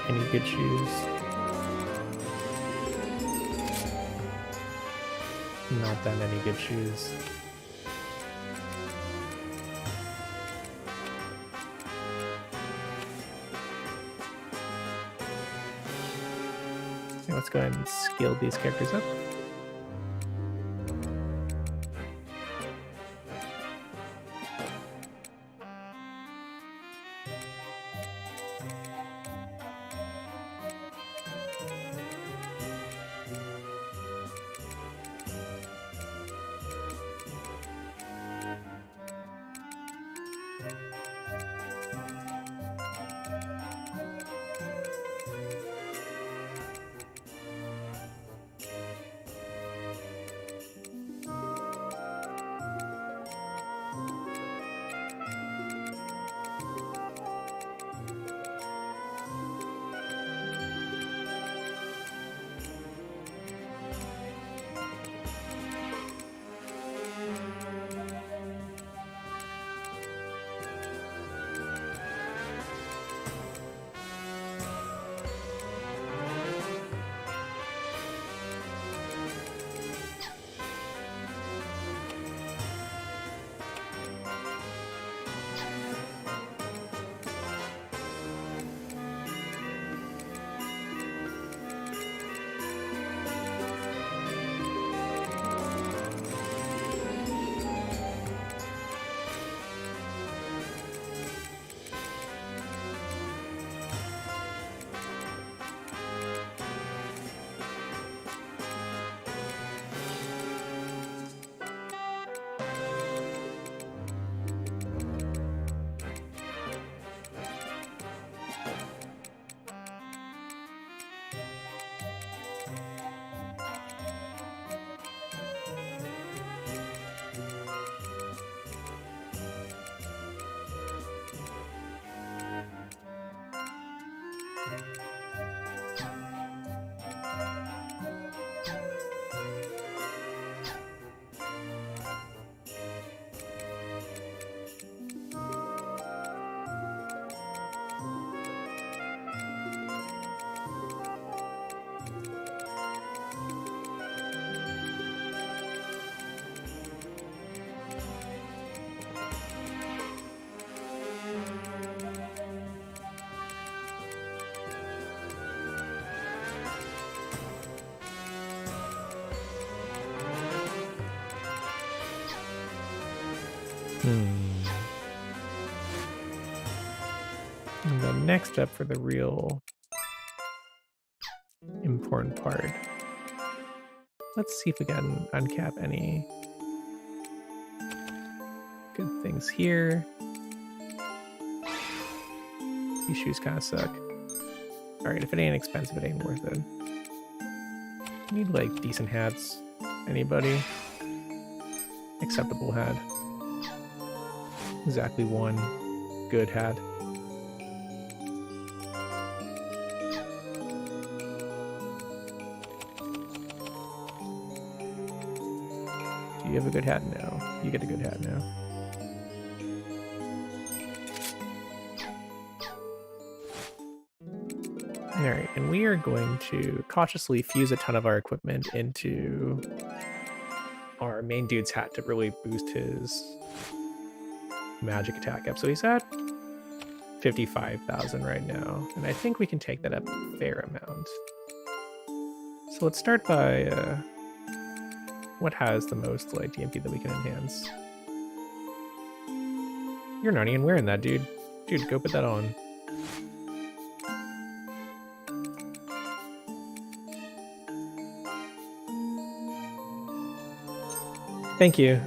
Any good shoes? Not that many good shoes. Okay, let's go ahead and skill these characters up. And the next step for the real important part. Let's see if we can uncap any good things here. These shoes kind of suck. Alright, if it ain't expensive, it ain't worth it. Need like decent hats. Anybody? Acceptable hat. Exactly one good hat. Do you have a good hat? No. You get a good hat now. Alright, and we are going to cautiously fuse a ton of our equipment into our main dude's hat to really boost his magic attack up. So he's at 55,000 right now, and I think we can take that up a fair amount. So let's start by what has the most like DMP that we can enhance. You're not even wearing that, dude. Dude, go put that on. Thank you.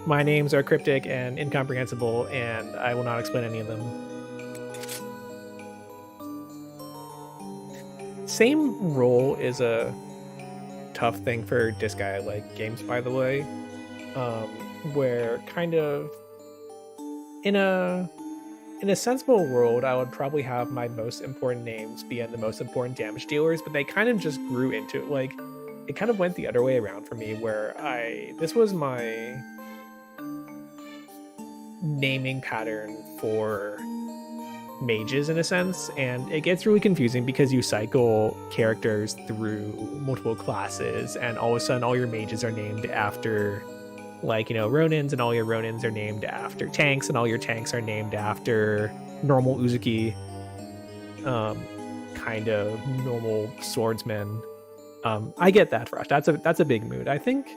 My names are cryptic and incomprehensible, and I will not explain any of them. Same role is a tough thing for disc guy like games, by the way, where kind of in a sensible world, I would probably have my most important names be in the most important damage dealers, but they kind of just grew into it. Like, it kind of went the other way around for me, where this was my naming pattern for mages in a sense, and it gets really confusing because you cycle characters through multiple classes, and all of a sudden all your mages are named after, like, you know, Ronins, and all your Ronins are named after tanks, and all your tanks are named after normal Uzuki, kind of normal swordsmen. I get that, Rush. That's a big mood. I think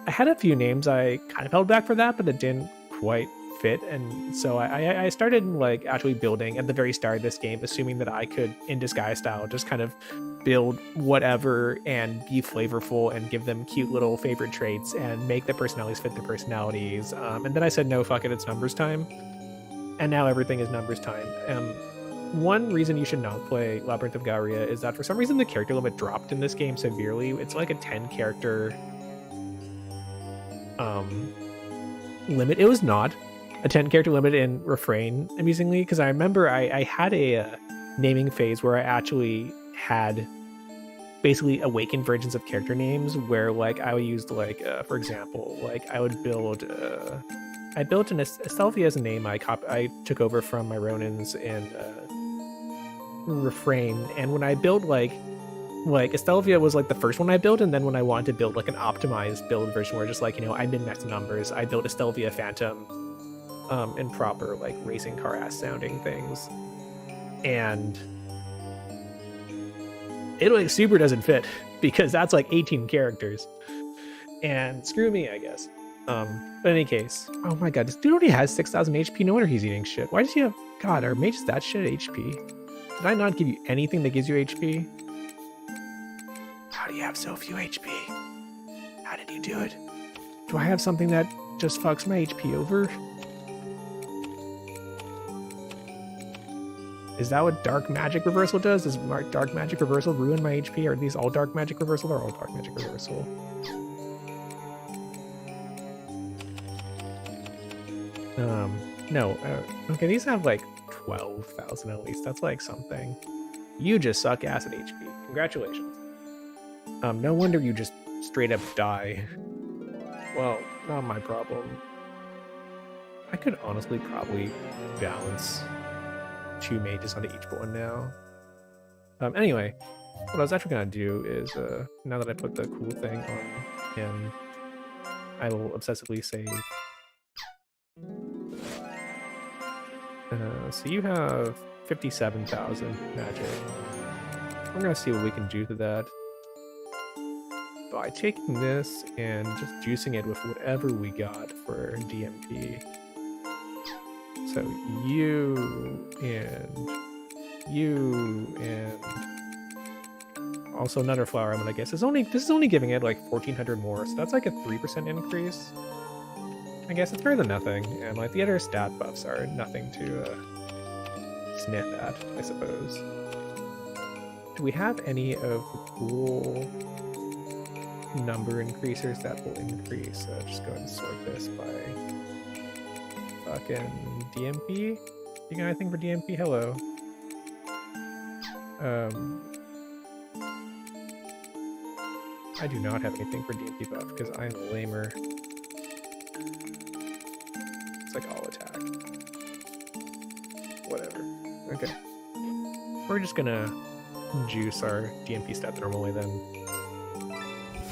I had a few names I kind of held back for that, but it didn't quite fit, and so I started like actually building at the very start of this game, assuming that I could, in disguise style, just kind of build whatever and be flavorful and give them cute little favorite traits and make the personalities fit their personalities. And then I said, no, fuck it, it's numbers time. And now everything is numbers time. One reason you should not play Labyrinth of Galleria is that for some reason the character limit dropped in this game severely. It's like a 10 character limit. It was not a 10 character limit in Refrain, amusingly, because I remember I had a naming phase where I actually had basically awakened versions of character names where, like, I would use, like, for example, like, I would build I built an Estelvia as a name I took over from my Ronins in Refrain, and when I built like Estelvia was like the first one I built, and then when I wanted to build like an optimized build version where just like, you know, I min-max numbers, I built Estelvia Phantom in proper like racing car ass sounding things, and it like super doesn't fit because that's like 18 characters, and screw me, I guess. But in any case, oh my god, this dude already has 6,000 HP. No wonder he's eating shit. Why does he have, god, are mages that shit HP? Did I not give you anything that gives you HP? How do you have so few HP? How did you do it? Do I have something that just fucks my HP over? Is that what Dark Magic Reversal does? Does Dark Magic Reversal ruin my HP? Are these all Dark Magic Reversal? They're all Dark Magic Reversal. No. Okay, these have like 12,000 at least. That's like something. You just suck ass at HP. Congratulations. No wonder you just straight up die. Well, not my problem. I could honestly probably balance 2 mages onto each one now. Anyway, what I was actually gonna do is, now that I put the cool thing on him, I will obsessively save. So you have 57,000 magic. We're gonna see what we can do to that by taking this and just juicing it with whatever we got for DMP. So you and also another flower element, I guess. This is only giving it like 1,400 more, so that's like a 3% increase. I guess it's better than nothing, and like the other stat buffs are nothing to sniff at, I suppose. Do we have any of the cool number increasers that will increase? Just go ahead and sort this by fucking DMP. You got anything for DMP? Hello. I do not have anything for DMP buff because I'm a lamer. It's like all attack. Whatever. Okay. We're just gonna juice our DMP stat the normal way then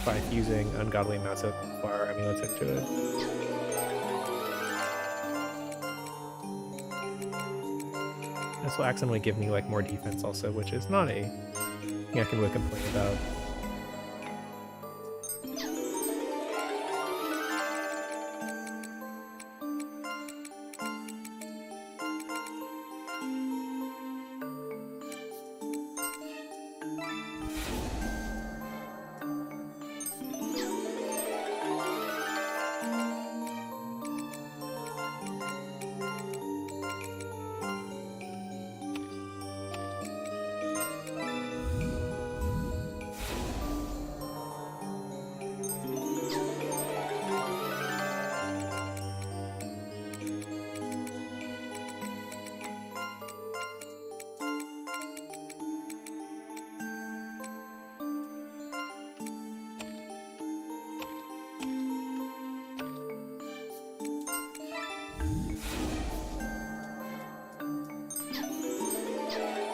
by fusing ungodly amounts of fire amulets into it. This will accidentally give me like more defense also, which is not a thing I can really complain about.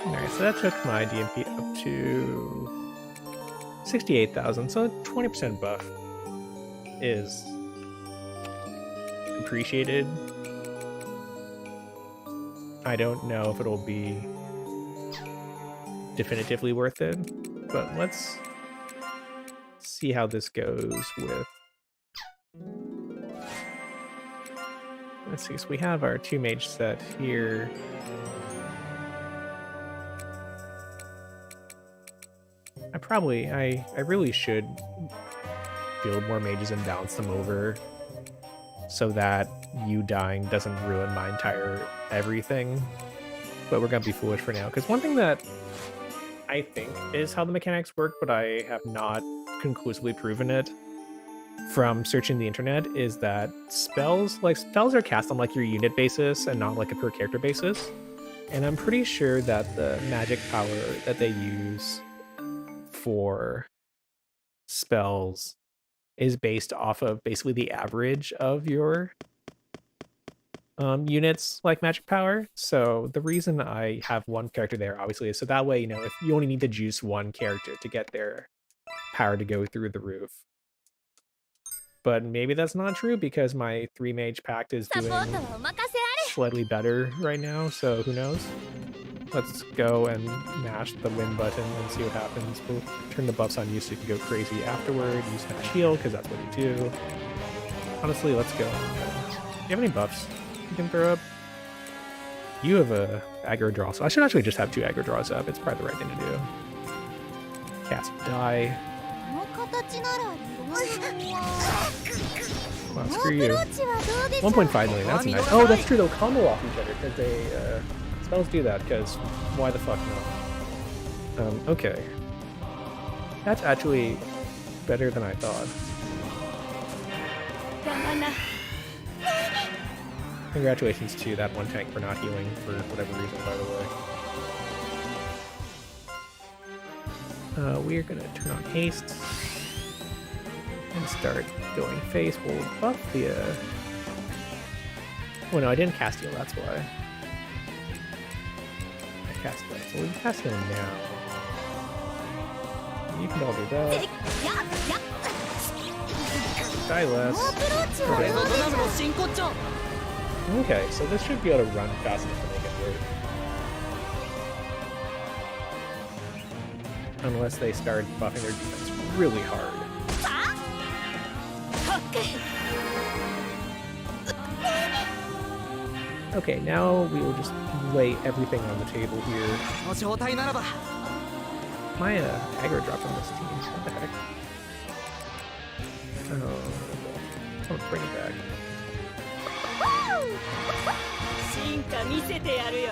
Alright, so that took my DMP up to 68,000, so 20% buff is appreciated. I don't know if it'll be definitively worth it, but let's see how this goes with... Let's see, so we have our 2-mage set here. I really should build more mages and balance them over so that you dying doesn't ruin my entire everything. But we're gonna be foolish for now, because one thing that I think is how the mechanics work, but I have not conclusively proven it from searching the internet, is that spells are cast on like your unit basis and not like a per character basis. And I'm pretty sure that the magic power that they use for spells is based off of basically the average of your units like magic power. So the reason I have one character there obviously is so that way, you know, if you only need to juice one character to get their power to go through the roof. But maybe that's not true because my 3-mage pact is doing slightly better right now, so who knows? Let's go and mash the win button and see what happens. We'll turn the buffs on you so you can go crazy afterward. Use Smash Heal, because that's what you do. Honestly, let's go. Do you have any buffs you can throw up? You have a aggro draw, so I should actually just have 2 aggro draws up. It's probably the right thing to do. Cast Die. Well, screw you. 1.5 million, that's nice. Oh, that's true, they'll combo off each other, because they, spells do that, because why the fuck not? Okay. That's actually better than I thought. Congratulations to that one tank for not healing for whatever reason, by the way. We're gonna turn on haste and start going face. We'll buff the oh no, I didn't cast heal, that's why. I cast that, so we can cast heal now. You can all do that. Die less. Okay, so this should be able to run fast enough to make it work. Unless they start buffing their defense really hard. Okay, now we will just lay everything on the table here. My aggro dropped on this team. What the heck? Oh, I'm gonna bring it back. 進化見せてやるよ。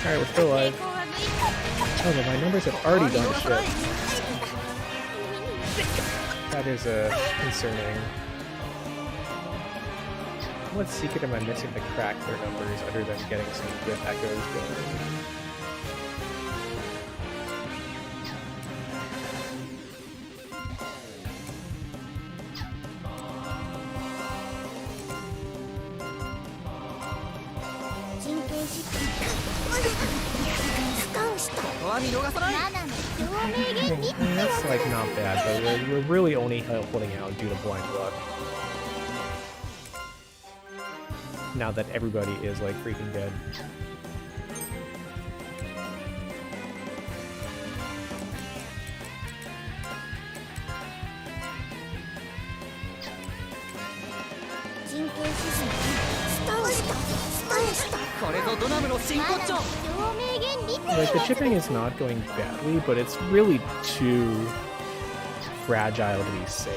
Alright, we're still alive. Oh, but my numbers have already gone to shit. That is concerning. What secret am I missing to crack their numbers other than getting some good echoes going? That's like not bad, but we're really only holding out due to blind luck. Now that everybody is like freaking dead. Like, the chipping is not going badly, but it's really too fragile to be safe.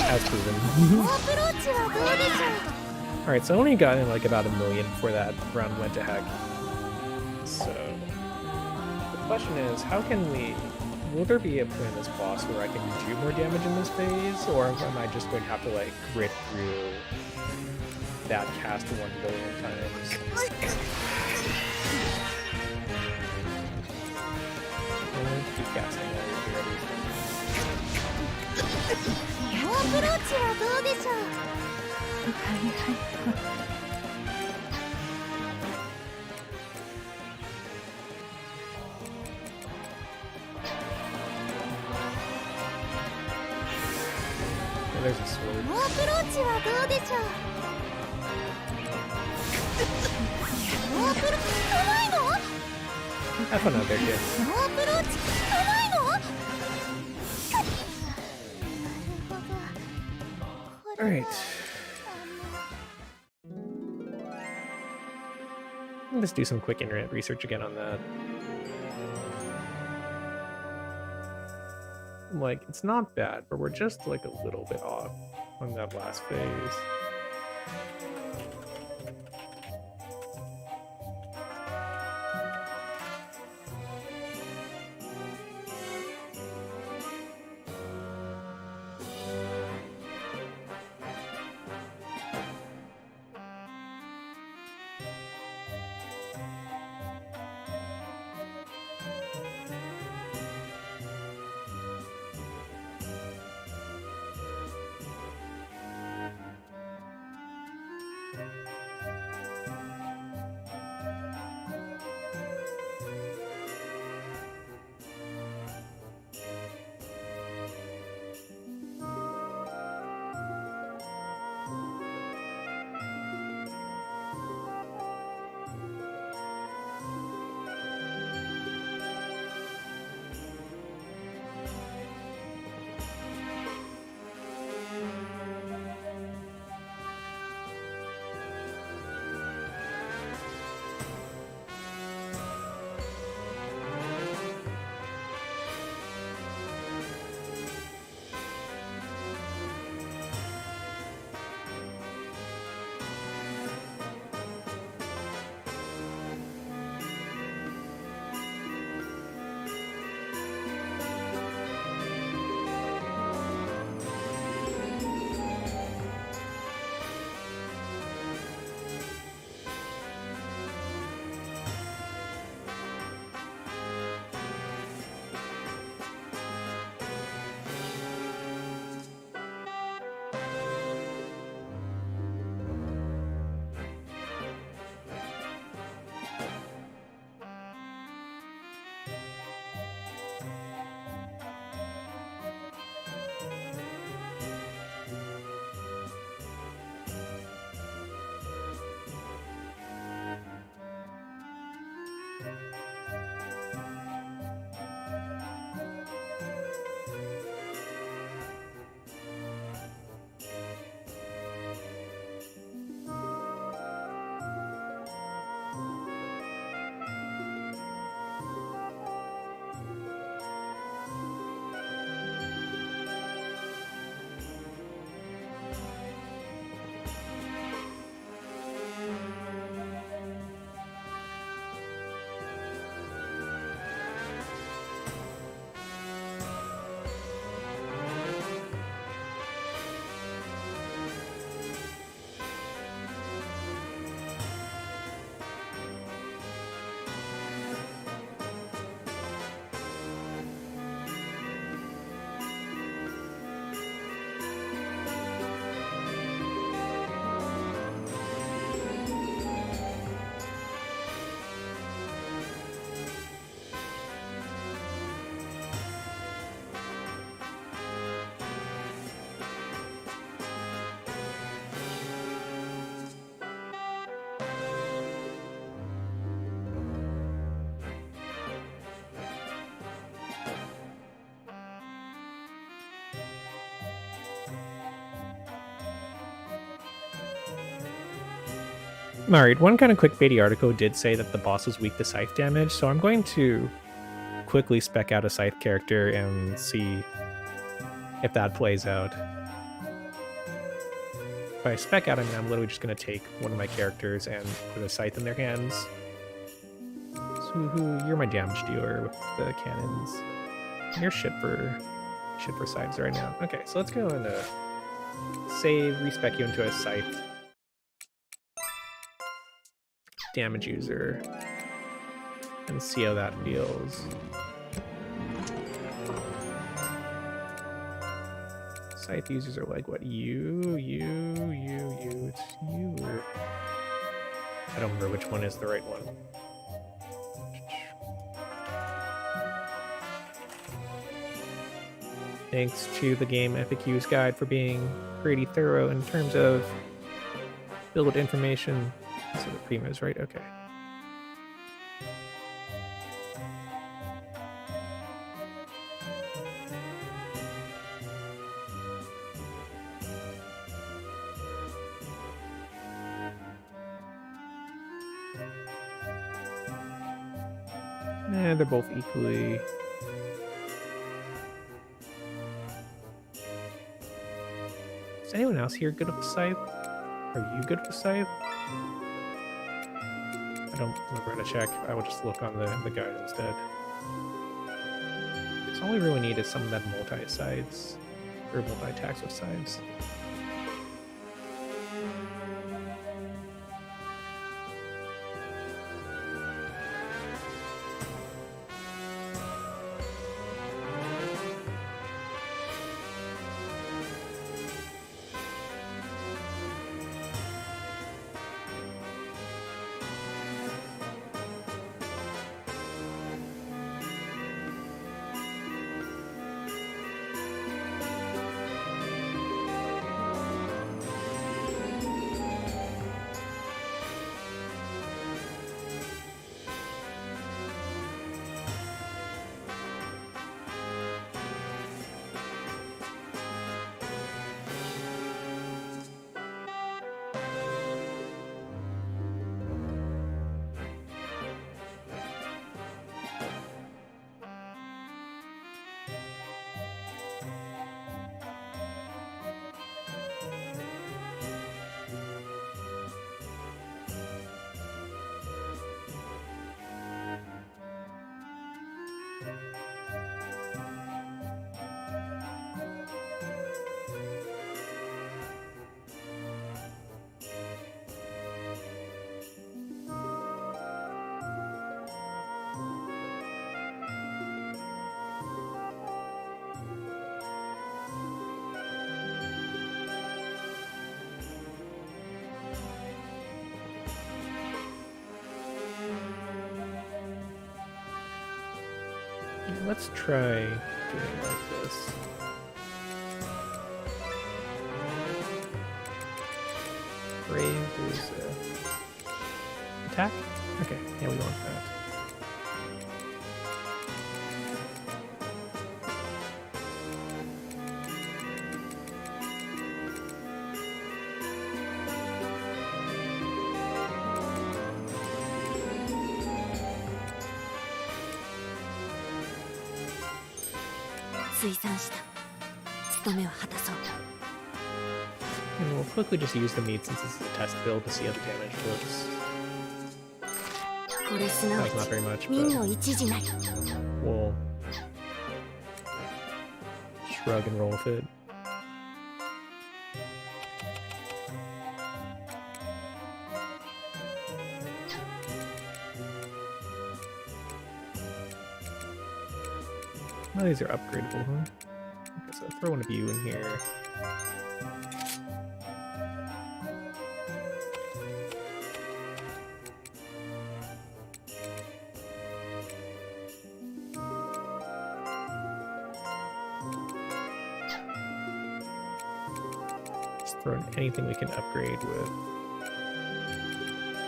As proven. Alright, so I only got in like about 1 million before that round went to heck. So the question is, how can we... Will there be a point in this boss where I can do more damage in this phase, or am I just going to have to like grit through that cast 1 billion times? I'm going to keep casting while you're here at least. Oh, there's a sword. Have fun out there, kid. Alright. Let's do some quick internet research again on that. Like, it's not bad, but we're just like a little bit off on that last phase. Alright, one kind of clickbaity article did say that the boss was weak to scythe damage, so I'm going to quickly spec out a scythe character and see if that plays out. If I spec out, I mean, I'm literally just going to take one of my characters and put a scythe in their hands. So, you're my damage dealer with the cannons. You're shit for scythes right now. Okay, so let's go and save, respec you into a scythe damage user and see how that feels. Scythe users are like, what, you, it's you, or... I don't remember which one is the right one. Thanks to the GameFAQs guide for being pretty thorough in terms of build information. So the Prima is right, okay. They're both equally. Is anyone else here good with scythe? Are you good with scythe? I don't remember how to check. I will just look on the guide instead. Because all we really need is some of that multi-sides, or multi-attacks with sides. Let's try doing it like this. Brave is attack? Okay, yeah, we want that. And we'll quickly just use the meat since this is a test build to see how the damage looks. That's not very much, but we'll shrug and roll with it. Oh, these are upgradable, huh? Okay, so throw one of you in here. Just throw in anything we can upgrade with.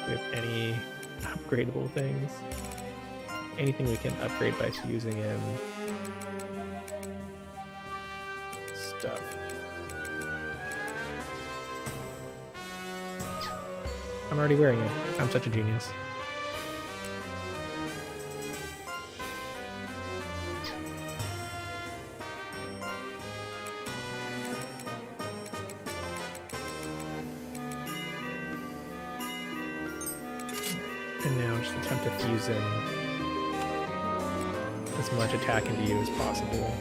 We have any upgradable things. Anything we can upgrade by fusing in stuff. I'm already wearing it. I'm such a genius. And now just attempt to fuse in as much attack into you as possible.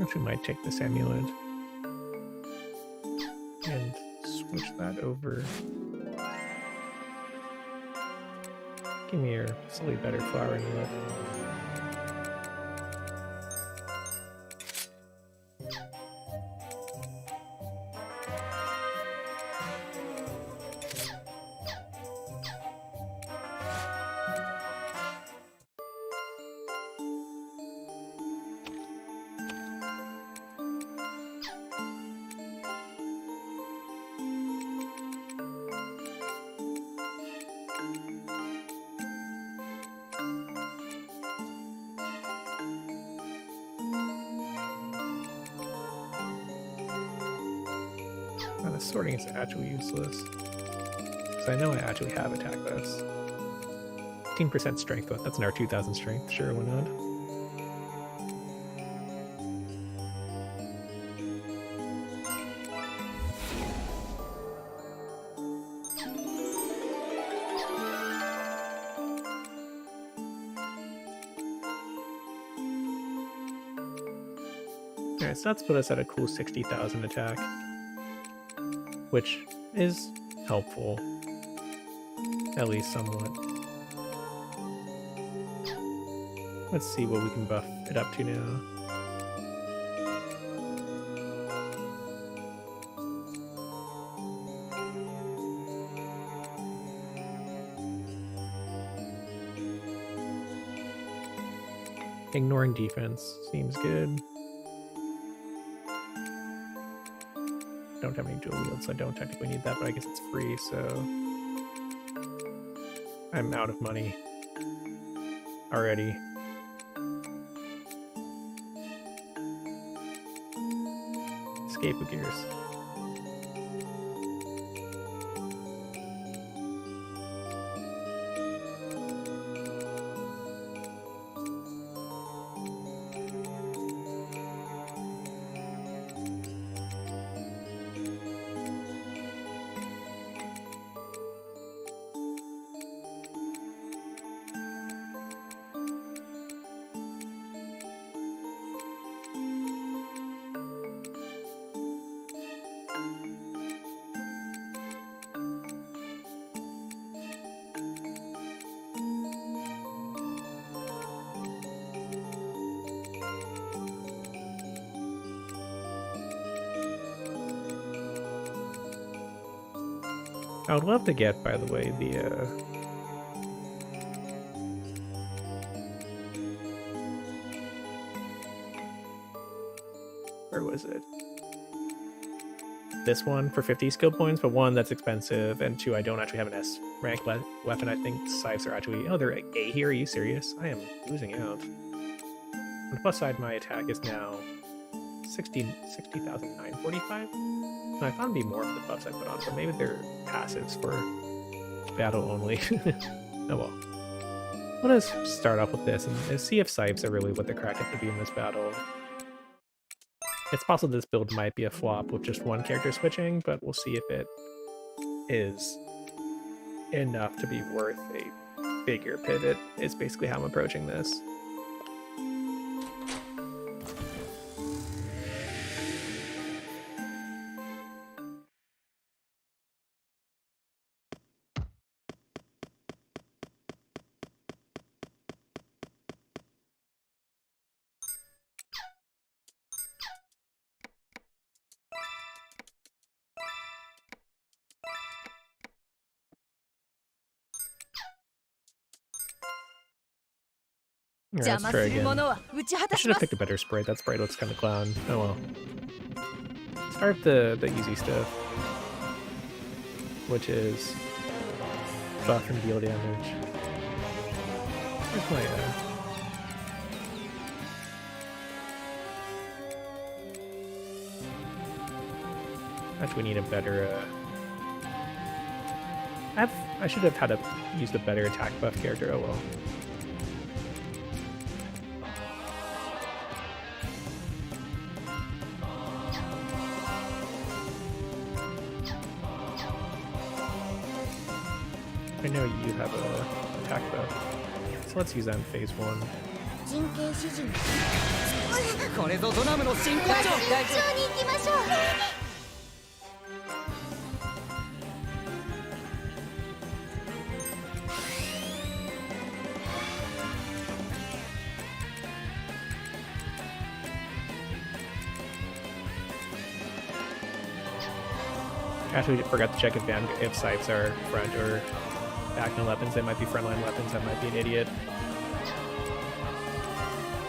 Actually might take this amulet and switch that over. Give me your slightly better flower amulet. The sorting is actually useless. Because I know I actually have attack this. 15% strength, but that's an R2000 strength. Sure, why not? Alright, so that's put us at a cool 60,000 attack, which is helpful, at least somewhat. Let's see what we can buff it up to now. Ignoring defense seems good. Don't have any dual wield, so I don't technically need that, but I guess it's free, so I'm out of money already. Escape with gears. I would love to get, by the way, the where was it? This one for 50 skill points, but one, that's expensive, and two, I don't actually have an S rank weapon. I think scythes are actually... Oh, they're A here? Are you serious? I am losing out. On the plus side, my attack is now 60,945. And I thought it'd be more of the buffs I put on, but maybe they're passives for battle only. Oh well. Let us start off with this and see if scythes are really what they're cracking to be in this battle. It's possible this build might be a flop with just one character switching, but we'll see if it is enough to be worth a bigger pivot, is basically how I'm approaching this. Yeah, let's try again. I should have picked a better sprite. That sprite looks kind of clown. Oh well. Start the easy stuff, which is buff and deal damage. Where's my actually, we need a better. I should have had to use the better attack buff character. Oh well. I know you have a attack buff, so let's use that in phase 1. Actually, forgot to check if scythes are front or backline weapons. They might be frontline weapons. I might be an idiot.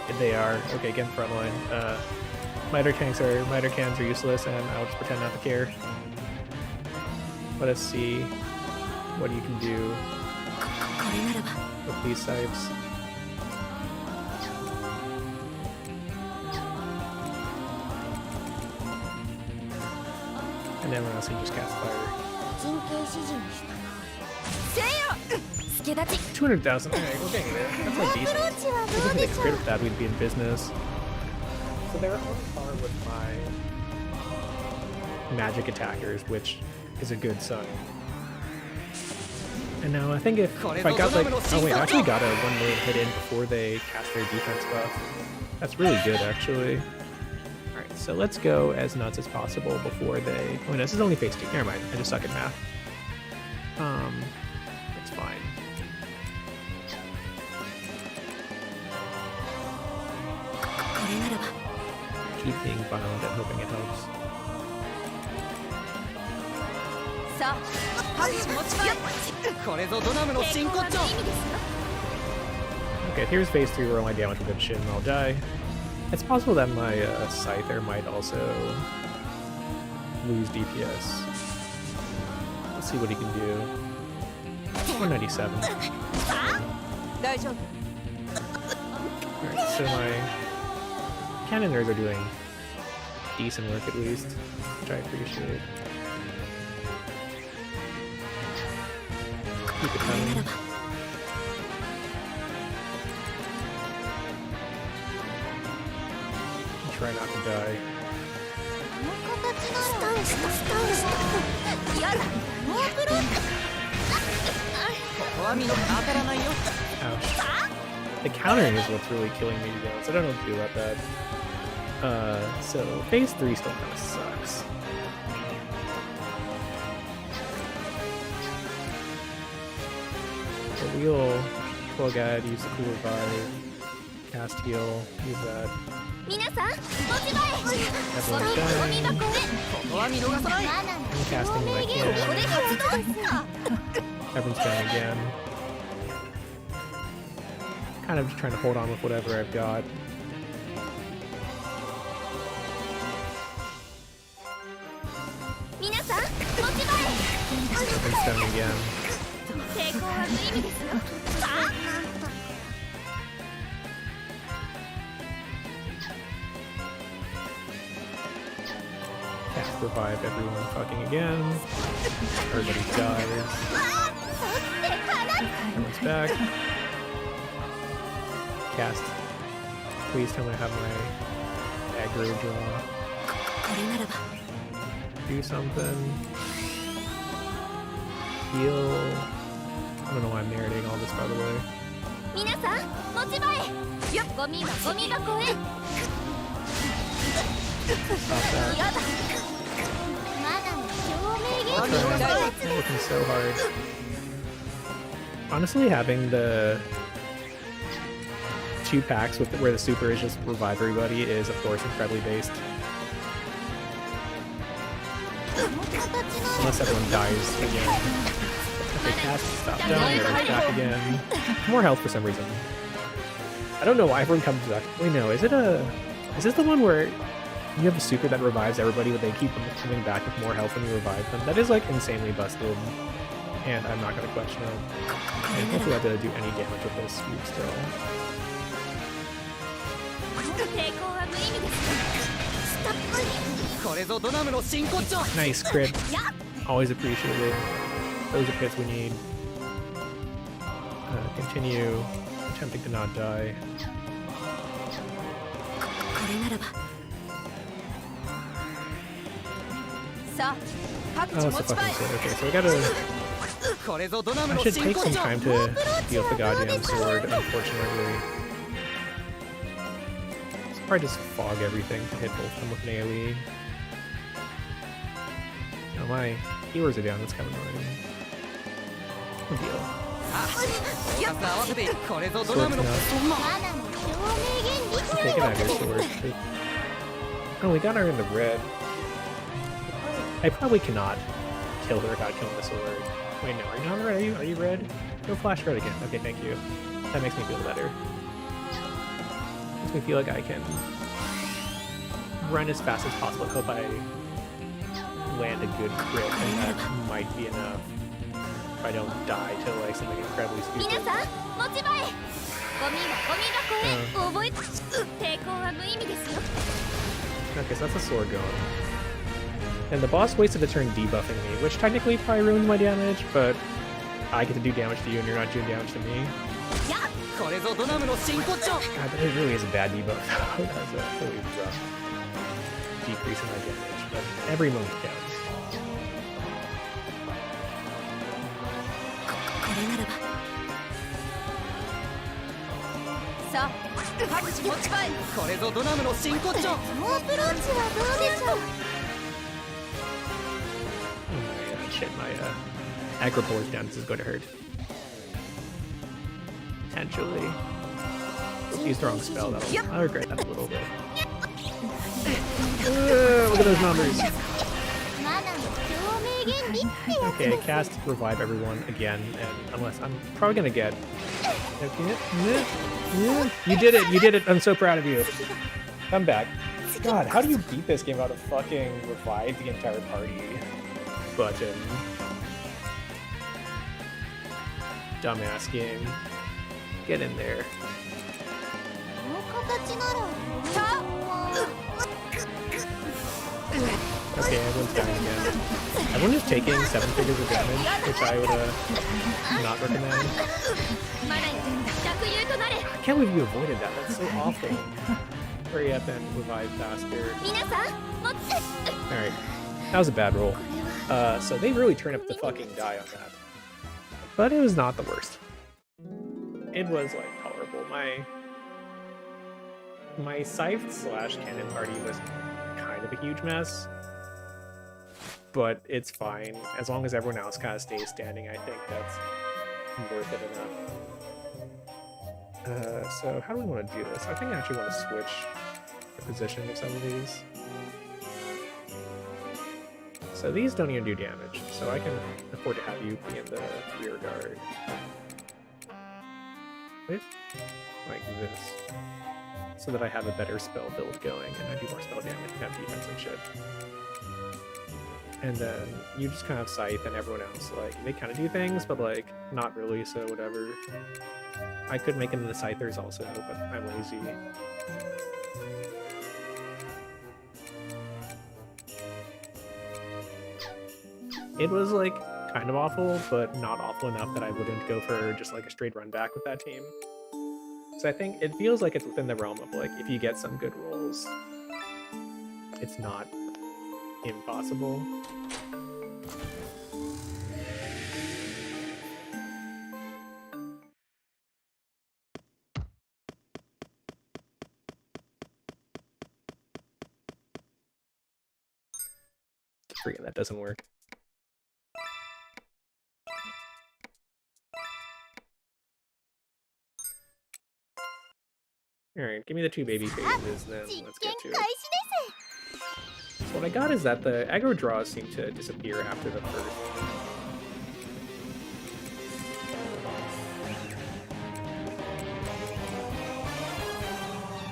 If they are, okay, again, frontline. Miter cans are useless, and I'll just pretend not to care. Let us see what you can do with these scythes. And everyone else can just cast fire. 200,000. Alright, we're getting there. That's like decent. If we can get rid of that, we'd be in business. So they're on par with my magic attackers, which is a good sign. And now I think if I got like... Oh wait, I actually got a 1 million hit in before they cast their defense buff. That's really good, actually. Alright, so let's go as nuts as possible before they... Oh no, this is only phase 2. Never mind, I just suck at math. It's fine. Keep being violent and hoping it helps. Okay, here's phase 3 where all my damage will get shit and I'll die. It's possible that my Scyther might also lose DPS. Let's see what he can do. 197. Alright, so my Cannoners are doing decent work at least, which I appreciate. Keep it coming. Try not to die. Ouch. The countering is what's really killing me, though, so I don't know what to do about that. So phase 3 still kind of sucks. So we'll plug out, use the cooler vibe, Cast heal. Use that. 皆さん持ち前 Everyone's ゴミ dying. 箱へここは見逃さない。 マナの I'm casting what I ここで can. 発動か Everyone's dying again. Kind of just trying to hold on with whatever I've got. 皆さん持ち前 Everyone's dying again. 抵抗は無意味ですよさあ Cast revive everyone fucking again. Everybody dies. Everyone's back. Cast. Please tell me I have my aggro draw. これならば Do something. Heal. I don't know why I'm narrating all this, by the way. 皆さん持ち前よっゴミ箱へ Stop that. やだマナの共鳴ゲー I'm ムを trying. I'm working so hard. Honestly, having the 2 packs with where the super is just revive everybody is, of course, incredibly based. Unless everyone dies again. Okay, cast, stop down, everyone's back again. More health for some reason. I don't know why everyone comes back. Wait, no, is this the one where you have a super that revives everybody, but they keep coming back with more health when you revive them? That is like insanely busted, and I'm not gonna question it. And hopefully I'll be able to do any damage with this scoop still. 抵抗は無意味ですよスタップこれぞドナムの真骨頂。 Nice crit. Always appreciated. Those are crits we need. Continue attempting to not die. これならばさあ各 Oh, 地 it's 持 a ち前 fucking shit. Okay, so we gotta. これぞドナム I の should 真 take 骨 some 頂。 time to deal with the goddamn sword, unfortunately. Probably just fog everything to hit both of them with an AoE. Oh, my healers are down, that's kind of annoying. No deal. 2つ合わせてこれぞドナ Sword's ムの enough. マナの共鳴原理 Take it out of your sword. Oh, we got her in the red. I probably cannot kill her without killing the sword. Wait, no, are you not red? Are you red? Go flash red again. Okay, thank you. That makes me feel better. Makes me feel like I can run as fast as possible. Hope I land a good crit, and that might be enough. If I don't die to like something incredibly 皆 stupid. さん持ち前ゴミ箱へ覚え抵抗は無意味ですよ Okay, so that's a sword going. And the boss wasted a turn debuffing me, which technically probably ruined my damage, but I get to do damage to you and you're not doing damage to me. これぞドナムの真骨頂。 God, that really is a bad debuff. That's a really rough decrease in my damage, but every moment counts. これならばさあ各地持ち前これぞドナムの真骨頂。このアプローチはどうでしょう Oh my god, shit, my aggro puller's down. This is going to hurt. Potentially. Use the wrong spell, I'll regret that a little bit. Look at those numbers. マナの共鳴原理ってやつ Okay, cast revive everyone again, and unless I'm probably gonna get. You did it! I'm so proud of you. Come back. God, how do you beat this game without a fucking revive the entire party button? Dumbass game. Get in there. この形なら Okay, everyone's dying again. Everyone is taking 7 figures of damage, which I would not recommend. マナよ着優となれ I can't believe you avoided that. That's so awful. Hurry up and revive faster. 皆さん持って Alright. That was a bad roll. So they really turned up the fucking die on that. But it was not the worst. It was like tolerable. My scythe slash cannon party was kind of a huge mess. But it's fine. As long as everyone else kind of stays standing, I think that's worth it enough. So how do we want to do this? I think I actually want to switch the position of some of these. So these don't even do damage, so I can afford to have you be in the rear guard. With like this. So that I have a better spell build going and I do more spell damage and have defense and shit. And then you just kind of scythe and everyone else, like, they kind of do things, but like, not really, so whatever. I could make them the scythers also, but I'm lazy. It was like kind of awful, but not awful enough that I wouldn't go for just like a straight run back with that team. So I think it feels like it's within the realm of like, if you get some good rolls, it's not impossible. Forget that doesn't work. Alright, give me the 2 baby phases, then let's get to it. So what I got is that the aggro draws seem to disappear after the first.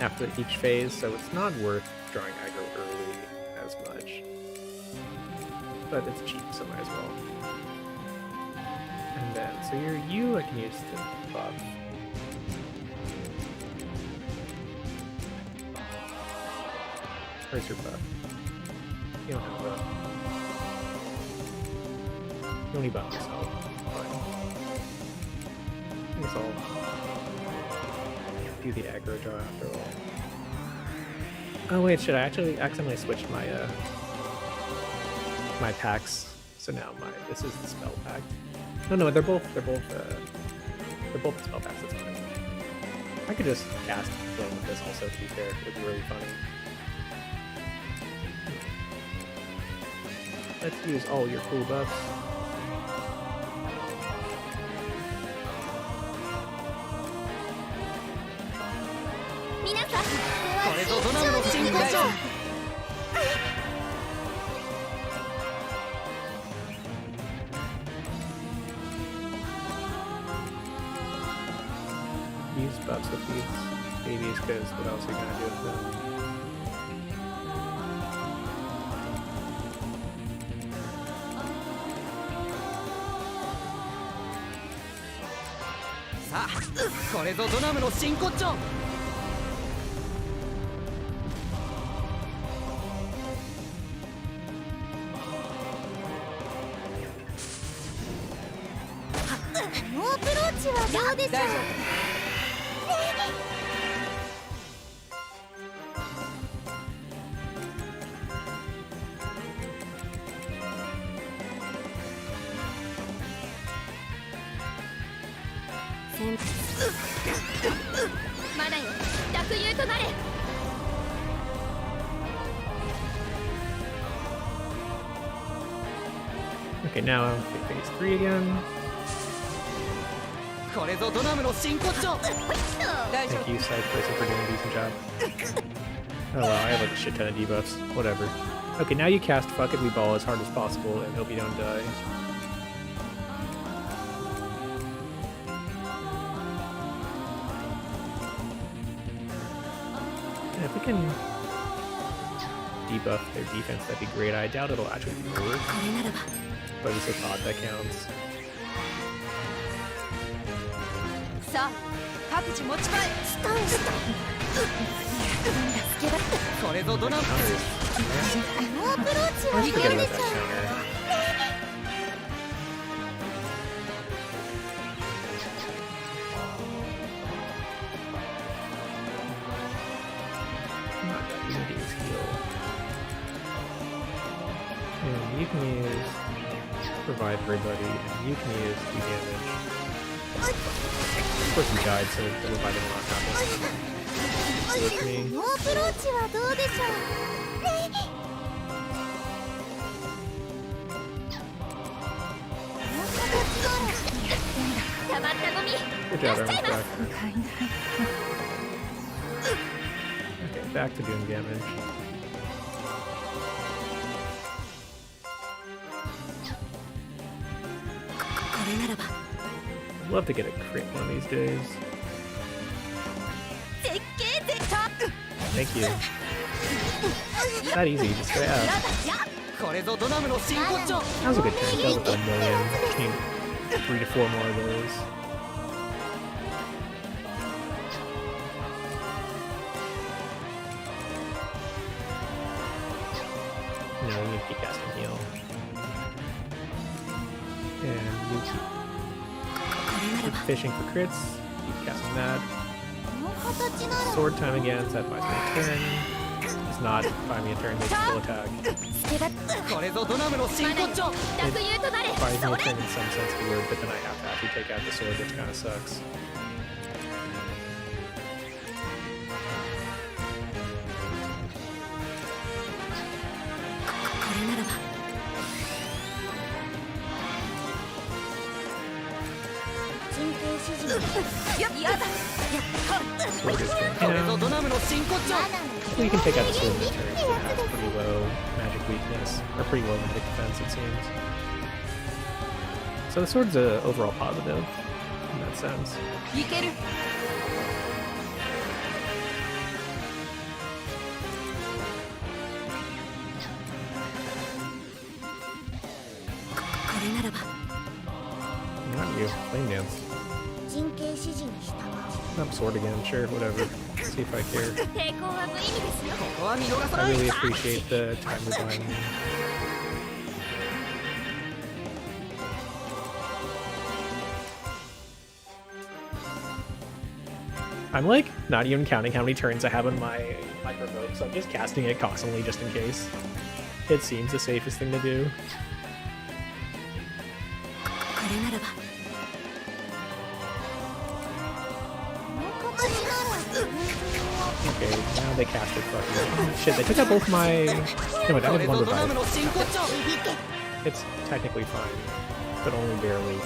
After each phase, so it's not worth drawing aggro early as much. But it's cheap, so might as well. And then, so you I can use to buff. Where's your buff? You don't have a buff. You only buff yourself. Fine. I guess I'll do the aggro draw after all. Oh wait, shit, I actually accidentally switched my my packs. So now this is the spell pack. No, they're both the spell packs, that's fine. I could just cast Flame with this also, to be fair. It'd be really funny. Let's use all your cool buffs. Use buffs with these babies, because what else are you gonna do with them? Okay, now I'm phase 3 again. Thank you, side person, for doing a decent job. Oh wow, I have like a shit ton of debuffs. Whatever. Okay, now you cast Fuck It, We Ball as hard as possible and hope you don't die. Yeah, if we can debuff their defense, that'd be great. I doubt it'll actually work, but it's a thought that counts. Let's forget about that counter. Not that you need to use heal. And you can use Provide for everybody, and you can use 2 damage. Of course he died, so the revival will not happen. With me. Good job, everyone's back. Okay, back to doing damage. I'd love to get a crit one of these days. Thank you. It's not easy, just grab. That was a good turn. That was a 1 million. Just need 3 to 4 more of those. No, we need to keep casting heal. And we keep fishing for crits. Keep casting that. Sword time again, so that buys me a turn. Does not buy me a turn, makes full attack. It buys me a turn in some sense of the word, but then I have to actually take out the sword, which kind of sucks. You can take out the sword in the turn. It has pretty low magic weakness, or pretty low magic defense, it seems. So the sword's overall positive in that sense. Not you, flame dance. Up sword again, sure, whatever. Let's see if I care. I really appreciate the time we're buying. I'm like not even counting how many turns I have on my remote, so I'm just casting it constantly just in case. It seems the safest thing to do. Okay, now they cast it fucking. Shit, they took out both my. No, I have one revive. It's technically fine, but only barely.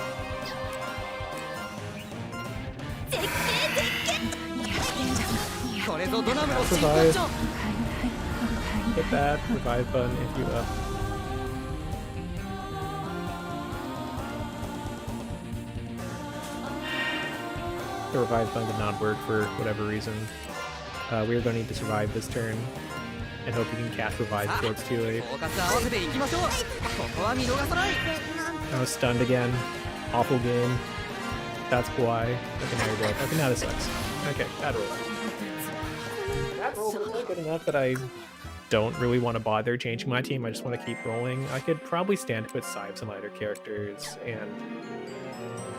Revive. Hit that revive button if you up. The revive button did not work for whatever reason. We are going to need to survive this turn and hope you can cast revive before it's too late. I was stunned again. Awful game. That's why. Okay, now you're dead. Okay, now this sucks. Okay, bad roll. That roll was not good enough that I don't really want to bother changing my team. I just want to keep rolling. I could probably stand to put Scythe some other characters and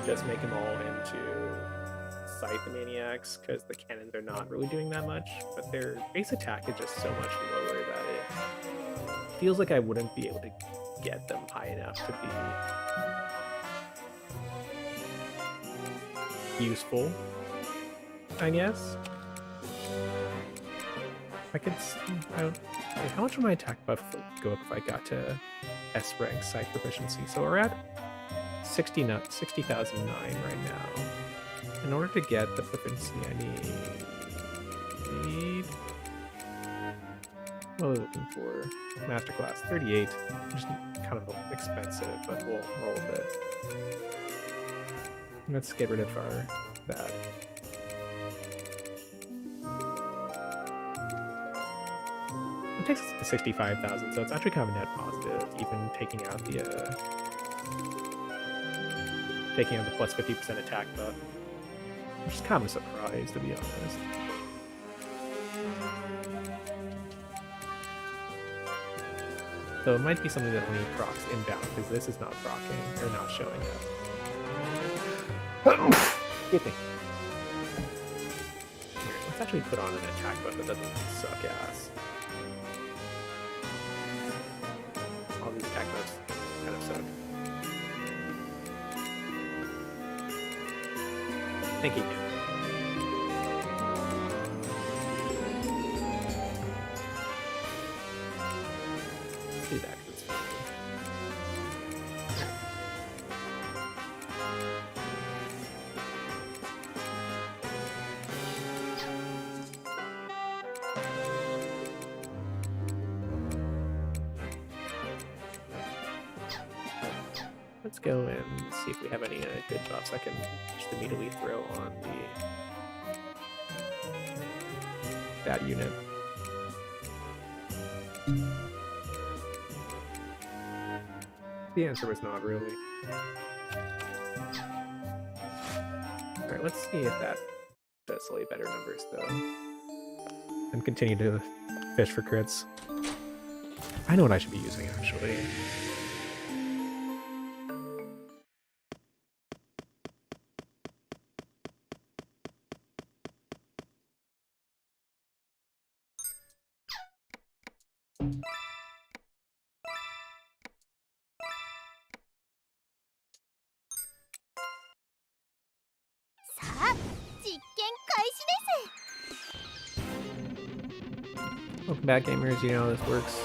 just make them all into Scythe the Maniacs, because the cannons are not really doing that much, but their base attack is just so much lower that it feels like I wouldn't be able to get them high enough to be useful, I guess. I could. How much would my attack buff go up if I got to S rank Scythe proficiency? So we're at 60,009 right now. In order to get the proficiency I need... What are we looking for? Masterclass 38. Just kind of expensive, but we'll roll with it. Let's get rid of that. It takes us to 65,000, so it's actually kind of a net positive, even taking out the plus 50% attack buff. I'm just kind of surprised, to be honest. So it might be something that only procs inbound, because this is not procking, or not showing up. Excuse me. Here, let's actually put on an attack buff that doesn't suck ass. All these attack buffs kind of suck. Thank you. Let's do that. It's fine. let's go and see if we have any good buffs I can just immediately throw on that unit. The answer was not really. Alright, let's see if that does slightly better numbers though. And continue to fish for crits. I know what I should be using actually. Welcome back, gamers. You know how this works.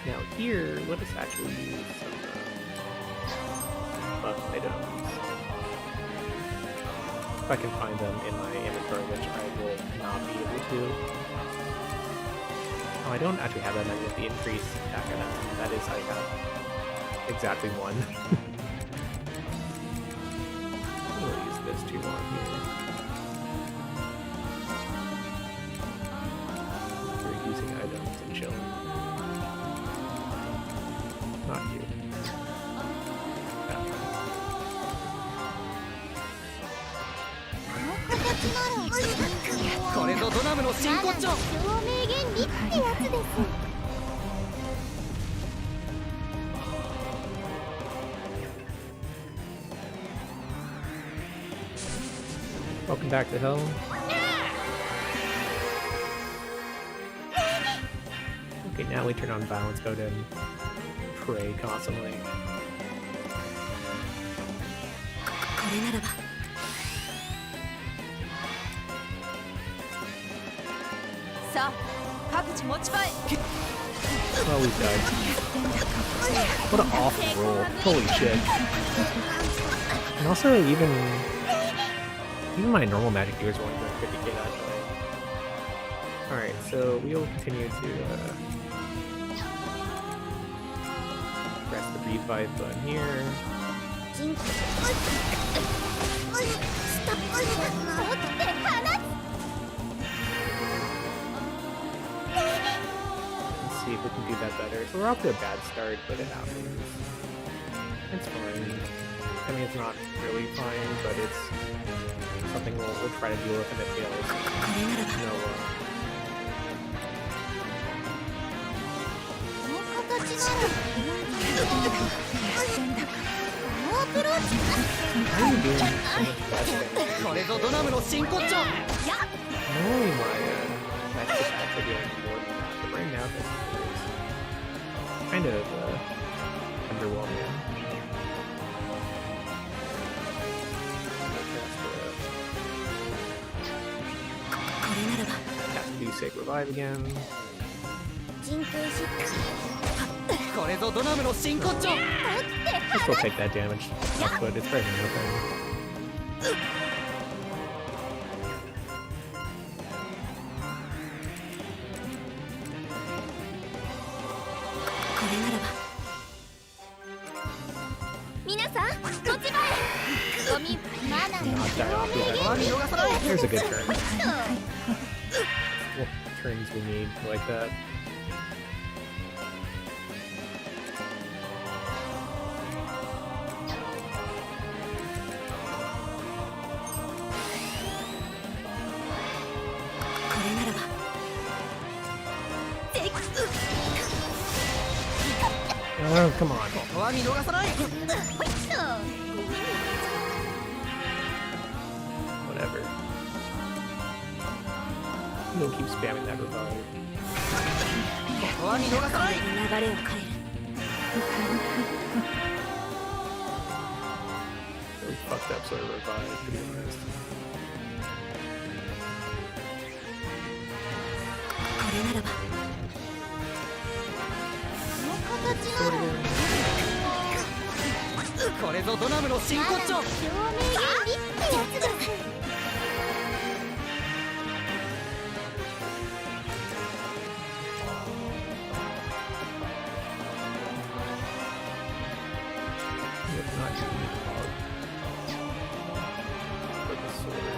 Now here, let us actually use some buff items. If I can find them in my inventory, which I will not be able to. Oh, I don't actually have that many with the increase attack item. That is, I have exactly one. We'll use this 2-1 here. We're using items and chilling. Not you. Welcome back to hell. Okay, now we turn on balance mode and pray constantly. Oh, we died. What an awful roll. Holy shit. And also, even my normal magic gears won't even 50k actually. Alright, so we will continue to press the revive button here. Let's see if we can do that better. So we're off to a bad start, but it happens. It's fine. I mean, it's not really fine, but it's something we'll try to deal with if it fails. Normally my match is actually doing more than that, but right now this is kind of underwhelming. Have to do Sacred Revive again. I'll still take that damage, but it's better than nothing. Here's a good turn. What turns we need like that? Oh, come on. ここは見逃さない Whatever. You'll keep spamming that revive. ここは見逃さない 流れを変える Really fucked up sort of revive, to be honest. これならばこれぞドナムの真骨頂 表明原理ってやつだ Not too hard. With the sword.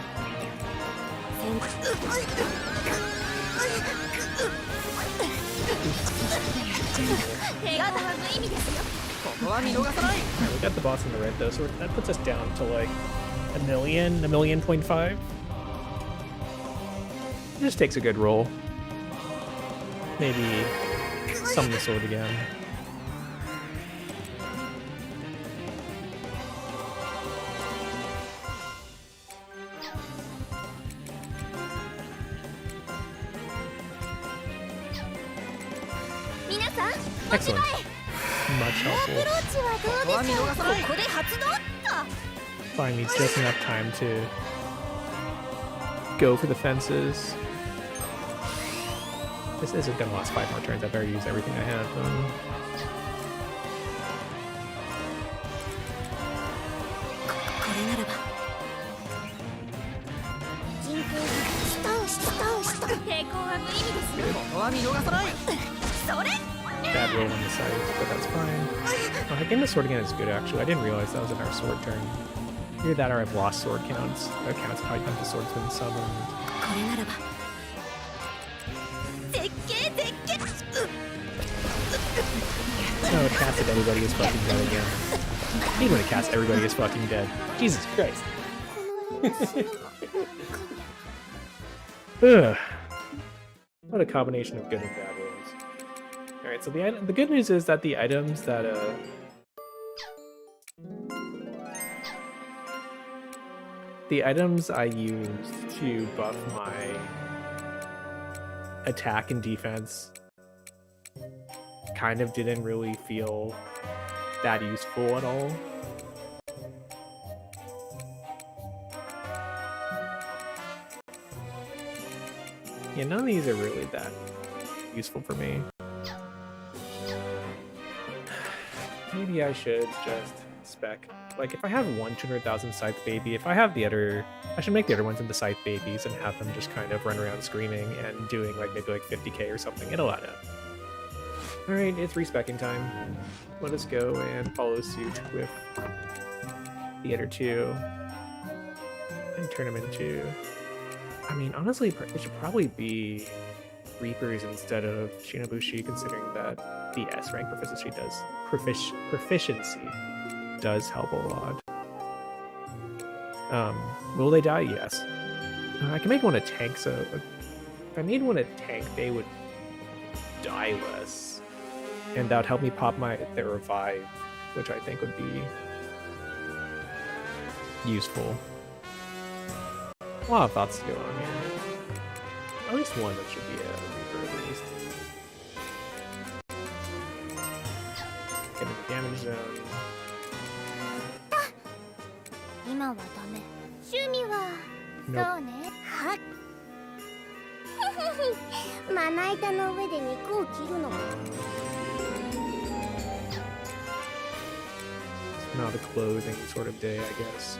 手が無意味ですよ ここは見逃さない Alright, we got the boss in the red though, so that puts us down to like a million point five. Just takes a good roll. Maybe summon the sword again. Excellent. Much helpful. アプローチはどうでしょう ここは見逃さない ここで発動っと Fine needs just enough time to go for the fences. This isn't gonna last 5 more turns. I better use everything I have. これならば人工下を抵抗は無意味ですよ ここは見逃さない それ Bad roll on the side, but that's fine. I think the sword again is good actually. I didn't realize that was in our sword turn. Either that or I've lost sword counts. That counts how times the sword's been summoned. これならば絶景絶景 No, it casted everybody is fucking dead again. I hate when it casts everybody is fucking dead. Jesus Christ. Ugh. What a combination of good and bad rolls. Alright, so the good news is that the items that the items I used to buff my attack and defense kind of didn't really feel that useful at all. Yeah, none of these are really that useful for me. Maybe I should just spec. Like, if I have one 200,000 Scythe Baby, if I have the other... I should make the other ones into Scythe Babies and have them just kind of run around screaming and doing, like, maybe like 50k or something. It'll add up. Alright, it's respecking time. Let us go and follow suit with the other two. And turn them into... I mean, honestly, it should probably be Reapers instead of Shinobushi, considering that the S rank proficiency does help a lot. Will they die? Yes. I can make one a tank, so if I made one a tank, they would die less, and that would help me pop their revive, which I think would be useful. A lot of thoughts to go on here. At least one that should be a Reaper at least. Get in the damage zone. 今はダメ趣味は Nope. そうねはっまな板の上で肉を切るの It's not a clothing sort of day, I guess.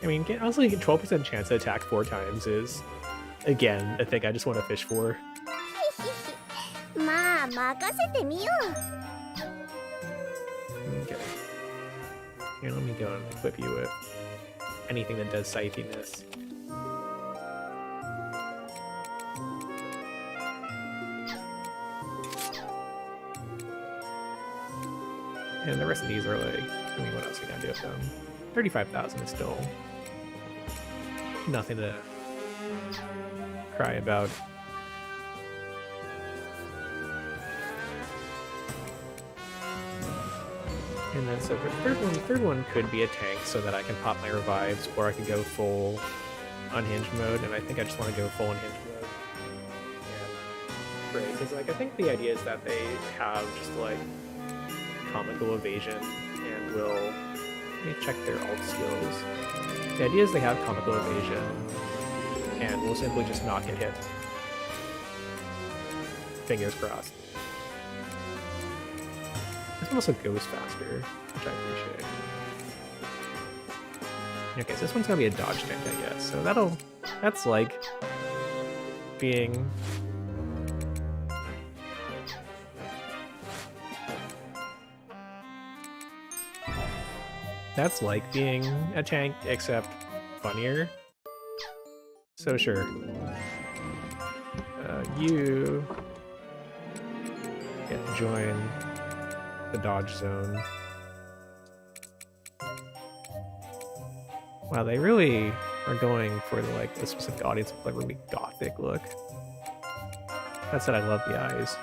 I mean, honestly, 12% chance to attack 4 times is, again, a thing I just want to fish for. まあ任せてみよう Okay. Here, let me go and equip you with anything that does scythiness. And the rest of these are like, I mean, what else are we gonna do with them? 35,000 is still nothing to cry about. And then so for the third one could be a tank so that I can pop my revives, or I could go full unhinged mode, and I think I just want to go full unhinged mode. And great, because like I think the idea is that they have just like comical evasion and will, let me check their alt skills. The idea is they have comical evasion and will simply just not get hit. Fingers crossed. This one also goes faster, which I appreciate. Okay, so this one's gonna be a dodge tank, I guess. So that's like being a tank, except funnier. So sure. You get to join the dodge zone. Wow, they really are going for like a specific audience with like really gothic look. That said, I love the eyes.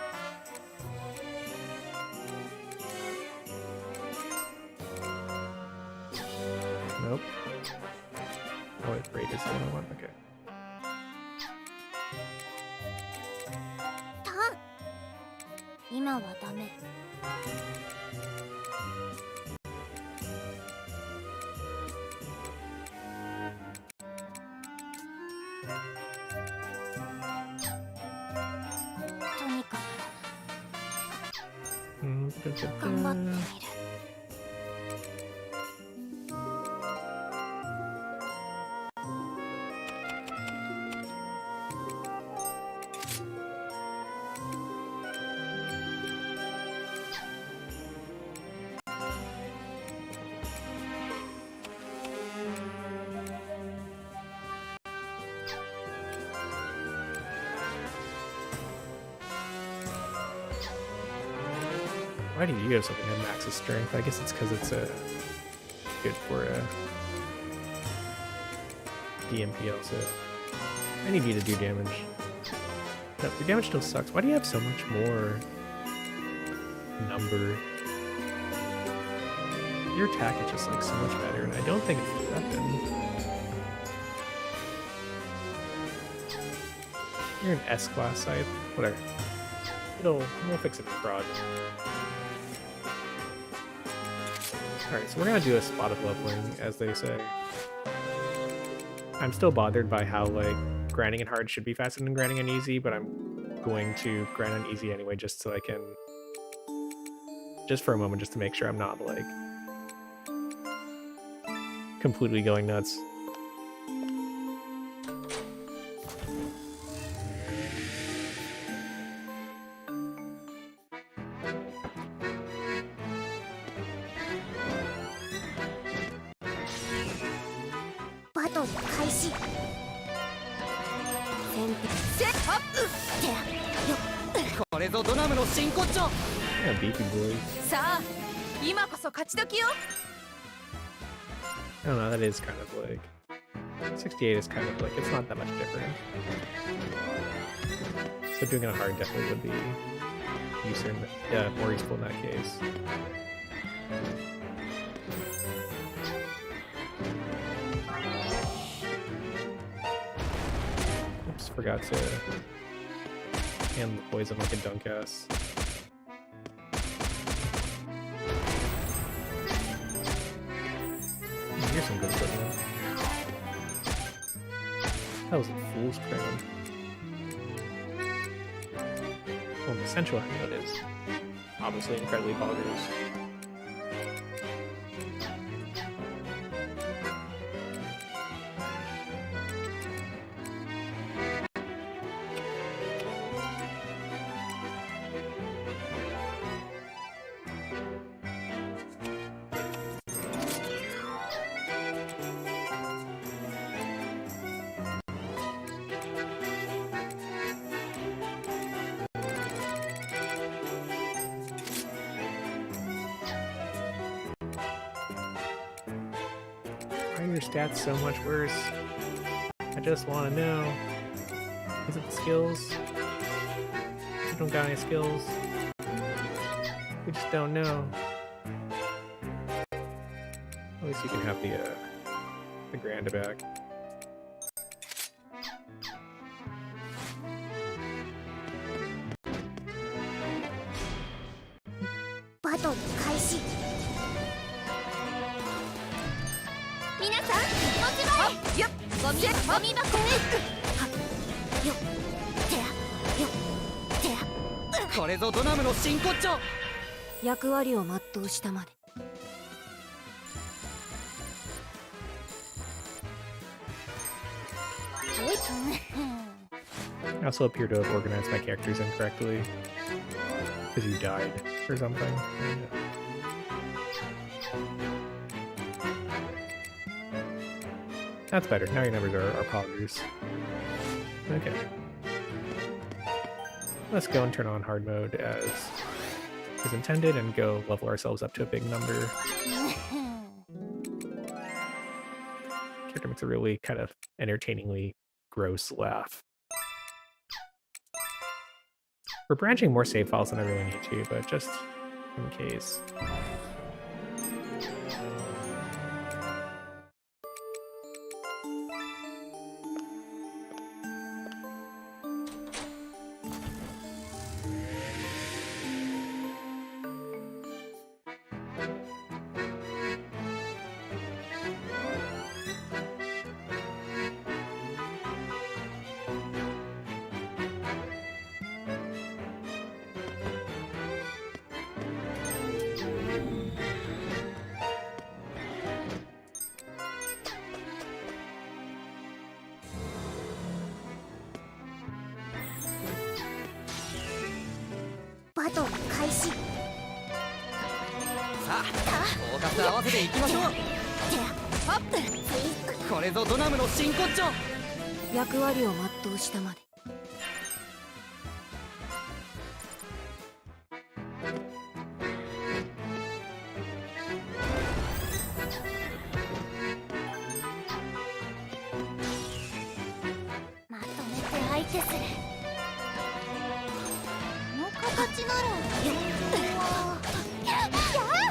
Nope. Oh, wait, Braid is the other one. Okay. Tom! 今はダメ。とにかく頑張ってみる。Why do you have something that maxes strength? I guess it's because it's good for DMP also. I need you to do damage. No, your damage still sucks. Why do you have so much more number? Your attack is just like so much better, and I don't think it's the weapon. You're an S-class scythe. Whatever. We'll fix it in prod. Alright, so we're gonna do a spot of leveling, as they say. I'm still bothered by how, like, grinding in hard should be faster than grinding in easy, but I'm going to grind on easy anyway, just so I can... just for a moment, just to make sure I'm not, like... completely going nuts. Yeah, beefy boy. I don't know, that is kind of like... 68 is kind of like, it's not that much different. So doing it on hard definitely would be more useful in that case. Oops, forgot to hand the poison like a dunkass. Here's some good equipment. That was a fool's crown. Well, the central amulet is obviously incredibly boggers. are your stats so much worse? I just want to know. Is it the skills? You don't got any skills. We just don't know. At least you can have the grand back. Battle 開始。皆さん、こちらへ。よっ、ゴミ箱へ。はっ、よっ、てや、よっ、てや。これぞドナムの真骨頂。役割を全うしたまで。I also appear to have organized my characters incorrectly. Because you died or something. That's better. Now your numbers are poggers. Okay. Let's go and turn on hard mode as intended and go level ourselves up to a big number. Character makes a really kind of entertainingly gross laugh. We're branching more save files than I really need to, but just in case.バトル開始。さあ、フォーカス合わせていきましょう。これぞドナムの真骨頂。役割を全うしたまで。まとめて相手する。この形なら。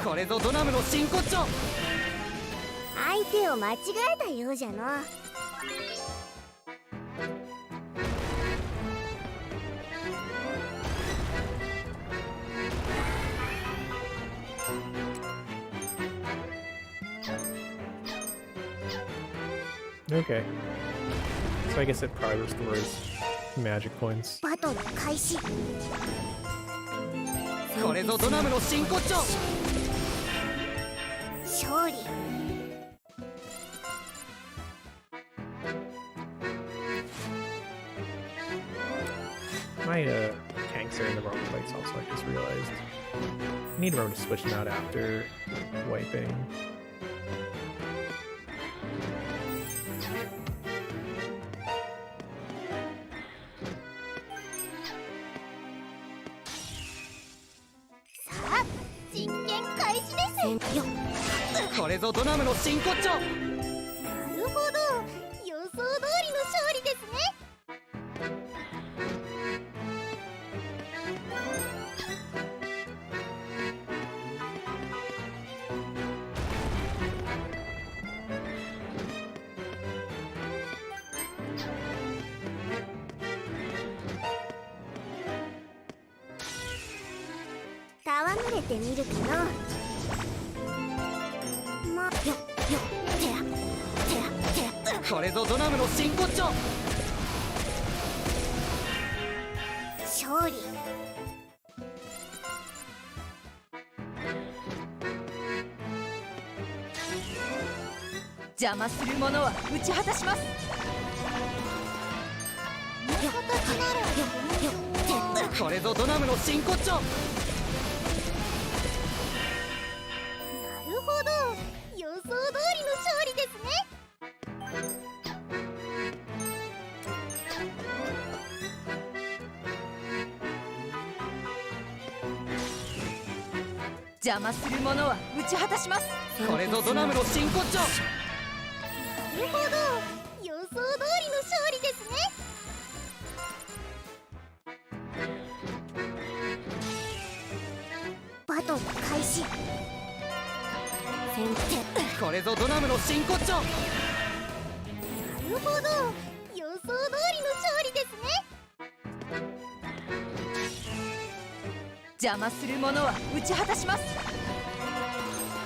これぞドナムの真骨頂。相手を間違えたようじゃな。Okay. So I guess it probably restores magic points. バトル開始。これぞドナムの真骨頂。勝利。My tanks are in the wrong place also, I just realized. I need to remember to switch them out after wiping.さあ、実験開始ですよ。これぞドナムの真骨頂。なるほど、予想通りの勝利ですね。戯れてみるかな。よっよっ、てやてや。これぞドナムの真骨頂。勝利。邪魔する者は打ち果たします。これぞドナムの真骨頂。なるほど、予想通りの勝利ですね。邪魔する者は打ち果たします。これぞドナムの真骨頂。るほど、予想通りの勝利ですね。バトル開始。先手。これぞドナムの真骨頂。なるほど、予想通りの勝利ですね。邪魔する者は打ち果たします。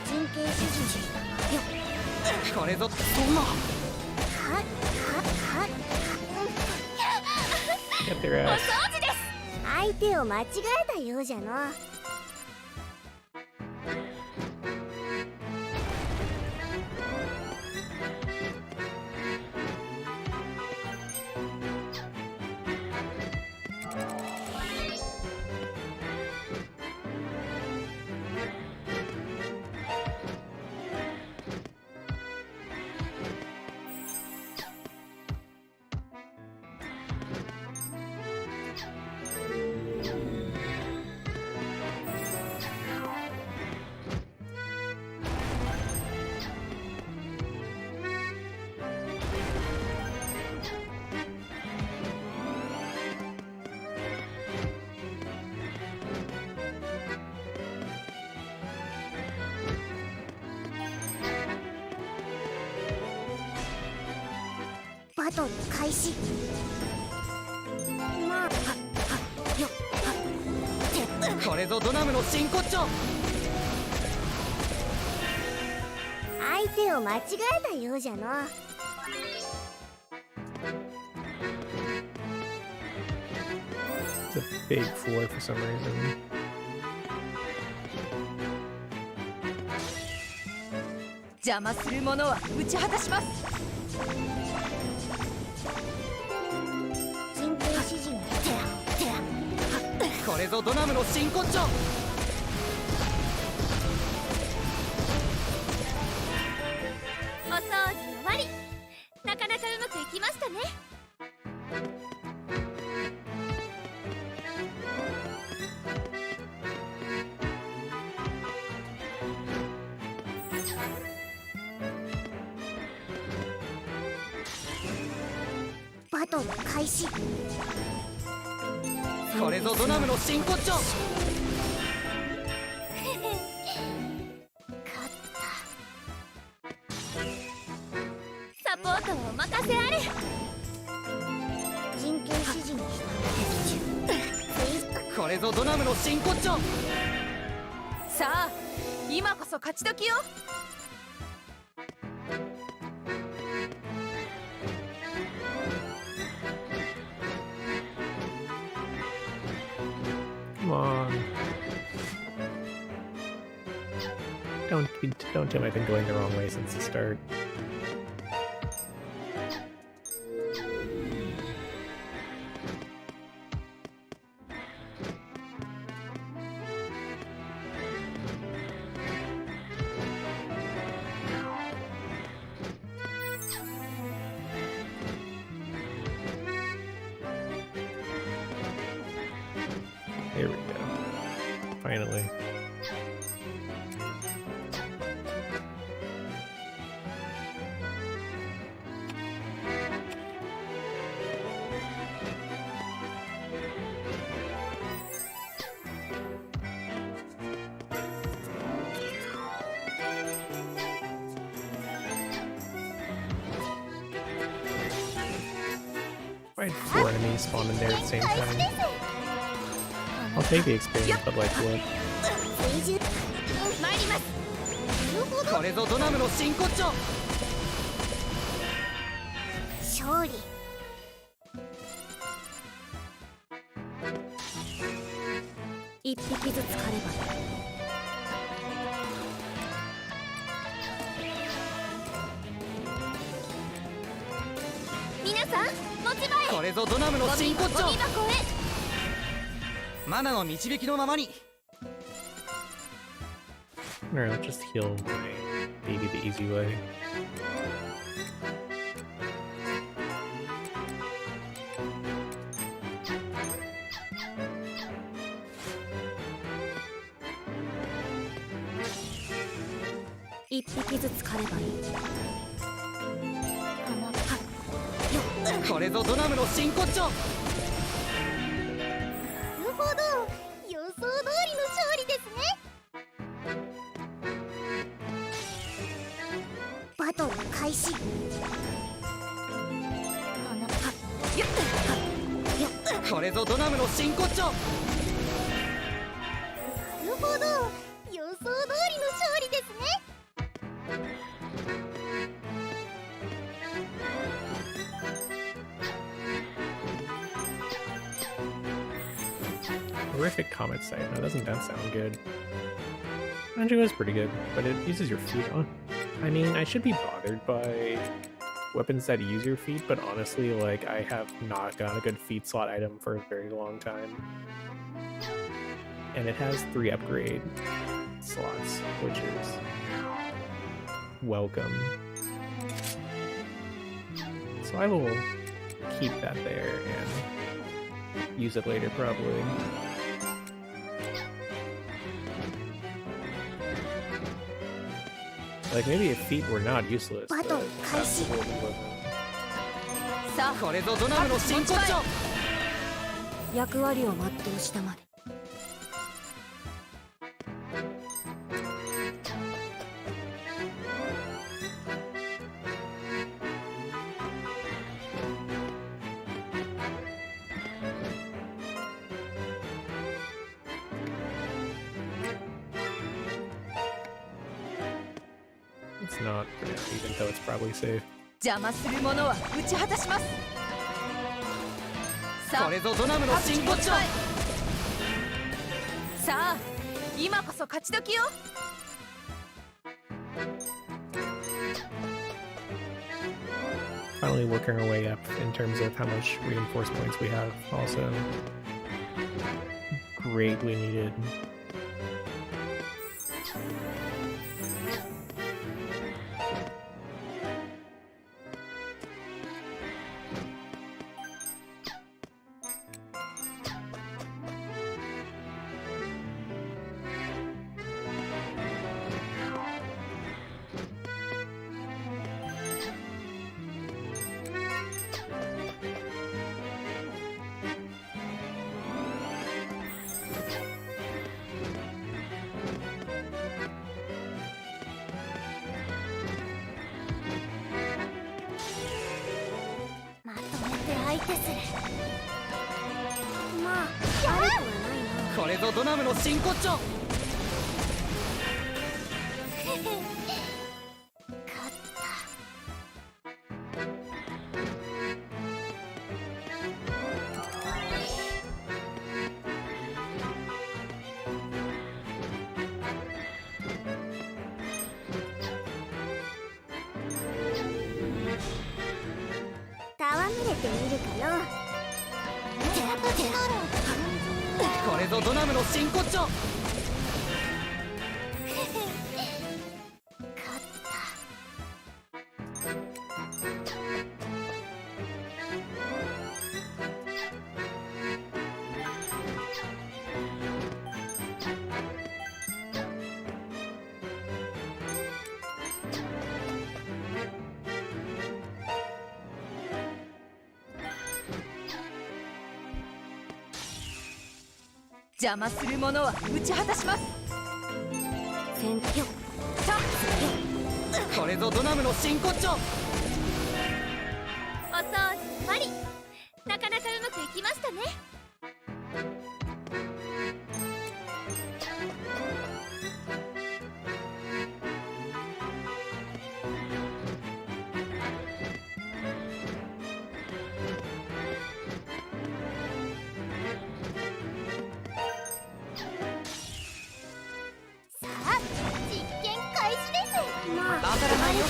人形主人よっ。これぞそんな。はっはっはっ。Get their お ass. 掃除です。相手を間違えたようじゃの。バトル開始。まあ、はっはっよっはっ。これぞドナムの真骨頂。相手を間違えたようじゃの。It's a big floor for some reason. 邪魔する者は打ち果たします。人形主人にこれぞドナムの真骨頂。お掃除終わり。なかなかうまくいきましたね。バトル開始。これぞドナムの真骨頂。勝った。サポートをお任せあれ。人形主人にこれぞドナムの真骨頂。さあ、今こそ勝ち時よ。Come on. Don't tell me I've been going the wrong way since the start. There we go. Finally. I had 4 enemies spawn in there at the same time. I'll take the experience, but like what? 参ります。これぞドナムの真骨頂。勝利。一匹ずつ狩れば。皆さん、持ち場へ。これぞドナムの真骨頂。ゴミ箱へ。マナの導きのままに。Alright, let's just heal my baby the easy way. 一匹ずつ狩ればいい。これぞドナムの真骨頂。なるほど、予想通りの勝利ですね。バトル開始。これぞドナムの真骨頂。なるほど、予想通りの勝利ですね。Horrific comet sight. Now, doesn't that sound good? Actually, was pretty good, but it uses your feet on. I mean, I should be bothered by weapons that use your feet, but honestly, like, I have not gotten a good feet slot item for a very long time. And it has 3 upgrade slots, which is welcome. So I will keep that there and use it later, probably. Like, maybe if feet were not useless, but that's what we live in. さあ、これぞドナムの真骨頂。役割を全うしたまで。It's not for now, even though it's probably safe. 邪魔する者は打ち果たします。さあ、これぞドナムの真骨頂。さあ、今こそ勝ち時よ。Finally working our way up in terms of how much reinforced points we have, also greatly needed.相手する。まあ、悪くはないな。これぞドナムの真骨頂。勝った。戯れてみるかの。これぞドナムの真骨頂。邪魔する者は打ち果たします。先手よ。これぞドナムの真骨頂。おそうじまり、なかなかうまくいきましたね。さあ、実験開始です。まあ、当たらないよ。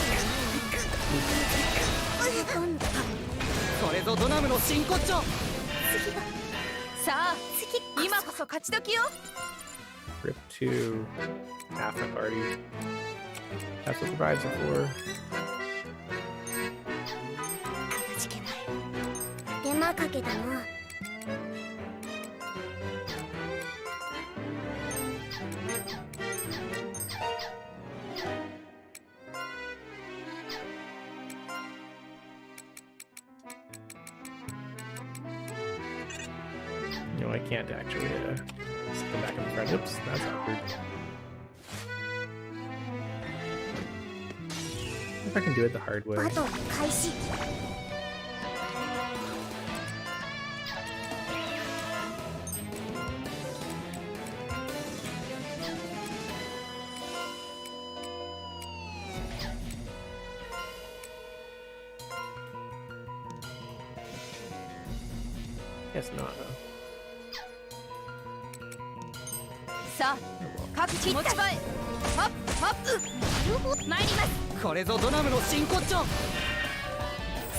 これぞドナムの真骨頂。さあ、今こそ勝ち時よ。 Rip to half my party. That's what the vibes are for. かたじけない。手間かけたな。I can't actually stick them back in front. Oops, that's awkward. If I can do it the hard way. バトル開始 Guess not, though. さあ各持ち場へハッハッ参りますこれぞドナムの真骨頂。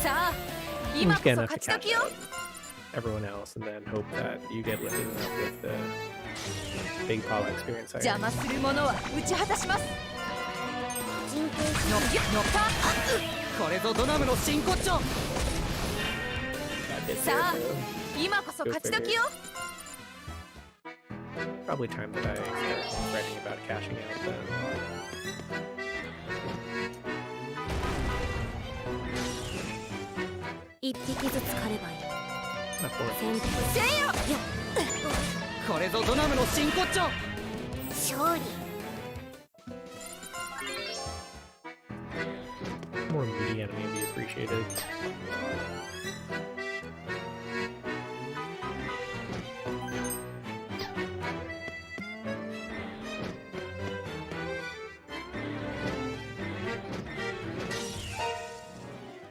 さあ I'm 今 just こ gonna そ have to 勝ち catch 時よ out everyone else and then hope that you get lifted up with the big power experience I 邪 have. 魔する者は打ち果たします陣形指のったこれぞドナムの真骨頂。 That did さあ fair, though. 今こそ勝ち時よ Probably time that I start writing about cashing out then. 一匹ずつ狩ればいい Not for 先手せいよこれぞドナムの真骨頂。勝利 more meaty enemy would be appreciated.「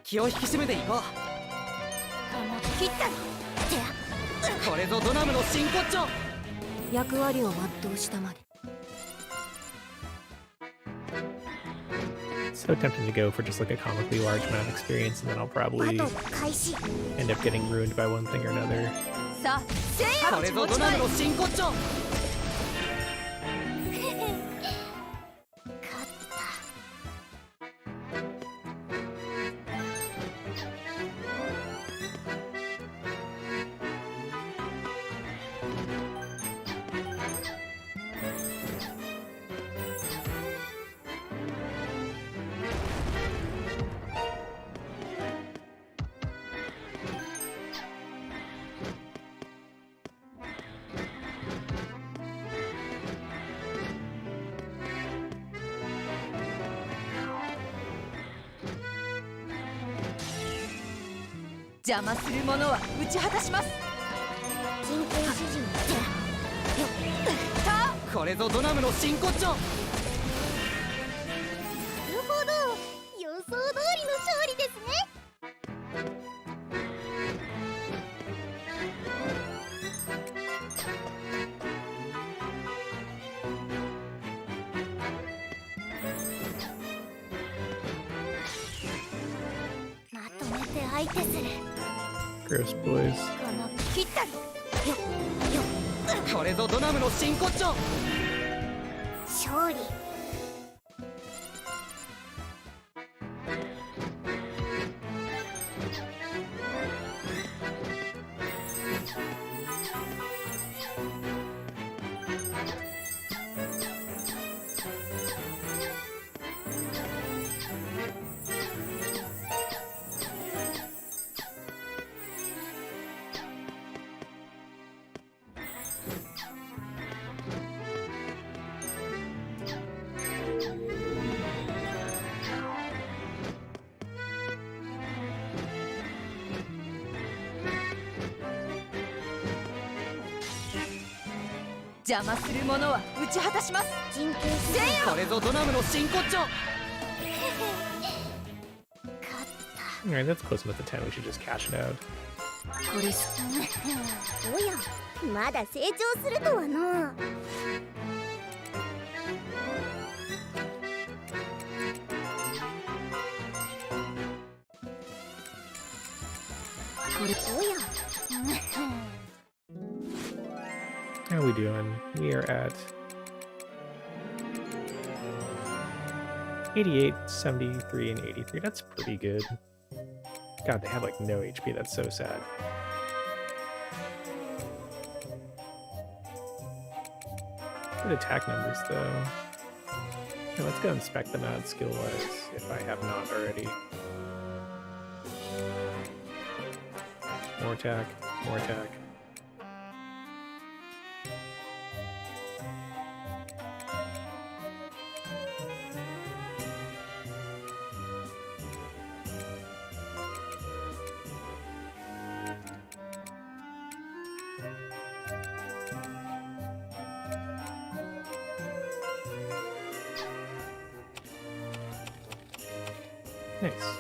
気を引き締めていこう。切ったりこれぞドナムの真骨頂。役割を全うしたまで So tempted to go for just like a comically large amount of experience, and then I'll バ probably トル開始 end up getting ruined by one thing or another. さあせいよこれぞドナムの真骨頂。勝った邪魔する者は打ち果たします陣形指示にこれぞドナムの真骨頂。なるほど予想通りの勝利ですねまとめて相手する Gross boys. この切ったりこれぞドナムの真骨頂。勝利邪魔する者は打ち果たします陣形指示せいよこれぞドナムの真骨頂。勝った Alright, that's close enough to 10. We should just cash it out. これすおやまだ成長するとはなこれおや How are we doing? We are at 88, 73, and 83. That's pretty good. God, they have like no HP. That's so sad. Good attack numbers though. Okay, let's go inspect them out skill-wise if I have not already. More attack, more attack. Nice.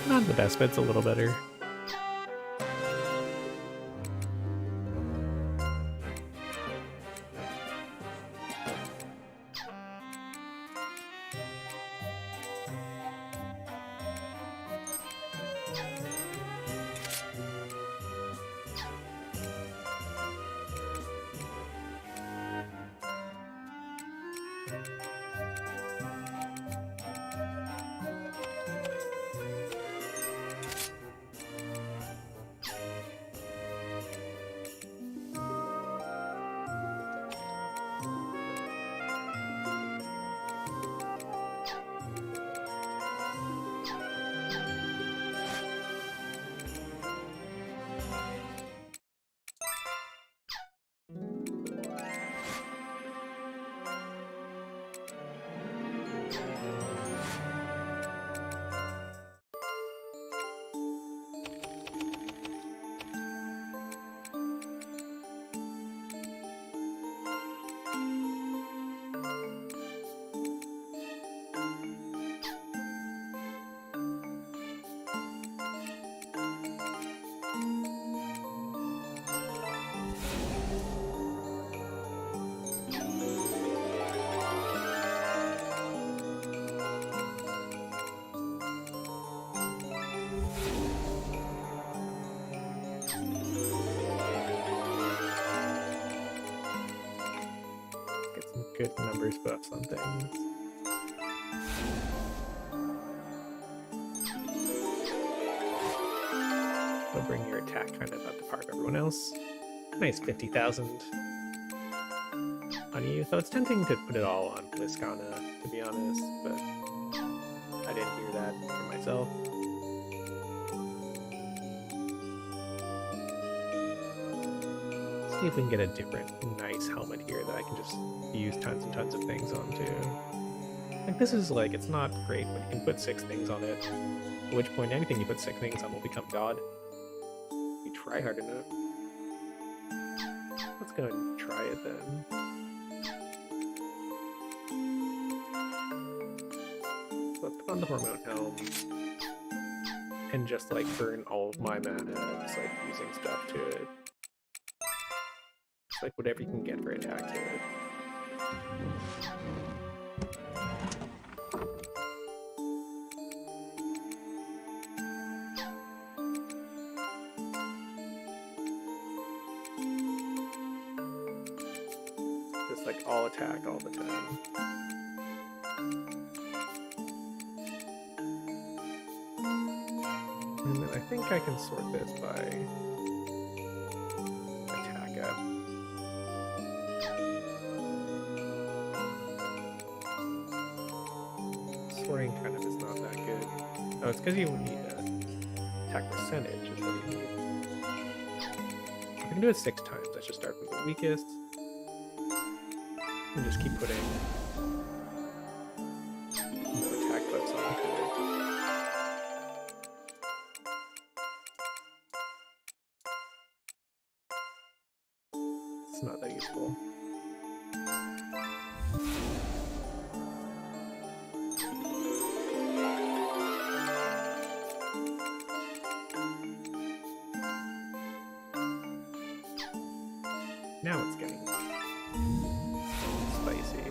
Not the best, but it's a little better. Good numbers buffs on things. They'll bring your attack kind of up to par of everyone else. Nice 50,000 on you. So it's tempting to put it all on Bliskana, to be honest, but I didn't hear that for myself. See if we can get a different nice helmet here that I can just use tons and tons of things onto. Like, this is like, it's not great, but you can put 6 things on it. At which point, anything you put 6 things on will become God. You try hard enough. Let's go and try it then. put on the hormone helm and just like burn all of my mana, just like using stuff to it. Just like whatever you can get for attack to it. Just like all attack all the time. And then I think I can sort this by attack up. Sorting kind of is not that good. Oh, it's because you need attack percentage is what you need. I can do it 6 times. I should start with the weakest. And just keep putting more attack buffs onto it. It's not that useful. Now it's getting spicy.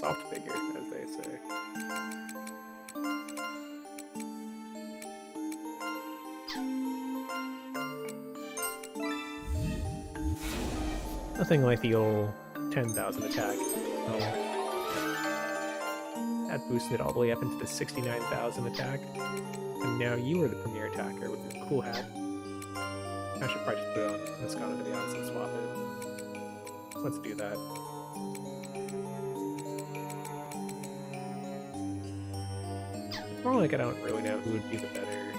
Soft figure, as they say. Nothing like the old 10,000 attack. Oh. That boosted it all the way up into the 69,000 attack. And now you are the premier attacker with your cool hat. I should probably just put it on Moscato to be honest and swap it. Let's do that. More like I don't really know who would be the better.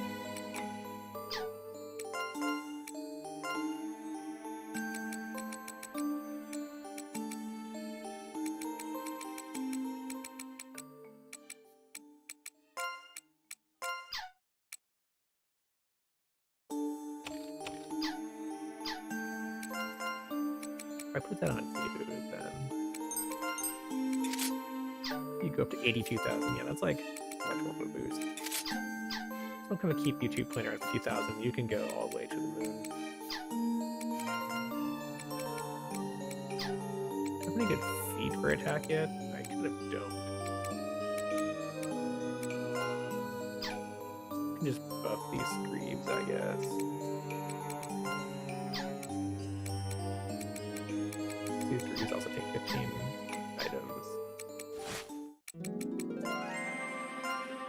If I put that on you, then you go up to 82,000. Yeah, that's like much more of a boost. It's not going to keep you two playing around 50,000. You can go all the way to the moon. Do I have any good feet for attack yet? I kind of don't. I can just buff these screeds, I guess. These screeds also take 15 items.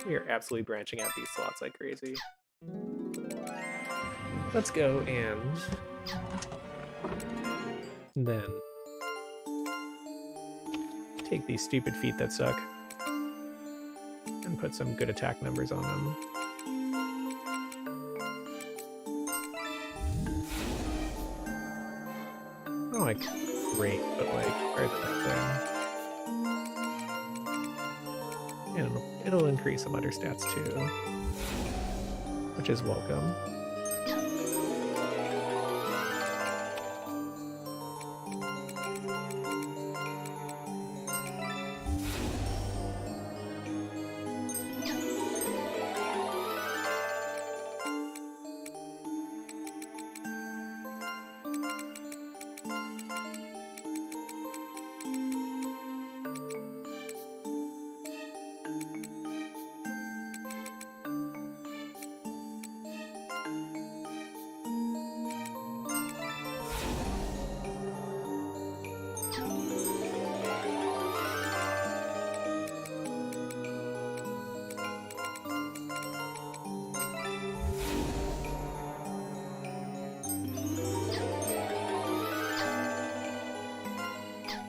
We are absolutely branching out these slots like crazy. Let's go and then take these stupid feet that suck and put some good attack numbers on them. Not like great, but like better than nothing. And it'll increase some other stats too, which is welcome.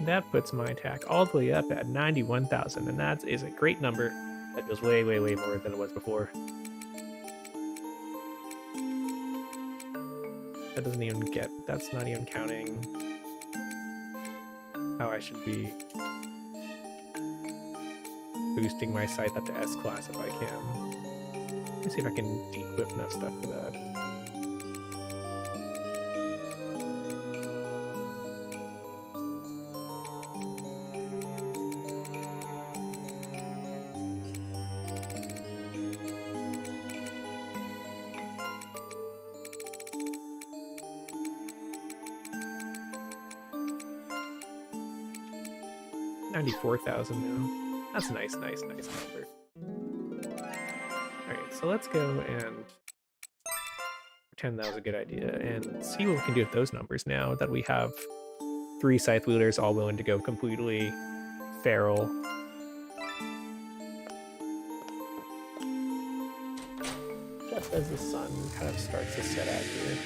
That puts my attack all the way up at 91,000, and that is a great number. That feels way, way, way more than it was before. That doesn't even get, that's not even counting how I should be boosting my scythe up to S class if I can. Let me see if I can de-equip enough stuff for that. $94,000 now. That's a nice, nice, nice number. Alright, so let's go and pretend that was a good idea and see what we can do with those numbers now that we have 3 scythe wielders all willing to go completely feral. Just as the sun kind of starts to set out here.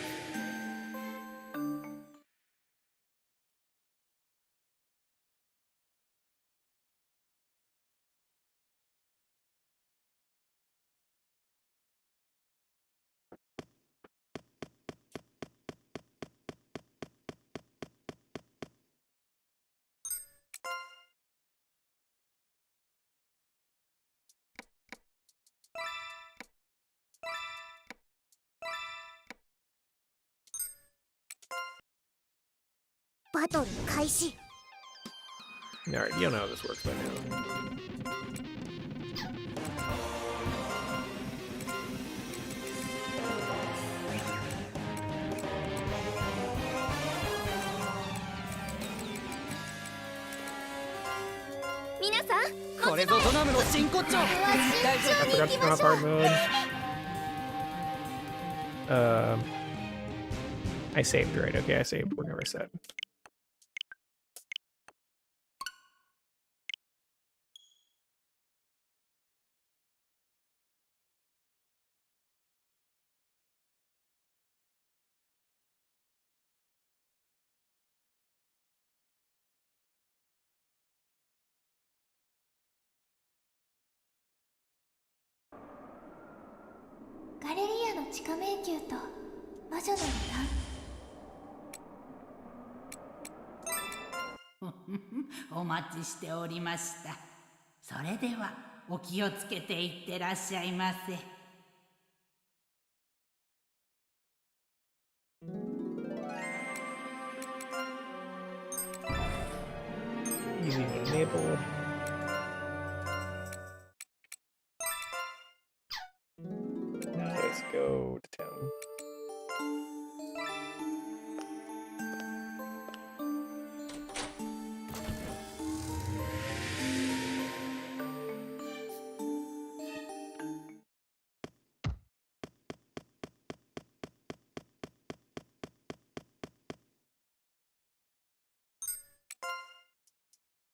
Battle 開始。 Alright, you don't know how this works by now. I forgot to turn off hard mode. I saved, right? Okay, I saved. We're never set. Galleria の地下迷宮と魔女のお待ちしておりました。それではお気をつけていってらっしゃいませ。Using enable. Now let's go to town.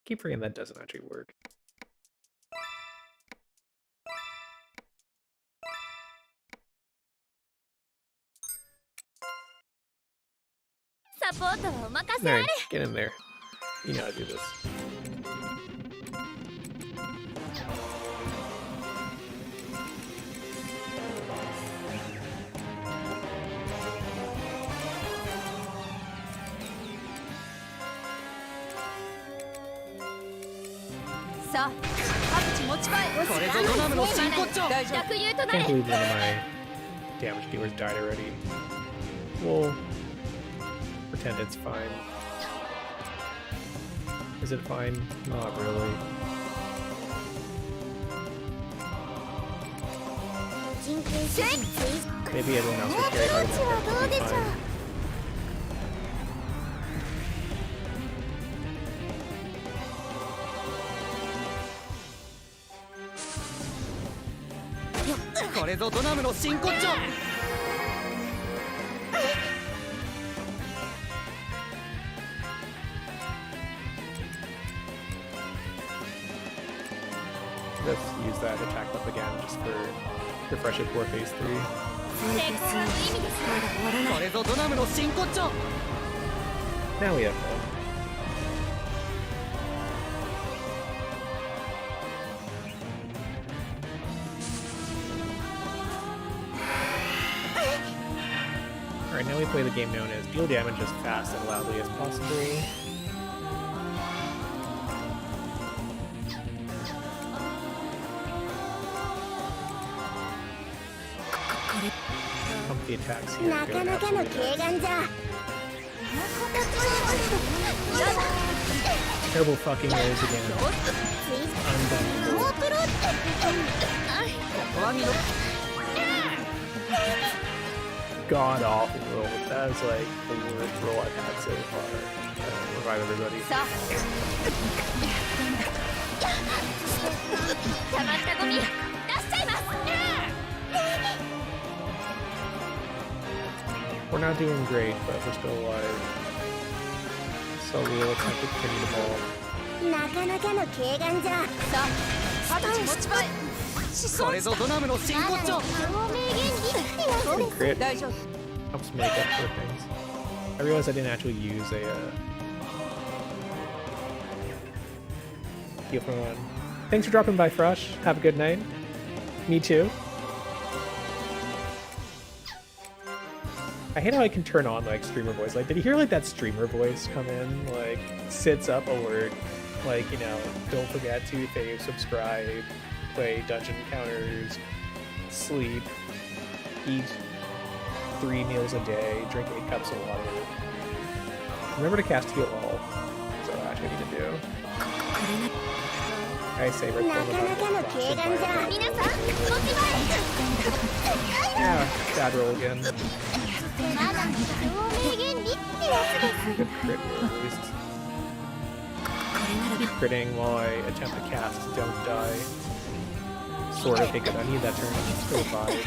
Keep forgetting that doesn't actually work. There, get in there. You know how to do this. Can't believe one of my damage dealers died already. We'll pretend it's fine. Is it fine? Not really. Maybe everyone else would carry hard enough to be fine. Let's use that attack up again just for refresh it for phase 3. Now we have fun. only play the game known as deal damage as fast and loudly as possible. Pump the attacks here. Go absolutely nuts. Terrible fucking rolls again. Unbelievable. God awful roll. That is like the worst roll I've had so far. Revive everybody. We're not doing great, but we're still alive. So we'll attempt to pin the ball. Crit helps make up for things. I realized I didn't actually use a heal from one. Thanks for dropping by, Frush. Have a good night. Me too. I hate how I can turn on like streamer voice. Like, did you hear like that streamer voice come in? Like, sits up alert. Like, you know, don't forget to fave, subscribe, play dungeon encounters, sleep, eat 3 meals a day, drink 8 cups of water. Remember to cast heal all. That's what I actually need to do. I say right yeah, bad roll again. Good crit roll at least. Critting while I attempt to cast Don't Die. Sort of good. I need that turn to revive.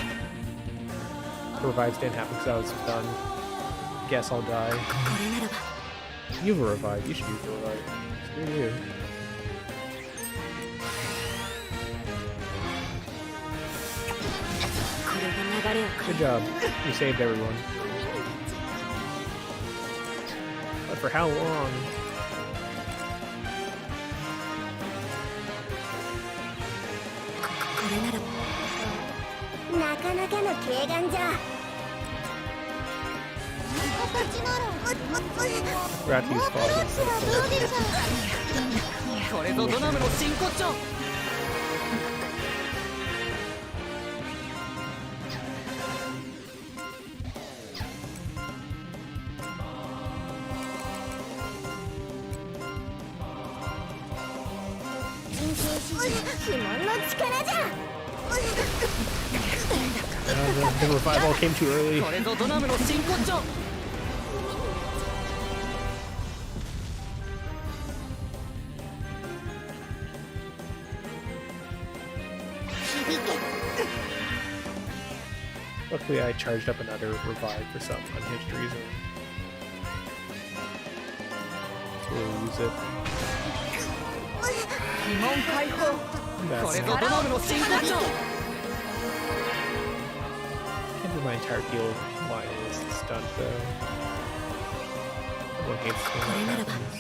The revives didn't happen because I was done. Guess I'll die. You have a revive. You should use the revive. Screw you. Good job. You saved everyone. But for how long? Rati's fault. The revival came too early. Luckily, I charged up another revive for some unhinged reason. So we'll use it. Can't do my entire heal line is stunned though. Everyone hates when that happens.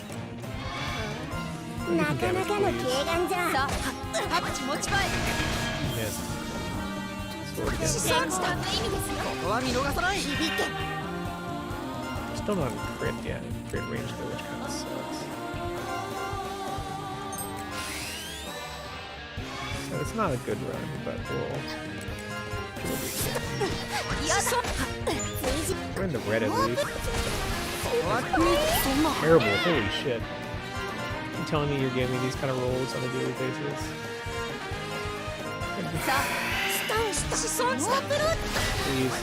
Missed. Sword again. Still not crit yet. Crit range though, which kind of sucks. So it's not a good run, but we'll we're in the red at least. Terrible, holy shit. You telling me you're giving me these kind of rolls on a daily basis? Please.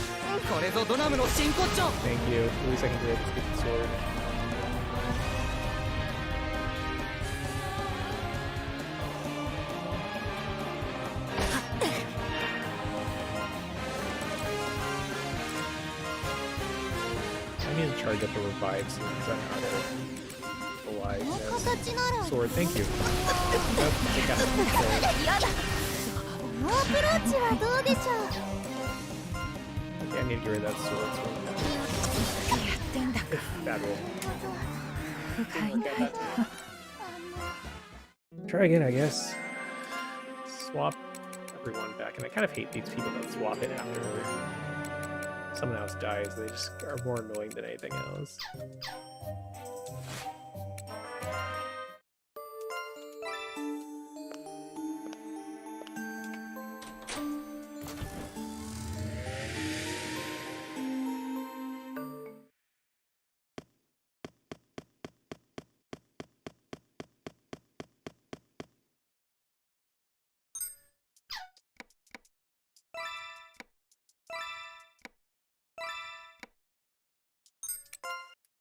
Thank you. At least I can do it with the sword. I need to charge up the revive soon because I'm out of aliveness. Sword, thank you. Nope, I got it. Okay, I need to get rid of that sword. Bad roll. Try again, I guess. Swap everyone back. And I kind of hate these people that swap it after someone else dies, they just are more annoying than anything else.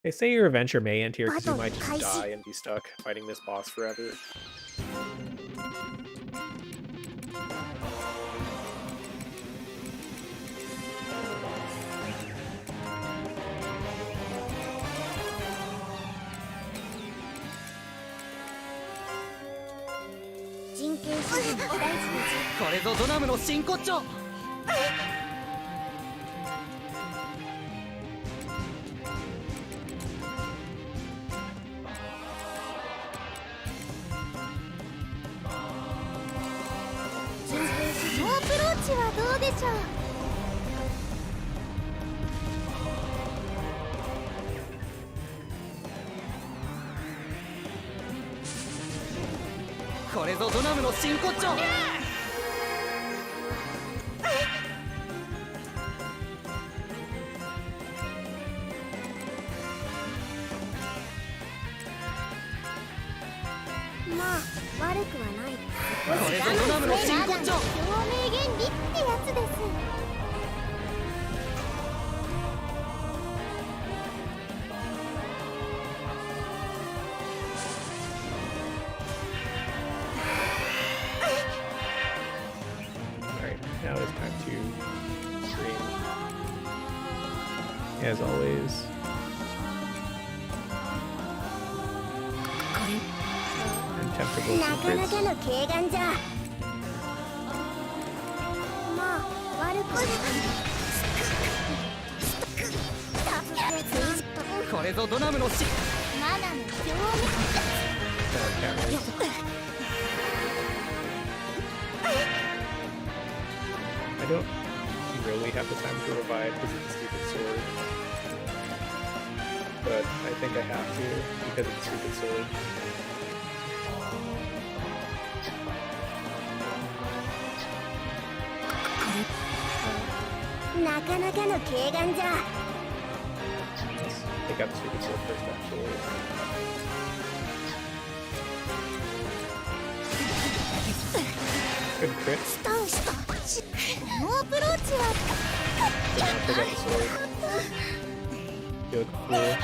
They say your adventure may end here because you might just die and be stuck fighting this boss forever. Now it's time to stream. As always. Untemptable secrets. これぞドナムのしマナの表面 I don't really have the time to revive because of the stupid sword. But I think I have to because of the stupid sword. Take out the stupid sword first, actually. Good crit. Pick up the sword. You look cool.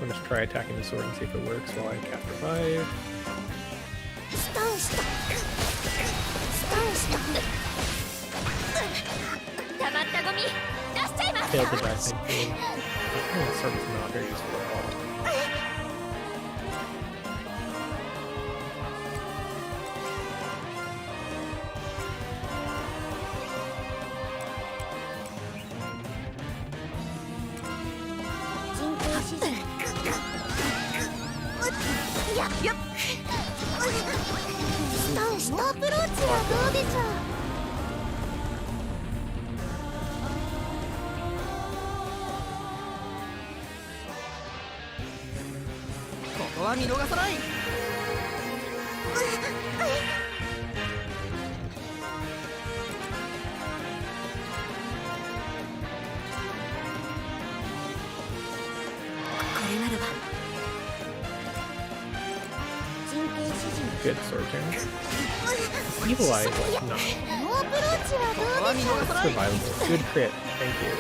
I'm gonna try attacking the sword and see if it works while I cast revive. Failed the die, thankfully. The sword is not very useful at all. Good sword turn. Evil Eye is like not. Survivable. Good crit. Thank you.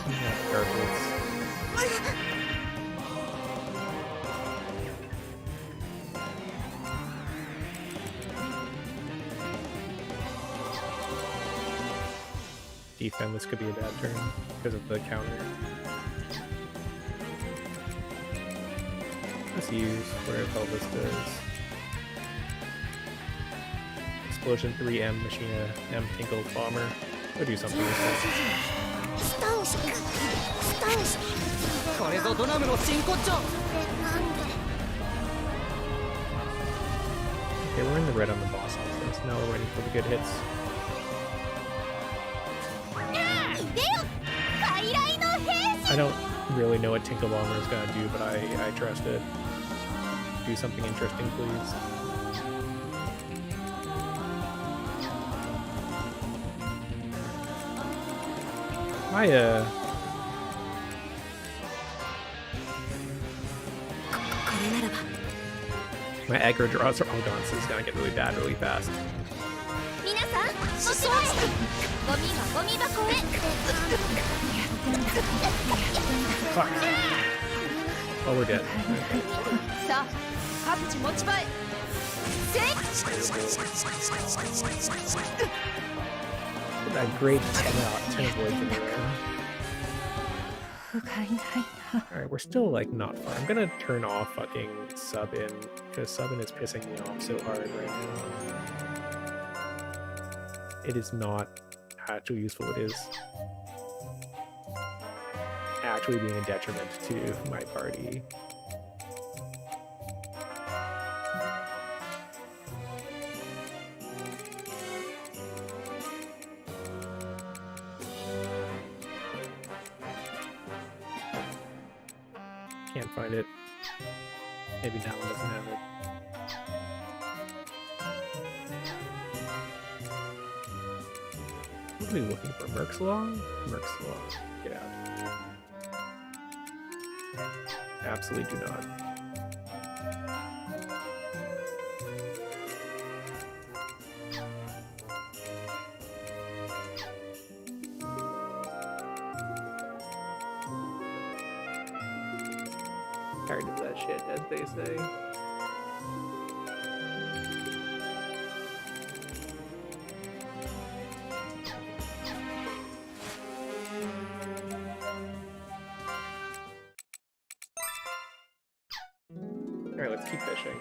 Yeah, defend, this could be a bad turn because of the counter. Let's use whatever the hell this does. Explosion 3M, Machina M, Tinkle, Bomber. Go do something with that. これぞドナムの真骨頂 Okay, we're in the red on the boss also, so now we're waiting for the good hits. I don't really know what Tinkle Bomber is gonna do, but I trust it. Do something interesting, please. My aggro draws are all gone, so it's gonna get really bad really fast. Fuck. Oh, we're dead. That great 10 avoids in a row. Alright, we're still like not far. I'm gonna turn off fucking sub in, because sub in is pissing me off so hard right now. It is not actually useful, it is actually being a detriment to my party. Can't find it. Maybe that one doesn't have it. What are we looking for? Merc's Law? Merc's Law. Get out. Absolutely do not. Tired of that shit, as they say. Alright, let's keep fishing.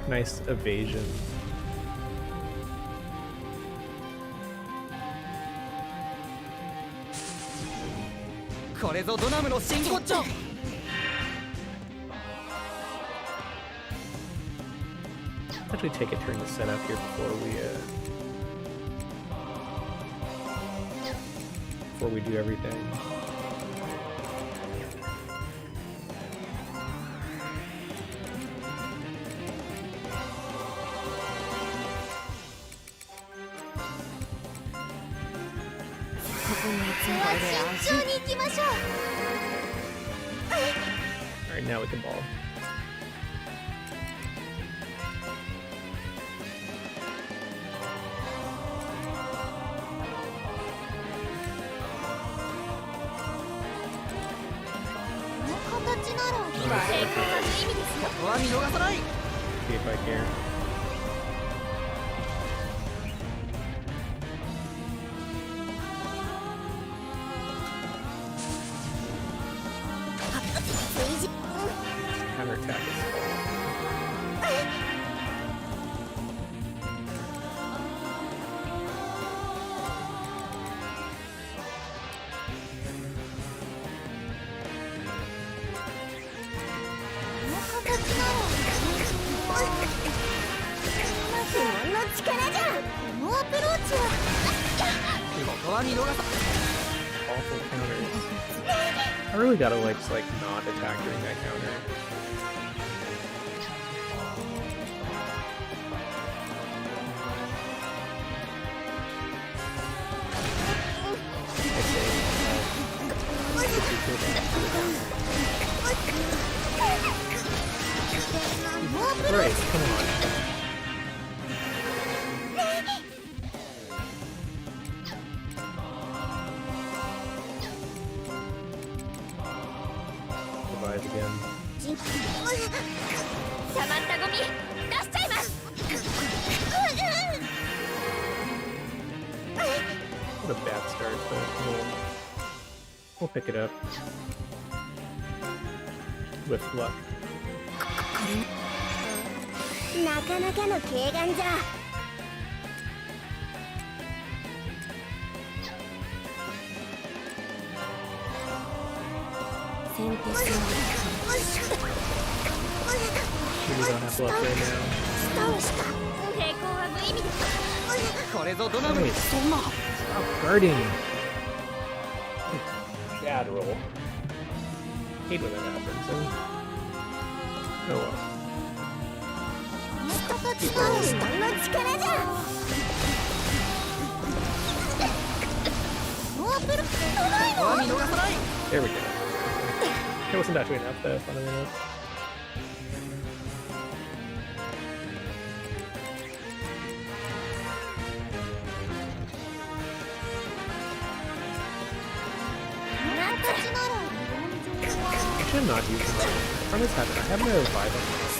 Nice evasion. Actually take a turn to set up here before we do everything. Alright, now we can ball. See if I care. Counterattack is Awful counters. I really gotta just not attack during that counter. Right, come on. Revive again. What a bad start, but we'll pick it up. With luck. なかなかの軽眼じゃ。先手勝負。 We don't have luck right now. 抵抗は無意味です。これぞドナム。 Wait, stop guarding. Bad roll. Hate when that happens. Oh well. 人と違う人の力じゃ。モープル届いの。見逃さない。 There we go. It wasn't actually enough though, funnily enough. I should not use them. I have no revive on this.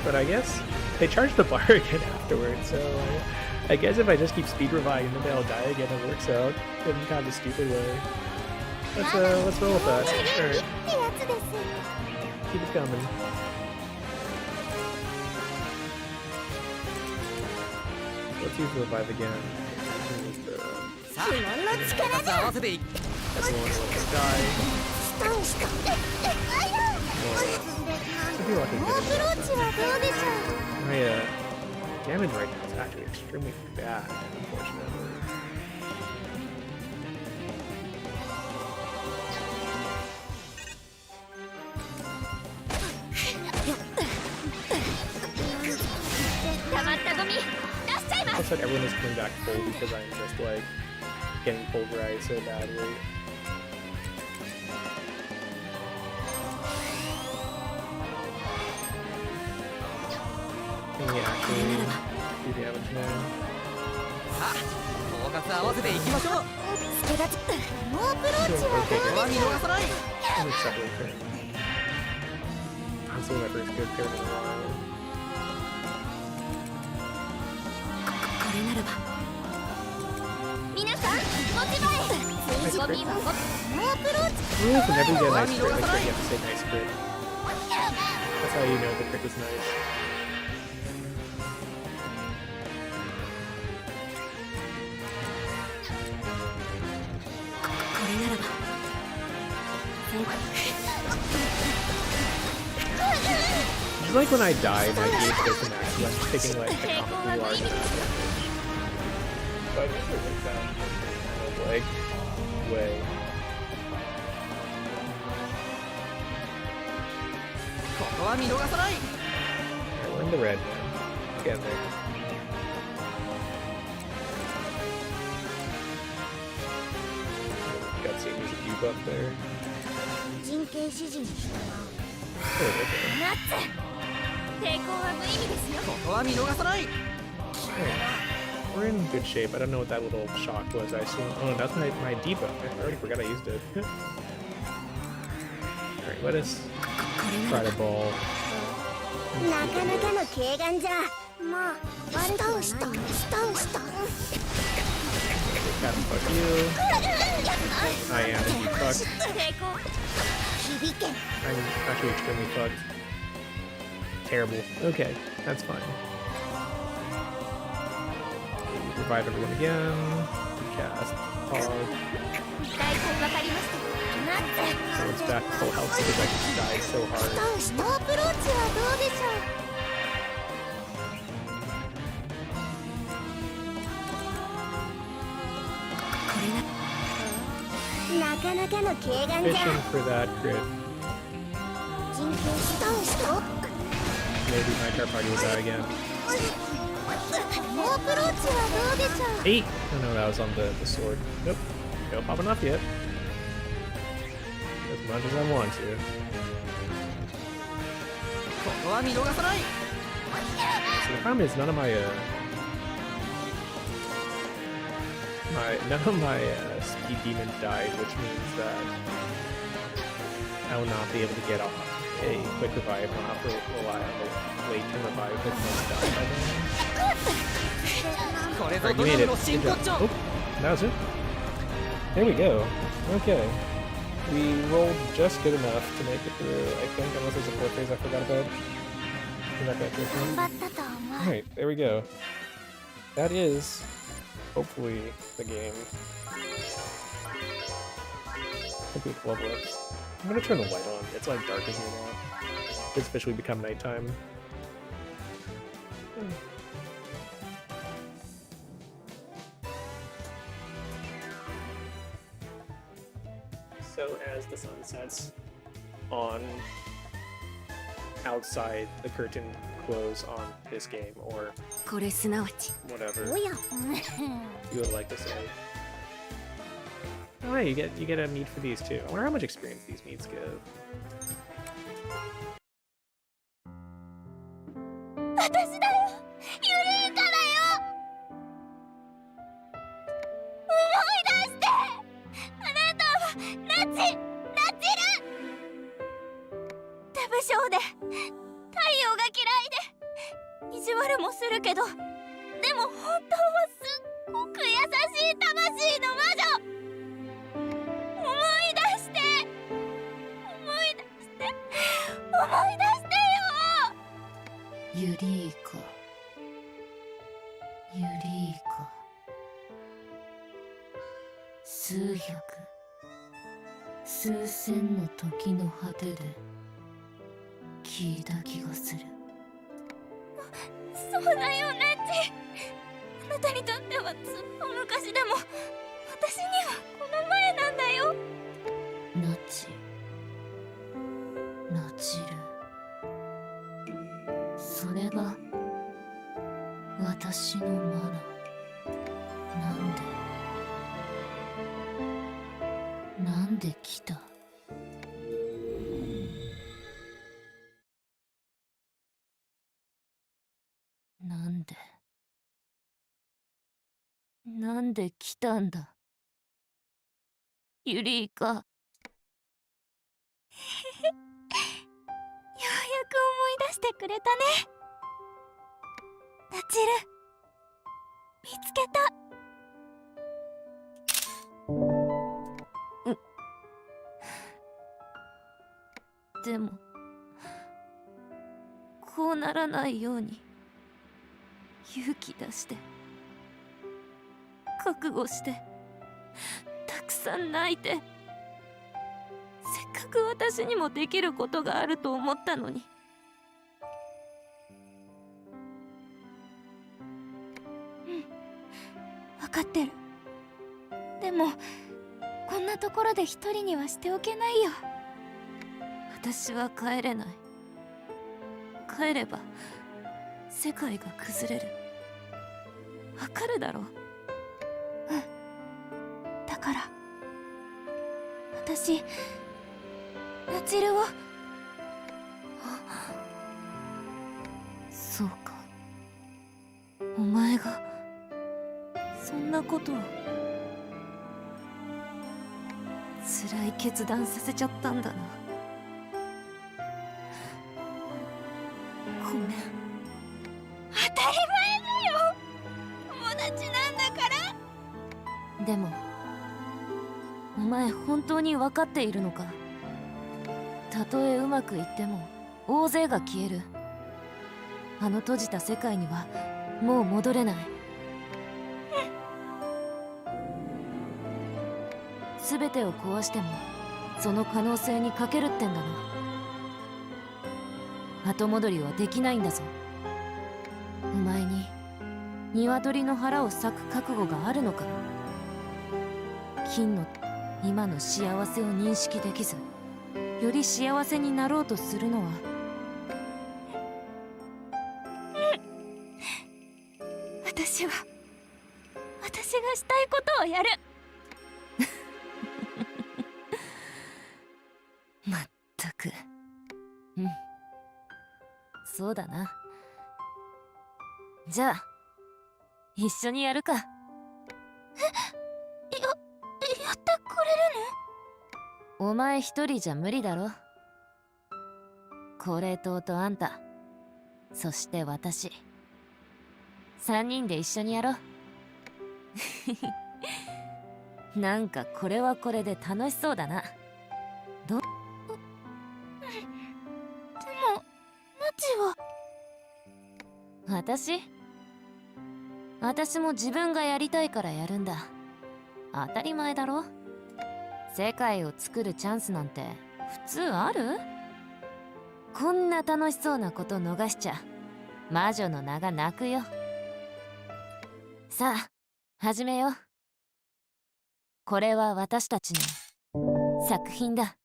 But I guess they charge the bar again afterwards, so I guess if I just keep speed reviving and then they'll die again, it works out in kind of a stupid way. Let's roll with that. Alright. Keep it coming. Let's use revive again. That's the one who lets us die. Well, I feel like my damage right now is actually extremely bad, unfortunately. Looks like everyone is coming back full because I'm just getting pulverized so badly. Can we actually do damage now? I'm acceptable for him. Honestly, my first good pair in a while. Rules whenever you get a nice crit, make sure you have to say nice crit. That's how you know the crit was nice. It's like when I die, my gauge goes to max, so I'm taking a comically large amount. But I guess it works out kind of way. Alright, we're in the red now. Get there. Gutsy, there's a debuff there. Oh, okay. We're in good shape. I don't know what that little shock was. I assume. Oh no, that's my debuff. I already forgot I used it. Alright, let us try the ball. Fuck you. I am indeed fucked. I'm actually extremely fucked. Terrible. Okay, that's fine. Revive everyone again. Cast. Pause. So it's back to full health because I just died so hard. かなかの軽眼じゃ。 Fishing for that crit. 人権スタンしと Maybe my car party will die again. もうアプローチはどうでしょう。 8! Oh no, that was on the sword. Nope. No popping off yet. As much as I want to. ここは見逃さない。 So the problem is none of my speed demon died, which means that I will not be able to get off a quick revive. I'll have to rely on the wait to revive if most die by then. これぞ Alright, ド you ラ made ム it. の真 Good 骨 job. 頂。 Oh, that was it. There we go. Okay. We rolled just good enough to make it through, I think, unless there's a fourth phase I forgot about. Is that that first 頑 one? 張ったと思う。 Alright, there we go. That is, hopefully, the game. Hopefully it's level ups. I'm gonna turn the light on. It's like dark in here now. It's officially become nighttime. So as the sun sets on outside the curtain close on this game, or これすなわち whatever おや you would like to say. Oh, hey, you get a meat for these too. I wonder how much experience these meats give. 私だよ、ユリイカだよ。思い出して、あなたはナチル。手不精で太陽が嫌いで意地悪もするけど、でも本当はすっごく優しい魂の魔女。思い出してユリイカ、ユリイカ、数百数千の時の果てで聞いた気がする。そうだよ、ナッチ。あなたにとってはずっと昔でも、私にはこの前なんだよ。ナチル、それが私のマナ。なんで来た？なんで来たんだ？ユリイカ。ようやく思い出してくれたね。ナチル、見つけた。でもこうならないように勇気出して覚悟してたくさん泣いて、せっかく私にもできることがあると思ったのに。分かってる。でもこんなところで一人にはしておけないよ。私は帰れない。帰れば世界が崩れる。わかるだろ？だから私ナチルを。そうか、お前がそんなことを。辛い決断させちゃったんだな。ごめん。当たり前だよ、友達なんだから。でもお前本当に分かっているのか？たとえうまくいっても大勢が消える。あの閉じた世界にはもう戻れない。全てを壊してもその可能性にかけるってんだな。後戻りはできないんだぞ。お前に鶏の腹を裂く覚悟があるのか？金の今の幸せを認識できず、より幸せになろうとするのは、私がしたいことをやる。まったく。うん、そうだな。じゃあ一緒にやるか。やってくれるの？お前一人じゃ無理だろ。コレ島とあんた、そして私、3人で一緒にやろう。なんかこれはこれで楽しそうだな。どう？でもナチは。私も自分がやりたいからやるんだ。当たり前だろ。世界を作るチャンスなんて普通ある？こんな楽しそうなこと逃しちゃ魔女の名が泣くよ。さあ始めよう。これは私たちの作品だ。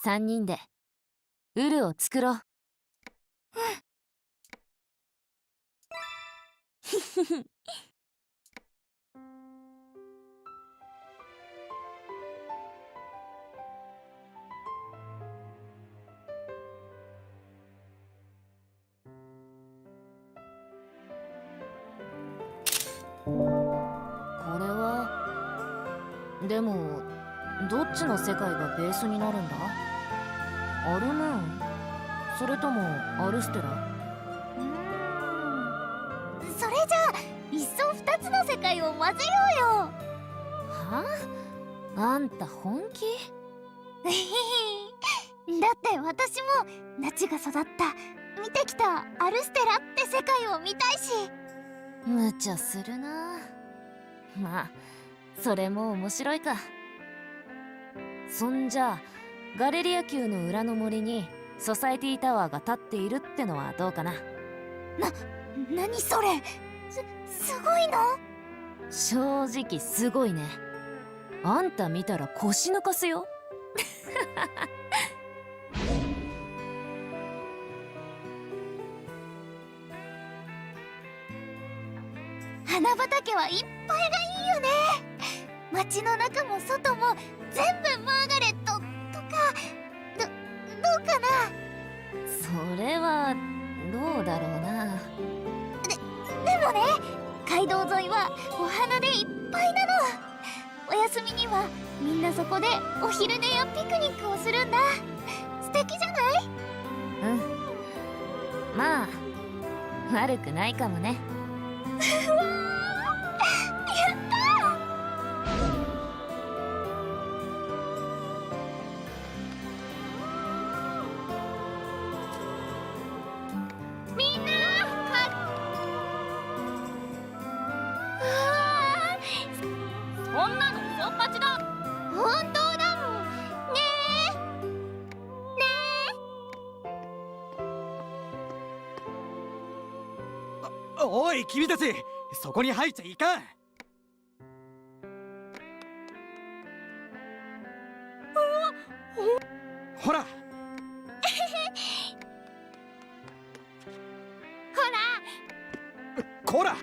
3人でウルを作ろう。これはでもどっちの世界がベースになるんだ？アルムーン、それともアルステラ？それじゃあいっそ2つの世界を混ぜようよ。はあ？あんた本気？だって私もナチが育った見てきたアルステラって世界を見たいし。無茶するな。まあそれも面白いか。そんじゃガレリア宮の裏の森にソサエティタワーが立っているってのはどうかな。何それ？すごいの？正直すごいね。あんた見たら腰抜かすよ。花畑はいっぱいがいいよね。街の中も外も全部マーガレットとか。どうかな？それはどうだろうな。でもね、街道沿いはお花でいっぱいなの。お休みにはみんなそこでお昼寝やピクニックをするんだ。素敵じゃない？うん、まあ悪くないかもね。うわー、やったー！みんなそんなの嘘っぱちだ。本当だもんねおい君たち、そこに入っちゃいかん。ほらこら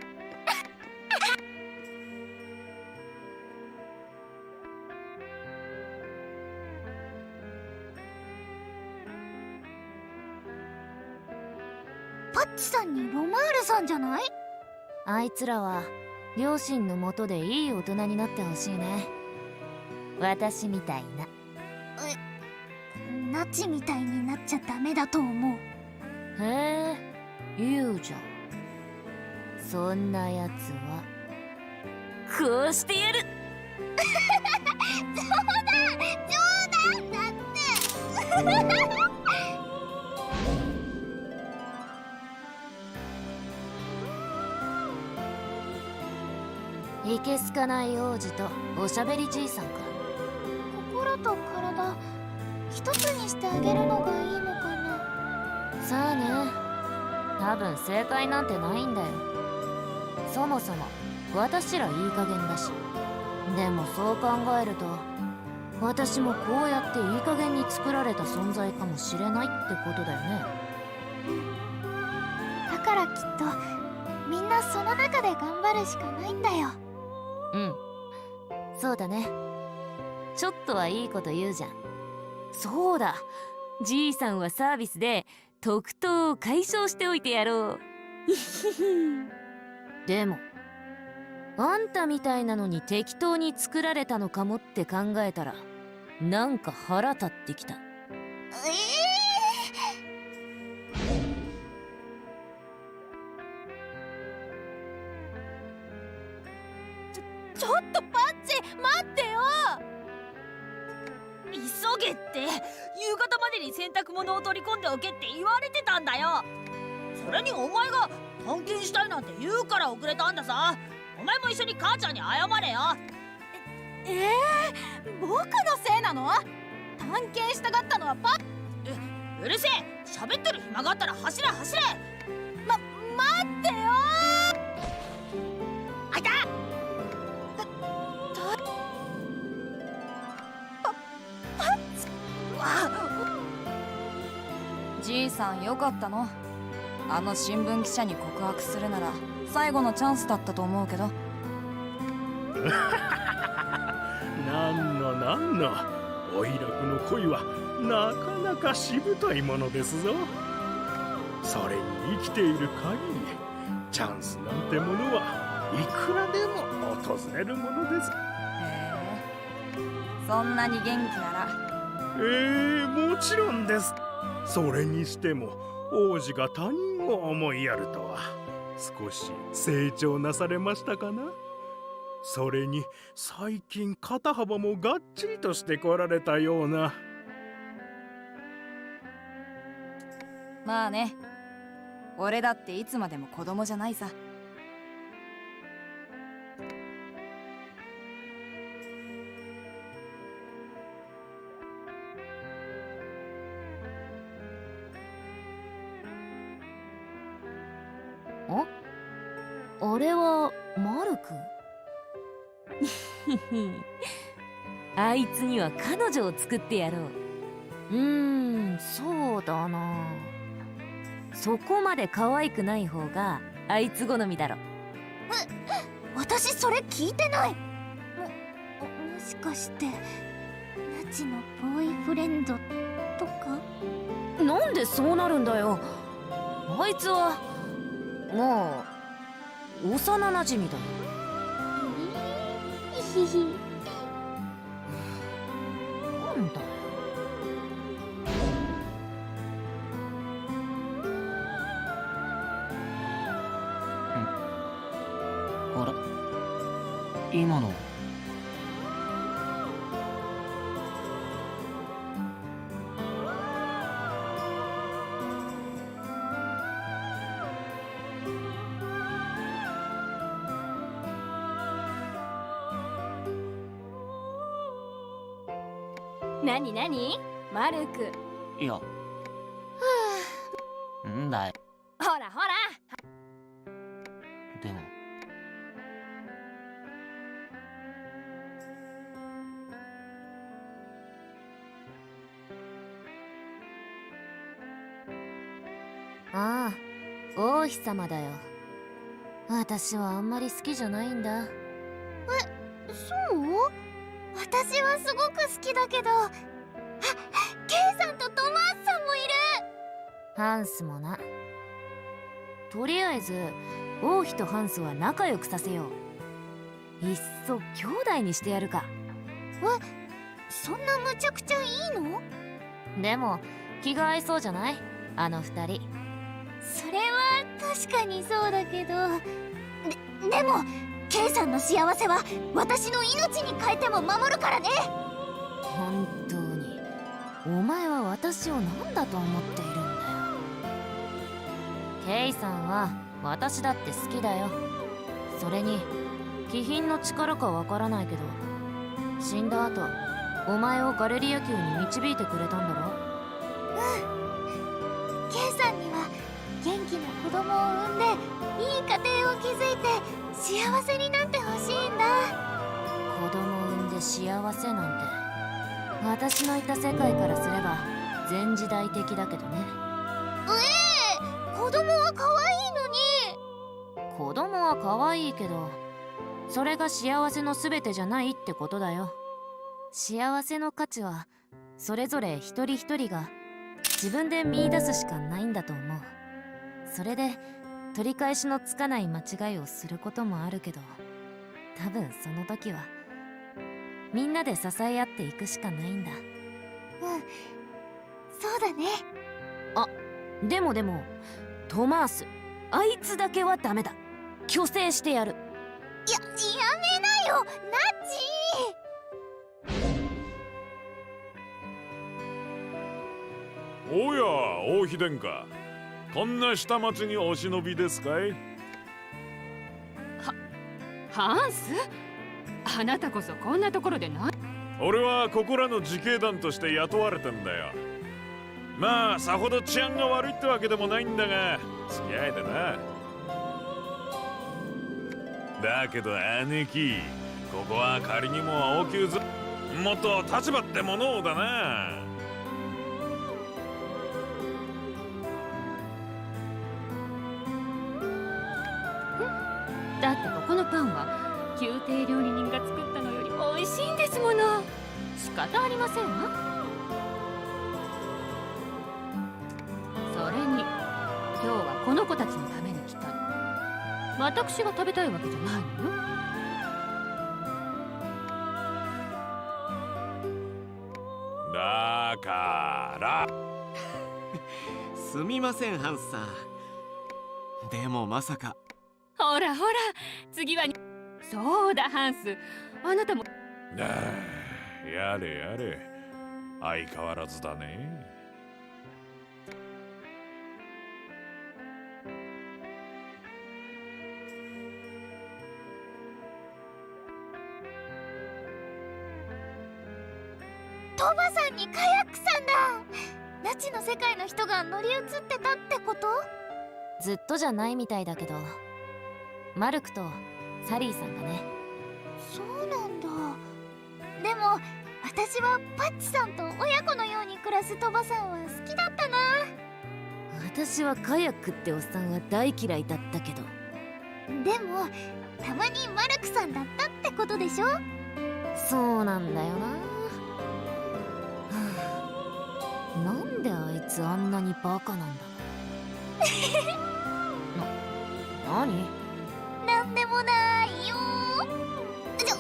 パッチさんにロマールさんじゃない？あいつらは両親のもとでいい大人になってほしいね。私みたいな。ナチみたいになっちゃダメだと思う。へえ、言うじゃん。そんなやつはこうしてやる。冗談だって。いけすかない王子とおしゃべりじいさんか。心と体一つにしてあげるのがいいのかな。さあね、多分正解なんてないんだよ。そもそも私らいい加減だし。でもそう考えると私もこうやっていい加減に作られた存在かもしれないってことだよね。だからきっとみんなその中で頑張るしかないんだよ。うん、そうだね。ちょっとはいいこと言うじゃん。そうだ、じいさんはサービスで特等を解消しておいてやろう。でもあんたみたいなのに適当に作られたのかもって考えたらなんか腹立ってきた。ちょっとパッチ待ってよ。急げって、夕方までに洗濯物を取り込んでおけって言われてたんだよ。それにお前が探検したいなんて言うから遅れたんださ。お前も一緒に母ちゃんに謝れよ。僕のせいなの？探検したがったのはうるせえ。喋ってる暇があったら走れ走れ。待ってよ。あいた。パッチ。じいさんよかったの。あの新聞記者に告白するなら最後のチャンスだったと思うけど。なんのおいらくの恋はなかなかしぶといものですぞ。それに生きている限りチャンスなんてものはいくらでも訪れるものです。へえ、そんなに元気なら。もちろんです。それにしても王子が他人を思いやるとは少し成長なされましたかな。それに最近肩幅もがっちりとしてこられたような。まあね、俺だっていつまでも子供じゃないさ。あれはマルク？あいつには彼女を作ってやろう。そうだな。そこまで可愛くない方があいつ好みだろ。私それ聞いてない。もしかしてナチのボーイフレンドとか？なんでそうなるんだよ。あいつはもう幼なじみだよ。なんだよ。あれ、今のなになにマルク。いや、んだよ。ほらほら。でもああ、王妃様だよ。私はあんまり好きじゃないんだ。そう？私はすごく好きだけど。あ、ケイさんとトマースさんもいる。ハンスもな。とりあえず王妃とハンスは仲良くさせよう。いっそ兄弟にしてやるか。そんなむちゃくちゃいいの？でも気が合いそうじゃない？あの二人。それは確かにそうだけど。でもケイさんの幸せは私の命に変えても守るからね。本当にお前は私を何だと思っているんだよ。ケイさんは私だって好きだよ。それに気品の力かわからないけど死んだ後お前をガレリア宮に導いてくれたんだろ。ケイさんには元気な子供を産んでいい家庭を築いて幸せになってほしいんだ。子供を産んで幸せなんて、私のいた世界からすれば前時代的だけどね。子供は可愛いのに。子供は可愛いけど、それが幸せの全てじゃないってことだよ。幸せの価値はそれぞれ一人一人が自分で見出すしかないんだと思う。それで取り返しのつかない間違いをすることもあるけど、多分その時はみんなで支え合っていくしかないんだ。そうだね。でもトマース、あいつだけはダメだ。虚勢してやる。やめなよナッおや、王妃殿下、こんな下町にお忍びですかい？ハンス、あなたこそこんなところで何？俺はここらの自警団として雇われてんだよ。まあさほど治安が悪いってわけでもないんだが、付き合えてな。だけど姉貴、ここは仮にも王宮もっと立場ってものだな。だってここのパンは宮廷料理人が作ったのより美味しいんですもの。仕方ありませんわ。それに今日はこの子たちのために来た。私が食べたいわけじゃないのよ。だからすみませんハンスさん。でもまさか。ほらほら、次はそうだハンス、あなたも。やれやれ、相変わらずだね。トバさんにカヤックさんだ。ナチの世界の人が乗り移ってたってこと？ずっとじゃないみたいだけど、マルクとサリーさんがね。そうなんだ。でも私はパッチさんと親子のように暮らすトバさんは好きだったな。私はカヤックっておっさんは大嫌いだったけど。でもたまにマルクさんだったってことでしょ？そうなんだよな。なんであいつあんなにバカなんだ。何？なんでもないよ。ちょっ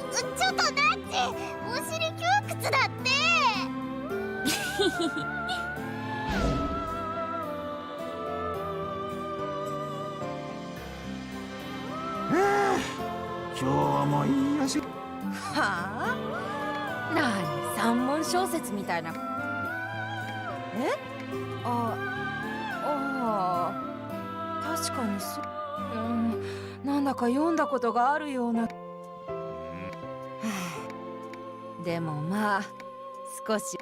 とナッチ、お尻窮屈だって。今日はもういいやし。はあ？何三文小説みたいな。確かになんだか読んだことがあるような。でもまあ少し。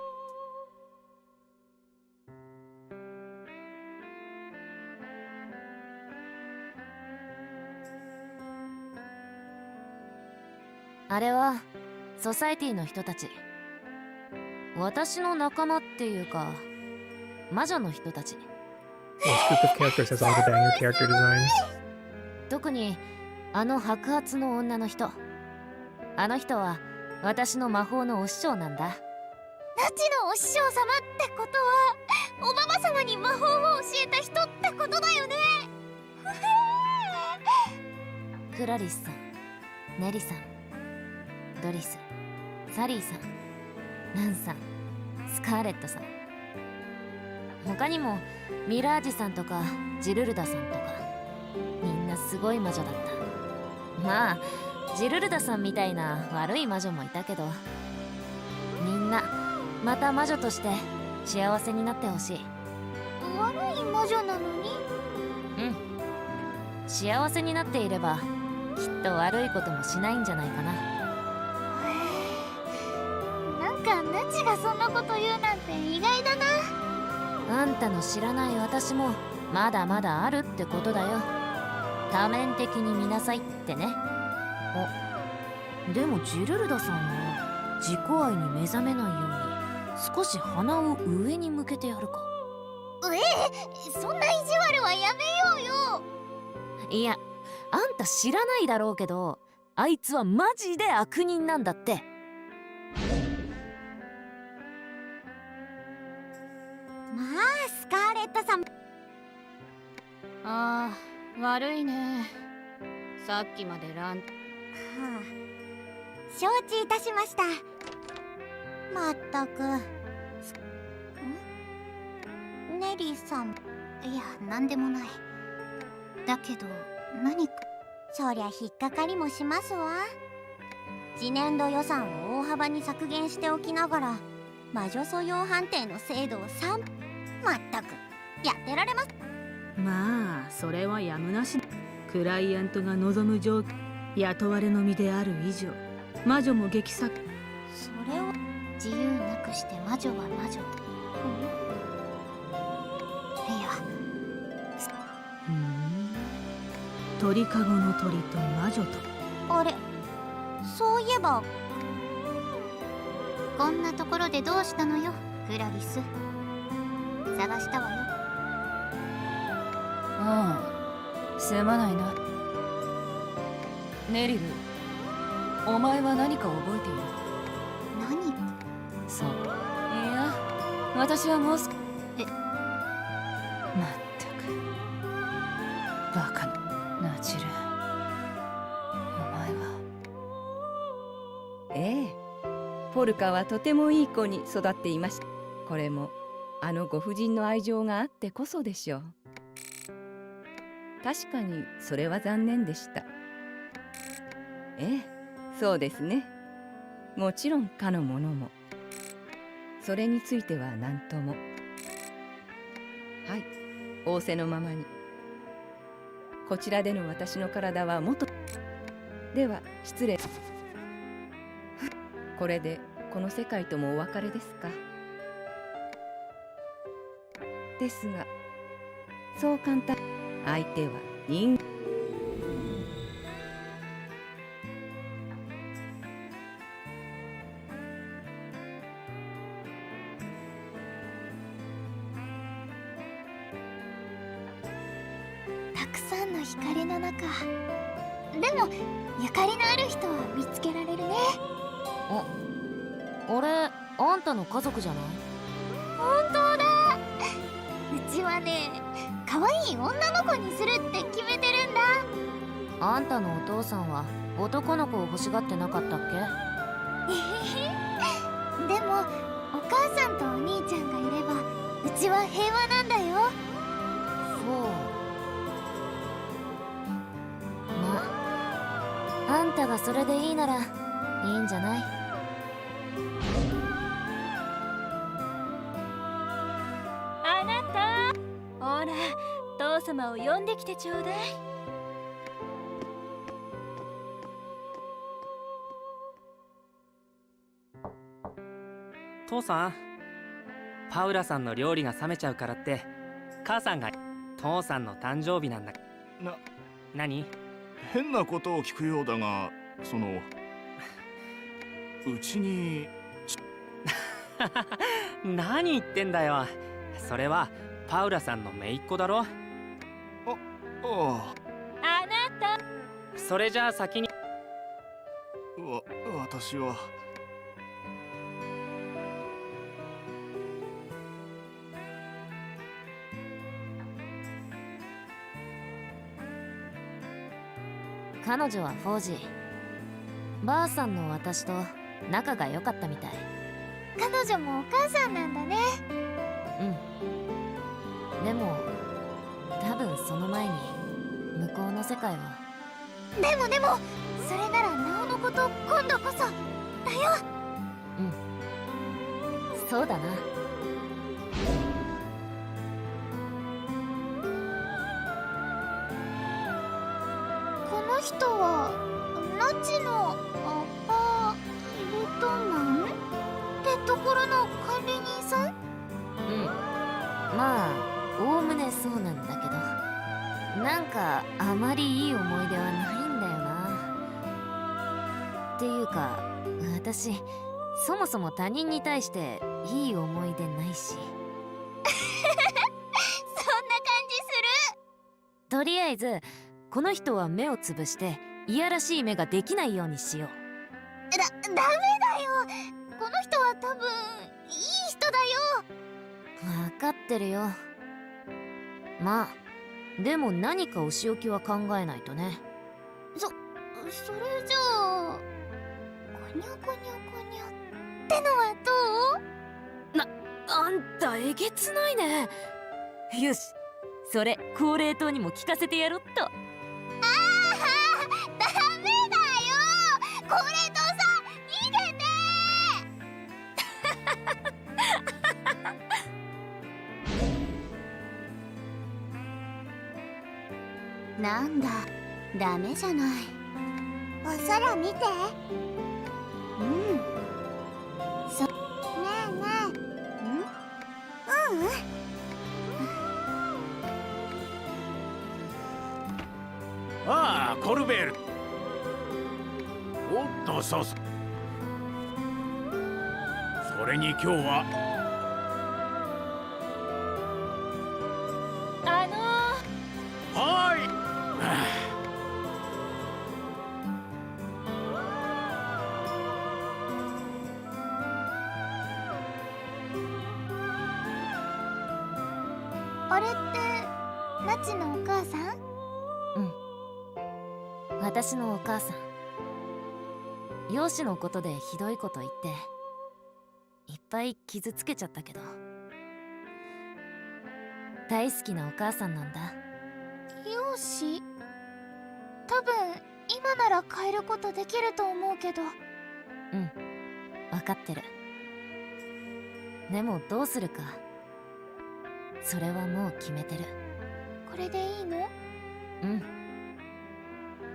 あれはソサエティの人たち。私の仲間っていうか魔女の人たち。This group of characters has all the banger character designs. 特にあの白髪の女の人。あの人は私の魔法のお師匠なんだ。ナチのお師匠様ってことはおばば様に魔法を教えた人ってことだよね。クラリスさん、ネリさん、ドリス、サリーさん、ナンさん、スカーレットさん、他にもミラージさんとかジルルダさんとか、みんなすごい魔女だった。まあジルルダさんみたいな悪い魔女もいたけど、みんなまた魔女として幸せになってほしい。悪い魔女なのに？うん、幸せになっていればきっと悪いこともしないんじゃないかな。なんかナチがそんなこと言うなんて意外だな。あんたの知らない私もまだまだあるってことだよ。多面的に見なさいってね。でもジルルダさんは自己愛に目覚めないように少し鼻を上に向けてやるか。そんな意地悪はやめようよ。いや、あんた知らないだろうけど、あいつはマジで悪人なんだって。まあスカーレットさん。ああ、悪いね。さっきまでラン。はあ、承知いたしました。まったく。ネリーさん、いや、なんでもない。だけど何か、そりゃ引っかかりもしますわ。次年度予算を大幅に削減しておきながら魔女素養判定の制度をまったくやってられます。まあそれはやむなし。クライアントが望む条件、雇われの身である以上、魔女も劇作。それを自由なくして魔女は魔女。いや、鳥かごの鳥と魔女と。あれ、そういえばこんなところでどうしたのよ、クラリス。探したわよ。ああ、すまないな。ネリル、お前は何か覚えている？何？そう。いや、私はもうまったくバカなナチル。お前は。ええ、ポルカはとてもいい子に育っていました。これもあのご婦人の愛情があってこそでしょう。確かにそれは残念でした。ええ、そうですね。もちろんかのものも。それについては何とも。はい、仰せのままに。こちらでの私の体は元では失礼。これでこの世界ともお別れですか。ですが、そう簡単。相手は人間。たくさんの光の中、でもゆかりのある人は見つけられるね。あれ、あんたの家族じゃない？本当だ。うちはね、可愛い女の子にするって決めてるんだ。あんたのお父さんは男の子を欲しがってなかったっけ？でもお母さんとお兄ちゃんがいればうちは平和なんだよ。そう。まあ、あんたがそれでいいならいいんじゃない？あなた、ほら、父様を呼んできてちょうだい。父さん、パウラさんの料理が冷めちゃうからって母さんが父さんの誕生日なんだ。何？変なことを聞くようだが、うちに何言ってんだよ。それはパウラさんの姪っ子だろ。あなた、それじゃあ先に。私は。彼女はフォージー。ばあさんの私と仲が良かったみたい。彼女もお母さんなんだね。うん。でも多分その前に向こうの世界は。でもそれならなおのこと今度こそだよ。うん、そうだな。この人はナチのアパルトマンってところの管理人さん？うん、まあおおむねそうなんだけど、なんかあまりいい思い出はないんだよな。っていうか、私そもそも他人に対していい思い出ないし。そんな感じする。とりあえずこの人は目をつぶしていやらしい目ができないようにしよう。ダメだよ。この人は多分いい人だよ。分かってるよ。まあでも何かお仕置きは考えないとね。それじゃあゴニョゴニョゴニョってのはどう？あんたえげつないね。よし、それ高齢党にも聞かせてやろっと。ダメだよ。これとさ、逃げて。なんだ、ダメじゃない。お空見て。うん。ねえねえ。ああ、コルベール。おっと、そうそう。それに今日ははーい。あれってナチのお母さん？私のお母さん。容姿のことでひどいこと言っていっぱい傷つけちゃったけど、大好きなお母さんなんだ。容姿？多分今なら変えることできると思うけど。分かってる。でもどうするか、それはもう決めてる。これでいいの？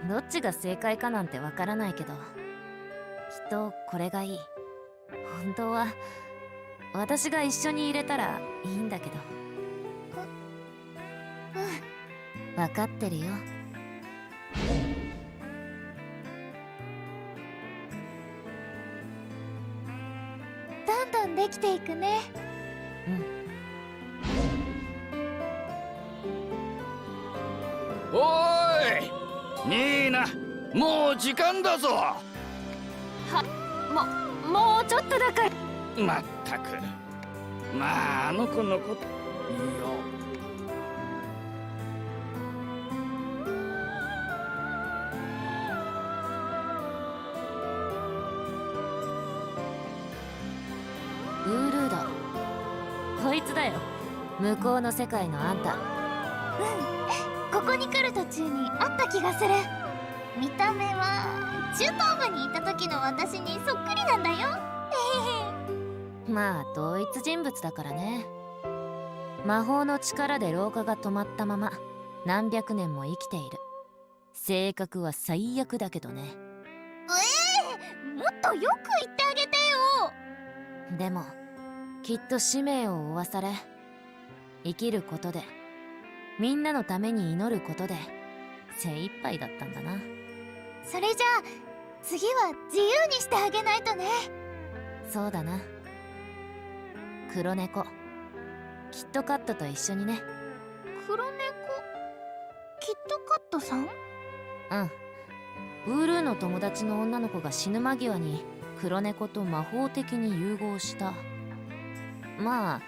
どっちが正解かなんてわからないけど、きっとこれがいい。本当は私が一緒に入れたらいいんだけど。分かってるよ。どんどんできていくね。おーいニーナ、もう時間だぞ。もうちょっとだから。まったく、まああの子のこといいよ。ウールーだ。こいつだよ、向こうの世界のあんた。ここに来る途中に会った気がする。見た目は中等部にいた時の私にそっくりなんだよ。まあ同一人物だからね。魔法の力で老化が止まったまま何百年も生きている。性格は最悪だけどね。もっとよく言ってあげてよ。でもきっと使命を負わされ、生きることでみんなのために祈ることで精一杯だったんだな。それじゃあ次は自由にしてあげないとね。そうだな。黒猫キットカットと一緒にね。黒猫キットカットさん？ウールーの友達の女の子が死ぬ間際に黒猫と魔法的に融合した。まあ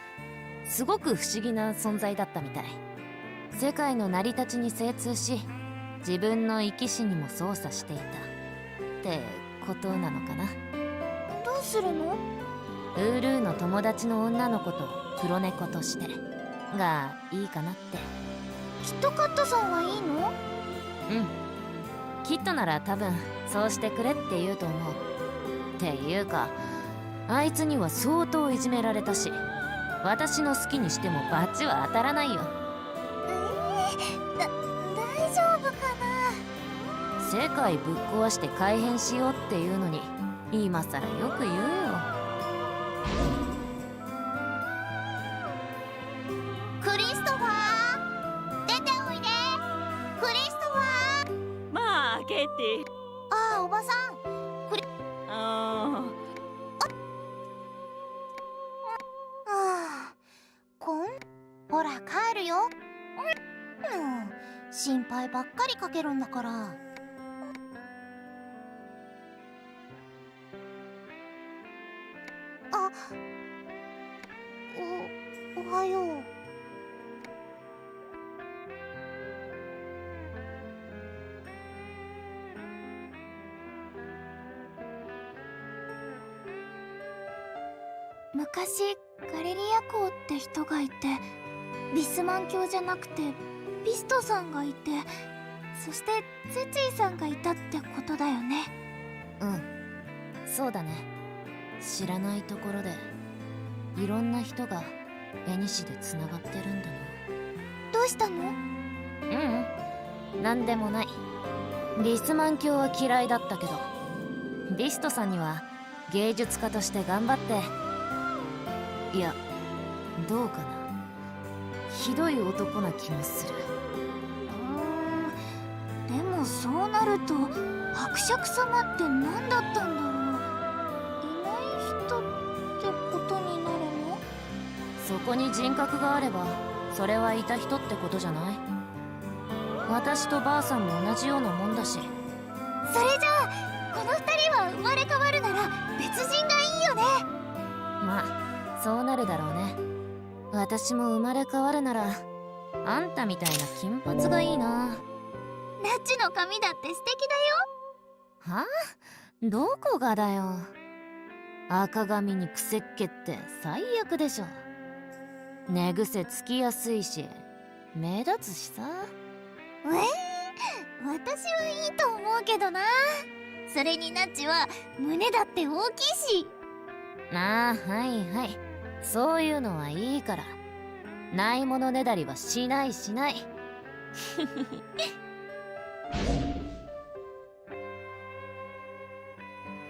すごく不思議な存在だったみたい。世界の成り立ちに精通し、自分の生き死にも操作していたってことなのかな。どうするの？ウールーの友達の女の子と黒猫としてがいいかなって。キットカットさんはいいの？キットなら多分そうしてくれって言うと思う。っていうかあいつには相当いじめられたし、私の好きにしてもバッチは当たらないよ。大丈夫かな？世界ぶっ壊して改変しようっていうのに今さらよく言うよ。クリストファー出ておいで。クリストファー。まあケティ。ああ、おばさん。ああ、ほら帰るよ。心配ばっかりかけるんだから。あ、おはよう。昔ガレリア公って人がいて、ビスマン教じゃなくてビストさんがいて、そしてツェツィさんがいたってことだよね。うん、そうだね。知らないところでいろんな人が絵にしでつながってるんだな。どうしたの？なんでもない。ビスマン教は嫌いだったけど、ビストさんには芸術家として頑張って、いや、どうかな、ひどい男な気もする。でもそうなると伯爵様って何だったんだろう。いない人ってことになるの？そこに人格があればそれはいた人ってことじゃない？私とばあさんも同じようなもんだし。それじゃあこの二人は生まれ変わるなら別人がいいよね。まあそうなるだろうね。私も生まれ変わるならあんたみたいな金髪がいいな。ナッチの髪だって素敵だよ。はあ？どこがだよ。赤髪にくせっ気って最悪でしょ。寝癖つきやすいし目立つしさ。私はいいと思うけどな。それにナッチは胸だって大きいし。ああ、はいはい、そういうのはいいから。ないものねだりはしないしない。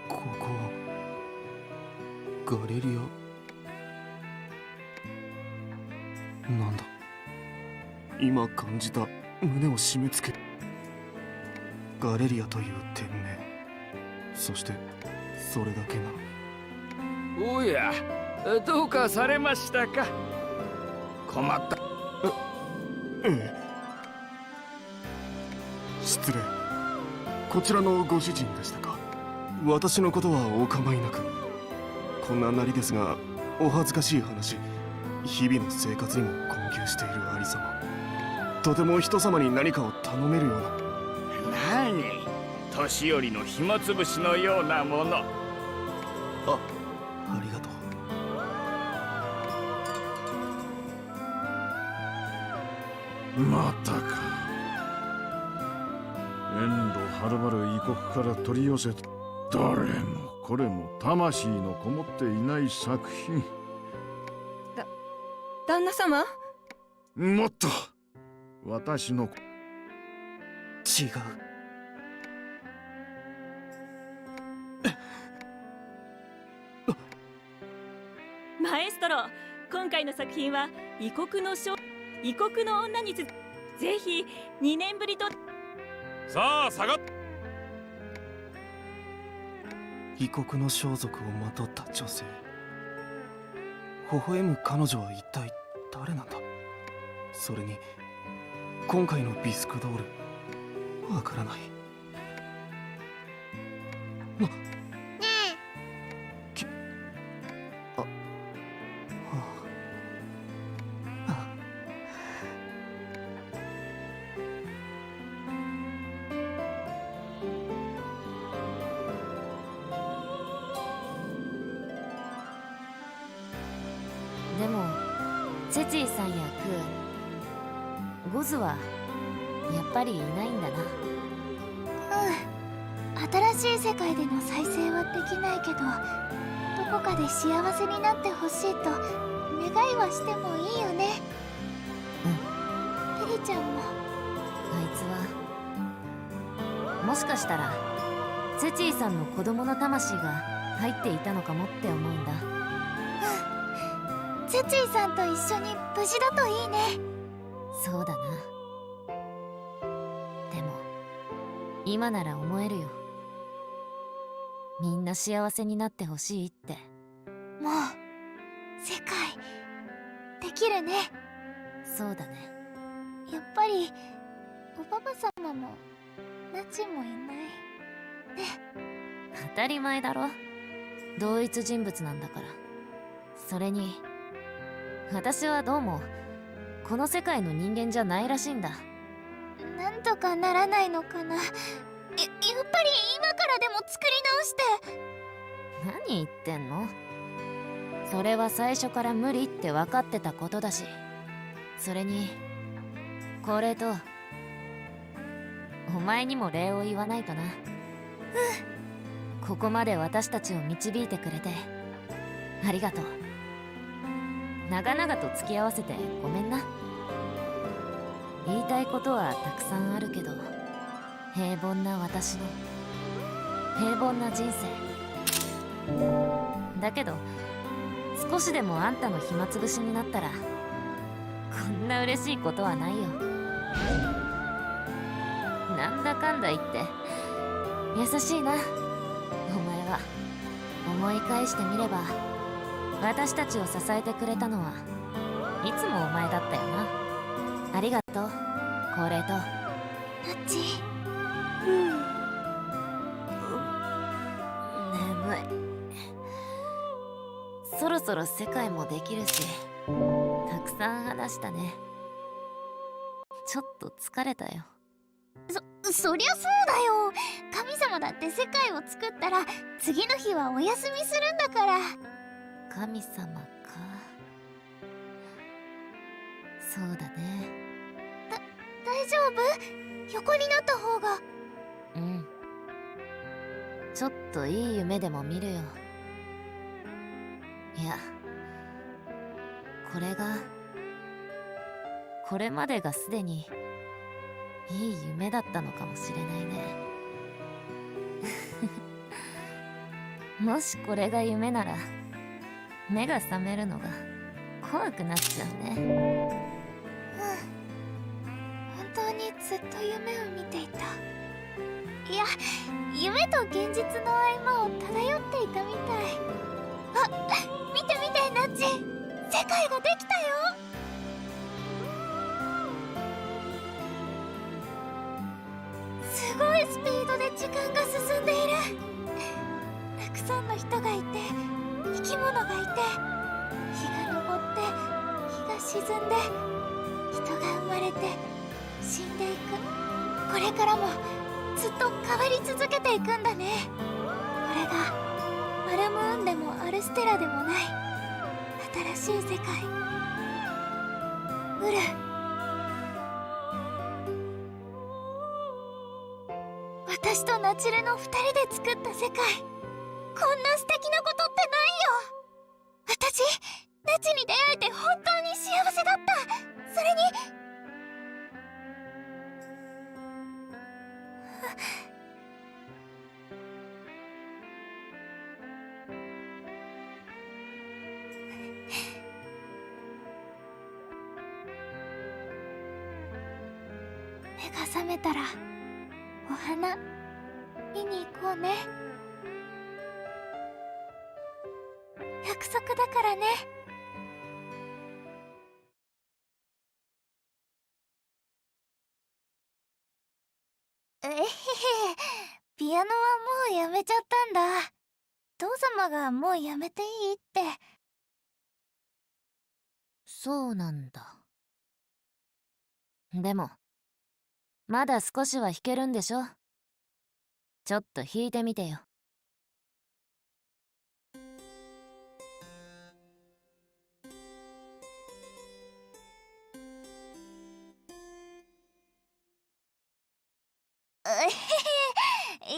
ここガレリアなんだ。今感じた胸を締め付けるガレリアという店名、そしてそれだけな。おや、どうかされましたか？困った。ええ、失礼。こちらのご主人でしたか？私のことはお構いなく。こんななりですが、お恥ずかしい話、日々の生活にも困窮しているありさま、とても人様に何かを頼めるような。何、年寄りの暇つぶしのようなもの。ありがとう。またか。遠路はるばる異国から取り寄せた、どれもこれも魂のこもっていない作品。旦那様？もっと私の違う。マエストロ、今回の作品は異国の女にぜひ2年ぶりと。さあ下がっ。異国の装束をまとった女性。微笑む彼女は一体誰なんだ？それに今回のビスクドール、わからない。ねでもツェツィさんやクー、ゴズはやっぱりいないんだな。新しい世界での再生はできないけど、どこかで幸せになってほしいと願いはしてもいいよね。ペリちゃんも。あいつはもしかしたらツェツィさんの子供の魂が入っていたのかもって思うんだ。ツェツィさんと一緒に無事だといいね。そうだな。でも今なら思えるよ。みんな幸せになってほしいって。もう世界できるね。そうだね。やっぱりおパパ様もナチもいないね。当たり前だろ。同一人物なんだから。それに私はどうもこの世界の人間じゃないらしいんだ。なんとかならないのかな。やっぱり今からでも作り直して。何言ってんの。それは最初から無理って分かってたことだし。それにこれとお前にも礼を言わないとな。ここまで私たちを導いてくれてありがとう。長々と付き合わせてごめんな。言いたいことはたくさんあるけど、平凡な私の平凡な人生だけど、少しでもあんたの暇つぶしになったらこんな嬉しいことはないよ。なんだかんだ言って優しいなお前は。思い返してみれば私たちを支えてくれたのはいつもお前だったよな。ありがとう。これとナチ。眠い。そろそろ世界もできるし、たくさん話したね。ちょっと疲れたよ。そりゃそうだよ。神様だって世界を作ったら次の日はお休みするんだから。神様か。そうだね。大丈夫？横になった方が。うん。ちょっといい夢でも見るよ。いや、これまでがすでにいい夢だったのかもしれないね。もしこれが夢なら目が覚めるのが怖くなっちゃうね。本当にずっと夢を見ていた。いや、夢と現実の合間を漂っていたみたい。あ、見て見てナッチ、世界ができたよ。すごいスピードで時間が進んでいる。たくさんの人がいて、生き物がいて、日が昇って日が沈んで、人が生まれて死んでいく。これからもずっと変わり続けていくんだね。これがアルムーンでもアルステラでもない新しい世界。ウル、私とナチルの2人で作った世界、こんな素敵なことってないよ。私、ナチに出会えて本当に幸せだった。それに目が覚めたらお花見に行こうね。約束だからね。ピアノはもうやめちゃったんだ。父様がもうやめていいって。そうなんだ。でもまだ少しは弾けるんでしょ。ちょっと弾いてみてよ。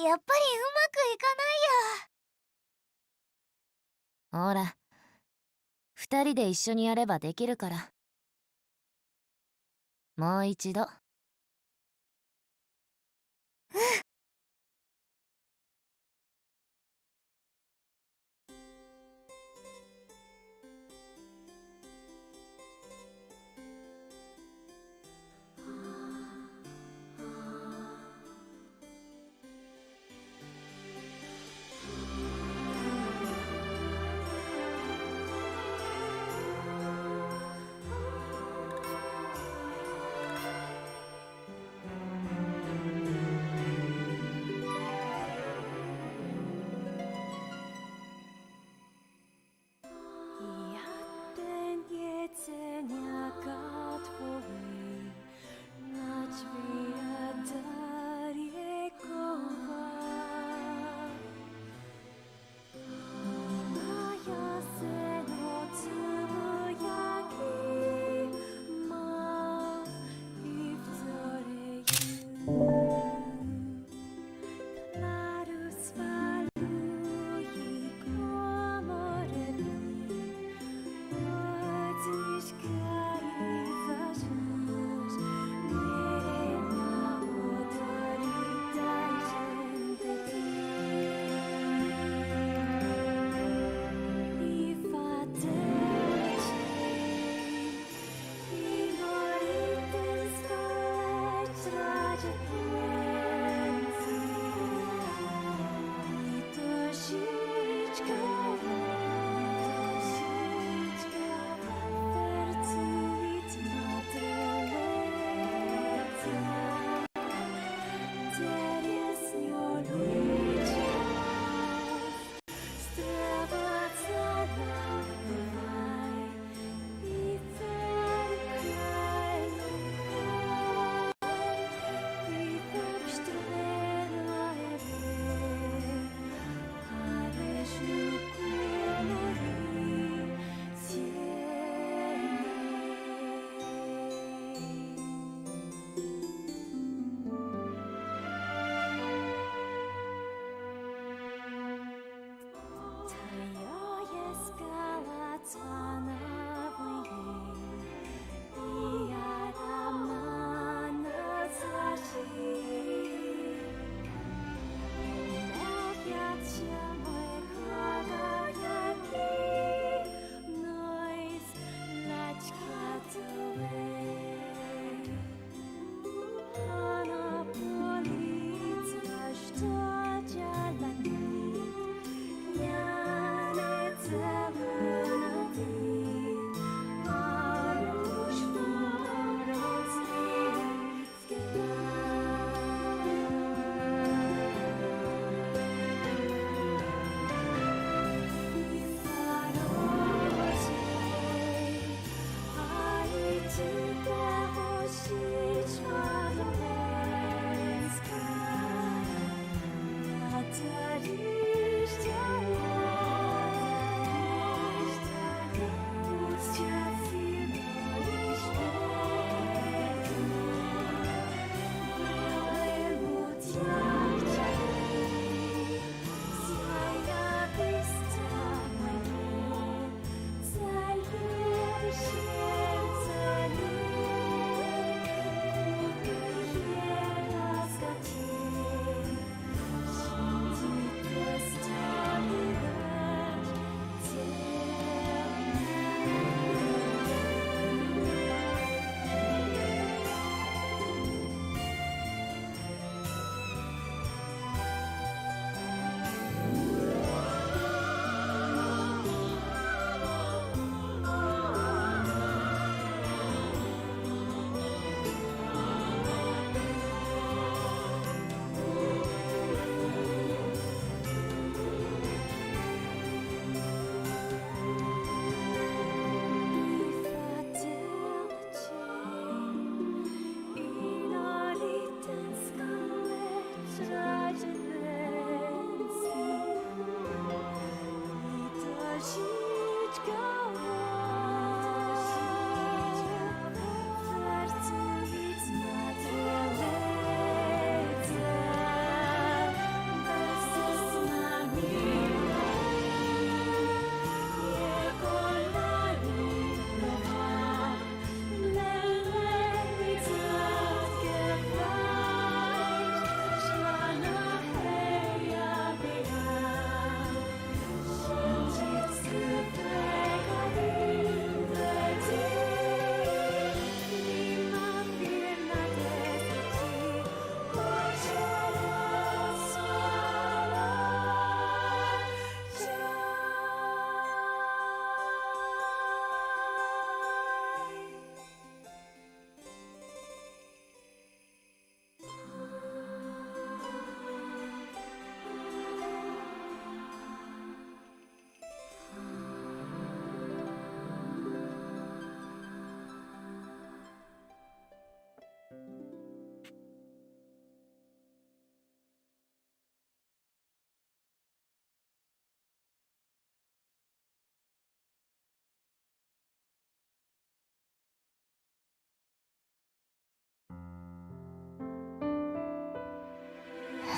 やっぱりうまくいかないや。ほら、2人で一緒にやればできるから。もう一度。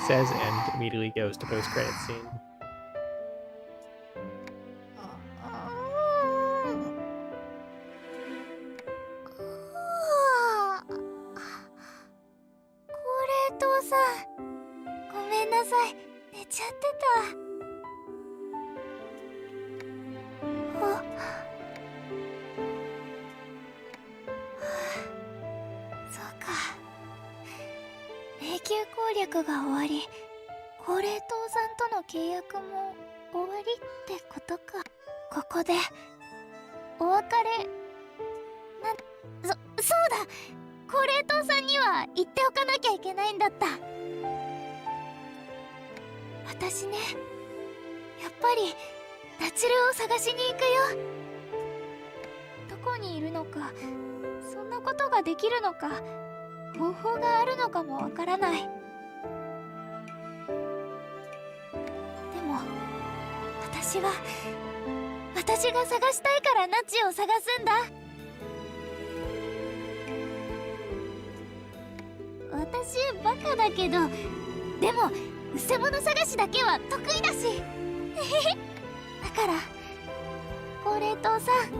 Says and immediately goes to post-credit scene.が終わり、高齢倒産との契約も終わりってことか。ここでお別れそうだ、高齢倒産には言っておかなきゃいけないんだった。私ね、やっぱりナチュルを探しに行くよ。どこにいるのか、そんなことができるのか、方法があるのかもわからない。でも私が探したいからナチを探すんだ。私バカだけど、でもうせ者探しだけは得意だしだから高齢倒産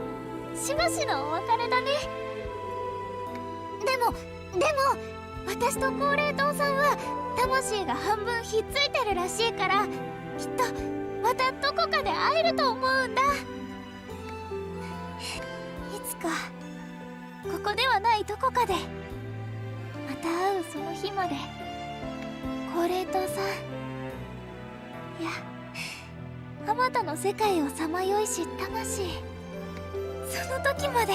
しばしのお別れだね。でも私と高齢倒産は魂が半分ひっついてるらしいから、きっとまたどこかで会えると思うんだ。いつかここではないどこかでまた会うその日まで、これとさ、いやあまたの世界をさまよいし魂、その時まで